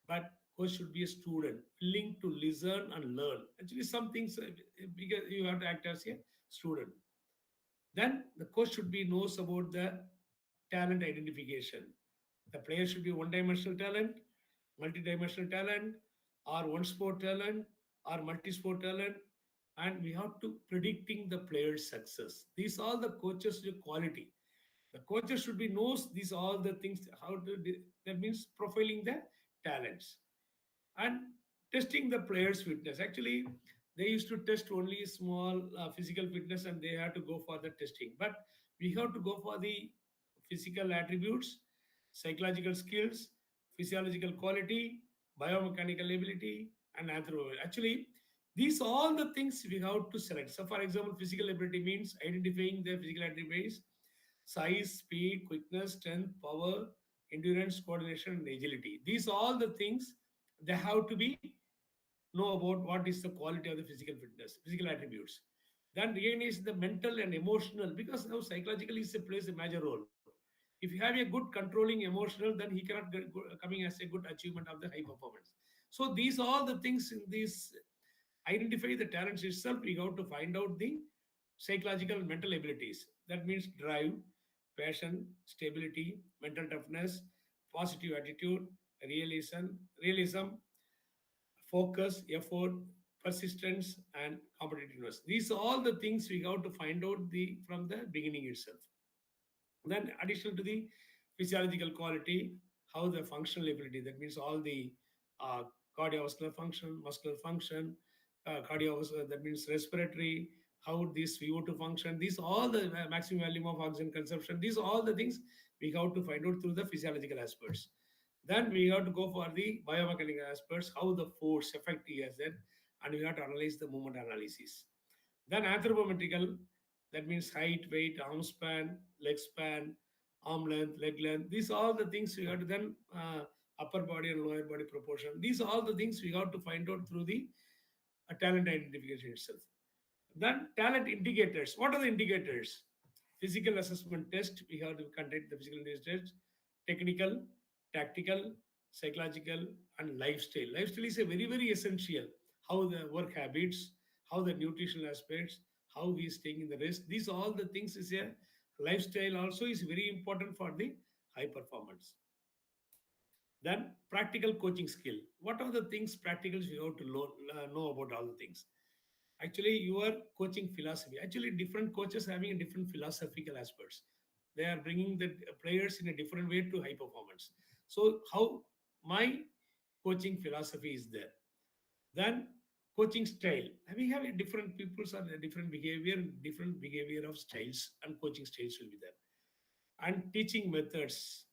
But coach should be a student, willing to listen and learn. Actually, some things because you have to act as a student. Then the coach should be knows about the talent identification. The player should be one-dimensional talent, multi-dimensional talent, or one sport talent, or multi-sport talent, and we have to predicting the player's success. These are the coaches' quality. The coaches should be knows these all the things how to that means profiling the talents and testing the player's fitness. Actually, they used to test only small physical fitness and they have to go for the testing. But we have to go for the physical attributes, psychological skills, physiological quality, biomechanical ability, and anthropology. Actually, these are all the things we have to select. So, for example, physical ability means identifying the physical attributes, size, speed, quickness, strength, power, endurance, coordination, and agility. These are all the things they have to be know about what is the quality of the physical fitness, physical attributes. Then again is the mental and emotional, because now psychologically plays a major role. If you have a good controlling emotional, then he cannot get coming as a good achievement of the high performance. So these are all the things in this identify the talents itself. We have to find out the psychological and mental abilities. That means drive, passion, stability, mental toughness, positive attitude, realism, focus, effort, persistence, and competitiveness. These are all the things we have to find out from the beginning itself. Then additional to the physiological quality, how the functional ability, that means all the cardiovascular function, muscular function, cardiovascular, that means respiratory, how this VO2 function, these all the maximum volume of oxygen consumption, these are all the things we have to find out through the physiological aspects. Then we have to go for the biomechanical aspects, how the force effect he has there, and we have to analyze the movement analysis. Then anthropometrical, that means height, weight, arm span, leg span, arm length, leg length. These are all the things we have to then upper body and lower body proportion. These are all the things we have to find out through the talent identification itself. Then talent indicators. What are the indicators? Physical assessment test. We have to conduct the physical test. Technical, tactical, psychological, and lifestyle. Lifestyle is a very, very essential. How the work habits, how the nutritional aspects, how he is taking the rest. These all the things is a lifestyle also is very important for the high performance. Then practical coaching skill. What are the things practicals you have to know about all the things? Actually, your coaching philosophy. Actually, different coaches having a different philosophical aspects. They are bringing the players in a different way to high performance. So how my coaching philosophy is there. Then coaching style. We have a different people's are a different behavior of styles, and coaching styles will be there. And teaching methods,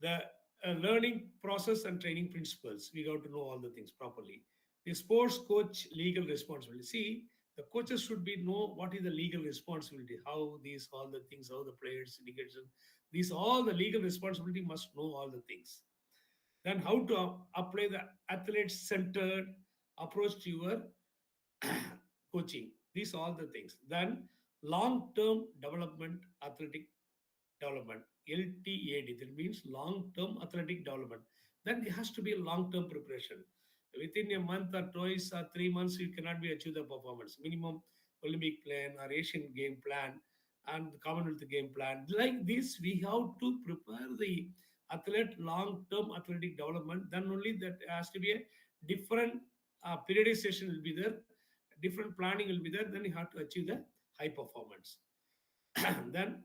the learning process and training principles. We got to know all the things properly. The sports coach legal responsibility. See, the coaches should be know what is the legal responsibility, how these all the things, how the players indication, these all the legal responsibility must know all the things. Then how to apply the athlete-centered approach to your coaching. These all the things. Then long-term development, athletic development, LTAD. That means long-term athletic development. Then there has to be a long-term preparation. Within a month or twice or 3 months, you cannot be achieve the performance. Minimum Olympic plan or Asian game plan and the Commonwealth game plan. Like this, we have to prepare the athlete long-term athletic development. Then only that has to be a different periodization will be there, different planning will be there. Then you have to achieve the high performance. Then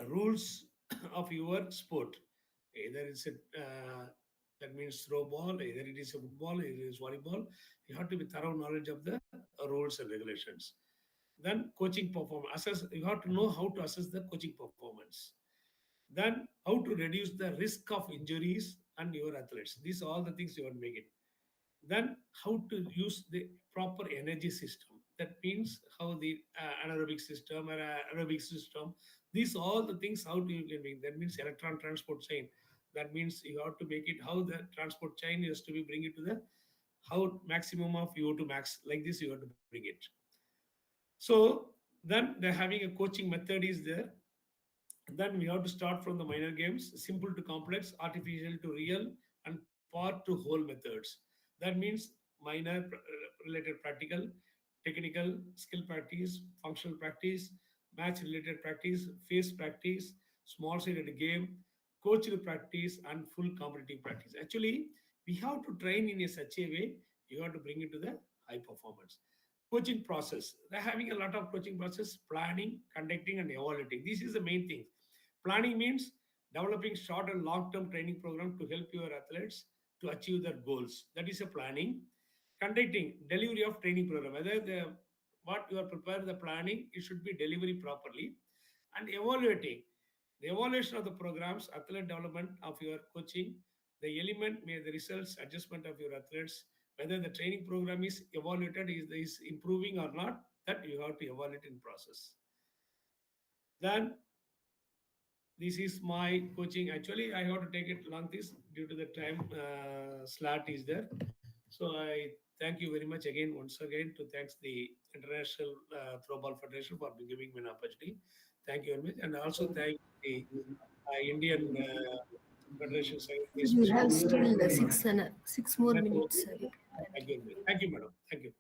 rules of your sport. Either it's a that means throw ball, either it is a football, either it is volleyball. You have to be thorough knowledge of the rules and regulations. Then coaching performance. Assess. You have to know how to assess the coaching performance. Then how to reduce the risk of injuries and your athletes. These are all the things you want to make it. Then how to use the proper energy system. That means how the anaerobic system or aerobic system. These all the things how to implement. That means electron transport chain. That means you have to make it how the transport chain is to be bring it to the how maximum of VO2 max. Like this you have to bring it. So then they're having a coaching method is there. Then we have to start from the minor games, simple to complex, artificial to real, and part to whole methods. That means minor related practical, technical, skill practice, functional practice, match related practice, phase practice, small sided game, coaching practice, and full competitive practice. Actually, we have to train in a such a way, you have to bring it to the high performance. Coaching process. They're having a lot of coaching process, planning, conducting, and evaluating. This is the main thing. Planning means developing short and long-term training program to help your athletes to achieve their goals. That is a planning. Conducting delivery of training program. Whether what you are preparing the planning, it should be delivery properly. And evaluating. The evaluation of the programs, athlete development of your coaching, the element may the results adjustment of your athletes, whether the training program is evaluated, is improving or not, that you have to evaluate in process. Then this is my coaching. Actually, I have to take it long this due to the time slot is there. So I thank you very much again, once again, to thanks the International Throwball Federation for giving me an opportunity. Thank you very much. And also thank the Indian Federation. You have still 6 more minutes. Thank you. Thank you, madam. Thank you.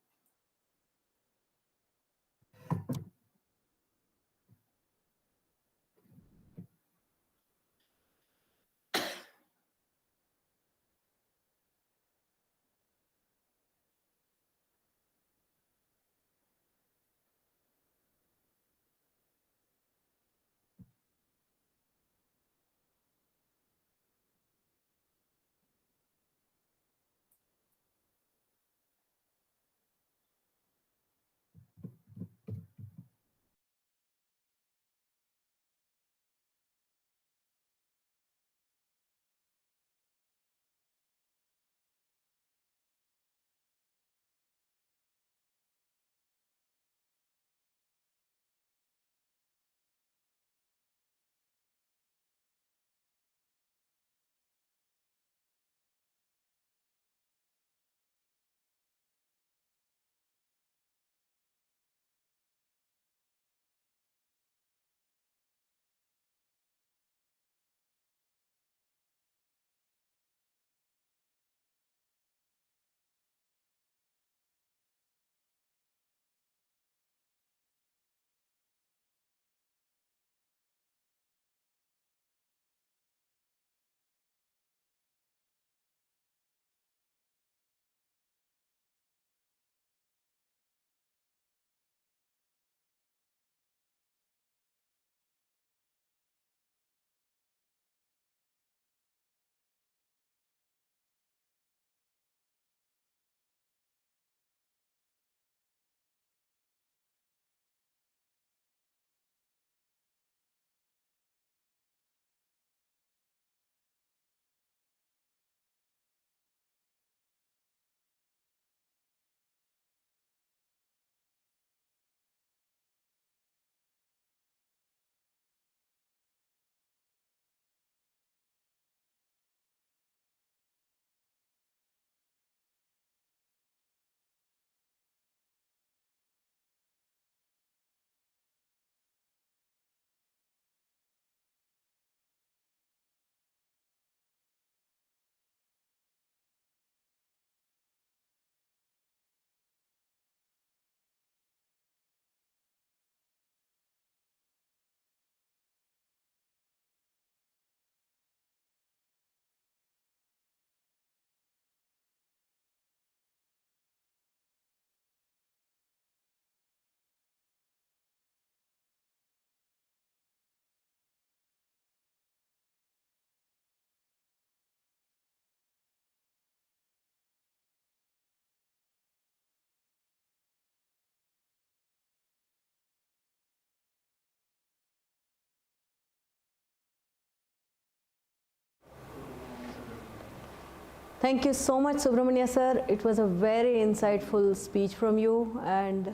Thank you so much, Subramania sir. It was a very insightful speech from you, and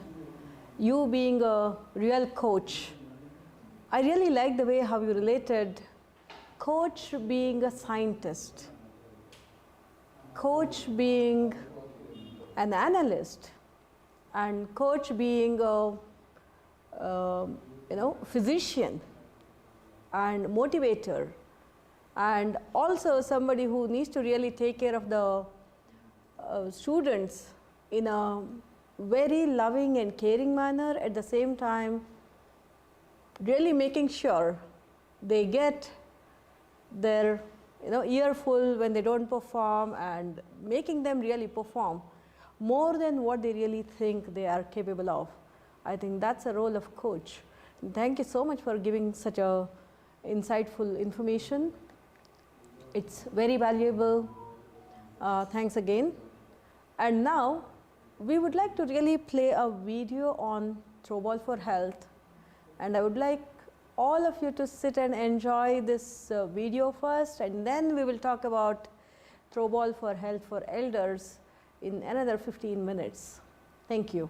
you being a real coach, I really like the way how you related coach being a scientist, coach being an analyst, and coach being a physician and motivator, and also somebody who needs to really take care of the students in a very loving and caring manner, at the same time really making sure they get their earful when they don't perform, and making them really perform more than what they really think they are capable of. I think that's a role of coach. Thank you so much for giving such a insightful information. It's very valuable. Thanks again. And now we would like to really play a video on Throwball for Health, and I would like all of you to sit and enjoy this video first, and then we will talk about Throwball for Health for elders in another 15 minutes. Thank you.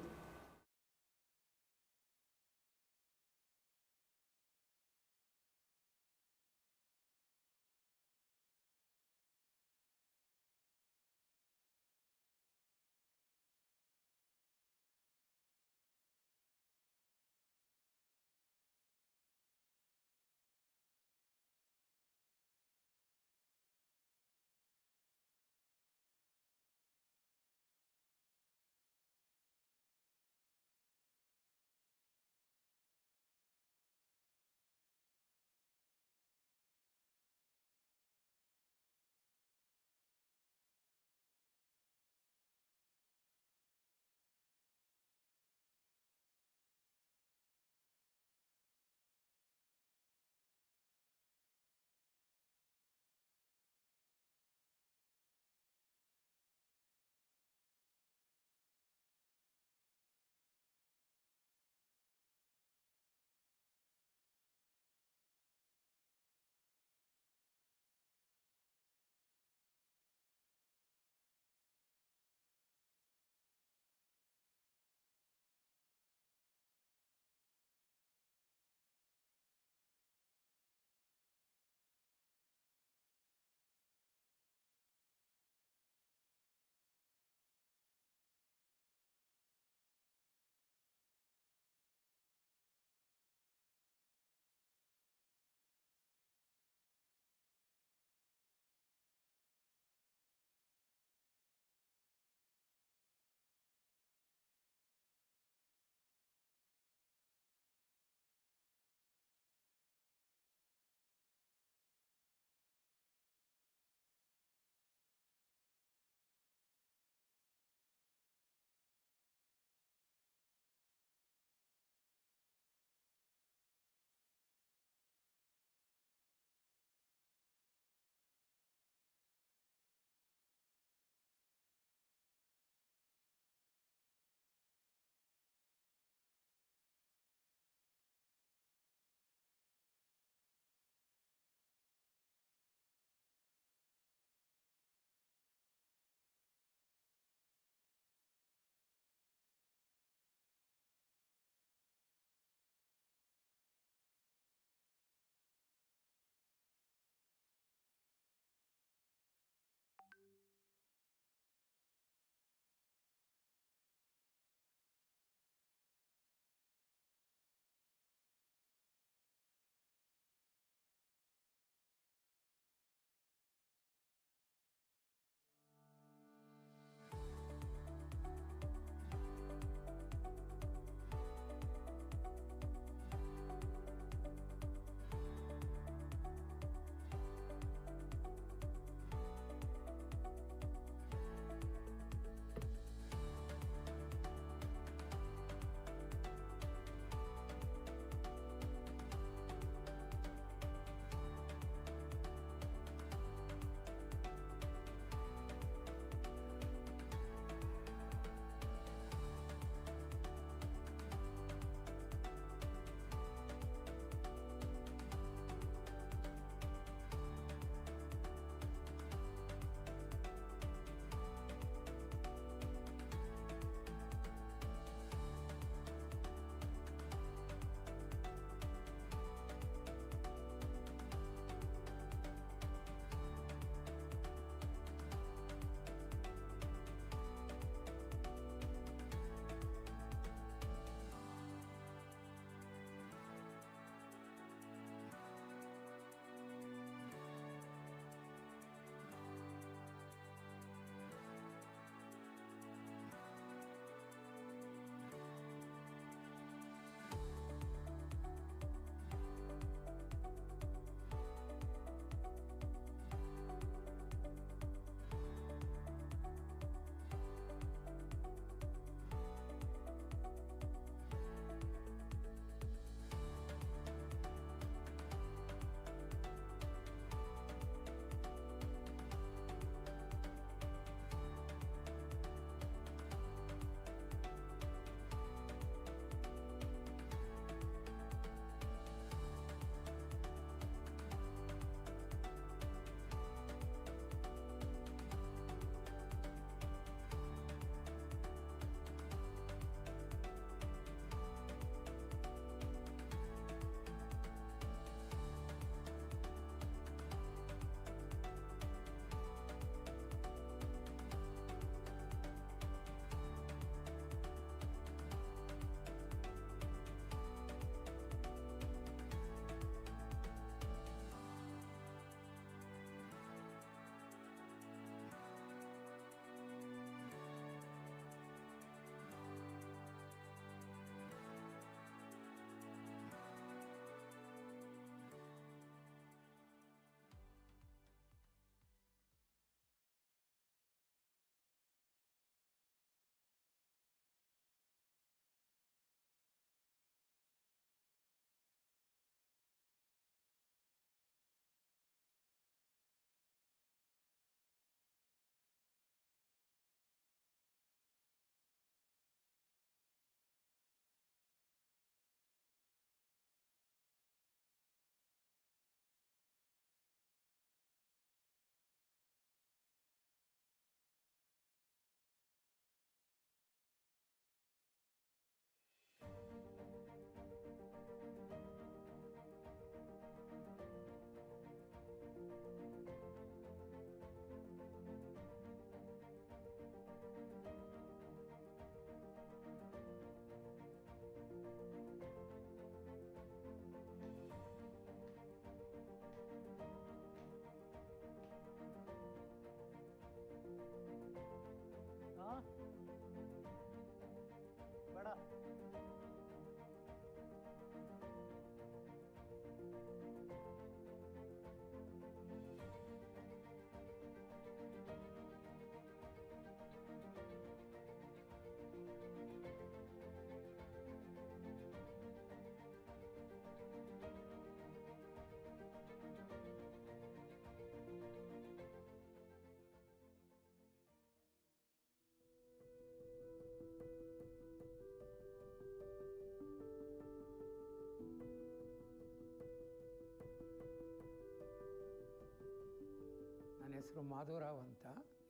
ಹೆಸರು ಮಾಧವರಾವ್ ಅಂತ.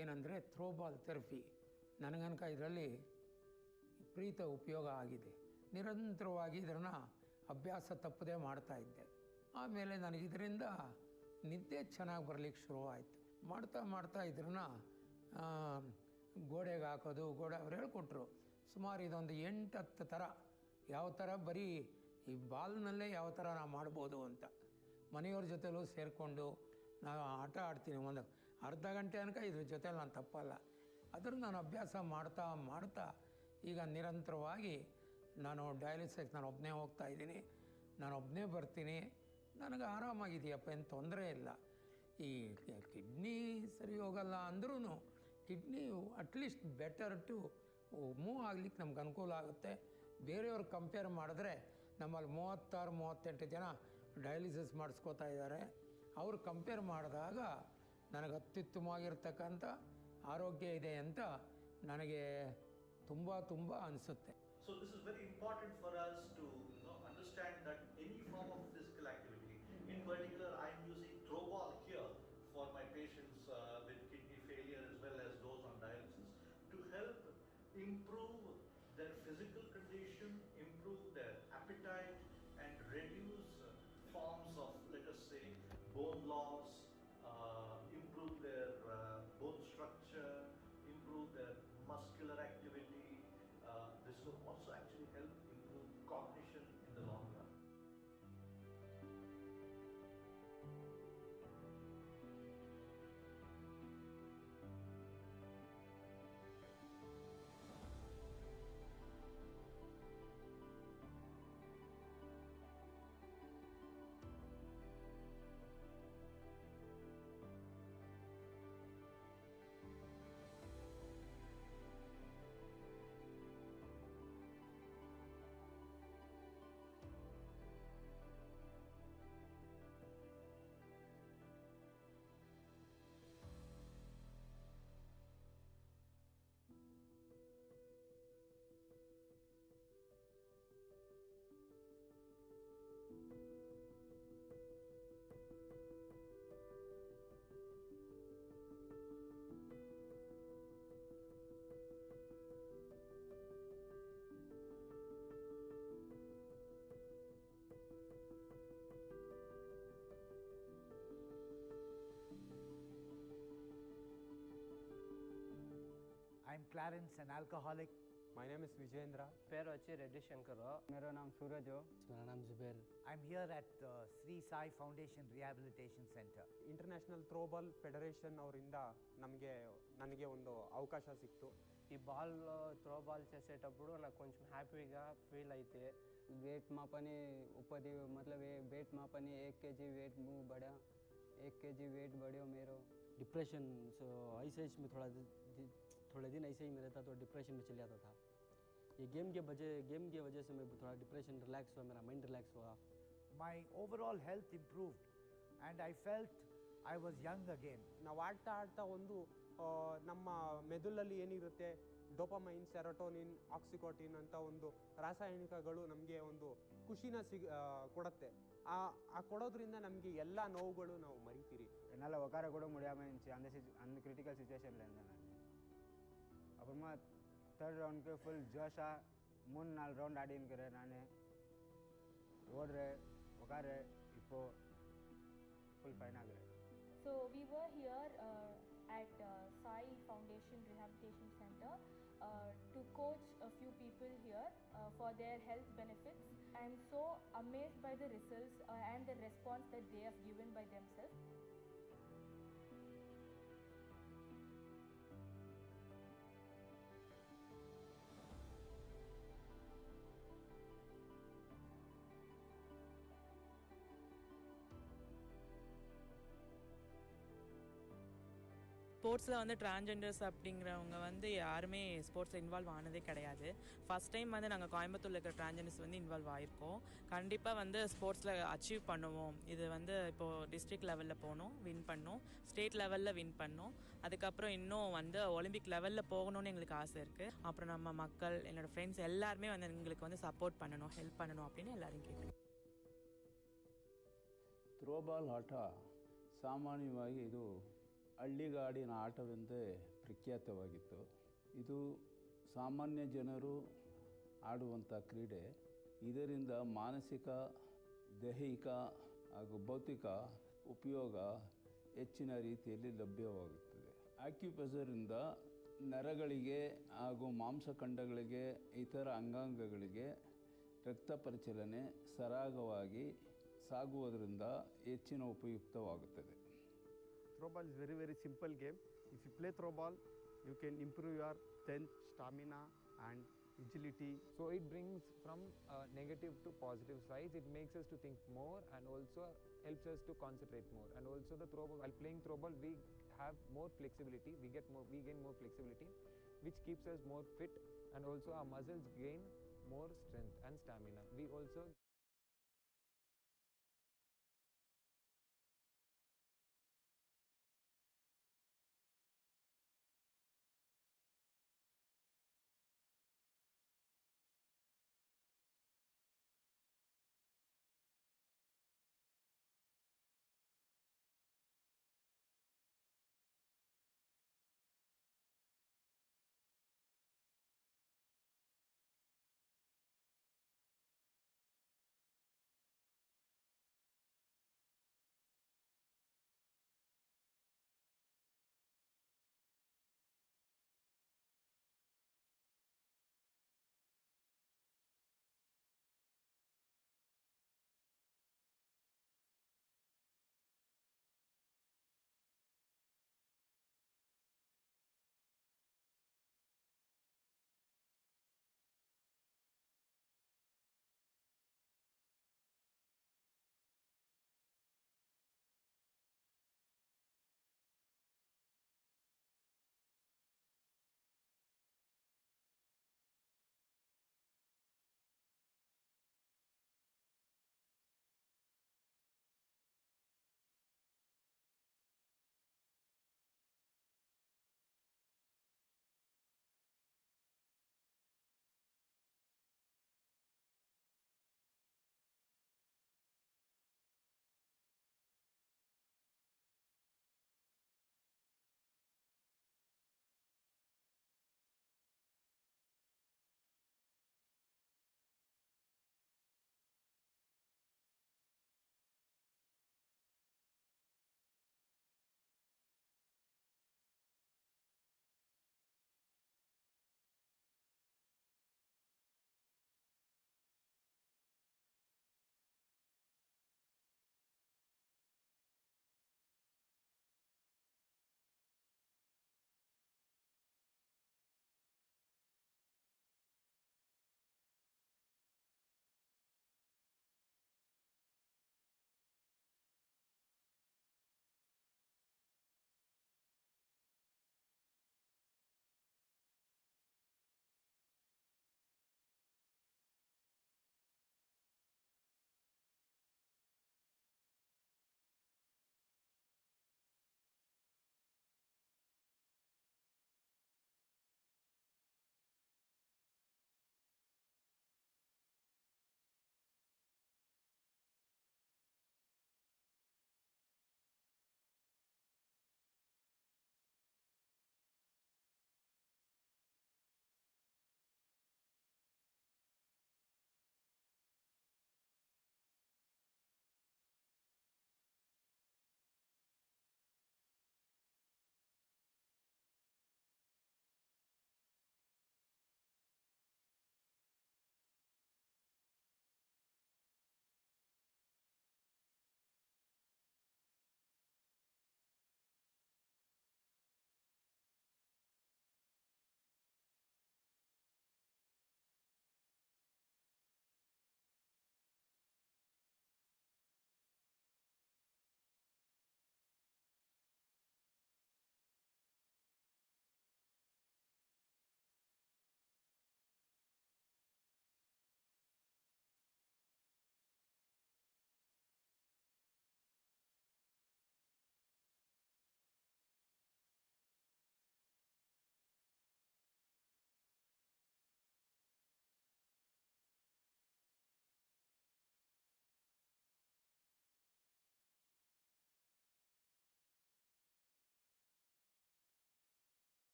ಏನಂದರೆ throwball therapy ನನಗನಕ ಇದರಲ್ಲಿ ವಿಪರೀತ ಉಪಯೋಗ ಆಗಿದೆ. ನಿರಂತರವಾಗಿ ಇದನ್ನು ಅಭ್ಯಾಸ ತಪ್ಪದೇ ಮಾಡ್ತಾಯಿದ್ದೆ. ಆಮೇಲೆ ನನಗೆ ಇದರಿಂದ ನಿದ್ದೆ ಚೆನ್ನಾಗಿ ಬರಲಿಕ್ಕೆ ಶುರುವಾಯಿತು. ಮಾಡ್ತಾ ಇದನ್ನು ಗೋಡೆಗೆ ಹಾಕೋದು, ಅವ್ರು ಹೇಳ್ಕೊಟ್ರು ಸುಮಾರು ಇದೊಂದು 8-10 ಥರ, ಯಾವ ಥರ ಬರೀ ಈ ಬಾಲ್ನಲ್ಲೇ ಯಾವ ಥರ ನಾವು ಮಾಡ್ಬೋದು ಅಂತ. ಮನೆಯವ್ರ ಜೊತೆಲೂ ಸೇರಿಕೊಂಡು ನಾವು ಆಟ ಆಡ್ತೀನಿ. ಒಂದು ಅರ್ಧ ಗಂಟೆ ತನಕ ಇದ್ರ ಜೊತೆಲಿ ನಾನು ತಪ್ಪಲ್ಲ. ಅದ್ರ ನಾನು ಅಭ್ಯಾಸ ಮಾಡ್ತಾ ಈಗ ನಿರಂತರವಾಗಿ ನಾನು ಡಯಾಲಿಸಿಸ್ ನಾನು ಒಬ್ಬನೇ ಹೋಗ್ತಾಯಿದ್ದೀನಿ, ನಾನು ಒಬ್ಬನೇ ಬರ್ತೀನಿ. ನನಗೆ ಆರಾಮಾಗಿದೆಯಪ್ಪ, ಏನು ತೊಂದರೆ ಇಲ್ಲ. ಈ ಕಿಡ್ನಿ ಸರಿ ಹೋಗಲ್ಲ ಅಂದ್ರೂ kidney at least better to move ಆಗ್ಲಿಕ್ಕೆ ನಮ್ಗೆ ಅನುಕೂಲ ಆಗುತ್ತೆ. ಬೇರೆಯವ್ರು ಕಂಪೇರ್ ಮಾಡಿದ್ರೆ ನಮ್ಮಲ್ಲಿ 36-38 ಜನ ಡಯಾಲಿಸಿಸ್ ಮಾಡಿಸ್ಕೋತಾ ಇದ್ದಾರೆ. ಅವ್ರು ಕಂಪೇರ್ ಮಾಡಿದಾಗ ನನಗೆ ಅತ್ಯುತ್ತಮವಾಗಿರ್ತಕ್ಕಂಥ ಆರೋಗ್ಯ ಇದೆ ಅಂತ ನನಗೆ ತುಂಬ ಅನಿಸುತ್ತೆ. So this is very important for us to understand that any form of physical activity, in particular I am using Throwball here for my patients with kidney failure as well as those on dialysis to help improve their physical condition, improve their appetite and reduce forms of, let us say, bone loss, improve their bone structure, improve their muscular activity. This will also actually help improve cognition in the long run. I'm Clarence, an alcoholic. My name is Vijayendra. పేరు వచ్చి రెడ్డి శంకర్. मेरा नाम सूरज. मेरा नाम Zubair. I'm here at the Sri Sai Foundation Rehabilitation Center. International throwball federation ಅವರಿಂದ ನನಗೆ ಒಂದು ಅವಕಾಶ ಸಿಕ್ತು. ఈ బాల్ త్రోబాల్ చేసేటప్పుడు నాకు కొంచెం హ్యాపీగా ఫీల్ అయితే वेट मापने ऊपर मतलब वेट मापने 1 kg वेट मुँह बढ़ा, 1 kg वेट बढ़ो मेरो. डिप्रेशन सो ऐसे में थोड़े दिन ऐसे ही में रहता तो डिप्रेशन में चले जाता था. ये गेम के वजह से मैं थोड़ा डिप्रेशन रिलैक्स हुआ, मेरा माइंड रिलैक्स हुआ. My overall health improved and I felt I was young again. ನಾವು ಆಡ್ತಾ ಒಂದು ನಮ್ಮ ಮೆದುಳಲ್ಲಿ ಏನಿರುತ್ತೆ ಡೋಪಮೈನ್, ಸೆರೋಟೋನಿನ್, ಆಕ್ಸಿಕೋಟಿನ್ ಅಂತ ಒಂದು ರಾಸಾಯನಿಕಗಳು ನಮಗೆ ಒಂದು ಖುಷಿನ ಕೊಡುತ್ತೆ. ಆ ಕೊಡೋದ್ರಿಂದ ನಮಗೆ ಎಲ್ಲ ನೋವುಗಳು ನಾವು ಮರಿತೀರಿ. என்னால் உட்கார கூட முடியாமல் இருந்துச்சு. அந்த கிரிட்டிக்கல் சிச்சுவேஷனில் இருந்தேன் நான். அப்புறமா 3rd ரவுண்டுக்கு ஃபுல் ஜோஷாக 3-4 ரவுண்ட் ஆடினுக்கிறேன். நான் ஓடுறேன், உட்காரு, இப்போது ஃபுல் ஃபைன் ஆகுறேன். So we were here at Sai Foundation Rehabilitation Center to coach a few people here for their health benefits. I am so amazed by the results and the response that they have given by themselves. ஸ்போர்ட்ஸில் வந்து transgenders அப்படிங்கிறவங்க வந்து யாருமே ஸ்போர்ட்ஸில் involve ஆனதே கிடையாது. First time வந்து நாங்கள் கோயம்புத்தூரில் இருக்கிற டிரான்ஜெண்டர்ஸ் வந்து இன்வால்வ் ஆகிருக்கோம். கண்டிப்பாக வந்து ஸ்போர்ட்ஸில் அச்சீவ் பண்ணுவோம். இது வந்து இப்போது டிஸ்ட்ரிக்ட் லெவலில் போனோம், வின் பண்ணோம், ஸ்டேட் லெவலில் வின் பண்ணோம். அதுக்கப்புறம் இன்னும் வந்து ஒலிம்பிக் லெவலில் போகணும்னு எங்களுக்கு ஆசை இருக்குது. அப்புறம் நம்ம மக்கள், என்னோடய ஃப்ரெண்ட்ஸ் எல்லாருமே வந்து எங்களுக்கு வந்து சப்போர்ட் பண்ணணும், ஹெல்ப் பண்ணணும் அப்படின்னு ಎಲ್ಲರಿಗೂ ಕೇಳ್ತೀನಿ. ಥ್ರೋಬಾಲ್ ಆಟ ಸಾಮಾನ್ಯವಾಗಿ ಇದು ಹಳ್ಳಿಗಾಡಿನ ಆಟವೆಂದೇ ಪ್ರಖ್ಯಾತವಾಗಿತ್ತು. ಇದು ಸಾಮಾನ್ಯ ಜನರು ಆಡುವಂಥ ಕ್ರೀಡೆ. ಇದರಿಂದ ಮಾನಸಿಕ, ದೈಹಿಕ ಹಾಗೂ ಭೌತಿಕ ಉಪಯೋಗ ಹೆಚ್ಚಿನ ರೀತಿಯಲ್ಲಿ ಲಭ್ಯವಾಗುತ್ತದೆ. ಆಕ್ಯುಪ್ರೆಷರಿಂದ ನರಗಳಿಗೆ ಹಾಗೂ ಮಾಂಸಖಂಡಗಳಿಗೆ, ಇತರ ಅಂಗಾಂಗಗಳಿಗೆ ರಕ್ತ ಪರಿಚಲನೆ ಸರಾಗವಾಗಿ ಸಾಗುವುದರಿಂದ ಹೆಚ್ಚಿನ ಉಪಯುಕ್ತವಾಗುತ್ತದೆ. Throwball is very simple game. If you play throwball, you can improve your strength, stamina and agility. So it brings from negative to positive sides. It makes us to think more and also helps us to concentrate more. And also the throwball, while playing throwball, we have more flexibility. We gain more flexibility, which keeps us more fit, and also our muscles gain more strength and stamina. We also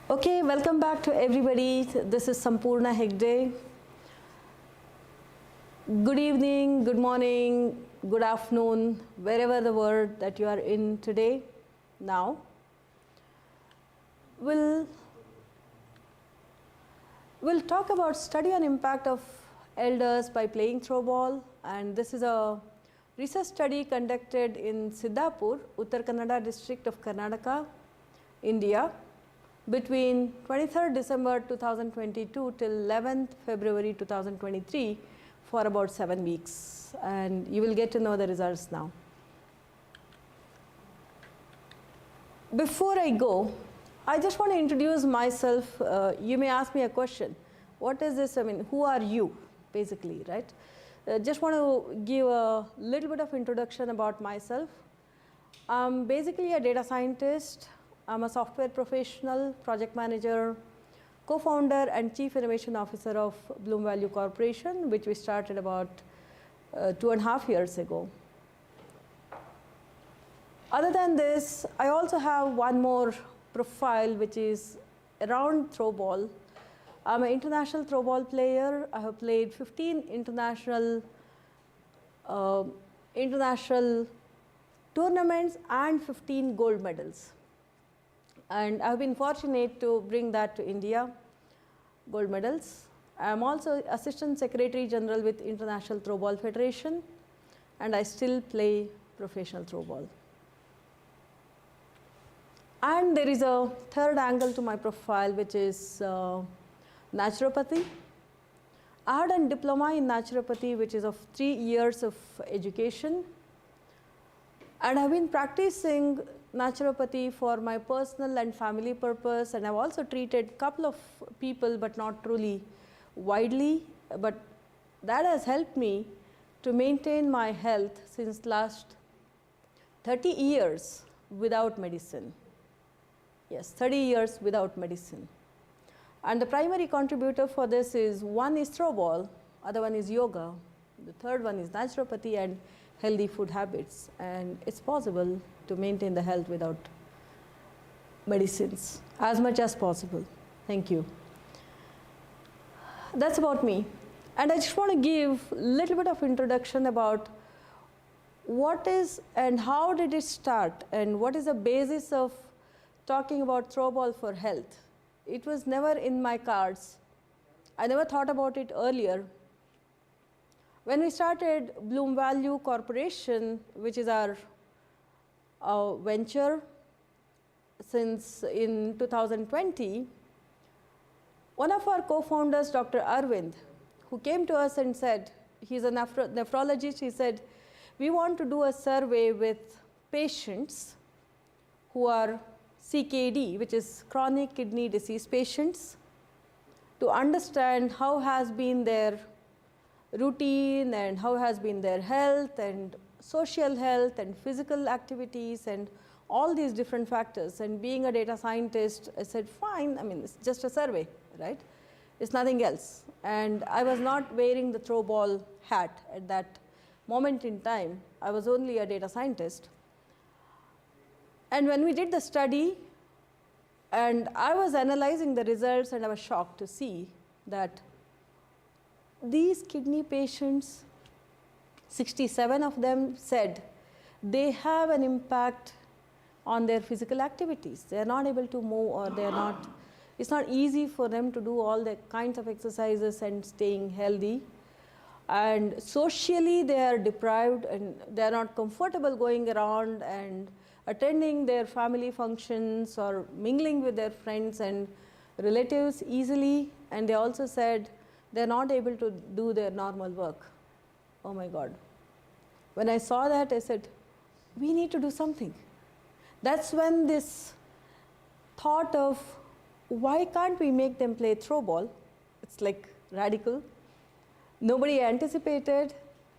Okay, welcome back to everybody. This is Sampurna Hegde. Good evening, good morning, good afternoon, wherever the world that you are in today, now. We'll talk about study on impact of elders by playing throwball, and this is a research study conducted in Siddhapur, Uttar Kannada district of Karnataka, India, between 23rd December 2022 till 11th February 2023 for about 7 weeks, and you will get to know the results now. Before I go, I just want to introduce myself. You may ask me a question. What is this? I mean, who are you, basically, right? Just want to give a little bit of introduction about myself. I'm basically a data scientist. I'm a software professional, project manager, co-founder and chief innovation officer of Bloom Value Corporation, which we started about 2.5 years ago. Other than this, I also have one more profile, which is around throwball. I'm an international throwball player. I have played 15 international tournaments and 15 gold medals. And I've been fortunate to bring that to India, gold medals. I'm also Assistant Secretary General with International Throwball Federation, and I still play professional throwball. And there is a third angle to my profile, which is naturopathy. I had a diploma in naturopathy, which is of 3 years of education. And I've been practicing naturopathy for my personal and family purpose, and I've also treated a couple of people, but not truly widely. But that has helped me to maintain my health since last 30 years without medicine. Yes, 30 years without medicine. And the primary contributor for this is, one is throwball, other one is yoga, the third one is naturopathy and healthy food habits. And it's possible to maintain the health without medicines as much as possible. Thank you. That's about me. And I just want to give a little bit of introduction about what is and how did it start and what is the basis of talking about throwball for health. It was never in my cards. I never thought about it earlier. When we started Bloom Value Corporation, which is our venture since in 2020, one of our co-founders, Dr. Arvind, who came to us and said, he's a nephrologist, he said, we want to do a survey with patients who are CKD, which is chronic kidney disease patients, to understand how has been their routine and how has been their health and social health and physical activities and all these different factors. And being a data scientist, I said, fine, I mean, it's just a survey, right? It's nothing else. And I was not wearing the throwball hat at that moment in time. I was only a data scientist. And when we did the study, and I was analyzing the results, and I was shocked to see that these kidney patients, 67 of them said they have an impact on their physical activities. They are not able to move, or they are not, it's not easy for them to do all the kinds of exercises and staying healthy. And socially they are deprived, and they are not comfortable going around and attending their family functions or mingling with their friends and relatives easily. And they also said they're not able to do their normal work. Oh my God. When I saw that, I said, we need to do something. That's when this thought of, why can't we make them play throwball? It's like radical. Nobody anticipated,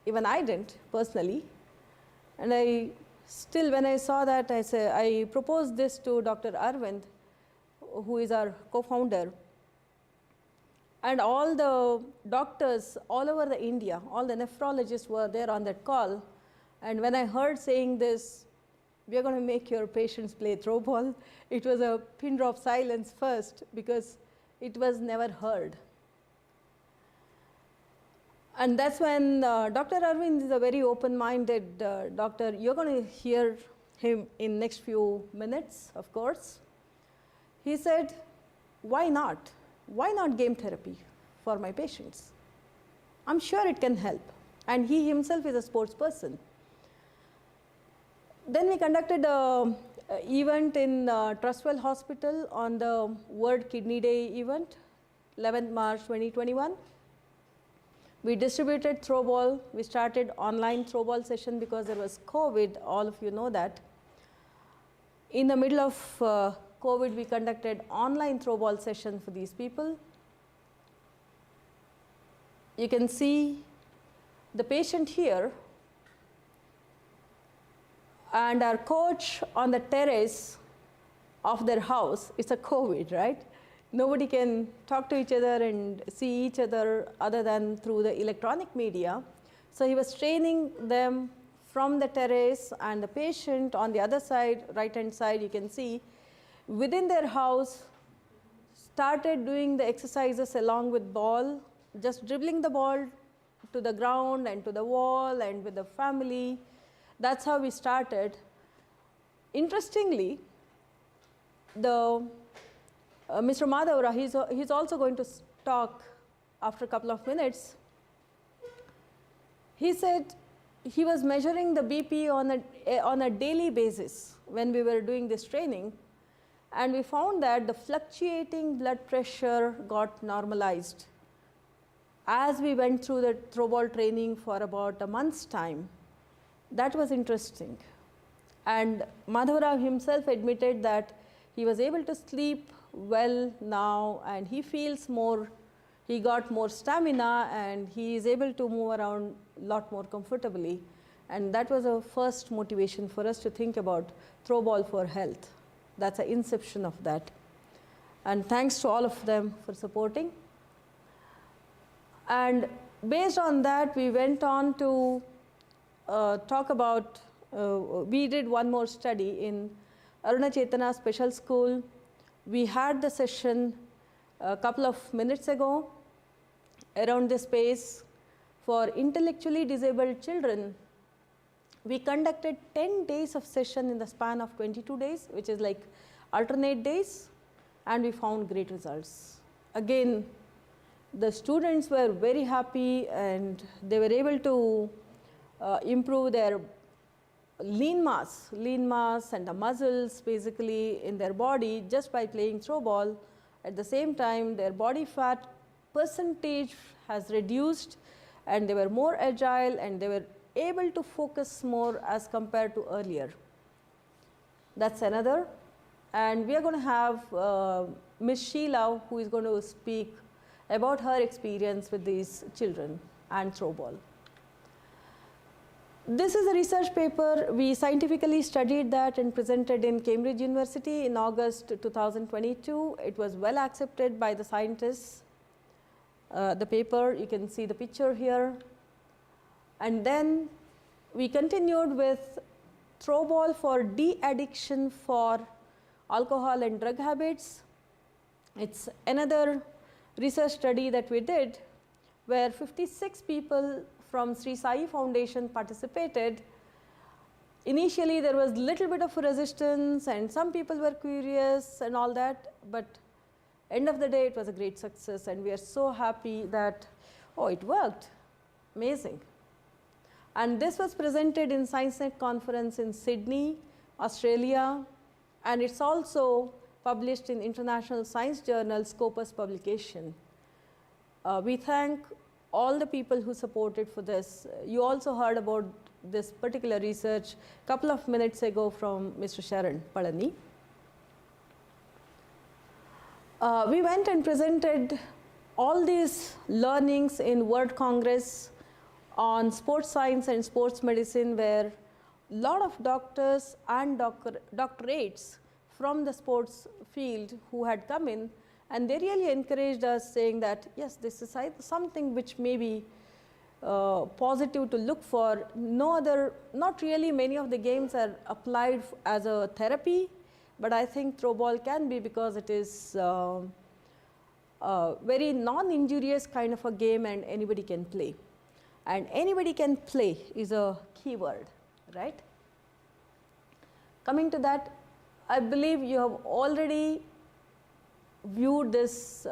even I didn't personally. And I still, when I saw that, I proposed this to Dr. Arvind, who is our co-founder. And all the doctors all over the India, all the nephrologists were there on that call. And when I heard saying this, we are going to make your patients play throw ball. It was a pin drop silence first because it was never heard. And that's when Dr. Arvind is a very open-minded doctor. You're going to hear him in next few minutes, of course. He said, why not? Why not game therapy for my patients? I'm sure it can help. And he himself is a sports person. Then we conducted an event in Trustwell Hospital on the World Kidney Day event, 11th March 2021. We distributed throwball. We started online throwball session because there was COVID, all of you know that. In the middle of COVID, we conducted online throwball session for these people. You can see the patient here and our coach on the terrace of their house. It's a COVID, right? Nobody can talk to each other and see each other other than through the electronic media. So he was training them from the terrace, and the patient on the other side, right-hand side, you can see, within their house, started doing the exercises along with ball, just dribbling the ball to the ground and to the wall and with the family. That's how we started. Interestingly, Mr. Madhavara, he's also going to talk after a couple of minutes. He said he was measuring the BP on a daily basis when we were doing this training, and we found that the fluctuating blood pressure got normalized as we went through the throwball training for about a month's time. That was interesting. And Madhavara himself admitted that he was able to sleep well now, and he feels more, he got more stamina, and he is able to move around a lot more comfortably. And that was a first motivation for us to think about throwball for health. That's the inception of that. And thanks to all of them for supporting. And based on that, we went on to talk about, we did one more study in Aruna Chetana Special School. We had the session a couple of minutes ago around this space for intellectually disabled children. We conducted 10 days of session in the span of 22 days, which is like alternate days, and we found great results. Again, the students were very happy, and they were able to improve their lean mass and the muscles basically in their body just by playing throwball. At the same time, their body fat percentage has reduced, and they were more agile, and they were able to focus more as compared to earlier. That's another. And we are going to have Ms. Sheila, who is going to speak about her experience with these children and throwball. This is a research paper. We scientifically studied that and presented in Cambridge University in August 2022. It was well accepted by the scientists. The paper, you can see the picture here. And then we continued with throwball for de-addiction for alcohol and drug habits. It's another research study that we did where 56 people from Sri Sai Foundation participated. Initially, there was little bit of resistance, and some people were curious and all that, but end of the day, it was a great success, and we are so happy that, oh, it worked. Amazing. And this was presented in ScienceNet conference in Sydney, Australia, and it's also published in International Science Journal Scopus publication. We thank all the people who supported for this. You also heard about this particular research a couple of minutes ago from Mr. Sharan Palani. We went and presented all these learnings in World Congress on sports science and sports medicine, where a lot of doctors and doctorates from the sports field who had come in, and they really encouraged us, saying that, yes, this is something which maybe positive to look for. Not really many of the games are applied as a therapy, but I think throwball can be because it is very non-injurious kind of a game and anybody can play. And anybody can play is a key word, right? Coming to that, I believe you have already viewed this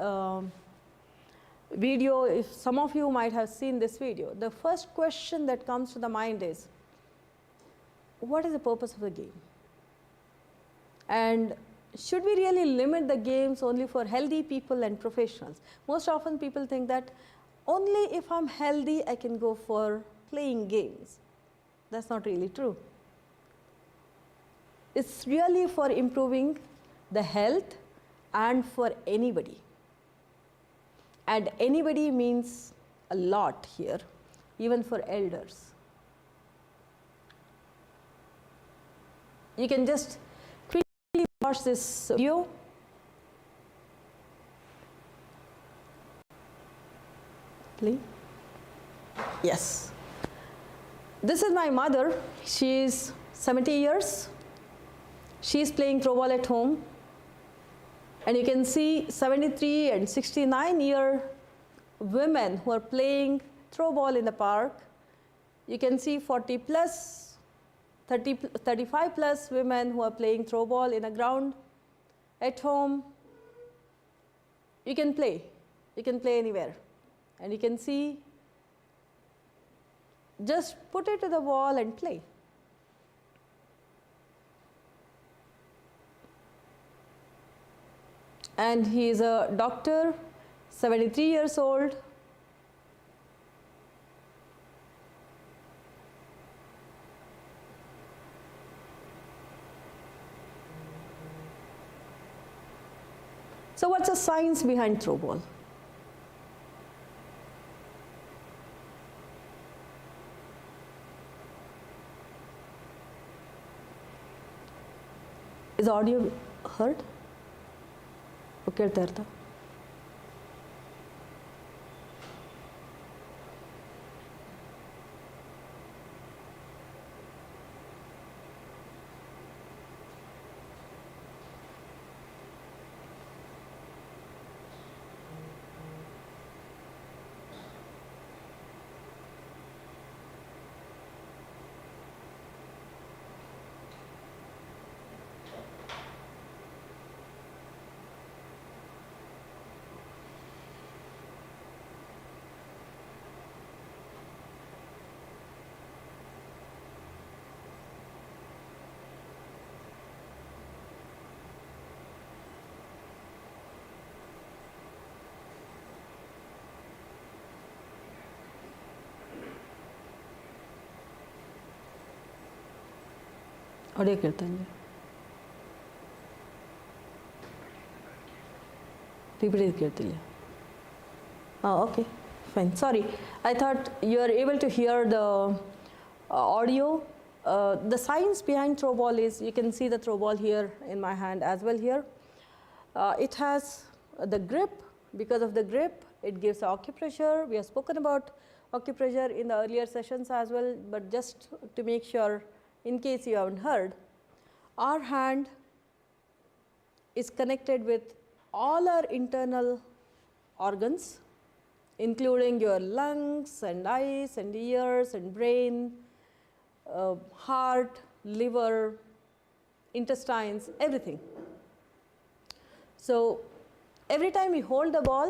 video. If some of you might have seen this video, the first question that comes to the mind is, what is the purpose of the game? And should we really limit the games only for healthy people and professionals? Most often people think that only if I'm healthy I can go for playing games. That's not really true. It's really for improving the health and for anybody. And anybody means a lot here, even for elders. You can just quickly watch this video. Please. Yes. This is my mother. She is 70 years. She is playing throwball at home. And you can see 73 and 69-year women who are playing throwball in the park. You can see 40 plus, 35 plus women who are playing throwball in the ground at home. You can play anywhere. And you can see, just put it to the wall and play. And he is a doctor, 73 years old. So what's the science behind throwball? Is audio heard? ಕೇಳ್ತಾ ಇರ್ತಾ audio ಕೇಳ್ತಾ ಇದೆ. Repeat ಕೇಳ್ತಿಲ್ಲ. Okay, fine. Sorry, I thought you are able to hear the audio. The science behind throwball is, you can see the throwball here in my hand as well here. It has the grip. Because of the grip, it gives acupressure. We have spoken about acupressure in the earlier sessions as well, but just to make sure, in case you haven't heard, our hand is connected with all our internal organs, including your lungs and eyes and ears and brain, heart, liver, intestines, everything. So every time you hold the ball,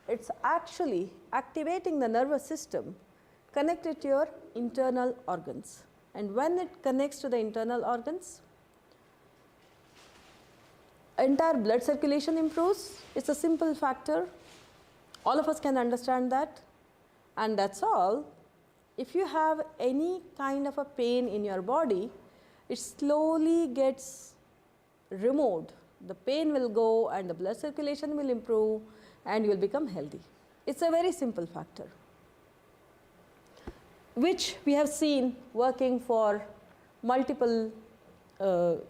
it's actually activating the nervous system connected to your internal organs. And when it connects to the internal organs, entire blood circulation improves. It's a simple factor. All of us can understand that. And that's all. If you have any kind of a pain in your body, it slowly gets removed. The pain will go and the blood circulation will improve and you will become healthy. It's a very simple factor, which we have seen working for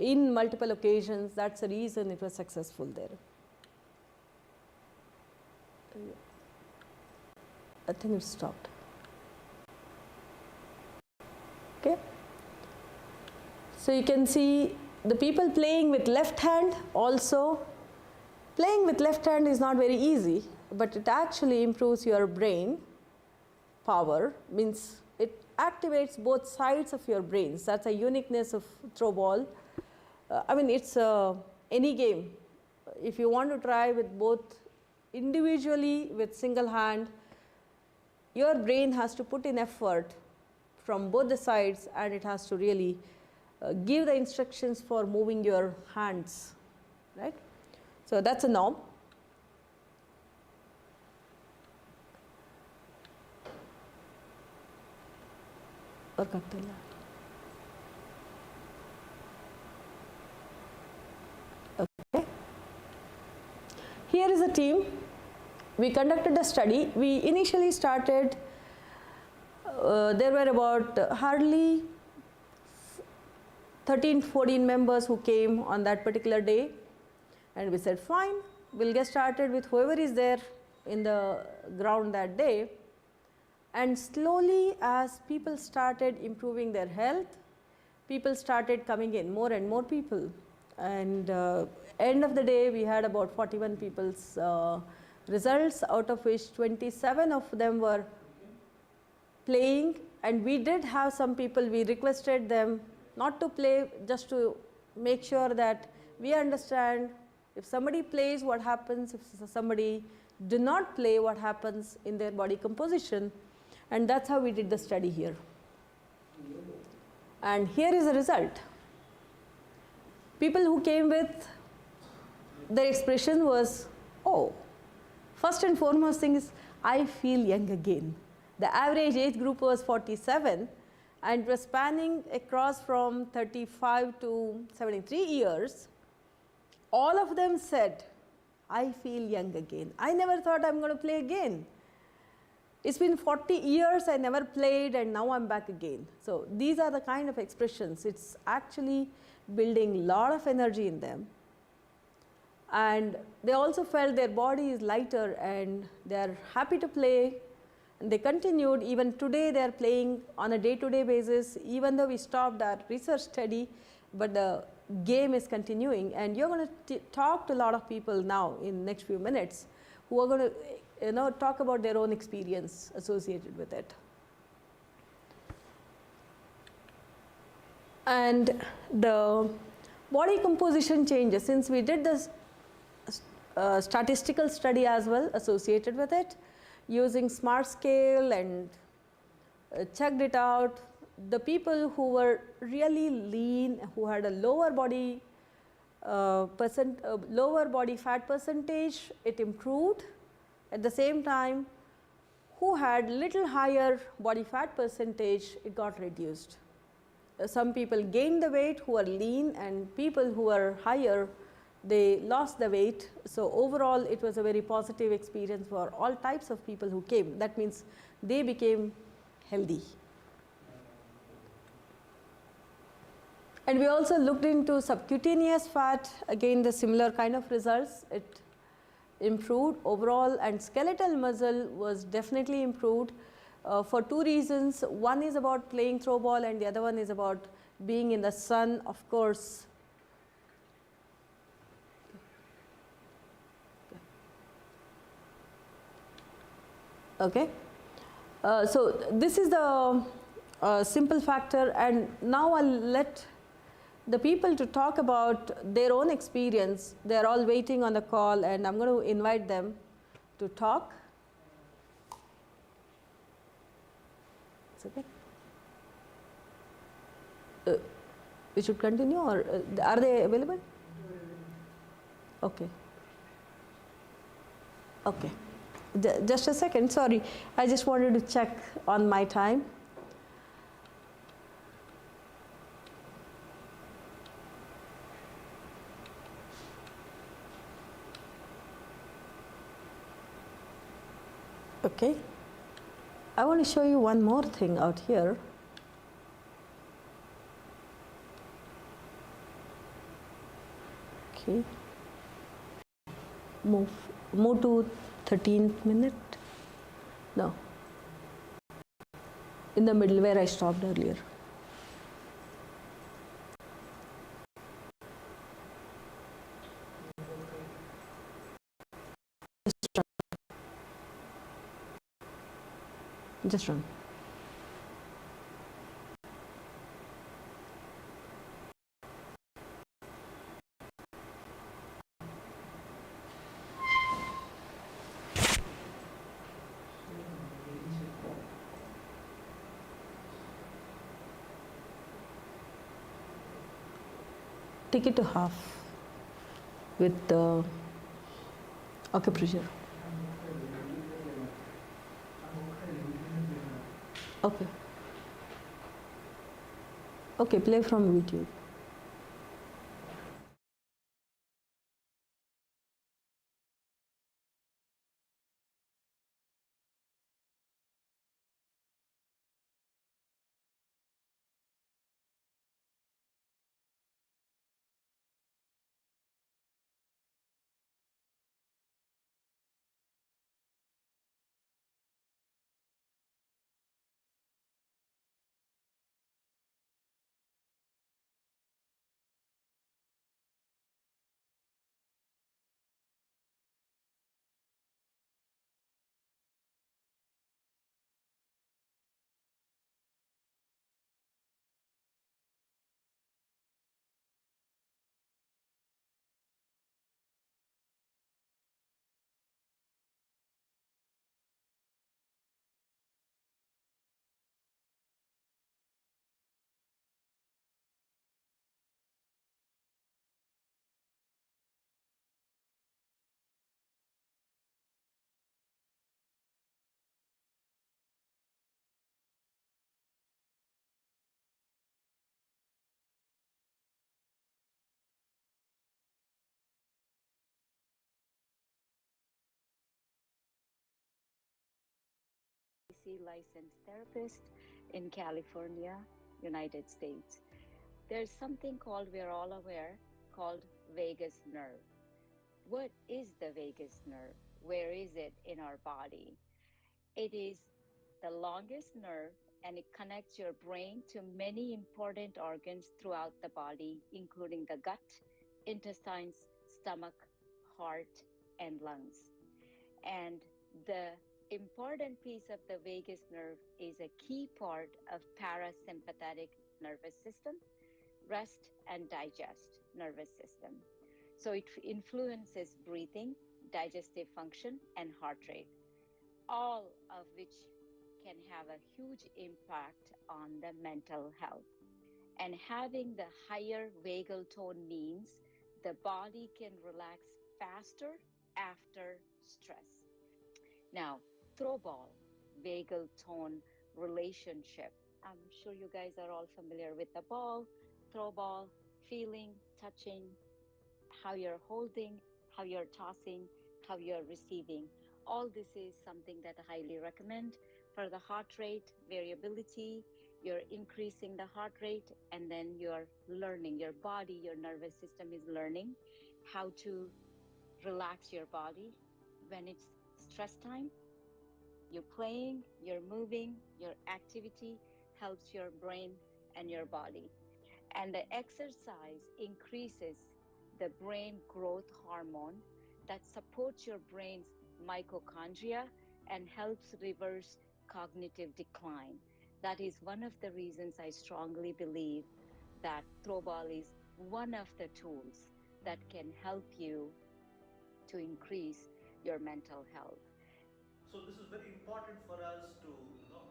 in multiple occasions. That's the reason it was successful there. I think it stopped. Okay. So you can see the people playing with left hand also. Playing with left hand is not very easy, but it actually improves your brain power, means it activates both sides of your brains. That's a uniqueness of throwball. I mean, it's any game. If you want to try with both individually with single hand, your brain has to put in effort from both the sides, and it has to really give the instructions for moving your hands, right? So that's a norm. Okay. Here is a team. We conducted a study. We initially started, there were about hardly 13, 14 members who came on that particular day, and we said, fine, we'll get started with whoever is there in the ground that day. And slowly, as people started improving their health, people started coming in, more and more people. And end of the day, we had about 41 people's results, out of which 27 of them were playing. And we did have some people, we requested them not to play, just to make sure that we understand if somebody plays, what happens, if somebody do not play, what happens in their body composition. And that's how we did the study here. And here is the result. People who came with, their expression was, oh, first and foremost thing is, I feel young again. The average age group was 47, and it was spanning across from 35 to 73 years. All of them said, I feel young again. I never thought I'm going to play again. It's been 40 years I never played, and now I'm back again. So these are the kind of expressions. It's actually building a lot of energy in them. And they also felt their body is lighter and they're happy to play. And they continued. Even today they're playing on a day-to-day basis, even though we stopped our research study, but the game is continuing. And you're going to talk to a lot of people now in the next few minutes who are going to talk about their own experience associated with it. And the body composition changes. Since we did this statistical study as well associated with it, using smart scale and checked it out, the people who were really lean, who had a lower body fat percentage, it improved. At the same time, who had little higher body fat percentage, it got reduced. Some people gained the weight who are lean, and people who are higher, they lost the weight. So overall, it was a very positive experience for all types of people who came. That means they became healthy. And we also looked into subcutaneous fat. Again, the similar kind of results. It improved overall, and skeletal muscle was definitely improved for two reasons. One is about playing throw ball, and the other one is about being in the sun, of course. Okay. So this is the simple factor, and now I'll let the people to talk about their own experience. They're all waiting on the call, and I'm going to invite them to talk. It's okay. We should continue, or are they available? Okay. Okay. Just a second, sorry. I just wanted to check on my time. Okay. I want to show you one more thing out here. Okay. Move to 13th minute. No. In the middle where I stopped earlier. Just run. Take it to half with the acupressure. Okay. Okay, play from YouTube. Licensed therapist in California, United States. There's something called, we're all aware, called vagus nerve. What is the vagus nerve? Where is it in our body? It is the longest nerve, and it connects your brain to many important organs throughout the body, including the gut, intestines, stomach, heart, and lungs. And the important piece of the vagus nerve is a key part of parasympathetic nervous system, rest and digest nervous system. So it influences breathing, digestive function, and heart rate, all of which can have a huge impact on the mental health. And having the higher vagal tone means the body can relax faster after stress. Now, Throwball, vagal tone relationship. I'm sure you guys are all familiar with the ball, Throwball, feeling, touching, how you're holding, how you're tossing, how you're receiving. All this is something that I highly recommend for the heart rate variability. You're increasing the heart rate, and then you're learning, your body, your nervous system is learning how to relax your body when it's stress time. You're playing, you're moving, your activity helps your brain and your body. And the exercise increases the brain growth hormone that supports your brain's mitochondria and helps reverse cognitive decline. That is one of the reasons I strongly believe that Throwball is one of the tools that can help you to increase your mental health. So this is very important for us to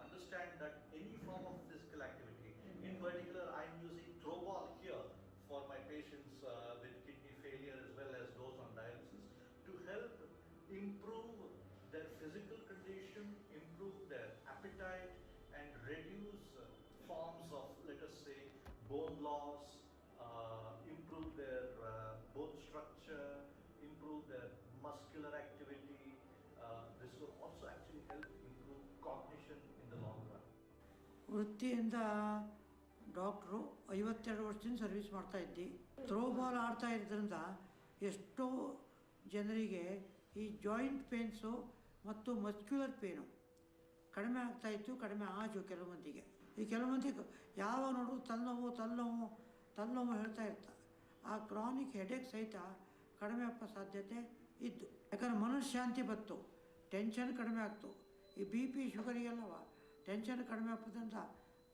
understand that any form of physical activity, in particular, I'm using Throwball here for my patients with kidney failure as well as those on dialysis to help improve their physical condition, improve their appetite, and reduce forms of, let us say, bone loss, improve their bone structure, improve their muscular activity. This will also actually help improve cognition in the long run. ವೃತ್ತಿಯಿಂದ doctor 52 ವರ್ಷದಿಂದ service ಮಾಡ್ತಾ ಇದ್ದಿ. Throwball ಆಡ್ತಾ ಇರೋದ್ರಿಂದ ಎಷ್ಟೋ ಜನರಿಗೆ ಈ joint pains ಮತ್ತು ಮಸ್ಕ್ಯುಲರ್ ಪೇನು ಕಡಿಮೆ ಆಗ್ತಾಯಿತ್ತು, ಕಡಿಮೆ ಆಜು ಕೆಲವು ಮಂದಿಗೆ. ಈ ಕೆಲವು ಮಂದಿಗೆ ಯಾವಾಗ ನೋಡಿದ್ರು ತಲೆನೋವು ಹೇಳ್ತಾ ಇರ್ತಾರೆ. ಆ ಕ್ರಾನಿಕ್ ಹೆಡೇಕ್ ಸಹಿತ ಕಡಿಮೆ ಆಗೋ ಸಾಧ್ಯತೆ ಇದ್ದು. ಯಾಕಂದ್ರೆ ಮನಃಶಾಂತಿ ಬಂತು, ಟೆನ್ಷನ್ ಕಡಿಮೆ ಆಗ್ತು. ಈ ಬಿ ಪಿ ಶುಗರಿಗೆಲ್ಲವ ಟೆನ್ಷನ್ ಕಡಿಮೆ ಆಗ್ತದಂತ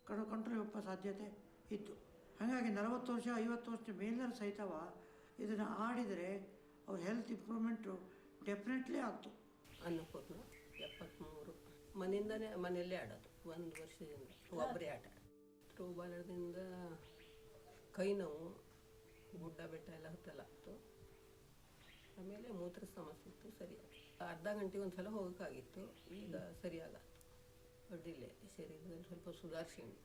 ಕಂಟ್ರೋಲ್ ಒಪ್ಪೋ ಸಾಧ್ಯತೆ ಇತ್ತು. ಹಾಗಾಗಿ 40 ವರ್ಷ 50 ವರ್ಷ ಮೇಲಿನವರು ಸಹಿತವ ಇದನ್ನು ಆಡಿದರೆ ಅವ್ರ ಹೆಲ್ತ್ ಇಂಪ್ರೂವ್ಮೆಂಟು ಡೆಫಿನೆಟ್ಲಿ ಆಗ್ತು. ಅನ್ನಪೂರ್ಣ 73 ಮನೆಯಲ್ಲೇ ಆಡೋದು 1 ವರ್ಷದಿಂದ ಒಬ್ಬರೇ ಆಟ. ಥ್ರೋಬಾಲ್ ಆಡೋದ್ರಿಂದ ಕೈ ನೋವು, ಗುಡ್ಡ ಬೆಟ್ಟ ಎಲ್ಲ ಹತ್ತಲಾಗ್ತು. ಆಮೇಲೆ ಮೂತ್ರ ಸಮಸ್ಯೆ ಇತ್ತು, ಸರಿಯಾಗಿ ಅರ್ಧ ಗಂಟೆಗೆ ಒಂದು ಸಲ ಹೋಗೋಕ್ಕಾಗಿತ್ತು. ಈಗ ಸರಿಯಾಗ ಅಡ್ಡಿಲ್ಲ, ಶರೀರದಲ್ಲಿ ಸ್ವಲ್ಪ ಸುಧಾರಿಸಿದ್ವಿ.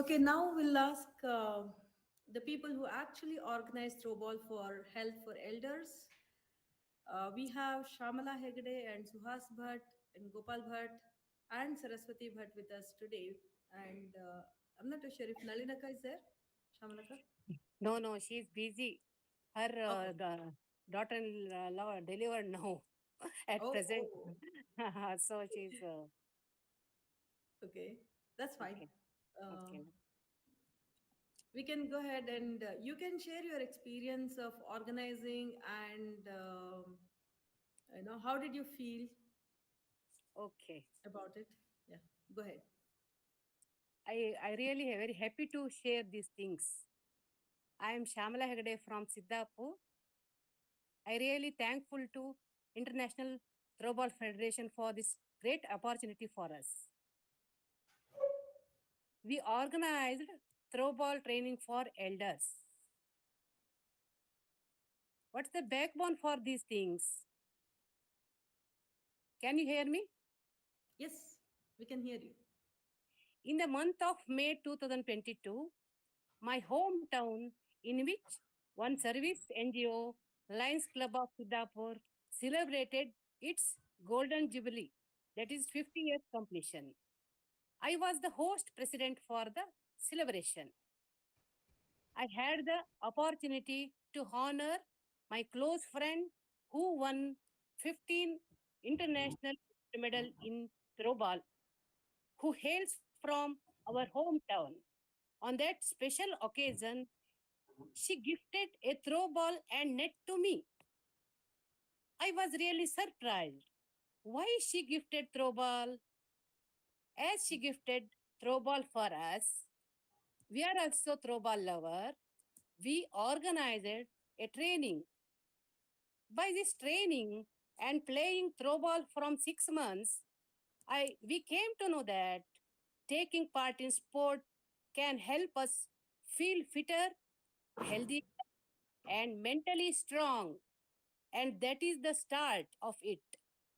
Okay, now we'll ask the people who actually organize Throwball for Health for Elders. We have Shamala Hegde and Suhas Bhatt and Gopal Bhatt and Saraswati Bhatt with us today. And I'm not too sure if Nalinaka is there. Shamalaka? No, she's busy. Her daughter-in-law delivered now at present. So she's... Okay, that's fine. Okay. We can go ahead and you can share your experience of organizing and how did you feel about it? Yeah, go ahead. I really very happy to share these things. I am Shamala Hegde from Siddhapur. I really thankful to International Throwball Federation for this great opportunity for us. We organized throwball training for elders. What's the backbone for these things? Can you hear me? Yes, we can hear you. In the month of May 2022, my hometown, in which one service NGO, Lions Club of Siddhapur, celebrated its Golden Jubilee, that is 50 years completion. I was the host president for the celebration. I had the opportunity to honor my close friend who won 15 international medal in throwball, who hails from our hometown. On that special occasion, she gifted a throwball and net to me. I was really surprised. Why she gifted throwball? As she gifted throwball for us, we are also throwball lover. We organized a training. By this training and playing throwball from 6 months, we came to know that taking part in sport can help us feel fitter, healthy, and mentally strong. And that is the start of it.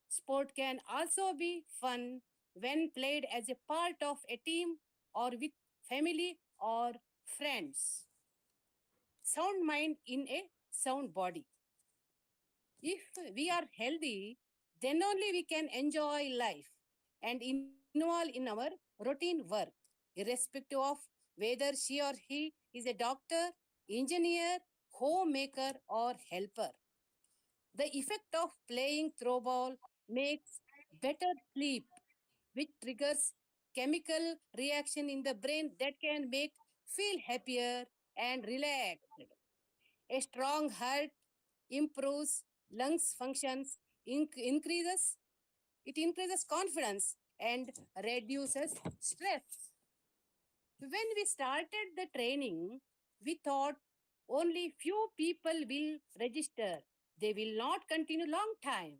Sport can also be fun when played as a part of a team or with family or friends. Sound mind in a sound body. If we are healthy, then only we can enjoy life and involve in our routine work, irrespective of whether she or he is a doctor, engineer, homemaker, or helper. The effect of playing throwball makes better sleep, which triggers chemical reaction in the brain that can make feel happier and relaxed. A strong heart improves lungs functions, increases confidence and reduces stress. When we started the training, we thought only few people will register. They will not continue long time.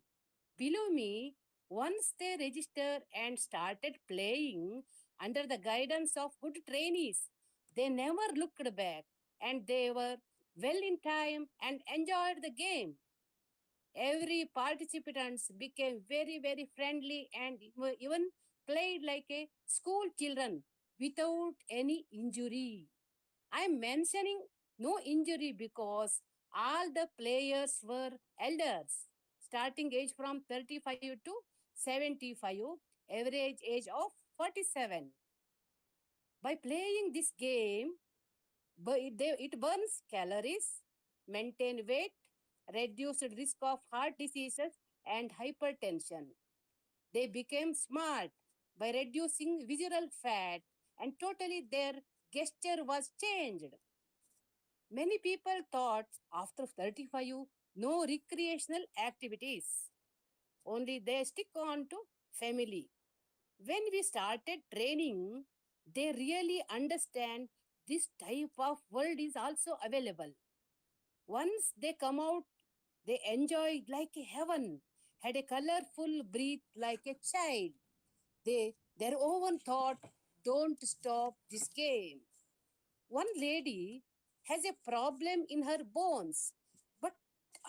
Believe me, once they registered and started playing under the guidance of good trainees, they never looked back and they were well in time and enjoyed the game. Every participants became very, very friendly and even played like a school children without any injury. I'm mentioning no injury because all the players were elders, starting age from 35 to 75, average age of 47. By playing this game, it burns calories, maintain weight, reduced risk of heart diseases and hypertension. They became smart by reducing visceral fat and totally their gesture was changed. Many people thought after 35, no recreational activities. Only they stick on to family. When we started training, they really understand this type of world is also available. Once they come out, they enjoy like a heaven, had a colorful breath like a child. Their own thought, don't stop this game. One lady has a problem in her bones, but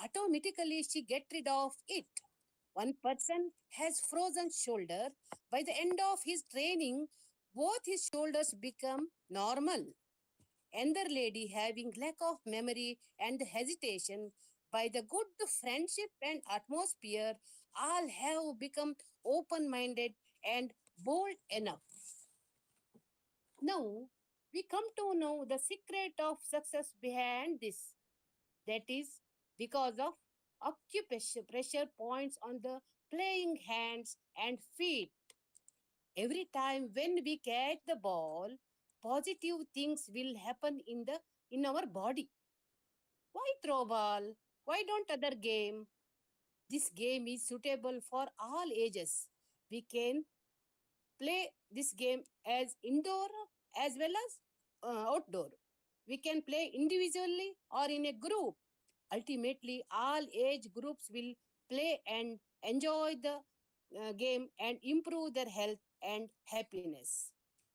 automatically she get rid of it. One person has frozen shoulder. By the end of his training, both his shoulders become normal. Another lady having lack of memory and hesitation, by the good friendship and atmosphere, all have become open-minded and bold enough. Now, we come to know the secret of success behind this. That is because of acupressure points on the playing hands and feet. Every time when we catch the ball, positive things will happen in our body. Why throw ball? Why don't other game? This game is suitable for all ages. We can play this game as indoor as well as outdoor. We can play individually or in a group. Ultimately, all age groups will play and enjoy the game and improve their health and happiness.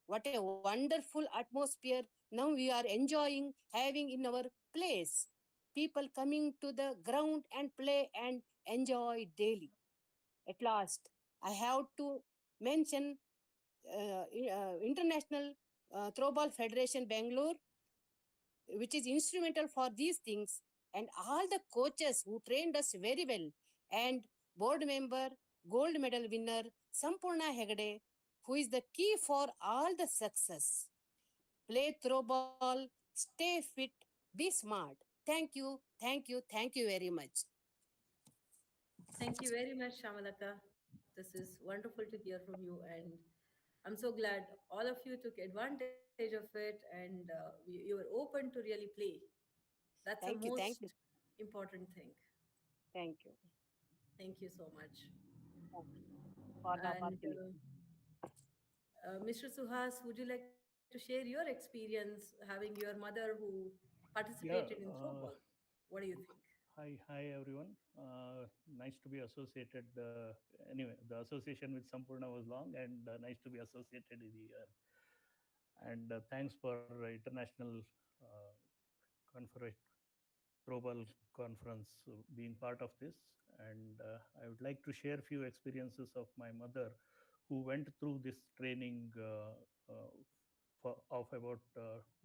What a wonderful atmosphere now we are enjoying having in our place. People coming to the ground and play and enjoy daily. At last, I have to mention International Throwball Federation Bangalore, which is instrumental for these things, and all the coaches who trained us very well, and board member, gold medal winner, Sampurna Hegde, who is the key for all the success. Play throwball, stay fit, be smart. Thank you, thank you, thank you very much. Thank you very much, Shamalaka. This is wonderful to hear from you, and I'm so glad all of you took advantage of it and you were open to really play. That's the Thank you. most Thank you. important thing. Thank you Thank you so much. for the And opportunity. Mr. Suhas, would you like to share your experience having your mother who participated Yeah. in Throwball? What do you think? Hi everyone. Nice to be associated. Anyway, the association with Sampurna was long, and nice to be associated with you. And thanks for international conference, Throwball conference, being part of this. And I would like to share a few experiences of my mother, who went through this training of about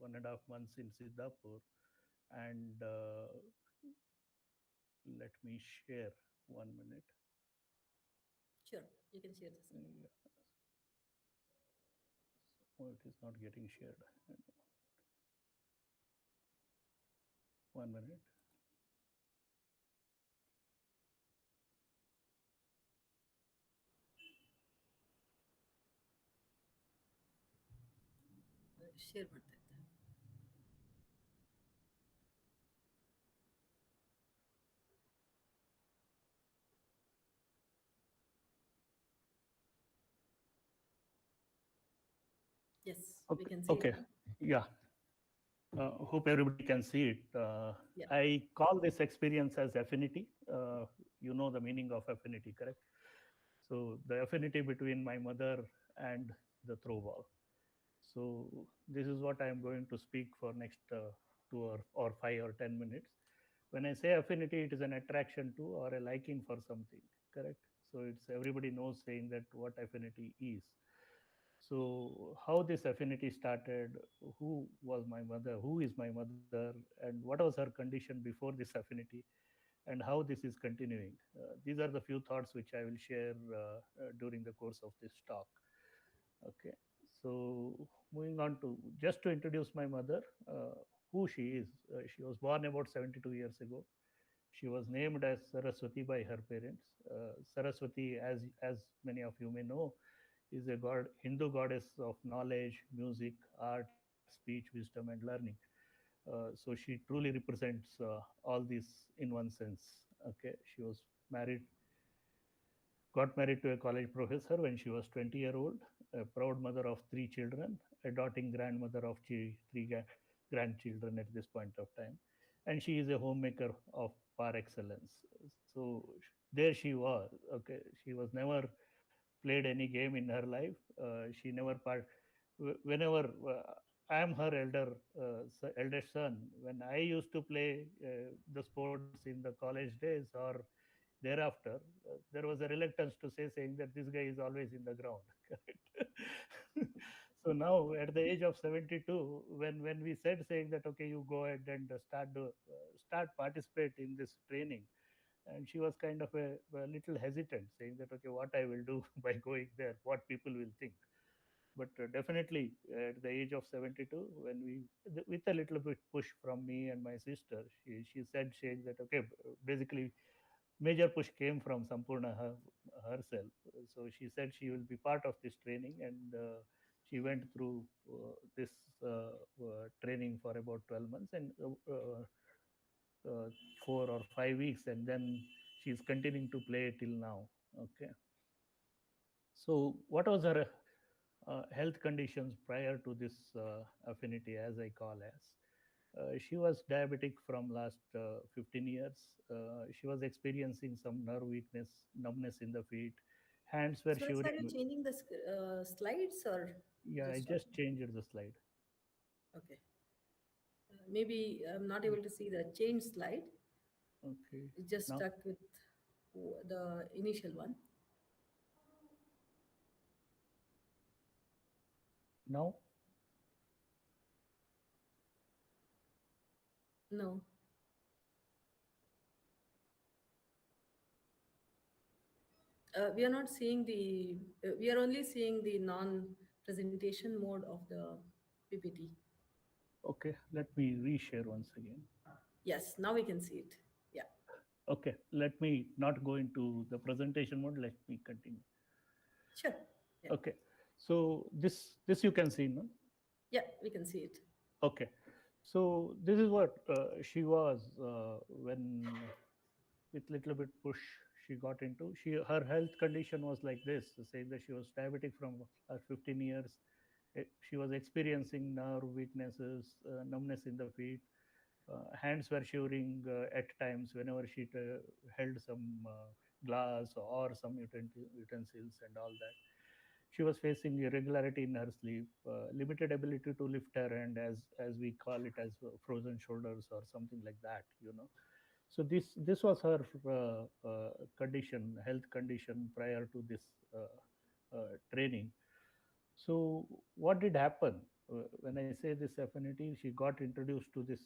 1.5 months in Siddhapur. And let me share 1 minute. Sure, you can share this. Yeah. Oh, it is not getting shared. 1 minute. Share ಮಾಡ್ತಾ ಇದ್ದೆ. Yes, we can see Okay. it now. Yeah. Hope everybody can see it. Yeah. I call this experience as affinity. You know the meaning of affinity, correct? So the affinity between my mother and the throwball. So this is what I am going to speak for next 2 or 5 or 10 minutes. When I say affinity, it is an attraction to or a liking for something, correct? So it's everybody knows saying that what affinity is. So how this affinity started, who was my mother, who is my mother, and what was her condition before this affinity, and how this is continuing. These are the few thoughts which I will share during the course of this talk. Okay, so moving on to just to introduce my mother, who she is. She was born about 72 years ago. She was named as Saraswati by her parents. Saraswati, as many of you may know, is a god, Hindu goddess of knowledge, music, art, speech, wisdom, and learning. So she truly represents all these in one sense. Okay, she was married, got married to a college professor when she was 20-year-old, a proud mother of 3 children, a doting grandmother of 3 grandchildren at this point of time. And she is a homemaker of par excellence. So there she was. Okay, she was never played any game in her life. She never whenever I am her eldest son. When I used to play the sports in the college days or thereafter, there was a reluctance to saying that this guy is always in the ground. Correct. So now, at the age of 72, when we said saying that okay, you go ahead and start participate in this training, and she was kind of a little hesitant, saying that okay, what I will do by going there, what people will think. But definitely at the age of 72, when with a little bit push from me and my sister, she said saying that okay, basically major push came from Sampurna herself. So she said she will be part of this training, and she went through this training for about 12 months and 4 or 5 weeks, and then she's continuing to play till now. Okay. So what was her health conditions prior to this affinity, as I call as? She was diabetic from last 15 years. She was experiencing some nerve weakness, numbness in the feet. Hands were So, shivering. are you changing the slides or? Yeah, I just changed the slide. Okay. Maybe I'm not able to see the change slide. Okay. It's just now? stuck with the initial one. Now? No. We are not seeing the, we are only seeing the non-presentation mode of the PPT. Okay, let me reshare once again. Yes, now we can see it. Yeah. Okay, let me not go into the presentation mode. Let me continue. Sure. Yeah. Okay, so this you can see, no? Yeah, we can see it. Okay, so this is what she was when with little bit push she got into. Her health condition was like this, saying that she was diabetic from 15 years. She was experiencing nerve weaknesses, numbness in the feet. Hands were shivering at times whenever she held some glass or some utensils and all that. She was facing irregularity in her sleep, limited ability to lift her hand, as we call it, as frozen shoulders or something like that. So this was her condition, health condition prior to this training. So what did happen? When I say this affinity, she got introduced to this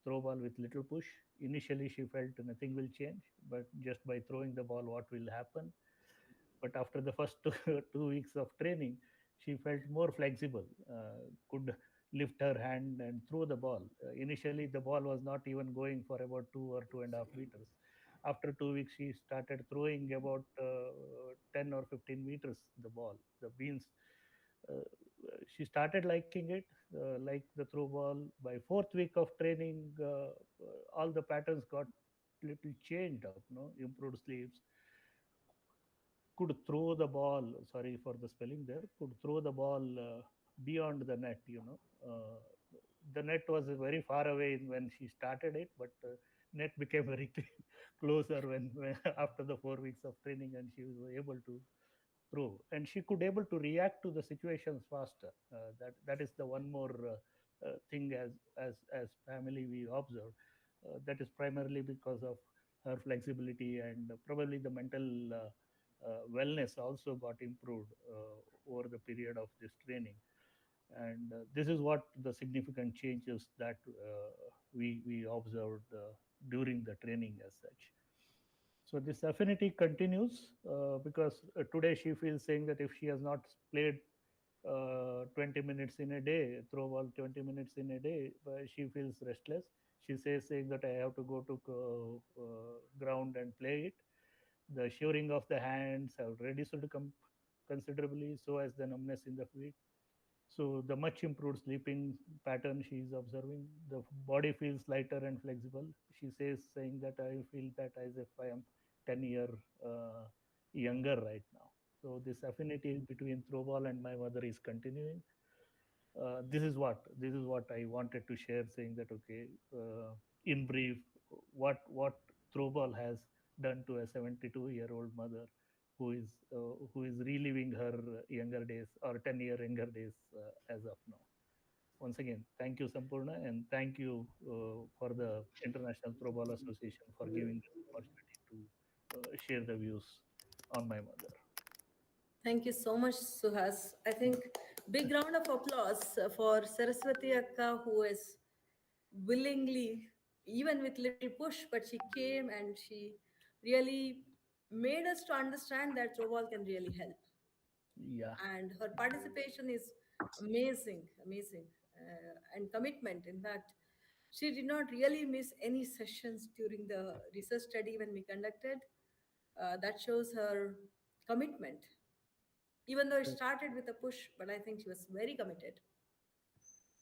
throw ball with little push. Initially, she felt nothing will change, but just by throwing the ball, what will happen? But after the first 2 weeks of training, she felt more flexible, could lift her hand and throw the ball. Initially, the ball was not even going for about 2 or 2.5 meters. After 2 weeks, she started throwing about 10 or 15 meters the ball, the beans. Uh, she started liking it, like the throw ball. By 4th week of training, all the patterns got little changed up, no, improved sleeps, could throw the ball, sorry for the spelling there, could throw the ball beyond the net. The net was very far away when she started it, but net became very closer when after the 4 weeks of training, and she was able to throw, and she could able to react to the situations faster. That is the one more thing, as family we observed. That is primarily because of her flexibility, and probably the mental wellness also got improved over the period of this training. And this is what the significant changes that we observed during the training as such. So this affinity continues because today she feels saying that if she has not played 20 minutes in a day, throw ball 20 minutes in a day, she feels restless. She says saying that I have to go to ground and play it. The shivering of the hands have reduced considerably, so as the numbness in the feet. So the much improved sleeping pattern she is observing. The body feels lighter and flexible. She says saying that I feel that as if I am 10 years younger right now. So this affinity between throwball and my mother is continuing. This is what I wanted to share, saying that okay, in brief, what throwball has done to a 72-year-old mother who is reliving her younger days, or 10-year younger days as of now. Once again, thank you, Sampurna, and thank you for the International Throwball Association for giving this opportunity to share the views on my mother. Thank you so much, Suhas. I think big round of applause for Saraswati Akka, who is willingly, even with little push, but she came and she really made us to understand that throwball can really help. Yeah. And her participation is amazing, amazing, and commitment. In fact, she did not really miss any sessions during the research study when we conducted. That shows her commitment. Even though it started with a push, but I think she was very committed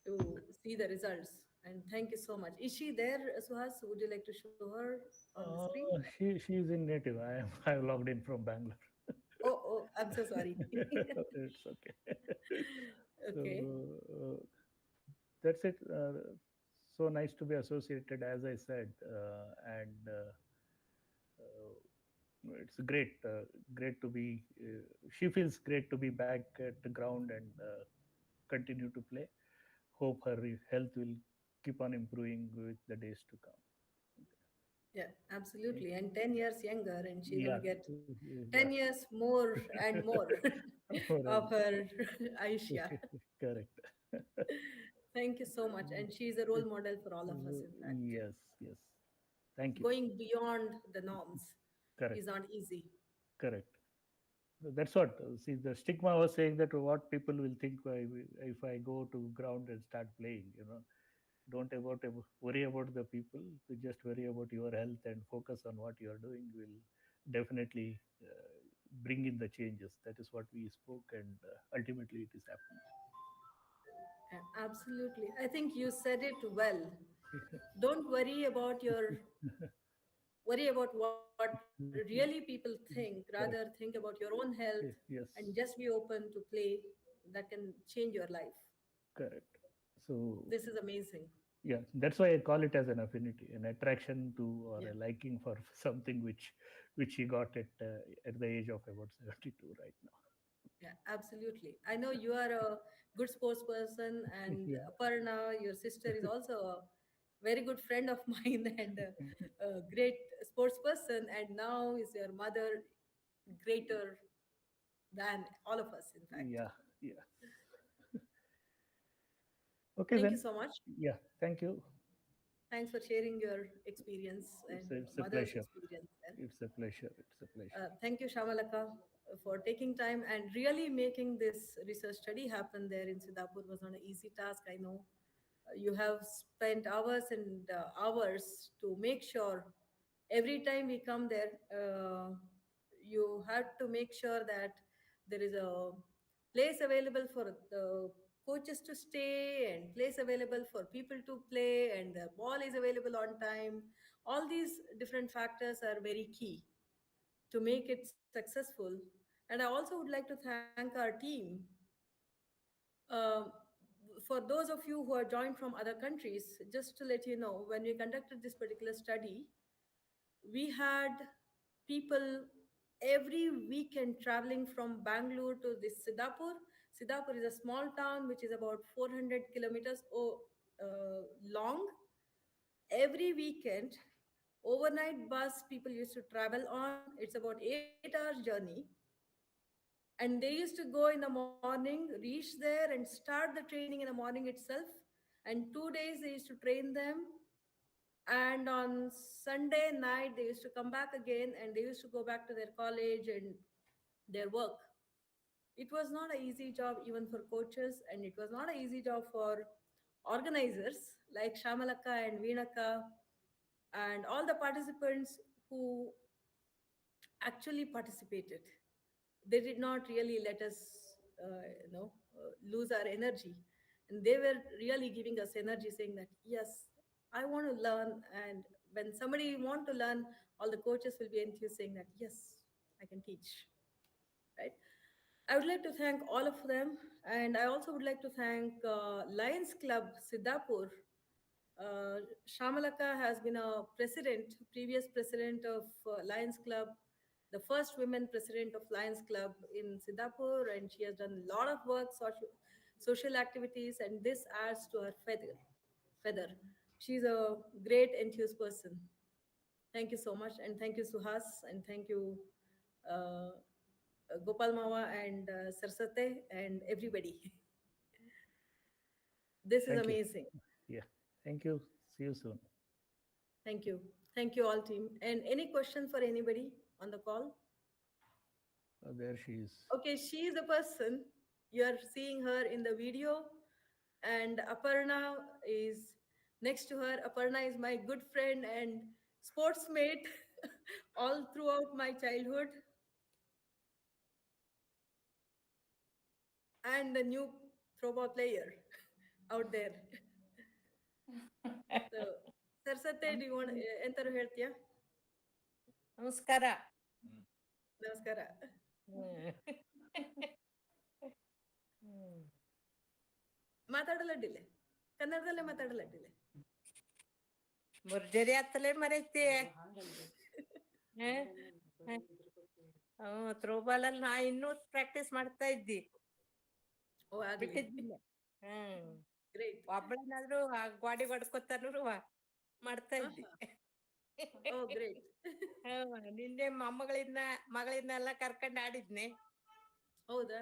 to see the results. And thank you so much. Is she there, Suhas? Would you like to show her on the screen? She is in native. I have logged in from Bangalore. Oh, I'm so sorry. It's okay. Okay. So that's it. So nice to be associated, as I said, and it's great to be. She feels great to be back at the ground and continue to play. Hope her health will keep on improving with the days to come. Yeah, absolutely. And 10 years younger, and she's Yeah. going to get 10 years more and more of her Aisha. Correct. Thank you so much. And she's a role model for all of us, in fact. Yes. Thank you. Going beyond the norms Correct. is not easy. Correct. That's what. See, the stigma was saying that what people will think if I go to ground and start playing. Don't worry about the people. To just worry about your health and focus on what you are doing will definitely bring in the changes. That is what we spoke, and ultimately it is happening. Yeah, absolutely. I think you said it well. Don't worry about what really people think. Rather, think about your own health Yes. and just be open to play that can change your life. Correct. So This is amazing. yeah, that's why I call it as an affinity, an attraction to, or Yeah. a liking for something which he got at the age of about 72 right now. Yeah, absolutely. I know you are a good sports person, and Yeah. Aparna, your sister, is also a very good friend of mine and a great sports person. And now is your mother greater than all of us, in fact. Yeah, yeah. Okay, Thank you then. so much. Yeah, thank you. Thanks for sharing your experience and It's a mother's pleasure. experience. It's a pleasure. It's a pleasure. Thank you, Shamalaka, for taking time and really making this research study happen there in Siddhapur. Was not an easy task, I know. You have spent hours and hours to make sure every time we come there, you have to make sure that there is a place available for the coaches to stay and place available for people to play and the ball is available on time. All these different factors are very key to make it successful. And I also would like to thank our team. Um, for those of you who are joined from other countries, just to let you know, when we conducted this particular study, we had people every weekend traveling from Bangalore to this Siddhapur. Siddhapur is a small town which is about 400 kilometers long. Every weekend, overnight bus people used to travel on. It's about 8 hours journey, and they used to go in the morning, reach there and start the training in the morning itself, and 2 days they used to train them, and on Sunday night they used to come back again and they used to go back to their college and their work. It was not an easy job even for coaches, and it was not an easy job for organizers like Shamalaka and Veenaka and all the participants who actually participated. They did not really let us lose our energy, and they were really giving us energy, saying that yes, I want to learn. And when somebody want to learn, all the coaches will be enthused, saying that yes, I can teach, right? I would like to thank all of them, and I also would like to thank Lions Club Siddhapur. Shamalaka has been a previous president of Lions Club, the first women president of Lions Club in Siddhapur, and she has done a lot of work, social activities, and this adds to her feather. She's a great enthused person. Thank you so much, and thank you Suhas, and thank you uh, Gopal Mawa and Sarsate and everybody. This is Thank you. amazing. Yeah. Thank you. See you soon. Thank you. Thank you all team. And any question for anybody on the call? There she is. Okay, she is the person. You are seeing her in the video. And Aparna is next to her. Aparna is my good friend and sports mate all throughout my childhood. And the new throwball player out there. So, Sarsate, do you want enter here? ನಮಸ್ಕಾರ. ನಮಸ್ಕಾರ. ಮಾತಾಡಲಡ್ಡಿಲ್ಲ, ಕನ್ನಡದಲ್ಲೇ ಮಾತಾಡಲಡ್ಡಿಲ್ಲ. ಭರ್ಜರಿ ಆತಲೇ ಮರೈತಿ. Throwball ಅಲ್ಲಿ ನಾ ಇನ್ನೂ practice ಮಾಡ್ತಾ ಇದ್ದಿ, ಬಿಟ್ಟಿದ್ದಿಲ್ಲ. ಒಬ್ಬಳನಾದ್ರೂ ಗಾಡಿ ಹೊಡ್ಕೊತಾನು ಮಾಡ್ತಾ ಇದ್ದಿ. ನಿನ್ನೆ ಮಗಳಿದ್ನೆಲ್ಲ ಕರ್ಕೊಂಡು ಆಡಿದ್ನಿ. ಹೌದಾ?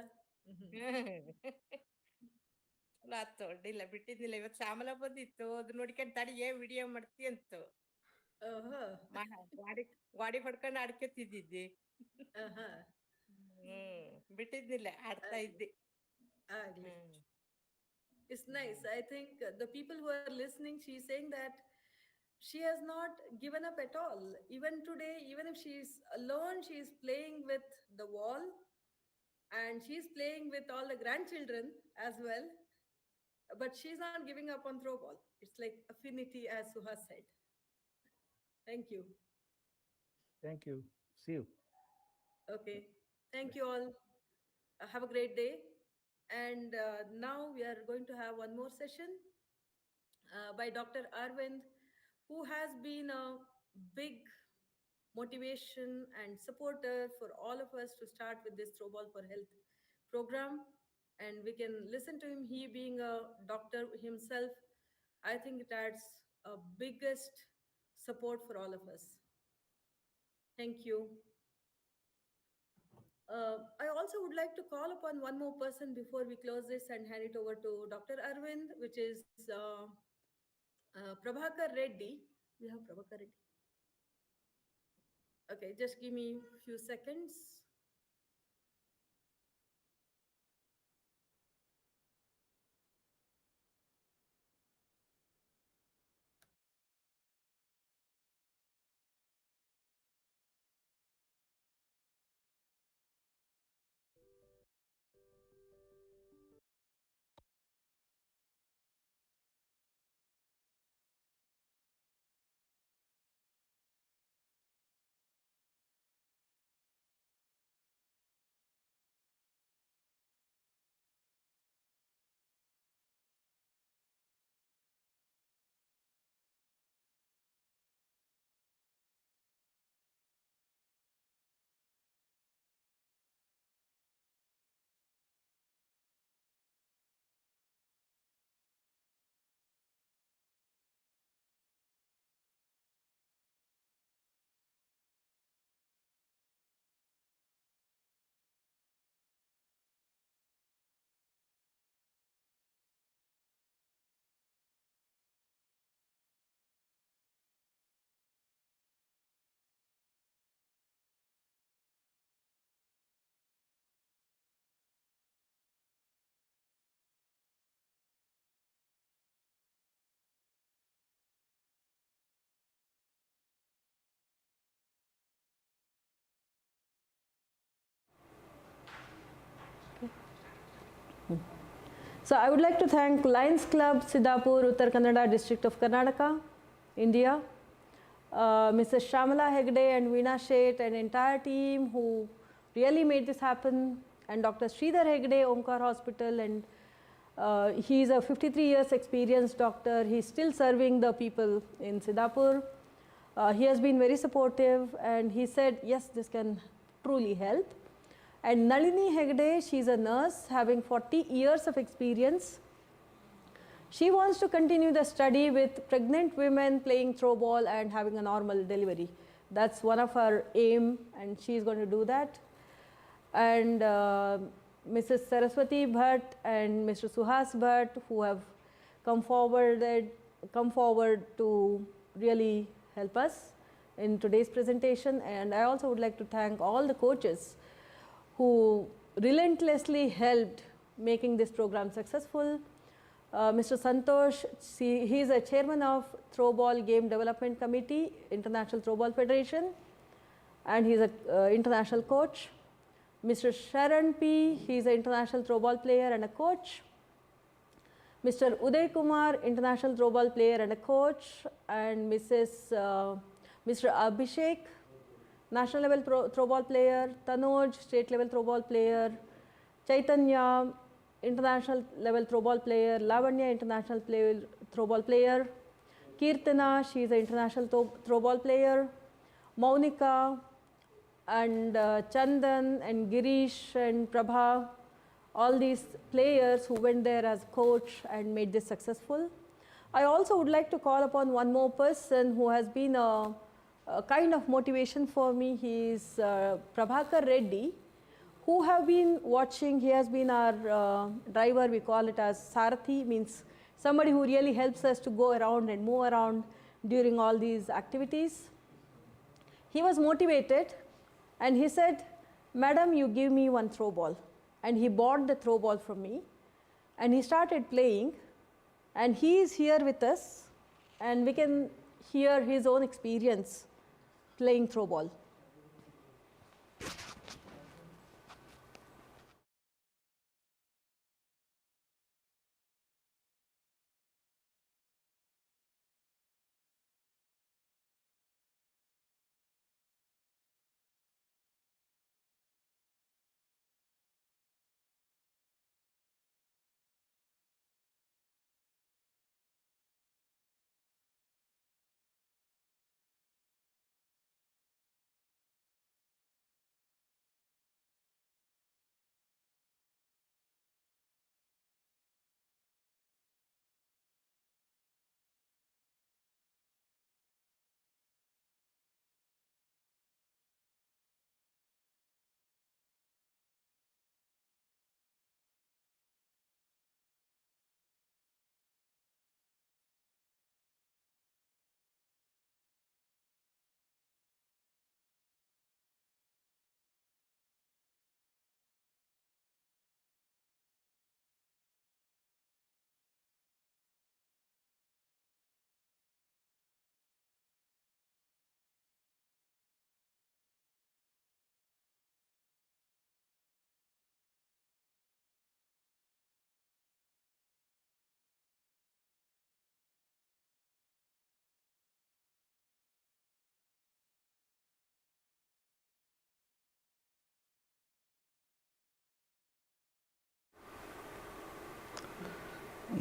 ಆತು ಅಡ್ಡಿಲ್ಲ, ಬಿಟ್ಟಿದ್ದಿಲ್ಲ. ಇವತ್ತು ಶ್ಯಾಮಲ ಬಂದಿತ್ತು, ಅದು ನೋಡ್ಕೊಂಡು ತಡಿ ವಿಡಿಯೋ ಮಾಡ್ತಿ ಅಂತು. ಗಾಡಿ ಹೊಡ್ಕೊಂಡು ಆಡ್ಕೊತಿದ್ದಿ. ಬಿಟ್ಟಿದ್ದಿಲ್ಲ, ಆಡ್ತಾ ಇದ್ದಿ. It's nice. I think the people who are listening, she's saying that she has not given up at all. Even today, even if she's alone, she's playing with the wall and she's playing with all the grandchildren as well. But she's not giving up on throwball. It's like affinity, as Suhas said. Thank you. Thank you. See you. Okay. Thank you all. Have a great day. And now we are going to have one more session by Dr. Arvind, who has been a big motivation and supporter for all of us to start with this Throwball for Health program. And we can listen to him. He being a doctor himself, I think it adds a biggest support for all of us. Thank you. I also would like to call upon one more person before we close this and hand it over to Dr. Arvind, which is Prabhakar Reddy. We have Prabhakar Reddy. Okay, just give me a few seconds. So I would like to thank Lions Club, Siddhapur, Uttar Kannada, District of Karnataka, India, Mrs. Shamala Hegde and Veena Sheth and entire team who really made this happen, and Dr. Sridhar Hegde, Omkar Hospital, and he's a 53 years experienced doctor. He's still serving the people in Siddhapur. He has been very supportive and he said, yes, this can truly help. And Nalini Hegde, she's a nurse having 40 years of experience. She wants to continue the study with pregnant women playing throwball and having a normal delivery. That's one of her aim and she's going to do that. And Mrs. Saraswati Bhatt and Mr. Suhas Bhatt, who have come forward to really help us in today's presentation. And I also would like to thank all the coaches who relentlessly helped making this program successful. Mr. Santosh, he is a chairman of Throwball Game Development Committee, International Throwball Federation, and he is an international coach. Mr. Sharan P, he is an international throwball player and a coach. Mr. Uday Kumar, international throwball player and a coach, and Mr. Abhishek, national level throwball player, Tanoj, state level throwball player, Chaitanya, international level throwball player, Lavanya, international throwball player, Kirtana, she is an international throwball player, Maunika, and Chandan and Girish and Prabha, all these players who went there as coach and made this successful. I also would like to call upon one more person who has been a kind of motivation for me. He is Prabhakar Reddy, who have been watching. He has been our driver, we call it as Sarathi, means somebody who really helps us to go around and move around during all these activities. He was motivated and he said, Madam, you give me one throw ball. And he bought the throw ball from me. and he started playing, and he is here with us, and we can hear his own experience playing throwball.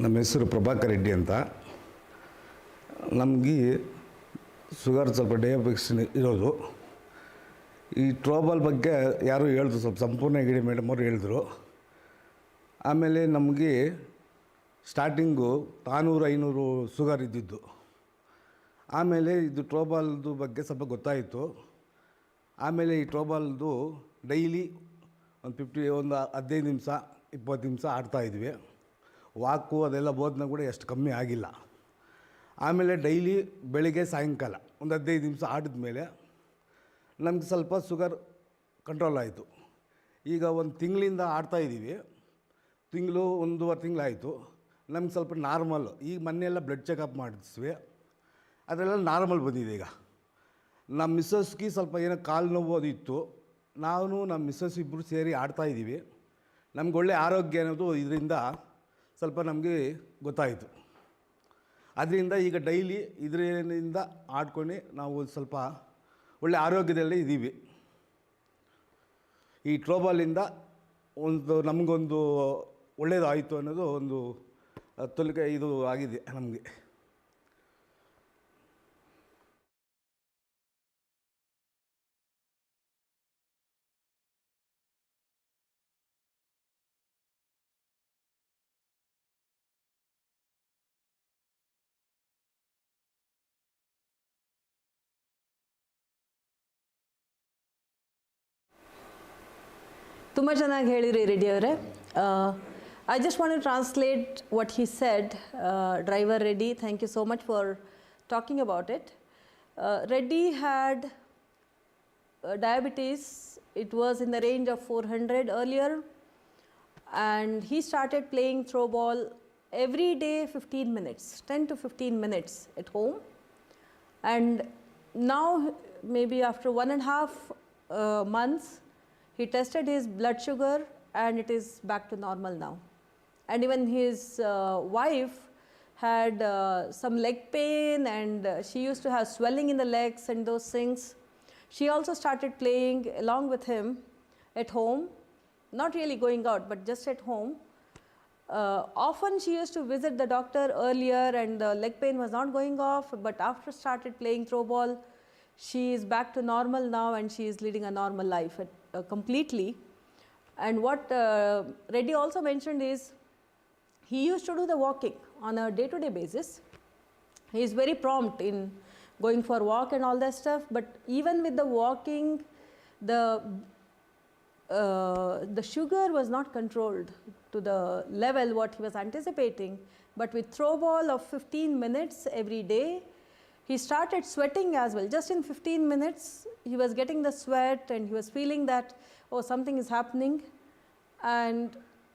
ನಮ್ಮ ಹೆಸರು ಪ್ರಭಾಕರ್ ರೆಡ್ಡಿ ಅಂತ. ನಮಗೆ sugar ಸ್ವಲ್ಪ diabetics ಇರೋದು. ಈ throwball ಬಗ್ಗೆ ಯಾರು ಹೇಳಿದ್ರು, ಸ್ವಲ್ಪ ಸಂಪೂರ್ಣ ಗಿಡಿ ಮೇಡಮ್ ಅವರು ಹೇಳಿದ್ರು. ಆಮೇಲೆ ನಮಗೆ ಸ್ಟಾರ್ಟಿಂಗು 400-500 ಶುಗರ್ ಇದ್ದಿದ್ದು. ಆಮೇಲೆ ಇದು ಥ್ರೋಬಾಲ್ದು ಬಗ್ಗೆ ಸ್ವಲ್ಪ ಗೊತ್ತಾಯಿತು. ಆಮೇಲೆ ಈ ಥ್ರೋಬಾಲ್ದು ಡೈಲಿ ಒಂದು 15 ನಿಮಿಷ 20 ನಿಮಿಷ ಆಡ್ತಾಯಿದ್ವಿ. ವಾಕು ಅದೆಲ್ಲ ಬೋಧನೆ ಕೂಡ ಎಷ್ಟು ಕಮ್ಮಿ ಆಗಿಲ್ಲ. ಆಮೇಲೆ ಡೈಲಿ ಬೆಳಿಗ್ಗೆ ಸಾಯಂಕಾಲ ಒಂದು 15 ನಿಮಿಷ ಆಡಿದ್ಮೇಲೆ ನಮಗೆ ಸ್ವಲ್ಪ ಶುಗರ್ ಕಂಟ್ರೋಲ್ ಆಯಿತು. ಈಗ ಒಂದು ತಿಂಗಳಿಂದ ಆಡ್ತಾಯಿದ್ದೀವಿ. ತಿಂಗಳು 1.5 ತಿಂಗಳಾಯಿತು. ನಮ್ಗೆ ಸ್ವಲ್ಪ ನಾರ್ಮಲ್ಲು. ಈಗ ಮೊನ್ನೆಲ್ಲ ಬ್ಲಡ್ ಚೆಕಪ್ ಮಾಡಿದ್ವಿ, ಅದೆಲ್ಲ ನಾರ್ಮಲ್ ಬಂದಿದೆ. ಈಗ ನಮ್ಮ ಮಿಸ್ಸಸ್ಗೆ ಸ್ವಲ್ಪ ಏನೋ ಕಾಲು ನೋವು ಅದಿತ್ತು. ನಾನು ನಮ್ಮ ಮಿಸ್ಸಸ್ ಇಬ್ಬರು ಸೇರಿ ಆಡ್ತಾಯಿದ್ದೀವಿ. ನಮ್ಗೆ ಒಳ್ಳೆ ಆರೋಗ್ಯ ಅನ್ನೋದು ಇದರಿಂದ ಸ್ವಲ್ಪ ನಮಗೆ ಗೊತ್ತಾಯಿತು. ಅದರಿಂದ ಈಗ ಡೈಲಿ ಇದರಿಂದ ಆಡ್ಕೊಂಡು ನಾವು ಸ್ವಲ್ಪ ಒಳ್ಳೆ ಆರೋಗ್ಯದಲ್ಲೇ ಇದ್ದೀವಿ. ಈ ಥ್ರೋಬಾಲಿಂದ ನಮಗೊಂದು ಒಳ್ಳೆಯದಾಯಿತು ಅನ್ನೋದು ಒಂದು ತೊಲಿಕೆ ಇದು ಆಗಿದೆ ನಮಗೆ. ತುಂಬ ಚೆನ್ನಾಗಿ ಹೇಳಿರಿ ರೆಡ್ಡಿ ಅವರೇ. I just want to translate what he said. Driver Reddy, thank you so much for talking about it. Reddy had diabetes. It was in the range of 400 earlier, and he started playing throwball every day 15 minutes, 10 to 15 minutes at home. And now, maybe after 1.5 months, he tested his blood sugar and it is back to normal now. And even his wife had some leg pain, and she used to have swelling in the legs and those things. She also started playing along with him at home, not really going out, but just at home. Often she used to visit the doctor earlier and the leg pain was not going off, but after started playing throwball, she is back to normal now and she is leading a normal life completely. And what Reddy also mentioned is he used to do the walking on a day-to-day basis. He is very prompt in going for walk and all that stuff, but even with the walking, the sugar was not controlled to the level what he was anticipating. But with throwball of 15 minutes every day, he started sweating as well. Just in 15 minutes, he was getting the sweat and he was feeling that, oh, something is happening. And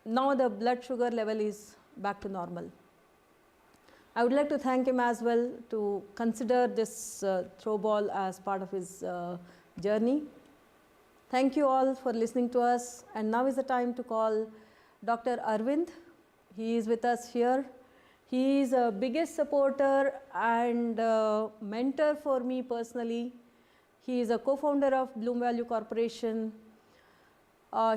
now the blood sugar level is back to normal. I would like to thank him as well to consider this throwball as part of his journey. Thank you all for listening to us, and now is the time to call Dr. Arvind. He is with us here. He is a biggest supporter and mentor for me personally. He is a co-founder of Bloom Value Corporation.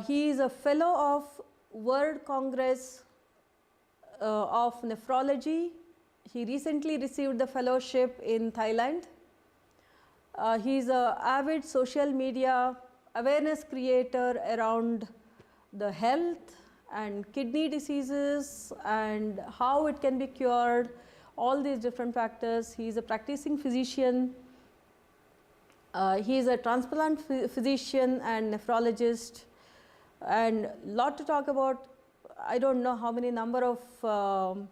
He is a fellow of World Congress of Nephrology. He recently received the fellowship in Thailand. He is an avid social media awareness creator around the health and kidney diseases and how it can be cured, all these different factors. He is a practicing physician. He is a transplant physician and nephrologist, and lot to talk about. I don't know how many number of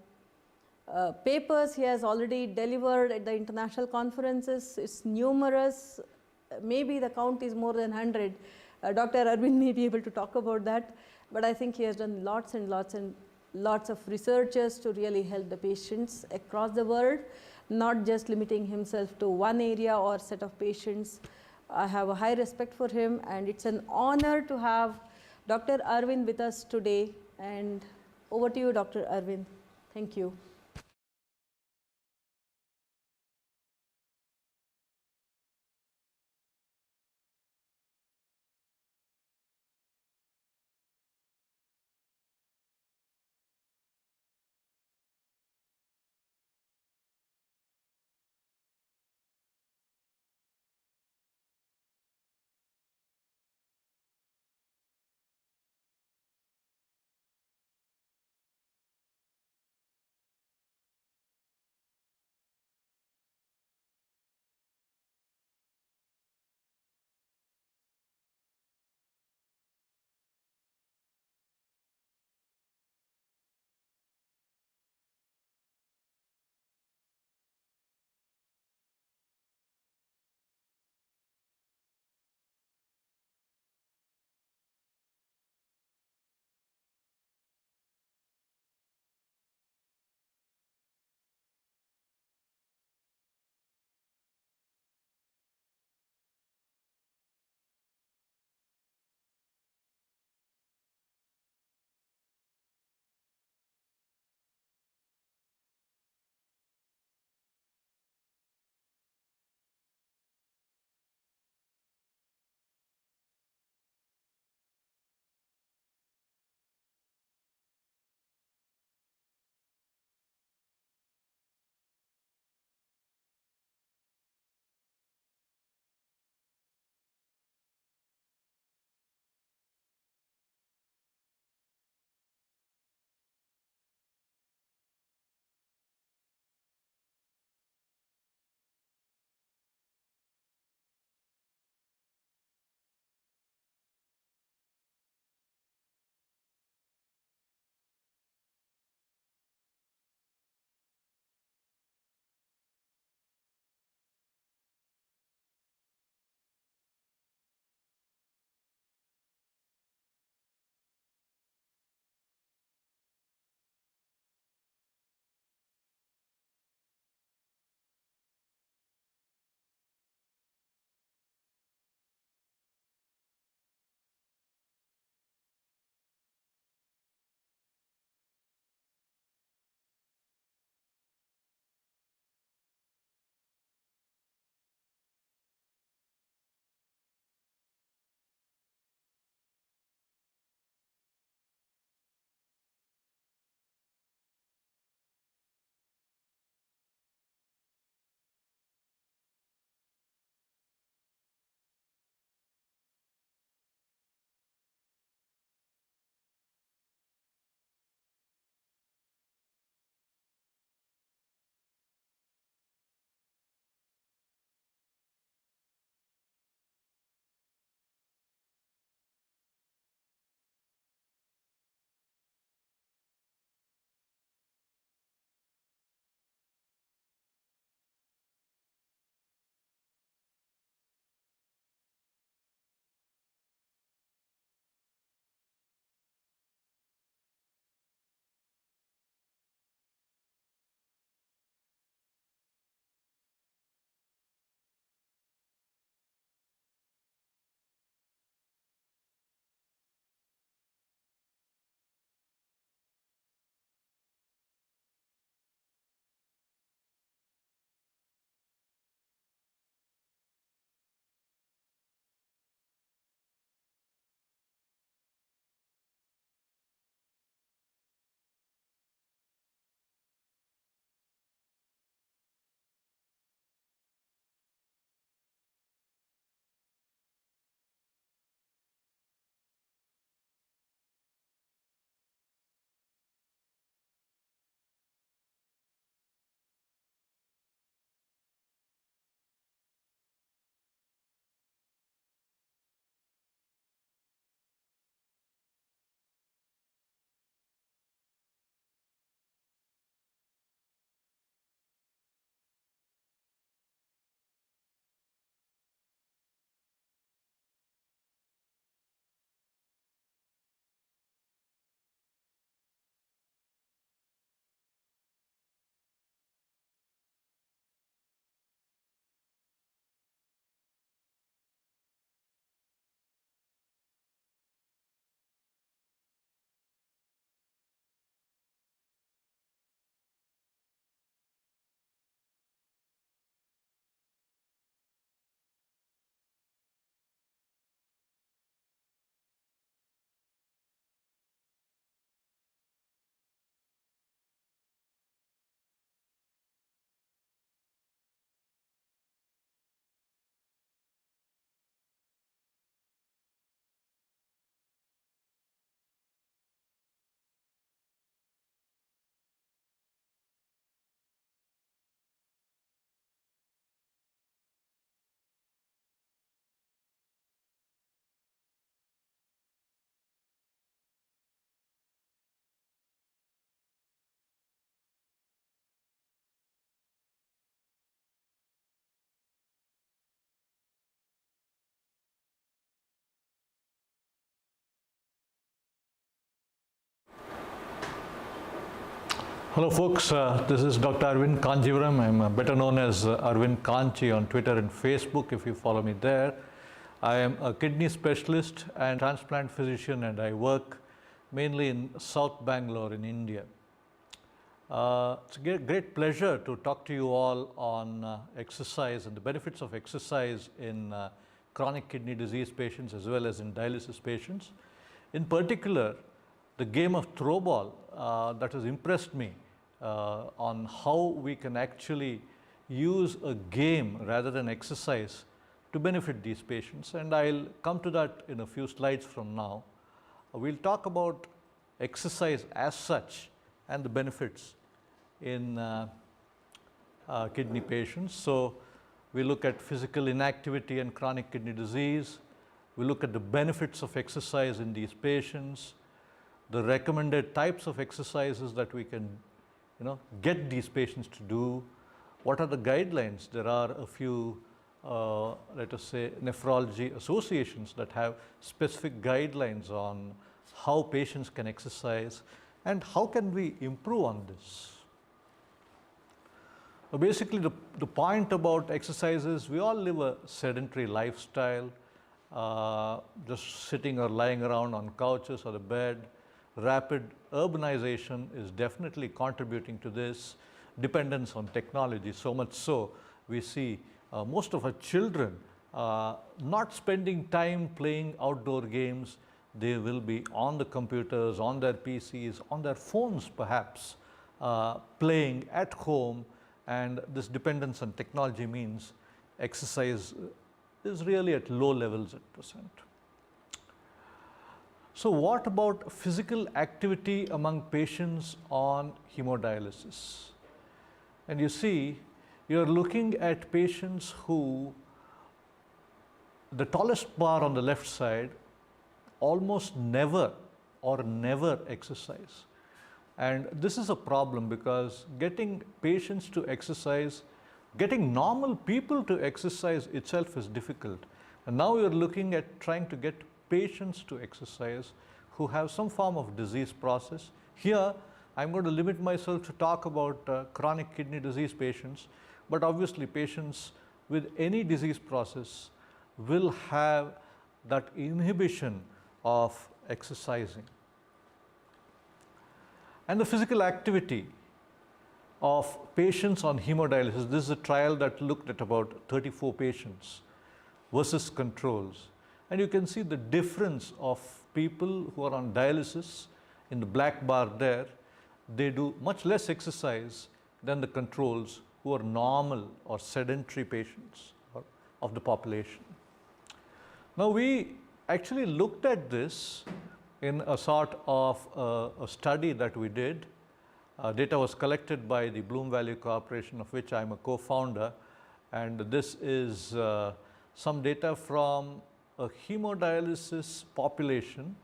papers he has already delivered at the international conferences. It's numerous. Maybe the count is more than 100. Dr. Arvind may be able to talk about that, but I think he has done lots and lots and lots of researches to really help the patients across the world, not just limiting himself to one area or set of patients. I have a high respect for him, and it's an honor to have Dr. Arvind with us today. And over to you, Dr. Arvind. Thank you. Hello folks, this is Dr. Arvind Conjeevaram. I'm better known as Arvind Kanchi on Twitter and Facebook if you follow me there. I am a kidney specialist and transplant physician, and I work mainly in South Bangalore in India. It's a great pleasure to talk to you all on exercise and the benefits of exercise in chronic kidney disease patients as well as in dialysis patients. In particular, the game of Throwball that has impressed me on how we can actually use a game rather than exercise to benefit these patients, and I'll come to that in a few slides from now. We'll talk about exercise as such and the benefits in kidney patients. So we look at physical inactivity and chronic kidney disease. We look at the benefits of exercise in these patients, the recommended types of exercises that we can get these patients to do. What are the guidelines? There are a few, let us say, nephrology associations that have specific guidelines on how patients can exercise and how can we improve on this. Basically, the point about exercise is we all live a sedentary lifestyle, just sitting or lying around on couches or the bed. Rapid urbanization is definitely contributing to this, dependence on technology, so much so we see most of our children not spending time playing outdoor games. They will be on the computers, on their PCs, on their phones perhaps, playing at home, and this dependence on technology means exercise is really at low levels at present. So what about physical activity among patients on hemodialysis? And you see, you're looking at patients who, the tallest bar on the left side, almost never or never exercise. And this is a problem because getting patients to exercise, getting normal people to exercise itself is difficult. And now you're looking at trying to get patients to exercise who have some form of disease process. Here, I'm going to limit myself to talk about chronic kidney disease patients, but obviously patients with any disease process will have that inhibition of exercising. And the physical activity of patients on hemodialysis, this is a trial that looked at about 34 patients versus controls. And you can see the difference of people who are on dialysis in the black bar there. They do much less exercise than the controls who are normal or sedentary patients of the population. Now we actually looked at this in a sort of a study that we did. Data was collected by the Bloom Value Corporation, of which I'm a co-founder, and this is some data from a hemodialysis population,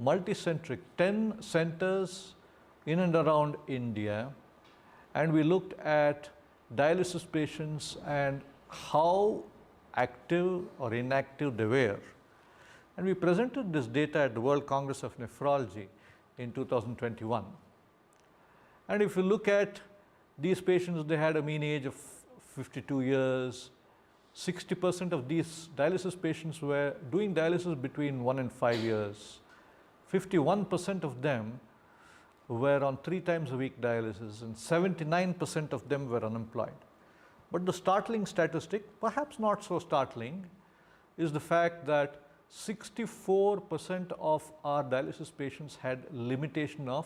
multicentric, 10 centers in and around India, and we looked at dialysis patients and how active or inactive they were. And we presented this data at the World Congress of Nephrology in 2021. And if you look at these patients, they had a mean age of 52 years. 60% of these dialysis patients were doing dialysis between 1 and 5 years. 51% of them were on 3 times a week dialysis, and 79% of them were unemployed. But the startling statistic, perhaps not so startling, is the fact that 64% of our dialysis patients had limitation of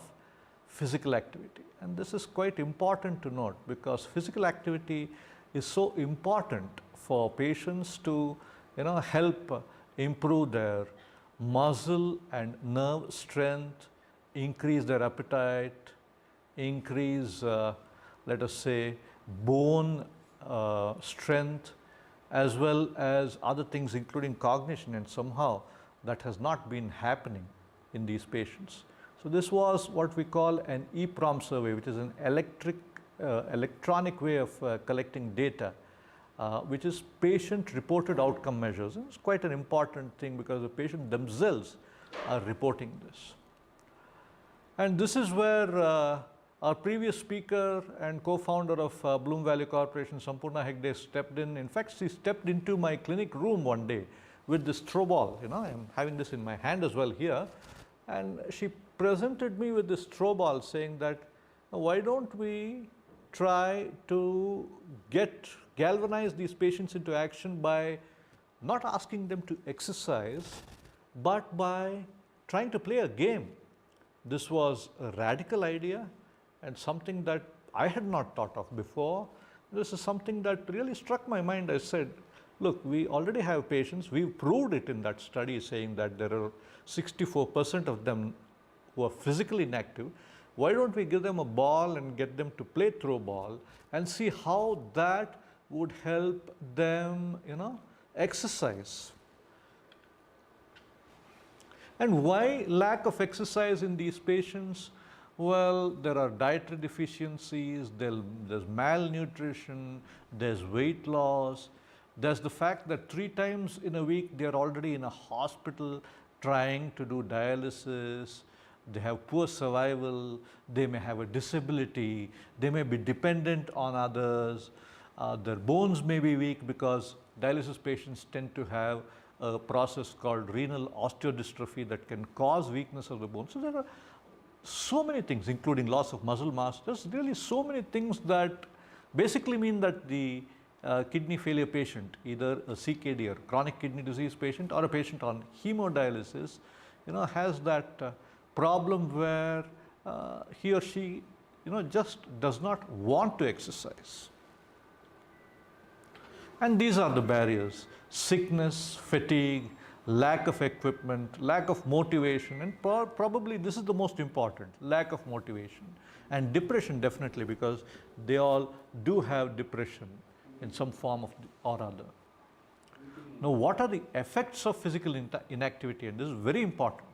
physical activity. And this is quite important to note because physical activity is so important for patients to help improve their muscle and nerve strength, increase their appetite, increase, let us say, bone strength, as well as other things including cognition, and somehow that has not been happening in these patients. So this was what we call an EPROM survey, which is an electronic way of collecting data, which is patient-reported outcome measures. And it's quite an important thing because the patient themselves are reporting this. And this is where Our previous speaker and co-founder of Bloom Valley Corporation, Sampurna Hegde, stepped in. In fact, she stepped into my clinic room one day with this Throwball. You know, I'm having this in my hand as well here. And she presented me with this Throwball, saying that, why don't we try to galvanize these patients into action by not asking them to exercise, but by trying to play a game. This was a radical idea and something that I had not thought of before. This is something that really struck my mind. I said, look, we already have patients. We've proved it in that study, saying that there are 64% of them who are physically inactive. Why don't we give them a ball and get them to play throw ball and see how that would help them, you know, exercise. And why lack of exercise in these patients? Well, there are dietary deficiencies, there's malnutrition, there's weight loss, there's the fact that 3 times in a week they are already in a hospital trying to do dialysis, they have poor survival, they may have a disability, they may be dependent on others, their bones may be weak because dialysis patients tend to have a process called renal osteodystrophy that can cause weakness of the bone. So there are so many things, including loss of muscle mass. There's really so many things that basically mean that the kidney failure patient, either a CKD or chronic kidney disease patient or a patient on hemodialysis, you know, has that problem where he or she, you know, just does not want to exercise. And these are the barriers: sickness, fatigue, lack of equipment, lack of motivation, and probably this is the most important, lack of motivation. And depression, definitely, because they all do have depression in some form of or other. Now, what are the effects of physical inactivity? And this is very important.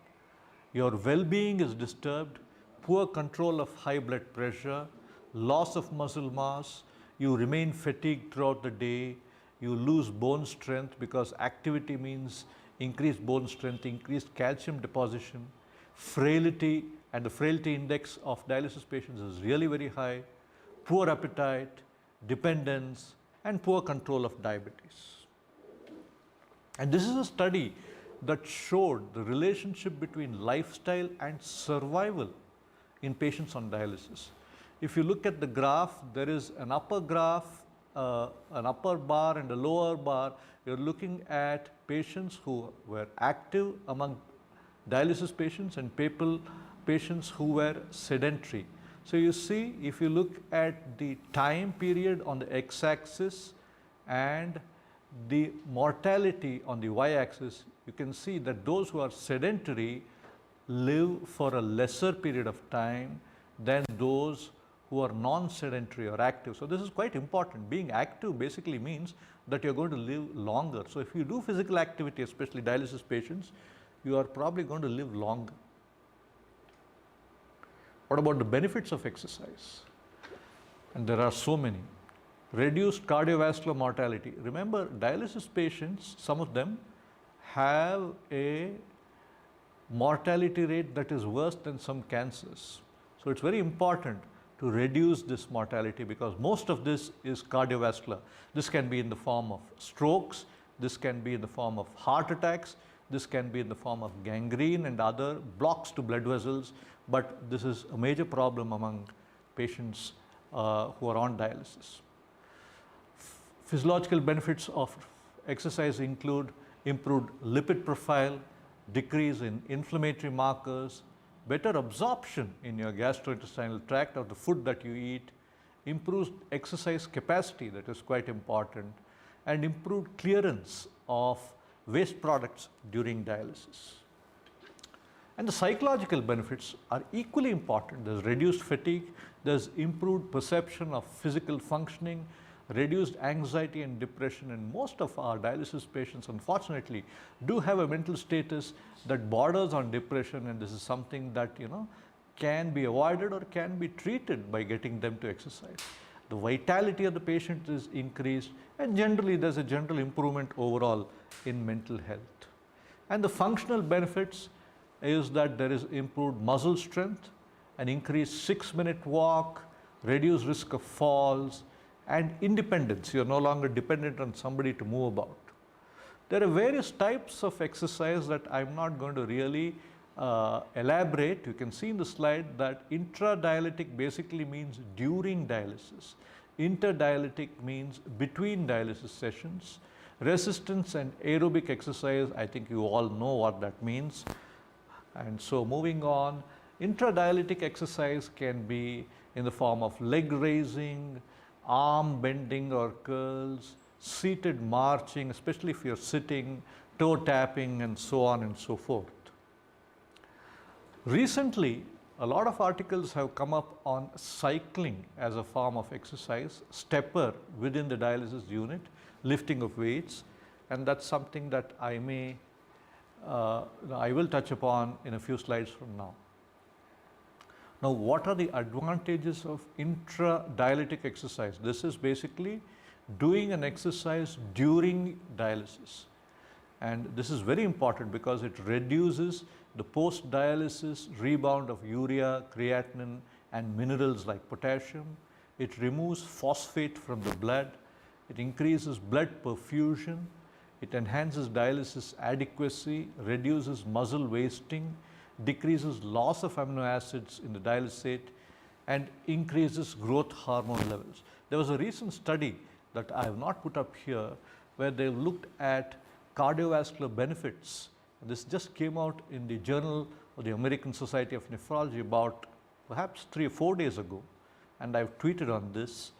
Your well-being is disturbed, poor control of high blood pressure, loss of muscle mass, you remain fatigued throughout the day, you lose bone strength because activity means increased bone strength, increased calcium deposition, frailty, and the frailty index of dialysis patients is really very high, poor appetite, dependence, and poor control of diabetes. And this is a study that showed the relationship between lifestyle and survival in patients on dialysis. If you look at the graph, there is an upper graph, an upper bar and a lower bar. You're looking at patients who were active among dialysis patients and patients who were sedentary. So you see, if you look at the time period on the x-axis and the mortality on the y-axis, you can see that those who are sedentary live for a lesser period of time than those who are non-sedentary or active. So this is quite important. Being active basically means that you're going to live longer. So if you do physical activity, especially dialysis patients, you are probably going to live longer. What about the benefits of exercise? And there are so many. Reduced cardiovascular mortality. Remember, dialysis patients, some of them have a mortality rate that is worse than some cancers. So it's very important to reduce this mortality because most of this is cardiovascular. This can be in the form of strokes, this can be in the form of heart attacks, this can be in the form of gangrene and other blocks to blood vessels, but this is a major problem among patients who are on dialysis. Physiological benefits of exercise include improved lipid profile, decrease in inflammatory markers, better absorption in your gastrointestinal tract of the food that you eat, improves exercise capacity, that is quite important, and improved clearance of waste products during dialysis. And the psychological benefits are equally important. There's reduced fatigue, there's improved perception of physical functioning, reduced anxiety and depression, and most of our dialysis patients unfortunately do have a mental status that borders on depression, and this is something that, you know, can be avoided or can be treated by getting them to exercise. The vitality of the patient is increased, and generally there's a general improvement overall in mental health. And the functional benefits is that there is improved muscle strength, an increased 6-minute walk, reduced risk of falls, and independence. You're no longer dependent on somebody to move about. There are various types of exercise that I'm not going to really elaborate. You can see in the slide that intradialytic basically means during dialysis. Interdialytic means between dialysis sessions. Resistance and aerobic exercise, I think you all know what that means. And so moving on, intradialytic exercise can be in the form of leg raising, arm bending or curls, seated marching, especially if you're sitting, toe tapping, and so on and so forth. Recently, a lot of articles have come up on cycling as a form of exercise, stepper within the dialysis unit, lifting of weights, and that's something that I will touch upon in a few slides from now. Now, what are the advantages of intradialytic exercise? This is basically doing an exercise during dialysis. And this is very important because it reduces the post-dialysis rebound of urea, creatinine, and minerals like potassium. It removes phosphate from the blood. It increases blood perfusion. It enhances dialysis adequacy, reduces muscle wasting, decreases loss of amino acids in the dialysate, and increases growth hormone levels. There was a recent study that I have not put up here where they looked at cardiovascular benefits. This just came out in the Journal of the American Society of Nephrology about perhaps 3 or 4 days ago, and I've tweeted on this,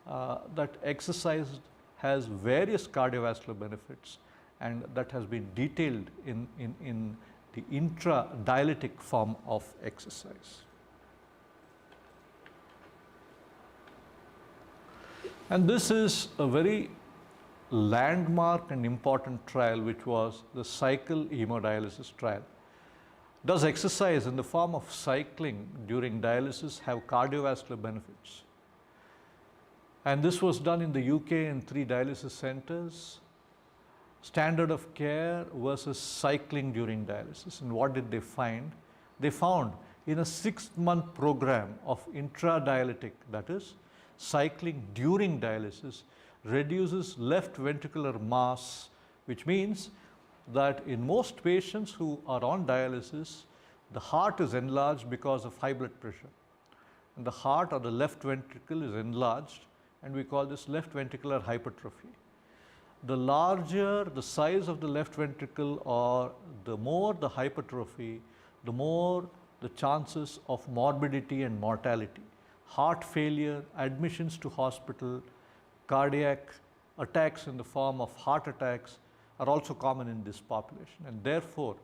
that exercise has various cardiovascular benefits, and that has been detailed in the intradialytic form of exercise. And this is a very landmark and important trial, which was the cycle hemodialysis trial. Does exercise in the form of cycling during dialysis have cardiovascular benefits? And this was done in the UK in 3 dialysis centers. Standard of care versus cycling during dialysis. And what did they find? They found in a 6-month program of intradialytic, that is, cycling during dialysis, reduces left ventricular mass, which means that in most patients who are on dialysis, the heart is enlarged because of high blood pressure. And the heart or the left ventricle is enlarged, and we call this left ventricular hypertrophy. The larger the size of the left ventricle or the more the hypertrophy, the more the chances of morbidity and mortality. Heart failure, admissions to hospital, cardiac attacks in the form of heart attacks are also common in this population. And therefore,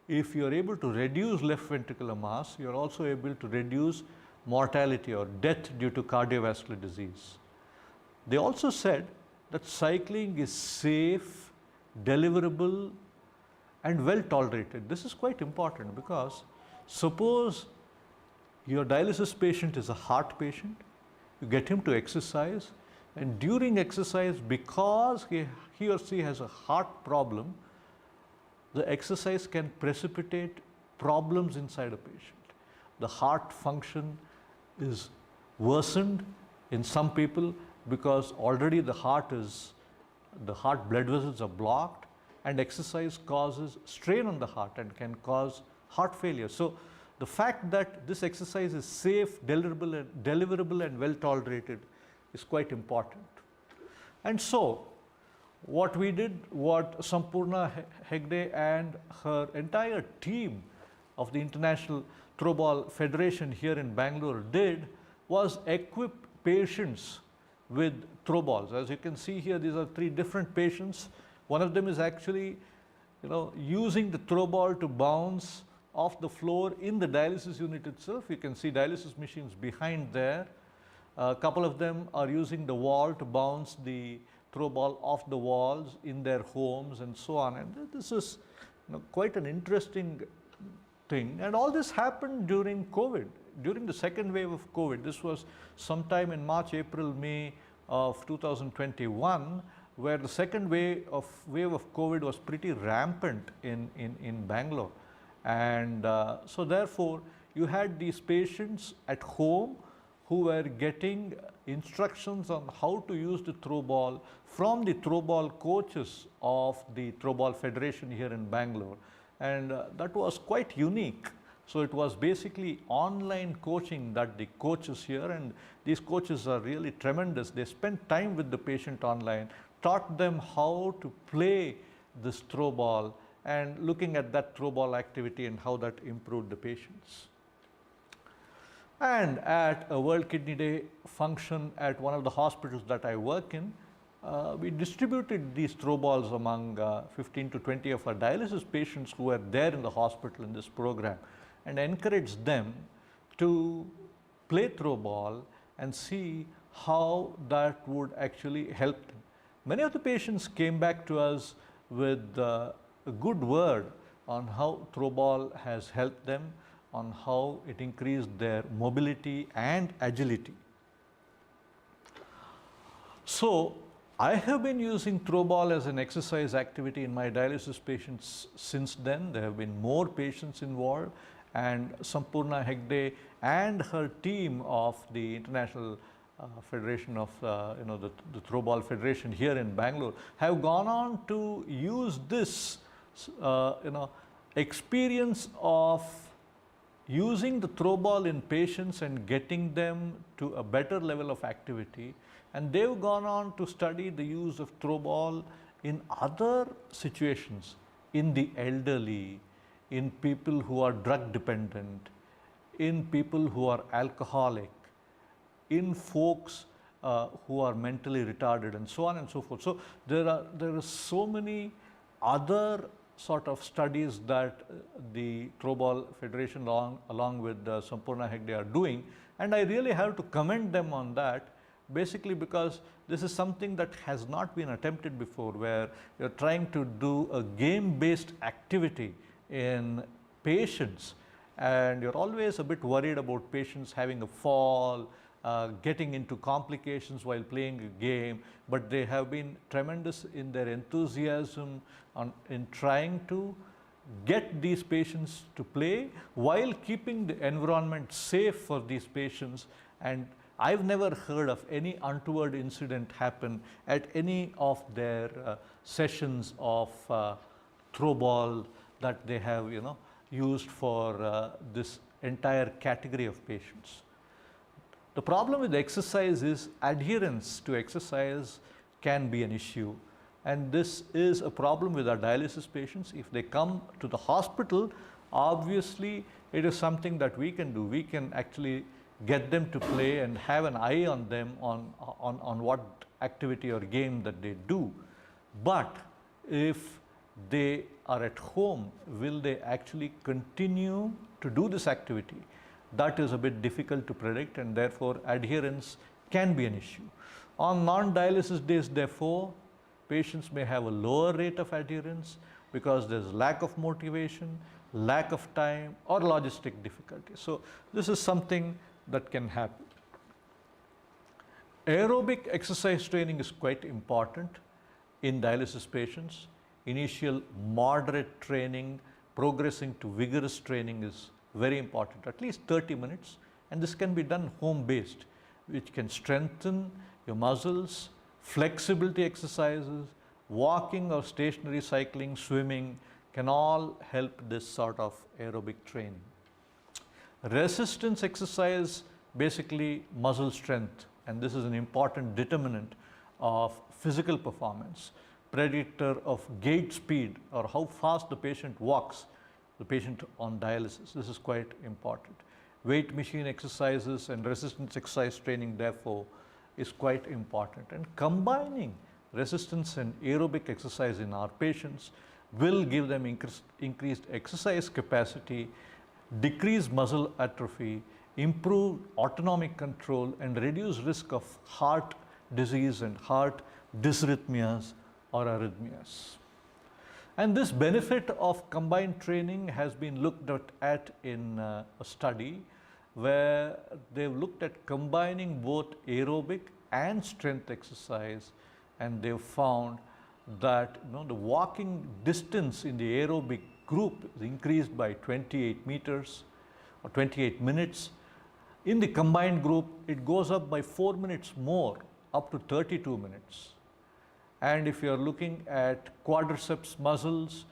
if you are able to reduce left ventricular mass, you are also able to reduce mortality or death due to cardiovascular disease. They also said that cycling is safe, deliverable, and well tolerated. This is quite important because suppose your dialysis patient is a heart patient, you get him to exercise, and during exercise, because he or she has a heart problem, the exercise can precipitate problems inside a patient. The heart function is worsened in some people because already the heart blood vessels are blocked, and exercise causes strain on the heart and can cause heart failure. So the fact that this exercise is safe, deliverable and well tolerated is quite important. And so what we did, what Sampurna Hegde and her entire team of the International Throwball Federation here in Bangalore did was equip patients with throwballs. As you can see here, these are 3 different patients. One of them is actually, using the throwball to bounce off the floor in the dialysis unit itself. You can see dialysis machines behind there. A couple of them are using the wall to bounce the throwball off the walls in their homes and so on. And this is quite an interesting thing. And all this happened during COVID, during the second wave of COVID. This was sometime in March, April, May of 2021, where the second wave of COVID was pretty rampant in Bangalore. And so therefore, you had these patients at home who were getting instructions on how to use the throwball from the throwball coaches of the Throwball Federation here in Bangalore, and that was quite unique. So it was basically online coaching that the coaches here, and these coaches are really tremendous. They spent time with the patient online, taught them how to play this throwball, and looking at that throwball activity and how that improved the patients. And at a World Kidney Day function at one of the hospitals that I work in, we distributed these throwballs among 15 to 20 of our dialysis patients who were there in the hospital in this program, and encouraged them to play throwball and see how that would actually help them. Many of the patients came back to us with a good word on how throwball has helped them, on how it increased their mobility and agility. So I have been using throwball as an exercise activity in my dialysis patients since then. There have been more patients involved, and Sampurna Hegde and her team of the International Federation of the Throwball Federation here in Bangalore have gone on to use this experience of using the throwball in patients and getting them to a better level of activity, and they've gone on to study the use of throwball in other situations, in the elderly, in people who are drug dependent, in people who are alcoholic, in folks who are mentally retarded, and so on and so forth. So there are so many other sort of studies that the Throwball Federation along with Sampurna Hegde are doing, and I really have to commend them on that, basically because this is something that has not been attempted before, where you're trying to do a game-based activity in patients, and you're always a bit worried about patients having a fall, getting into complications while playing a game, but they have been tremendous in their enthusiasm in trying to get these patients to play while keeping the environment safe for these patients. And I've never heard of any untoward incident happen at any of their sessions of throwball that they have used for this entire category of patients. The problem with exercise is adherence to exercise can be an issue, and this is a problem with our dialysis patients. If they come to the hospital, obviously it is something that we can do. We can actually get them to play and have an eye on them on what activity or game that they do. But if they are at home, will they actually continue to do this activity? That is a bit difficult to predict, and therefore adherence can be an issue. On non-dialysis days, therefore, patients may have a lower rate of adherence because there is lack of motivation, lack of time, or logistic difficulty. So this is something that can happen. Aerobic exercise training is quite important in dialysis patients. Initial moderate training, progressing to vigorous training is very important, at least 30 minutes, and this can be done home-based, which can strengthen your muscles, flexibility exercises, walking or stationary cycling, swimming can all help this sort of aerobic training. Resistance exercise, basically muscle strength, and this is an important determinant of physical performance, predictor of gait speed or how fast the patient walks, the patient on dialysis. This is quite important. Weight machine exercises and resistance exercise training, therefore, is quite important. And combining resistance and aerobic exercise in our patients will give them increased exercise capacity, decrease muscle atrophy, improve autonomic control, and reduce risk of heart disease and heart dysrhythmias or arrhythmias. And this benefit of combined training has been looked at in a study where they've looked at combining both aerobic and strength exercise, and they've found that the walking distance in the aerobic group is increased by 28 meters, or 28 minutes. In the combined group, it goes up by 4 minutes more, up to 32 minutes. And if you are looking at quadriceps muscles,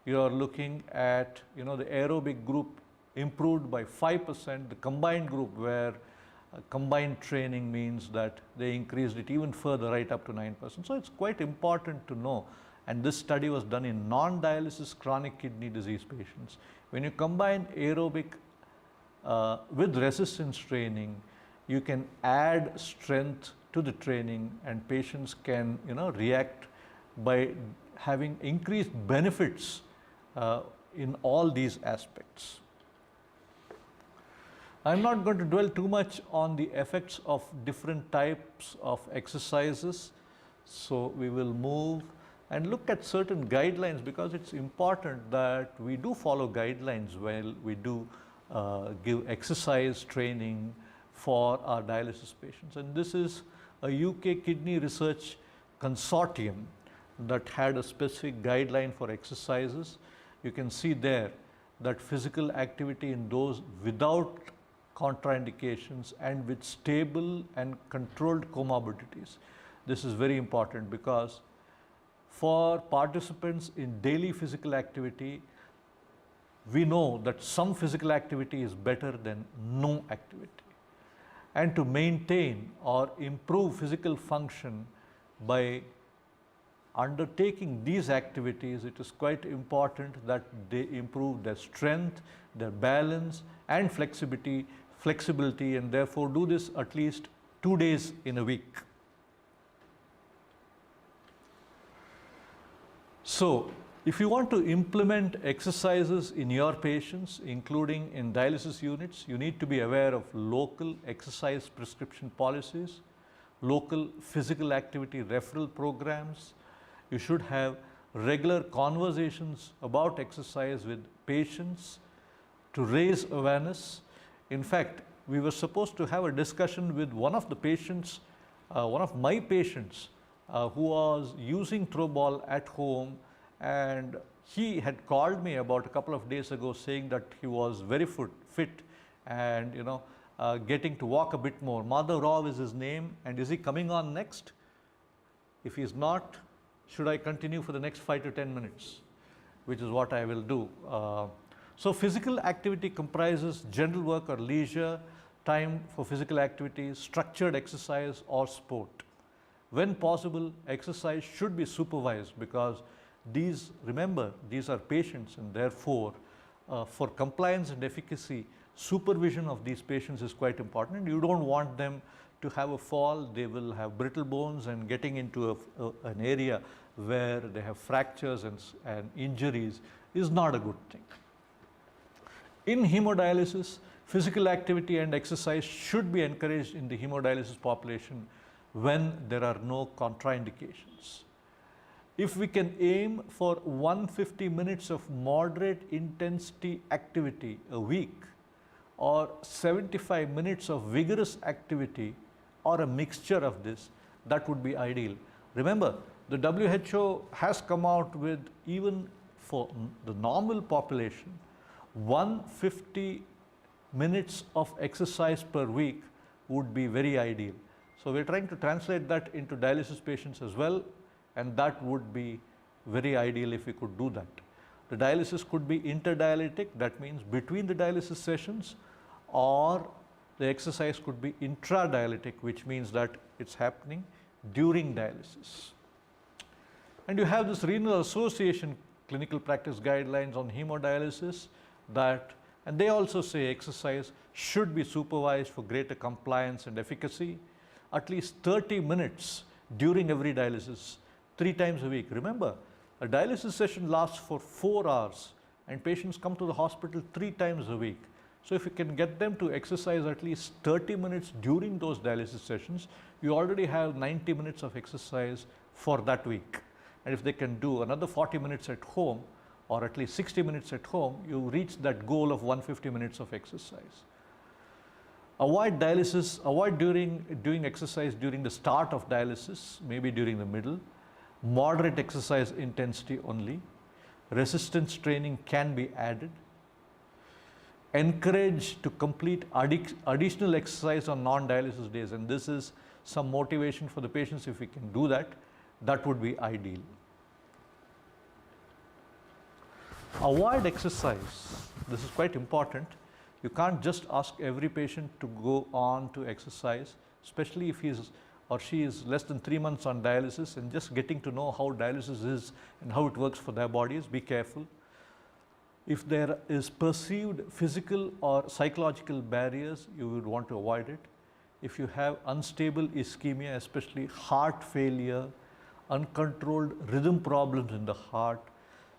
you are looking at, the aerobic group improved by 5%, the combined group where combined training means that they increased it even further, right up to 9%. So it's quite important to know, and this study was done in non-dialysis chronic kidney disease patients. When you combine aerobic with resistance training, you can add strength to the training, and patients can react by having increased benefits in all these aspects. I'm not going to dwell too much on the effects of different types of exercises, so we will move and look at certain guidelines, because it's important that we do follow guidelines while we do give exercise training for our dialysis patients. And this is a UK Kidney Research Consortium that had a specific guideline for exercises. You can see there that physical activity in those without contraindications and with stable and controlled comorbidities. This is very important, because for participants in daily physical activity, we know that some physical activity is better than no activity. And to maintain or improve physical function by undertaking these activities, it is quite important that they improve their strength, their balance and flexibility, and therefore do this at least 2 days in a week. So, if you want to implement exercises in your patients, including in dialysis units, you need to be aware of local exercise prescription policies, local physical activity referral programs. You should have regular conversations about exercise with patients to raise awareness. In fact, we were supposed to have a discussion with one of the patients, one of my patients, who was using Throwball at home, and he had called me about a couple of days ago saying that he was very fit and getting to walk a bit more. Madhav is his name, and is he coming on next? If he is not, should I continue for the next 5 to 10 minutes, which is what I will do. So physical activity comprises general work or leisure time for physical activities, structured exercise or sport. When possible, exercise should be supervised, because remember, these are patients, and therefore for compliance and efficacy, supervision of these patients is quite important. And you don't want them to have a fall. They will have brittle bones, and getting into an area where they have fractures and injuries is not a good thing. In hemodialysis, physical activity and exercise should be encouraged in the hemodialysis population when there are no contraindications. If we can aim for 150 minutes of moderate intensity activity a week, or 75 minutes of vigorous activity, or a mixture of this, that would be ideal. Remember, the WHO has come out with, even for the normal population, 150 minutes of exercise per week would be very ideal. So we are trying to translate that into dialysis patients as well, and that would be very ideal if we could do that. The dialysis could be interdialytic, that means between the dialysis sessions, or the exercise could be intradialytic, which means that it's happening during dialysis. And you have this Renal Association clinical practice guidelines on hemodialysis and they also say exercise should be supervised for greater compliance and efficacy, at least 30 minutes during every dialysis, 3 times a week. Remember, a dialysis session lasts for 4 hours and patients come to the hospital 3 times a week. So if you can get them to exercise at least 30 minutes during those dialysis sessions, you already have 90 minutes of exercise for that week. And if they can do another 40 minutes at home, or at least 60 minutes at home, you reach that goal of 150 minutes of exercise. Avoid dialysis, avoid doing exercise during the start of dialysis, maybe during the middle. Moderate exercise intensity only. Resistance training can be added. encouraged to complete additional exercise on non-dialysis days, and this is some motivation for the patients. If we can do that, that would be ideal. Avoid exercise. This is quite important. You can't just ask every patient to go on to exercise, especially if he or she is less than 3 months on dialysis and just getting to know how dialysis is and how it works for their bodies. Be careful. If there is perceived physical or psychological barriers, you would want to avoid it. If you have unstable ischemia, especially heart failure, uncontrolled rhythm problems in the heart,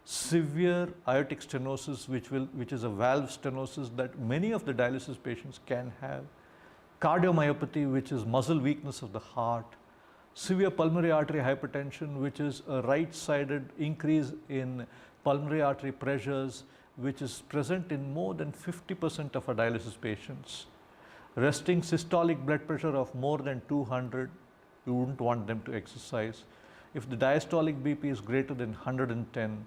severe aortic stenosis, which is a valve stenosis that many of the dialysis patients can have, cardiomyopathy, which is muscle weakness of the heart, severe pulmonary artery hypertension, which is a right-sided increase in pulmonary artery pressures, which is present in more than 50% of our dialysis patients. Resting systolic blood pressure of more than 200, you wouldn't want them to exercise. If the diastolic BP is greater than 110,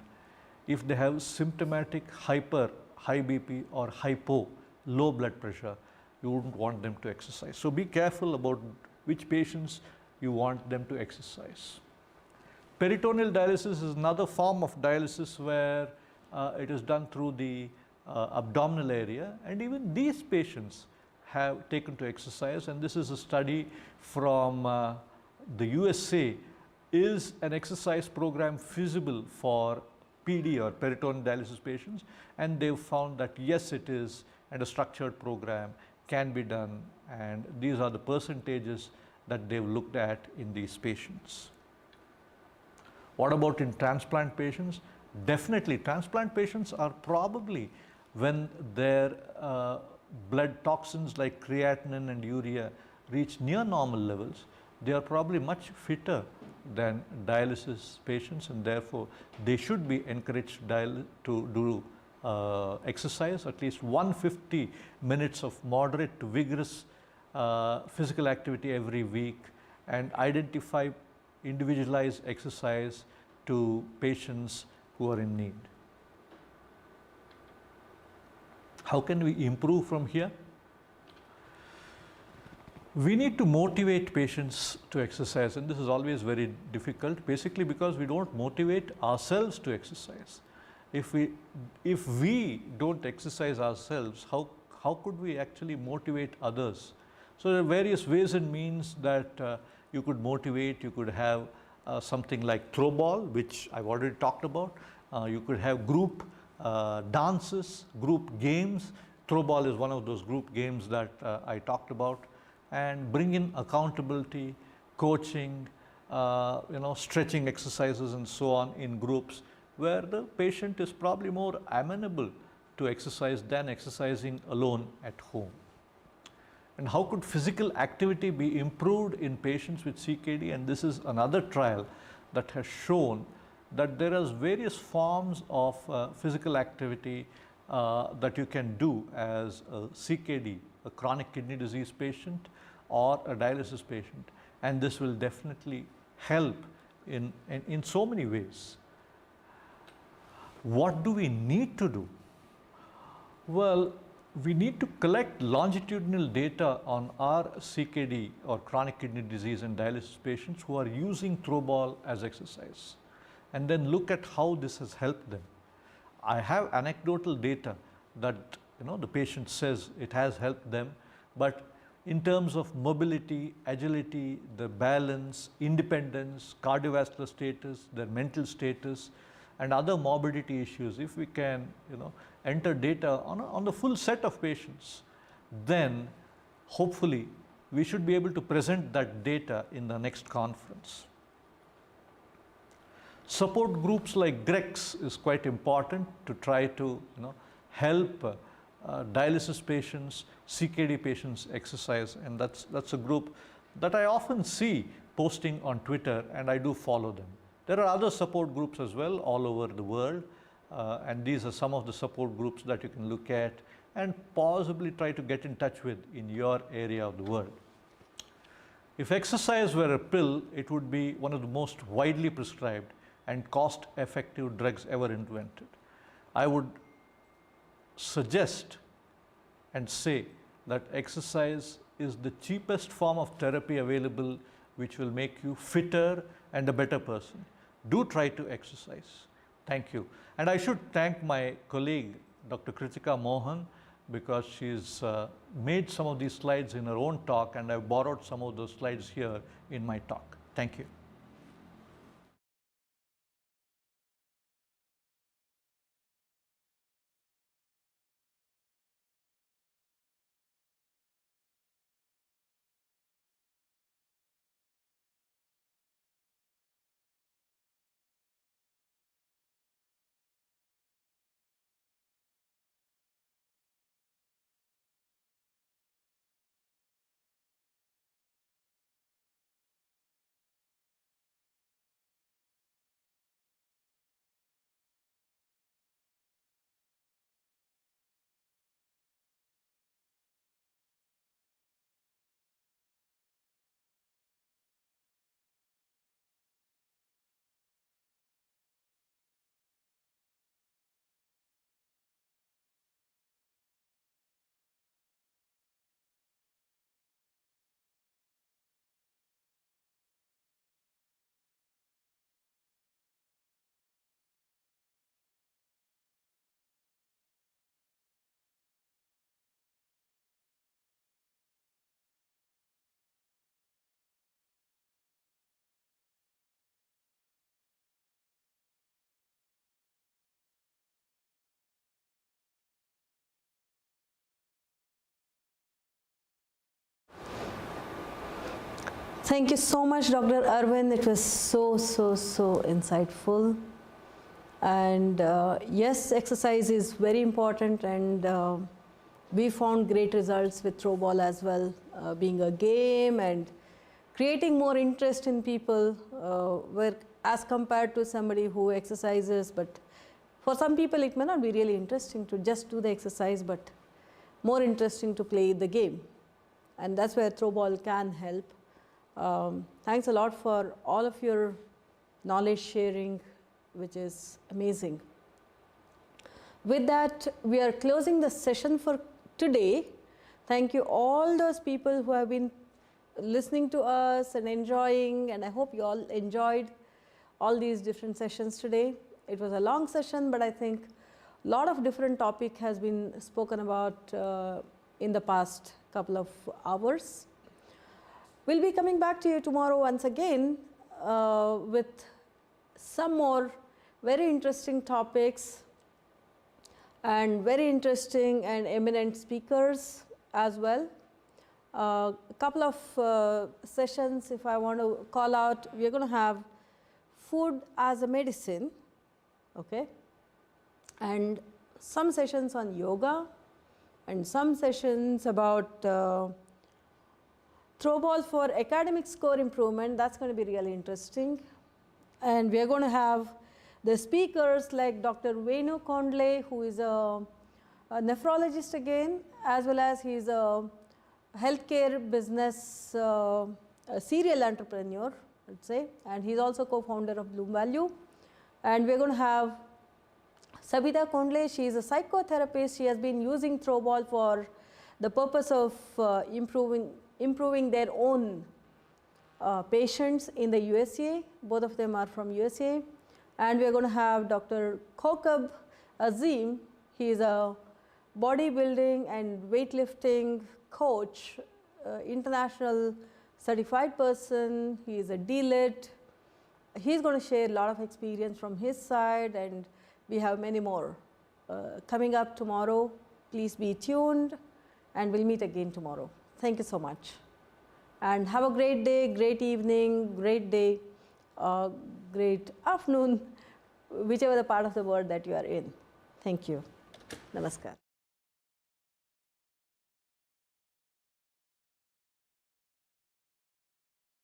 if they have symptomatic high BP or hypo, low blood pressure, you wouldn't want them to exercise. So be careful about which patients you want them to exercise. Peritoneal dialysis is another form of dialysis where it is done through the abdominal area, and even these patients have taken to exercise, and this is a study from the USA. Is an exercise program feasible for PD or peritoneal dialysis patients? And they've found that yes, it is, and a structured program can be done, and these are the percentages that they've looked at in these patients. What about in transplant patients? Definitely, transplant patients are probably, when their blood toxins like creatinine and urea reach near normal levels, they are probably much fitter than dialysis patients, and therefore they should be encouraged to do exercise, at least 150 minutes of moderate to vigorous physical activity every week, and identify individualized exercise to patients who are in need. How can we improve from here? We need to motivate patients to exercise, and this is always very difficult, basically because we don't motivate ourselves to exercise. If we don't exercise ourselves, how could we actually motivate others? So there are various ways and means that you could motivate. You could have something like Throwball, which I've already talked about. You could have group dances, group games. Throwball is one of those group games that I talked about. And bring in accountability, coaching, stretching exercises and so on in groups, where the patient is probably more amenable to exercise than exercising alone at home. And how could physical activity be improved in patients with CKD? And this is another trial that has shown that there are various forms of physical activity that you can do as a CKD, a chronic kidney disease patient, or a dialysis patient, and this will definitely help in so many ways. What do we need to do? Well, we need to collect longitudinal data on our CKD or chronic kidney disease and dialysis patients who are using Throwball as exercise, and then look at how this has helped them. I have anecdotal data that the patient says it has helped them, but in terms of mobility, agility, the balance, independence, cardiovascular status, their mental status, and other morbidity issues, if we can enter data on the full set of patients, then hopefully we should be able to present that data in the next conference. Support groups like GREX is quite important to try to help dialysis patients, CKD patients exercise, and that's a group that I often see posting on Twitter, and I do follow them. There are other support groups as well all over the world, and these are some of the support groups that you can look at and possibly try to get in touch with in your area of the world. If exercise were a pill, it would be one of the most widely prescribed and cost-effective drugs ever invented. I would suggest and say that exercise is the cheapest form of therapy available which will make you fitter and a better person. Do try to exercise. Thank you. And I should thank my colleague Dr. Kritika Mohan, because she's made some of these slides in her own talk, and I've borrowed some of those slides here in my talk. Thank you. Thank you so much, Dr. Arvind. It was so insightful. And yes, exercise is very important, and we found great results with Throwball as well, being a game and creating more interest in people, where as compared to somebody who exercises, but for some people it may not be really interesting to just do the exercise, but more interesting to play the game. And that's where Throwball can help. Thanks a lot for all of your knowledge sharing, which is amazing. With that, we are closing the session for today. Thank you all those people who have been listening to us and enjoying, and I hope you all enjoyed all these different sessions today. It was a long session, but I think a lot of different topic has been spoken about in the past couple of hours. We'll be coming back to you tomorrow once again with some more very interesting topics and very interesting and eminent speakers as well. A couple of sessions, if I want to call out, we are going to have food as a medicine, okay, and some sessions on yoga and some sessions about Throwball for academic score improvement. That's going to be really interesting. And we are going to have the speakers like Dr. Venu Kondle, who is a nephrologist again, as well as he is a healthcare business a serial entrepreneur, let's say, and he's also co-founder of Bloom Value. And we're going to have Sabita Kondle. She is a psychotherapist. She has been using Throwball for the purpose of improving their own patients in the USA. Both of them are from USA. And we are going to have Dr. Kaukab Azeem. He is a bodybuilding and weightlifting coach, international certified person. He is a Litt. He's going to share a lot of experience from his side, and we have many more coming up tomorrow. Please be tuned, and we'll meet again tomorrow. Thank you so much. And have a great day, great evening, great day, great afternoon, whichever the part of the world that you are in. Thank you. Namaskar.